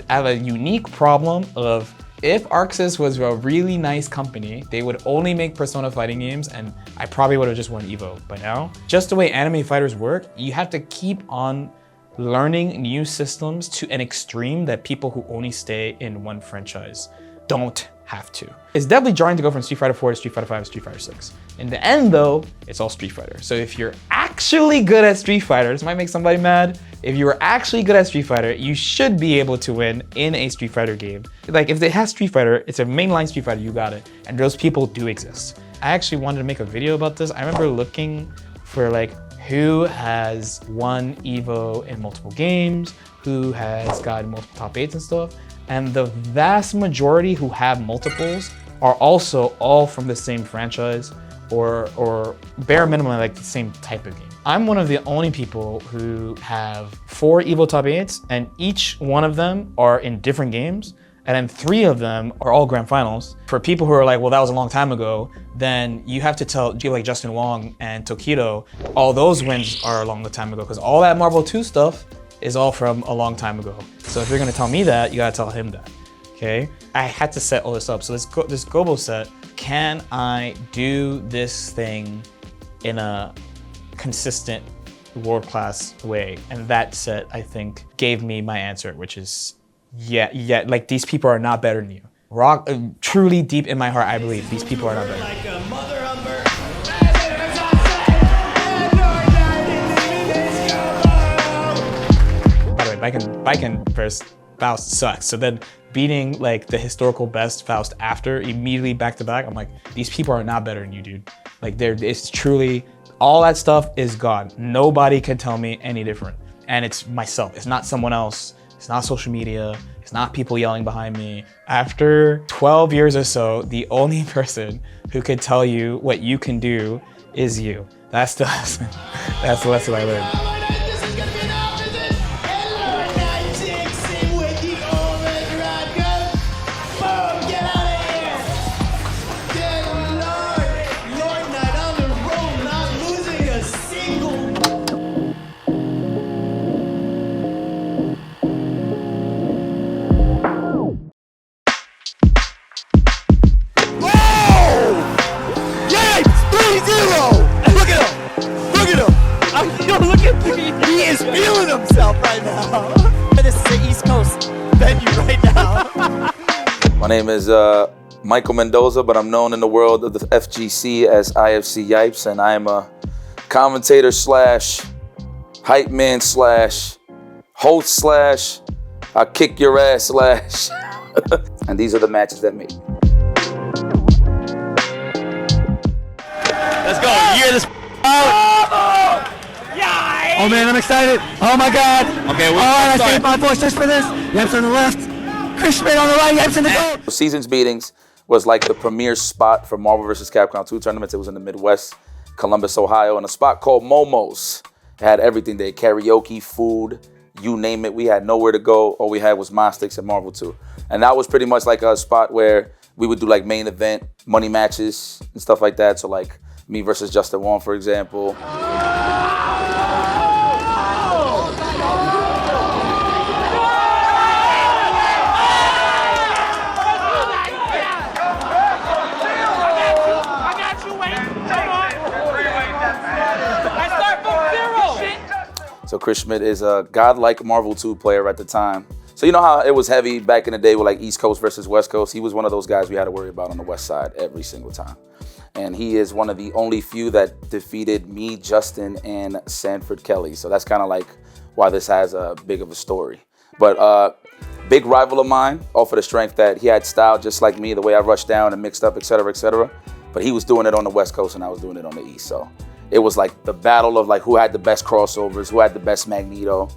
have a unique problem of if ArcSys was a really nice company, they would only make Persona fighting games and I probably would have just won Evo by now. Just the way anime fighters work, you have to keep on learning new systems to an extreme that people who only stay in one franchise don't have to. It's definitely jarring to go from Street Fighter 4 to Street Fighter 5 to Street Fighter 6. In the end though, it's all Street Fighter. So if you're actually good at Street Fighter, this might make somebody mad. If you are actually good at Street Fighter, you should be able to win in a Street Fighter game. Like if it has Street Fighter, it's a mainline Street Fighter, you got it. And those people do exist. I actually wanted to make a video about this. I remember looking for like who has won Evo in multiple games, who has gotten multiple top 8s and stuff. And the vast majority who have multiples are also all from the same franchise or bare minimum like the same type of game. I'm one of the only people who have 4 Evo top 8s, and each one of them are in different games, and then 3 of them are all grand finals. For people who are like, well, that was a long time ago, then you have to tell people like Justin Wong and Tokido, all those wins are a long time ago, because all that Marvel 2 stuff is all from a long time ago. So if you're gonna tell me that, you gotta tell him that, okay? I had to set all this up. So this Gobo set, can I do this thing in a consistent world-class way? And that set, I think, gave me my answer, which is, yeah, like these people are not better than you. Truly deep in my heart, I believe these people are not better than you. By the way, Baiken versus Faust sucks. So then beating like the historical best Faust after, immediately back to back, I'm like, these people are not better than you, dude. Like it's truly, all that stuff is gone. Nobody can tell me any different. And it's myself, it's not someone else. It's not social media. It's not people yelling behind me. After 12 years or so, the only person who could tell you what you can do is you. That's the lesson. That's the lesson I learned. He is feeling himself right now. This is the East Coast venue right now. My name is Michael Mendoza, but I'm known in the world of the FGC as IFCYipes, and I am a commentator slash hype man slash host slash I kick your ass slash. And these are the matches that make. Let's go. You hear this out? Oh man, I'm excited. Oh my god. Okay, I saved my voice just for this. Yipes on the left. Chris Schmidt on the right. Yipes in the goal. Seasons Meetings was like the premier spot for Marvel vs. Capcom 2 tournaments. It was in the Midwest, Columbus, Ohio, in a spot called Momo's. It had everything there, karaoke, food, you name it. We had nowhere to go. All we had was Mostics and Marvel 2. And that was pretty much like a spot where we would do like main event, money matches and stuff like that. So like me versus Justin Wong, for example. So Chris Schmidt is a godlike Marvel 2 player at the time. So you know how it was heavy back in the day with like East Coast versus West Coast? He was one of those guys we had to worry about on the West side every single time. And he is one of the only few that defeated me, Justin, and Sanford Kelly. So that's kind of like why this has a big of a story. But big rival of mine, all for the strength that he had style just like me, the way I rushed down and mixed up, et cetera, et cetera. But he was doing it on the West Coast and I was doing it on the East. So it was like the battle of like who had the best crossovers, who had the best Magneto,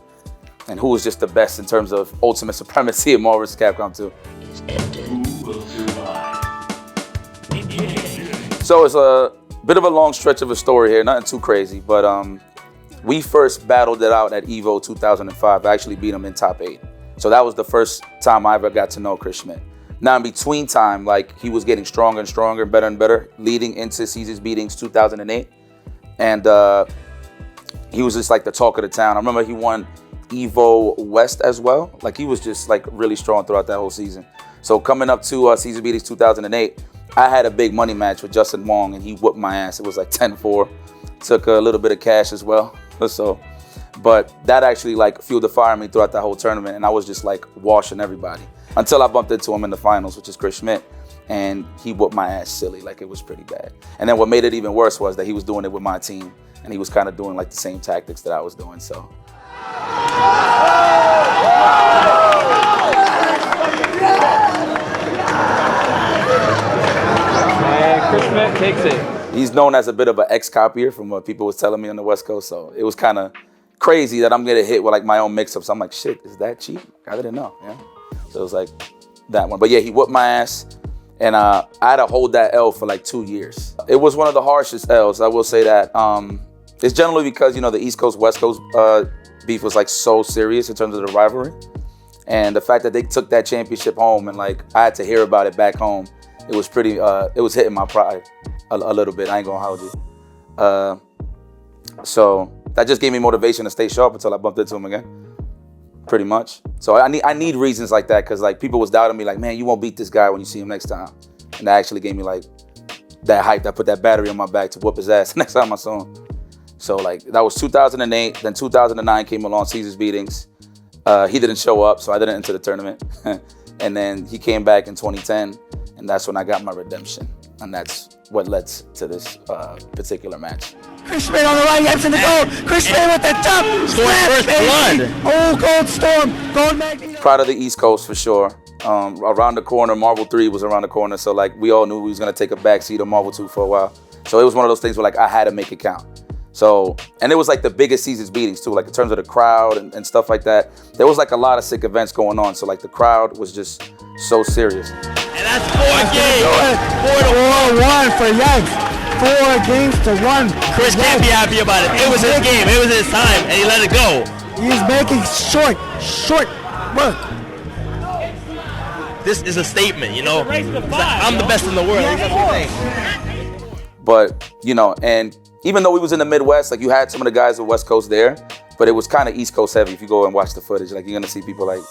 and who was just the best in terms of ultimate supremacy in Marvel vs. Capcom 2. So it's a bit of a long stretch of a story here, nothing too crazy, but we first battled it out at Evo 2005. I actually beat him in top 8. So that was the first time I ever got to know Chris Schmidt. Now in between time, like he was getting stronger and stronger, better and better, leading into Seasons Beatings 2008. And he was just like the talk of the town. I remember he won Evo West as well. Like he was just like really strong throughout that whole season. So coming up to Season Beatings 2008, I had a big money match with Justin Wong and he whooped my ass. It was like 10-4. Took a little bit of cash as well. So, but that actually like fueled the fire in me throughout that whole tournament. And I was just like washing everybody until I bumped into him in the finals, which is Chris Schmidt. And he whooped my ass silly, like it was pretty bad. And then what made it even worse was that he was doing it with my team and he was kind of doing like the same tactics that I was doing, so. And Chris Schmidt takes it. He's known as a bit of an ex-copier from what people was telling me on the West Coast. So it was kind of crazy that I'm getting hit with like my own mix-ups. I'm like, shit, is that cheap? I didn't know. Yeah. So it was like that one. But yeah, he whooped my ass. And I had to hold that L for like 2 years. It was one of the harshest L's, I will say that. It's generally because, you know, the East Coast, West Coast beef was like so serious in terms of the rivalry. And the fact that they took that championship home and like I had to hear about it back home, it was pretty, it was hitting my pride a little bit, I ain't gonna hold you. So that just gave me motivation to stay sharp until I bumped into him again. Pretty much. So I need reasons like that, because like people was doubting me like, man, you won't beat this guy when you see him next time. And that actually gave me like that hype, that put that battery on my back to whoop his ass next time I saw him. So like that was 2008, then 2009 came along, Caesar's Beatings. He didn't show up, so I didn't enter the tournament. And then he came back in 2010, and that's when I got my redemption. And that's what led to this particular match. Chris Schmidt on the right, Yipes in the gold. Chris Schmidt with the jump. Scored first blood. Oh, Gold Storm. Gold Magneto. Proud of the East Coast for sure. Around the corner, Marvel 3 was around the corner. So like we all knew we was gonna take a backseat of Marvel 2 for a while. So it was one of those things where like I had to make it count. So, and it was like the biggest Caesar's Beatings too, like in terms of the crowd and stuff like that. There was like a lot of sick events going on. So like the crowd was just so serious. And that's 4 games. 4-1 for Yipes. 4 games to 1. Chris can't be happy about it. It was his game. It was his time, and he let it go. He's making short work. This is a statement, you know. I'm the best in the world. But, you know, and even though we was in the Midwest, like you had some of the guys of West Coast there, but it was kind of East Coast heavy. If you go and watch the footage, like you're gonna see people like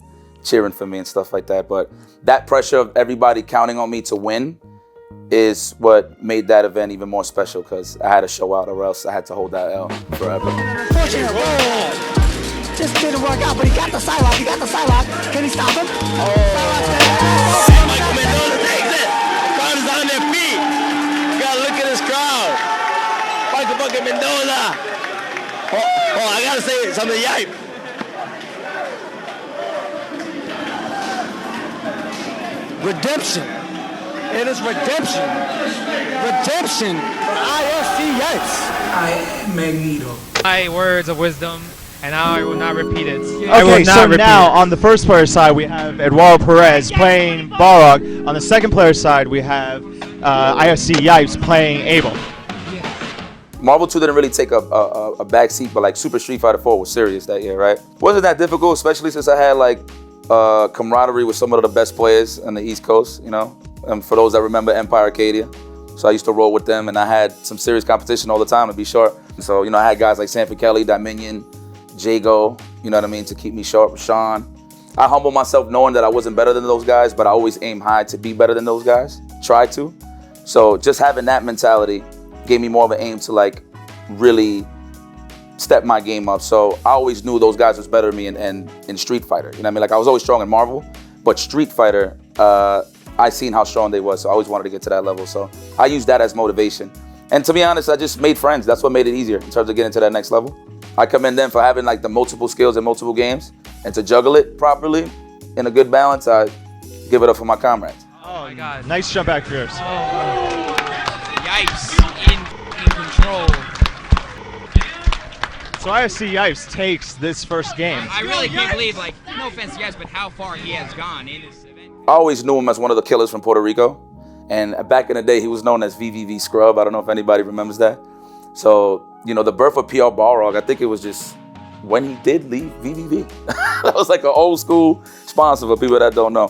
cheering for me and stuff like that. But that pressure of everybody counting on me to win is what made that event even more special, because I had to show out or else I had to hold that L forever. Unfortunate roll. Just didn't work out, but he got the Psylocke. Can he stop him? Michael Mendoza takes it. The crowd is on their feet. You gotta look at this crowd. Michael fucking Mendoza. Oh, I gotta say something, Yipe. Redemption. It is redemption. Redemption for IFCYipes. I am Magneto. My words of wisdom, and I will not repeat it. Okay, so now on the first player side we have Eduardo Perez playing Balrog. On the second player side we have IFCYipes playing Abel. Marvel 2 didn't really take a back seat, but like Super Street Fighter 4 was serious that year, right? Wasn't that difficult, especially since I had like camaraderie with some of the best players on the East Coast, you know? And for those that remember Empire Arcadia. So I used to roll with them, and I had some serious competition all the time to be sharp. So, you know, I had guys like Sanford Kelly, Dominion, Jago, you know what I mean, to keep me sharp, Sean. I humble myself knowing that I wasn't better than those guys, but I always aim high to be better than those guys, try to. So just having that mentality gave me more of an aim to like really step my game up. So I always knew those guys was better than me in Street Fighter. You know what I mean? Like I was always strong in Marvel, but Street Fighter, I seen how strong they was, so I always wanted to get to that level. So I used that as motivation. And to be honest, I just made friends. That's what made it easier in terms of getting to that next level. I commend them for having like the multiple skills in multiple games, and to juggle it properly in a good balance, I give it up for my comrades. Oh my God. Nice jump back fierce. Yipes in control. So IFCYipes takes this first game. I really can't believe, like, no offense to Yipes, but how far he has gone in this event. I always knew him as one of the killers from Puerto Rico. And back in the day, he was known as VVV Scrub. I don't know if anybody remembers that. So, you know, the birth of PR Balrog, I think it was just when he did leave VVV. That was like an old school sponsor for people that don't know.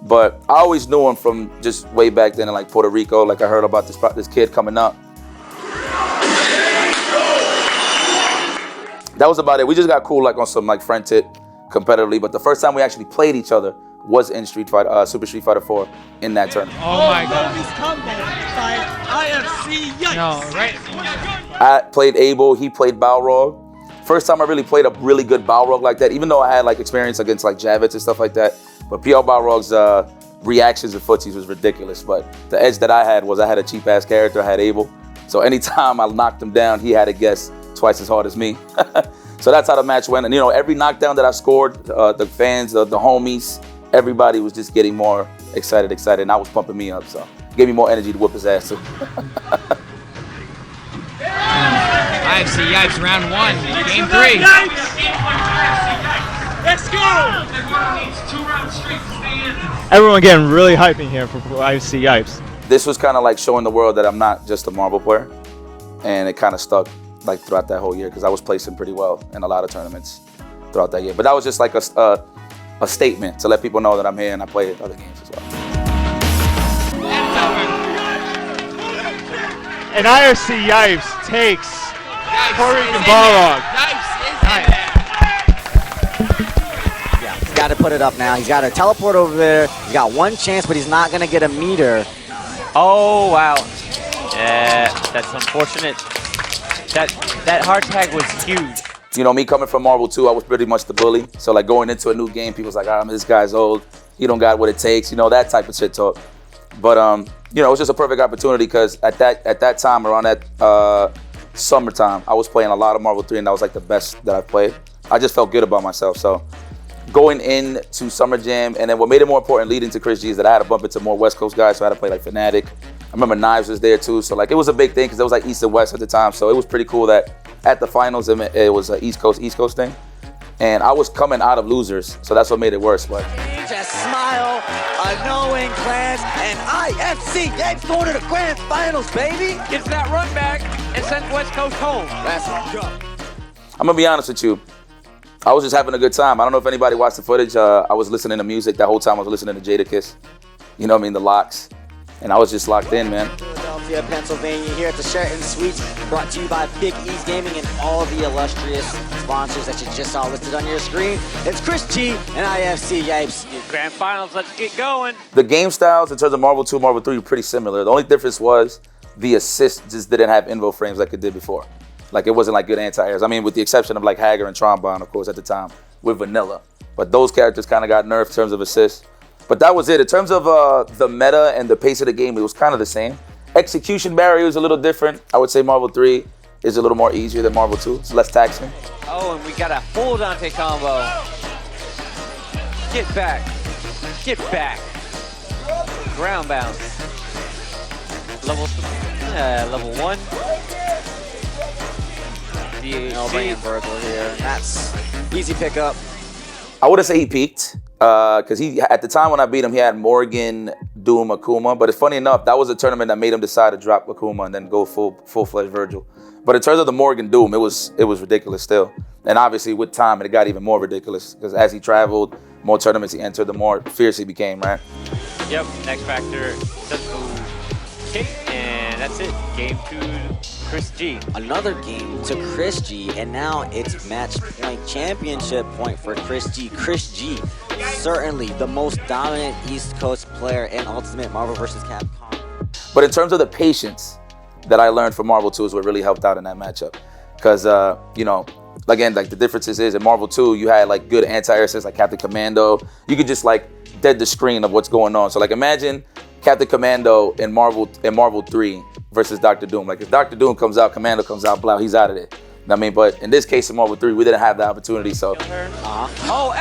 But I always knew him from just way back then in like Puerto Rico. Like I heard about this kid coming up. That was about it. We just got cool like on some like friend tit competitively. But the first time we actually played each other was in Super Street Fighter 4 in that tournament. Oh my God. IFCYipes. No, right. I played Abel, he played Balrog. First time I really played a really good Balrog like that, even though I had like experience against like Javits and stuff like that. But PR Balrog's reactions and footsies was ridiculous. But the edge that I had was I had a cheap ass character, I had Abel. So anytime I knocked him down, he had to guess twice as hard as me. So that's how the match went. And you know, every knockdown that I scored, the fans, the homies, everybody was just getting more excited, and I was pumping me up. So it gave me more energy to whoop his ass too. IFCYipes round 1, game 3. Let's go! Everyone getting really hyping here for IFCYipes. This was kind of like showing the world that I'm not just a marble player, and it kind of stuck like throughout that whole year because I was placing pretty well in a lot of tournaments throughout that year. But that was just like a statement to let people know that I'm here and I play other games as well. And IFCYipes takes Hart and Balrog. Yeah, he's got to put it up now. He's got to teleport over there. He's got one chance, but he's not going to get a meter. Oh, wow. Yeah, that's unfortunate. That hard tag was huge. You know, me coming from Marvel 2, I was pretty much the bully. So like going into a new game, people's like, this guy's old. He don't got what it takes. You know, that type of shit talk. But, you know, it was just a perfect opportunity because at that time, around that summertime, I was playing a lot of Marvel 3 and that was like the best that I've played. I just felt good about myself. So going into Summer Jam, and then what made it more important leading to Chris G is that I had to bump into more West Coast guys, so I had to play like Fnatic. I remember Knives was there too, so like it was a big thing because it was like East and West at the time, so it was pretty cool that at the finals it was an East Coast thing. And I was coming out of losers, so that's what made it worse. But Just smile, a knowing glance, and IFCYipes going to the grand finals, baby! Gets that run back and sends West Coast home. Let's go. I'm gonna be honest with you. I was just having a good time. I don't know if anybody watched the footage. I was listening to music that whole time. I was listening to Jadakiss. You know what I mean? The Locks. And I was just locked in, man. Philadelphia, Pennsylvania, here at the Sheraton Suites, brought to you by Big E's Gaming and all the illustrious sponsors that you just saw listed on your screen. It's Chris G and IFCYipes. Grand finals, let's get going. The game styles in terms of Marvel 2, Marvel 3 were pretty similar. The only difference was the assist just didn't have invo frames like it did before. Like it wasn't like good anti-airs. I mean, with the exception of like Hager and Trombone, of course, at the time with Vanilla. But those characters kind of got nerfed in terms of assists. But that was it. In terms of the meta and the pace of the game, it was kind of the same. Execution barrier was a little different. I would say Marvel 3 is a little more easier than Marvel 2. It's less taxing. Oh, and we got a full Dante combo. Get back. Get back. Ground bounce. Level 1. No bringing Virgil here. That's easy pickup. I wouldn't say he peaked because at the time when I beat him, he had Morgan, Doom, Akuma. But it's funny enough, that was a tournament that made him decide to drop Akuma and then go full-fledged Virgil. But in terms of the Morgan Doom, it was ridiculous still. And obviously with time, it got even more ridiculous because as he traveled, more tournaments he entered, the more fierce he became, right? Yep, X Factor. Okay, and that's it. Game 2, Chris G. Another game to Chris G, and now it's match point championship point for Chris G. Chris G, certainly the most dominant East Coast player in Ultimate Marvel vs. Capcom. But in terms of the patience that I learned from Marvel 2 is what really helped out in that matchup. Because, you know, again, like the differences is in Marvel 2, you had like good anti-air assists like Captain Commando. You could just like dead the screen of what's going on. So like imagine Captain Commando in Marvel 3 versus Dr. Doom. Like if Dr. Doom comes out, Commando comes out, blah, he's out of there. I mean, but in this case in Marvel 3, we didn't have the opportunity, so. Oh,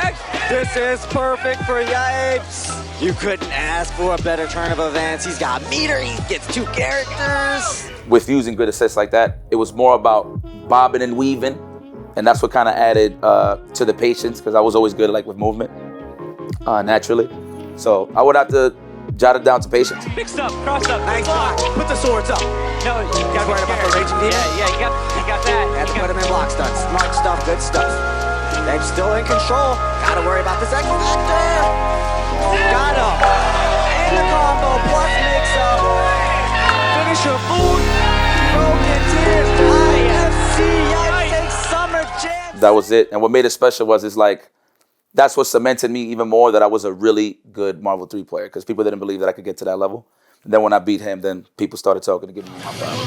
this is perfect for Yipes. You couldn't ask for a better turn of events. He's got meter, he gets 2 characters. With using good assists like that, it was more about bobbing and weaving, and that's what kind of added to the patience, because I was always good like with movement, naturally. So I would have to jot it down to patience. Mixed up, cross up, nice block. Put the swords up. No, you gotta worry about the raging demon. Yeah, you got that. Had to put him in block stunts. Smart stuff, good stuff. They're still in control. Gotta worry about this X Factor. Got him. And the combo plus mix up. Finisher food. Broken tears. IFCYipes takes Summer Jam. That was it. And what made it special was it's like, that's what cemented me even more that I was a really good Marvel 3 player because people didn't believe that I could get to that level. And then when I beat him, then people started talking and giving me high five.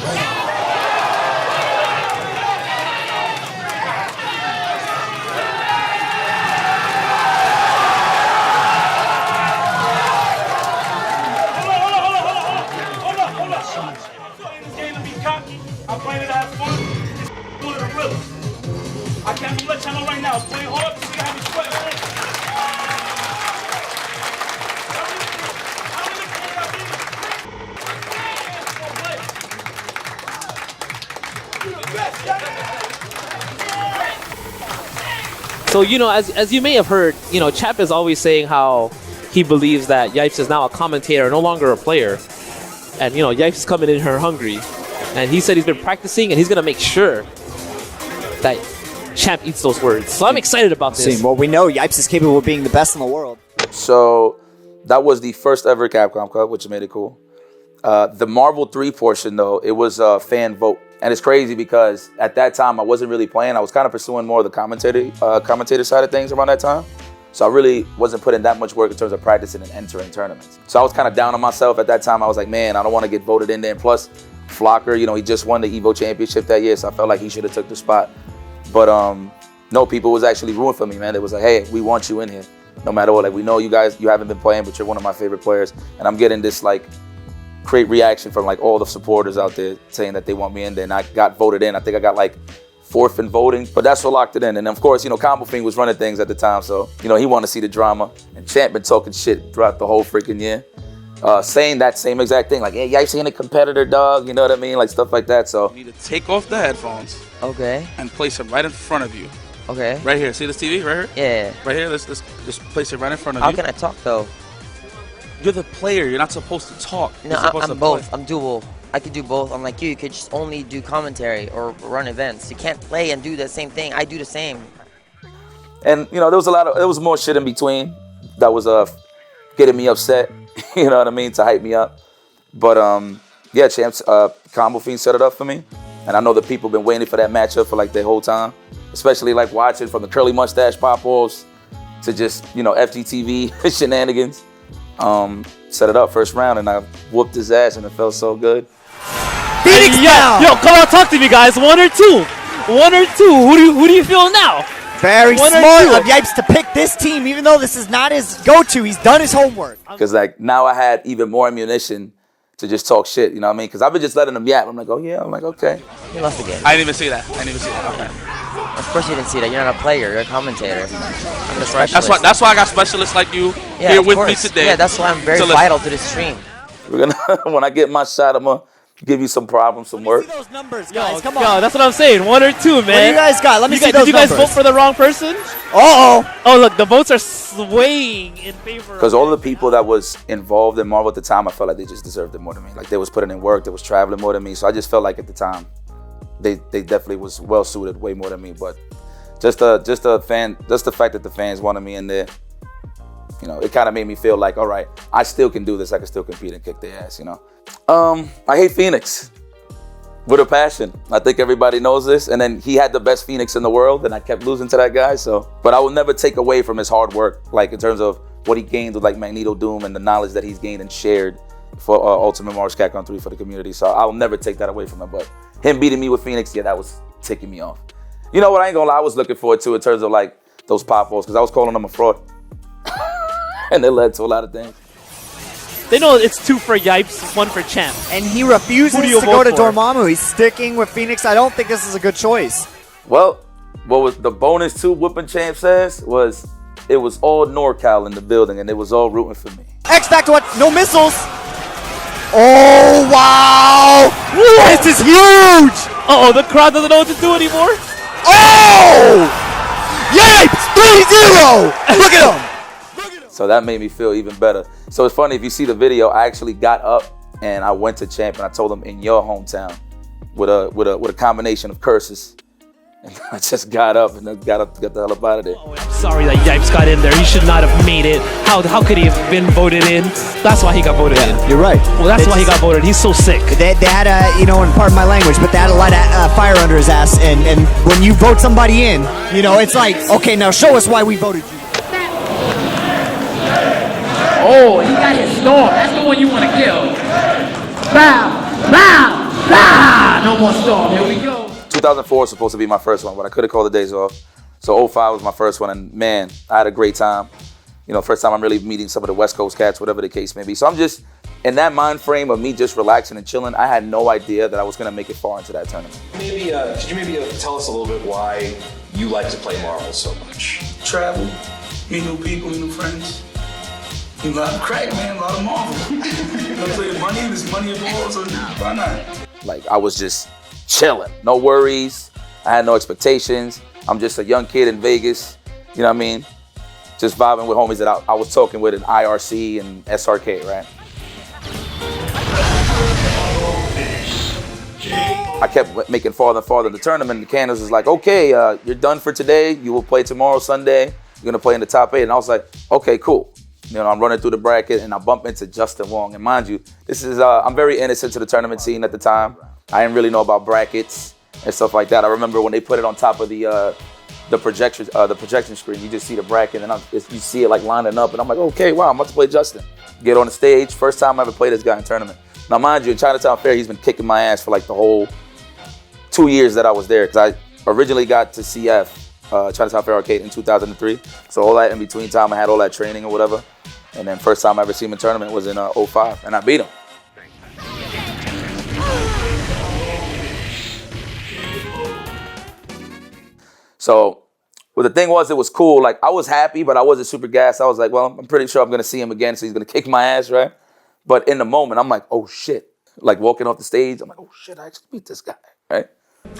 I'm playing to have fun. It's one of the realest. I can't let y'all know right now. It's playing hard. See how we sweat. So, you know, as you may have heard, you know, Chap is always saying how he believes that Yipes is now a commentator, no longer a player. And, you know, Yipes is coming in here hungry. And he said he's been practicing, and he's going to make sure that Champ eats those words. So I'm excited about this. Well, we know Yipes is capable of being the best in the world. So that was the first ever Capcom Cup, which made it cool. The Marvel 3 portion, though, it was a fan vote. And it's crazy because at that time, I wasn't really playing. I was kind of pursuing more of the commentator side of things around that time. So I really wasn't putting that much work in terms of practicing and entering tournaments. So I was kind of down on myself at that time. I was like, man, I don't want to get voted in there. And plus, Flocker, you know, he just won the Evo Championship that year, so I felt like he should have took the spot. But no, people was actually rooting for me, man. It was like, hey, we want you in here. No matter what, like, we know you guys, you haven't been playing, but you're one of my favorite players. And I'm getting this, like, great reaction from, like, all the supporters out there saying that they want me in there. And I got voted in. I think I got, like, 4th in voting, but that's what locked it in. And of course, you know, Combo Fiend was running things at the time, so, you know, he wanted to see the drama. And Champ been talking shit throughout the whole freaking year. Saying that same exact thing, like, hey, Yipes ain't a competitor, dog, you know what I mean? Like, stuff like that, so. You need to take off the headphones. Okay. And place them right in front of you. Okay. Right here, see this TV, right here? Yeah. Right here, let's just place it right in front of How you. can I talk, though? You're the player, you're not supposed to talk. No, I'm both, I'm dual. I could do both. I'm like you could just only do commentary or run events. You can't play and do the same thing. I do the same. And, you know, there was more shit in between that was getting me upset, you know what I mean, to hype me up. But, yeah, Champ's Combo Fiend set it up for me. And I know the people been waiting for that matchup for, like, the whole time. Especially, like, watching from the curly mustache pop-offs to just, you know, FGTV shenanigans. Set it up first round, and I whooped his ass, and it felt so good. Phoenix yo, come on, talk to me, guys. 1 or 2? 1 or 2? Who do you feel now? Very smart of Yipes to pick this team, even though this is not his go-to. He's done his homework. Because, like, now I had even more ammunition to just talk shit, you know what I mean? Because I've been just letting them yap. I'm like, oh, yeah. I'm like, okay. He lost again. I didn't even see that. Okay. Of course you didn't see that. You're not a player. You're a commentator. I'm the specialist. That's why I got specialists like you here with me today. Yeah, that's why I'm very vital to this stream. We're gonna when I get my shot, I'm gonna give you some problems, some work. Those numbers, guys. Come on. Yo, that's what I'm saying. 1 or 2, man. What do you guys got? Let me see those numbers. Did you guys vote for the wrong person? Uh-oh. Oh, look, the votes are swaying in favor. Because all the people that was involved in Marvel at the time, I felt like they just deserved it more than me. Like, they was putting in work, they was traveling more than me. So I just felt like at the time, they definitely was well suited way more than me. But just the fact that the fans wanted me in there, you know, it kind of made me feel like, all right, I still can do this. I can still compete and kick their ass, you know. I hate Phoenix with a passion. I think everybody knows this. And then he had the best Phoenix in the world, and I kept losing to that guy. So, but I will never take away from his hard work, like in terms of what he gained with like Magneto Doom and the knowledge that he's gained and shared for Ultimate Marvel Capcom 3 for the community. So I'll never take that away from him. But him beating me with Phoenix, yeah, that was ticking me off. You know what? I ain't gonna lie. I was looking forward to in terms of like those pop-offs because I was calling him a fraud. And it led to a lot of things. They know it's 2 for Yipes, 1 for Champ. And he refuses to go to Dormammu. He's sticking with Phoenix. I don't think this is a good choice. Well, what was the bonus to whooping Champ says was it was all NorCal in the building and it was all rooting for me. X Factor, what? No missiles. Oh, wow. This is huge. Uh-oh, the crowd doesn't know what to do anymore. Oh! Yipes 3-0. Look at him. So that made me feel even better. So it's funny, if you see the video, I actually got up and I went to Champ and I told him in your hometown with a combination of curses. And I just got up and got the hell up out of there. Oh, I'm sorry that Yipes got in there. He should not have made it. How could he have been voted in? That's why he got voted in. You're right. Well, that's why he got voted. He's so sick. They had a, you know, and pardon my language, but they had a lot of fire under his ass. And when you vote somebody in, you know, it's like, okay, now show us why we voted you. Oh, he got his storm. That's the one you want to kill. Bow, bow, bow. No more storm. Here we go. 2004 was supposed to be my first one, but I could have called the days off. So 05 was my first one, and man, I had a great time. You know, first time I'm really meeting some of the West Coast cats, whatever the case may be. So I'm just in that mind frame of me just relaxing and chilling. I had no idea that I was going to make it far into that tournament. Maybe, could you maybe tell us a little bit why you like to play Marvel so much? Travel, meet new people, meet new friends. A lot of crack, man, a lot of Marvel. You know, play money, there's money involved, so why not? Like, I was just chilling, no worries. I had no expectations. I'm just a young kid in Vegas, You know what I mean? Just vibing with homies that I was talking with in IRC and SRK, right? I kept making farther and farther in the tournament. And the Candace was like, okay, you're done for today. You will play tomorrow, Sunday. You're gonna play in the top 8. And I was like, okay, cool. You know, I'm running through the bracket and I bump into Justin Wong. And mind you, this is, I'm very innocent to the tournament scene at the time. I didn't really know about brackets and stuff like that. I remember when they put it on top of the projection screen, you just see the bracket and you see it like lining up. And I'm like, okay, wow, I'm about to play Justin. Get on the stage. First time I ever played this guy in tournament. Now, mind you, in Chinatown Fair, he's been kicking my ass for like the whole 2 years that I was there. Because I originally got to CF, Chinatown Fair Arcade, in 2003. So all that in between time, I had all that training or whatever. And then first time I ever seen him in tournament was in 05, and I beat him. So, well, the thing was, it was cool. Like, I was happy, but I wasn't super gassed. I was like, well, I'm pretty sure I'm going to see him again, so he's going to kick my ass, right? But in the moment, I'm like, oh, shit. Like, walking off the stage, I'm like, oh, shit, I actually beat this guy, right?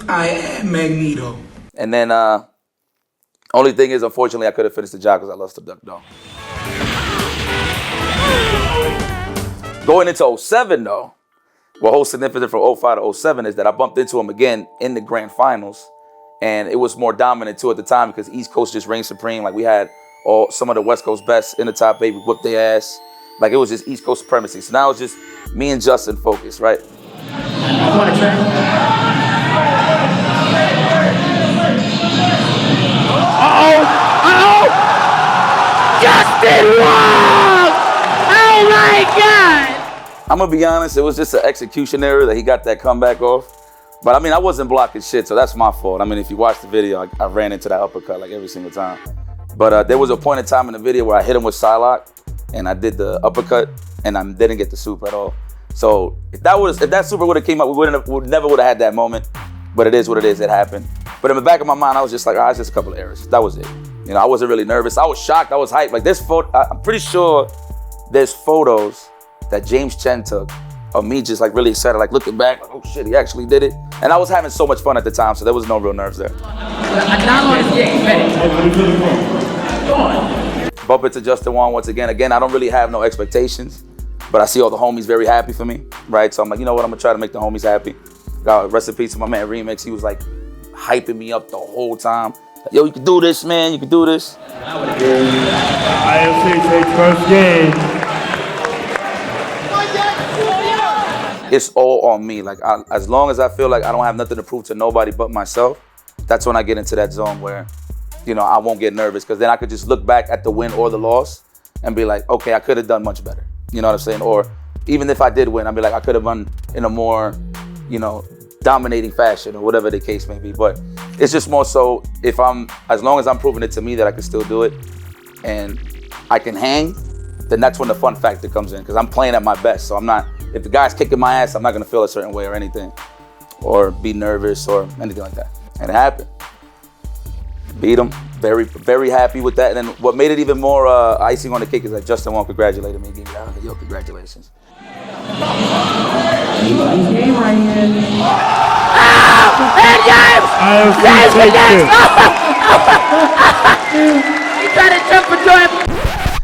I am Magneto. And then, only thing is, unfortunately, I could have finished the job because I lost to Duck Dog. Going into 07, though, what holds significant from 05 to 07 is that I bumped into him again in the grand finals. And it was more dominant, too, at the time because East Coast just reigned supreme. Like, we had some of the West Coast best in the top 8. We whooped their ass. Like, it was just East Coast supremacy. So now it's just me and Justin focused, right? You want to try? Justin Wong! Oh my God! I'm gonna be honest, it was just an execution error that he got that comeback off. But I mean, I wasn't blocking shit, so that's my fault. I mean, if you watch the video, I ran into that uppercut like every single time. But there was a point in time in the video where I hit him with Psylocke, and I did the uppercut, and I didn't get the super at all. So if that super would have came out, we never would have had that moment. But it is what it is. It happened. But in the back of my mind, I was just like, it's just a couple of errors. That was it. You know, I wasn't really nervous. I was shocked. I was hyped. Like this photo, I'm pretty sure there's photos that James Chen took of me just like really excited, like looking back, like, oh shit, he actually did it. And I was having so much fun at the time, so there was no real nerves there. Bump into Justin Wong once again. Again, I don't really have no expectations, but I see all the homies very happy for me, right? So I'm like, you know what, I'm gonna try to make the homies happy. Got rest in peace to my man Remix. He was like hyping me up the whole time. Like, yo, you can do this, man, you can do this. IFC takes first game. It's all on me. Like, as long as I feel like I don't have nothing to prove to nobody but myself, that's when I get into that zone where, you know, I won't get nervous because then I could just look back at the win or the loss and be like, okay, I could have done much better. You know what I'm saying? Or even if I did win, I'd be like, I could have won in a more, you know, dominating fashion or whatever the case may be. But it's just more so as long as I'm proving it to me that I can still do it and I can hang, then that's when the fun factor comes in because I'm playing at my best. So if the guy's kicking my ass, I'm not gonna feel a certain way or anything or be nervous or anything like that. And it happened. Beat him, very, very happy with that. And then what made it even more icing on the cake is that Justin Wong congratulated me. Gave me that, yo, congratulations.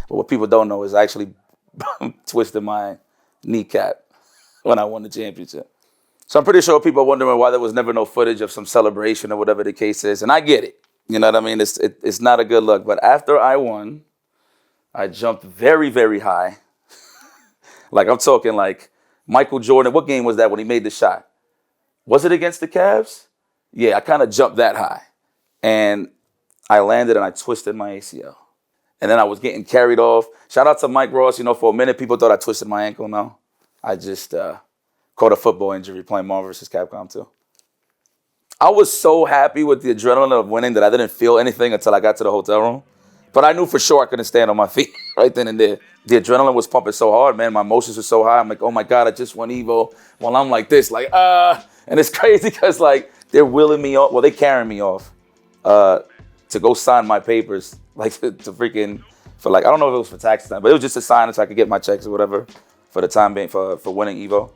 But what people don't know is I actually twisted my kneecap when I won the championship. So I'm pretty sure people are wondering why there was never no footage of some celebration or whatever the case is. And I get it. You know what I mean? It's not a good look. But after I won, I jumped very, very high. Like I'm talking like Michael Jordan. What game was that when he made the shot? Was it against the Cavs? Yeah, I kind of jumped that high. And I landed and I twisted my ACL. And then I was getting carried off. Shout out to Mike Ross. You know, for a minute, people thought I twisted my ankle. No, I just caught a football injury playing Marvel vs. Capcom 2. I was so happy with the adrenaline of winning that I didn't feel anything until I got to the hotel room. But I knew for sure I couldn't stand on my feet right then and there. The adrenaline was pumping so hard, man. My emotions were so high. I'm like, oh my God, I just won Evo. Well, I'm like this, like, And it's crazy because, like, they're wheeling me off. Well, they carrying me off to go sign my papers. Like, to freaking, for like, I don't know if it was for tax time, but it was just a sign so I could get my checks or whatever for the time being, for winning Evo.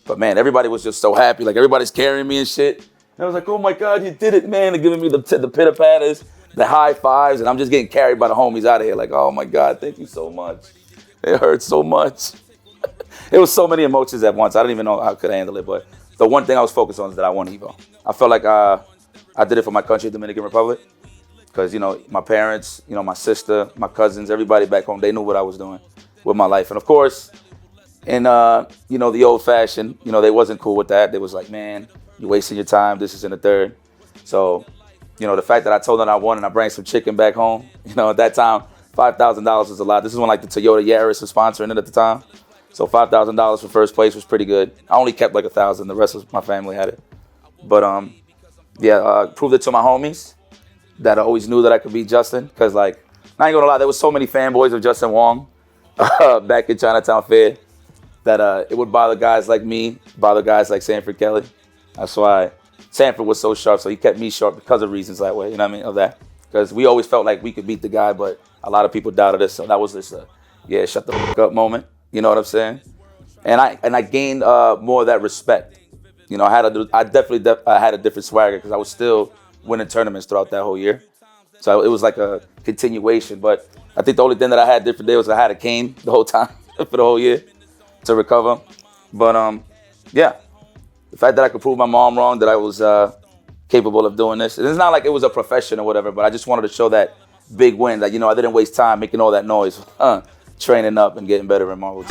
But man, everybody was just so happy. Like, everybody's carrying me and shit. And I was like, oh my God, you did it, man. They're giving me the pitter patters. the high fives, and I'm just getting carried by the homies out of here. Like, oh my God, thank you so much. It hurts so much. It was so many emotions at once. I didn't even know how I could handle it. But the one thing I was focused on is that I won Evo. I felt like I did it for my country, Dominican Republic. Because, you know, my parents, you know, my sister, my cousins, everybody back home, they knew what I was doing with my life. And of course, in, you know, the old fashioned, you know, they wasn't cool with that. They was like, man, you're wasting your time. This is in the third. So, you know, the fact that I told them I won and I brought some chicken back home, you know, at that time, $5,000 was a lot. This is when like the Toyota Yaris was sponsoring it at the time. So $5,000 for first place was pretty good. I only kept like 1,000. The rest of my family had it. But yeah, proved it to my homies that I always knew that I could beat Justin. Because like, I ain't gonna lie, there was so many fanboys of Justin Wong back in Chinatown Fair that it would bother guys like me, bother guys like Sanford Kelly. That's why Sanford was so sharp. So he kept me sharp because of reasons that way. You know what I mean? Of that. Because we always felt like we could beat the guy, but a lot of people doubted us. So that was this, yeah, shut the fuck up moment. You know what I'm saying? And I gained more of that respect. You know, I definitely had a different swagger because I was still winning tournaments throughout that whole year. So it was like a continuation. But I think the only thing that I had different there was I had a cane the whole time for the whole year to recover. But yeah, the fact that I could prove my mom wrong, that I was capable of doing this. And it's not like it was a profession or whatever, but I just wanted to show that big win that, you know, I didn't waste time making all that noise, training up and getting better in Marvel.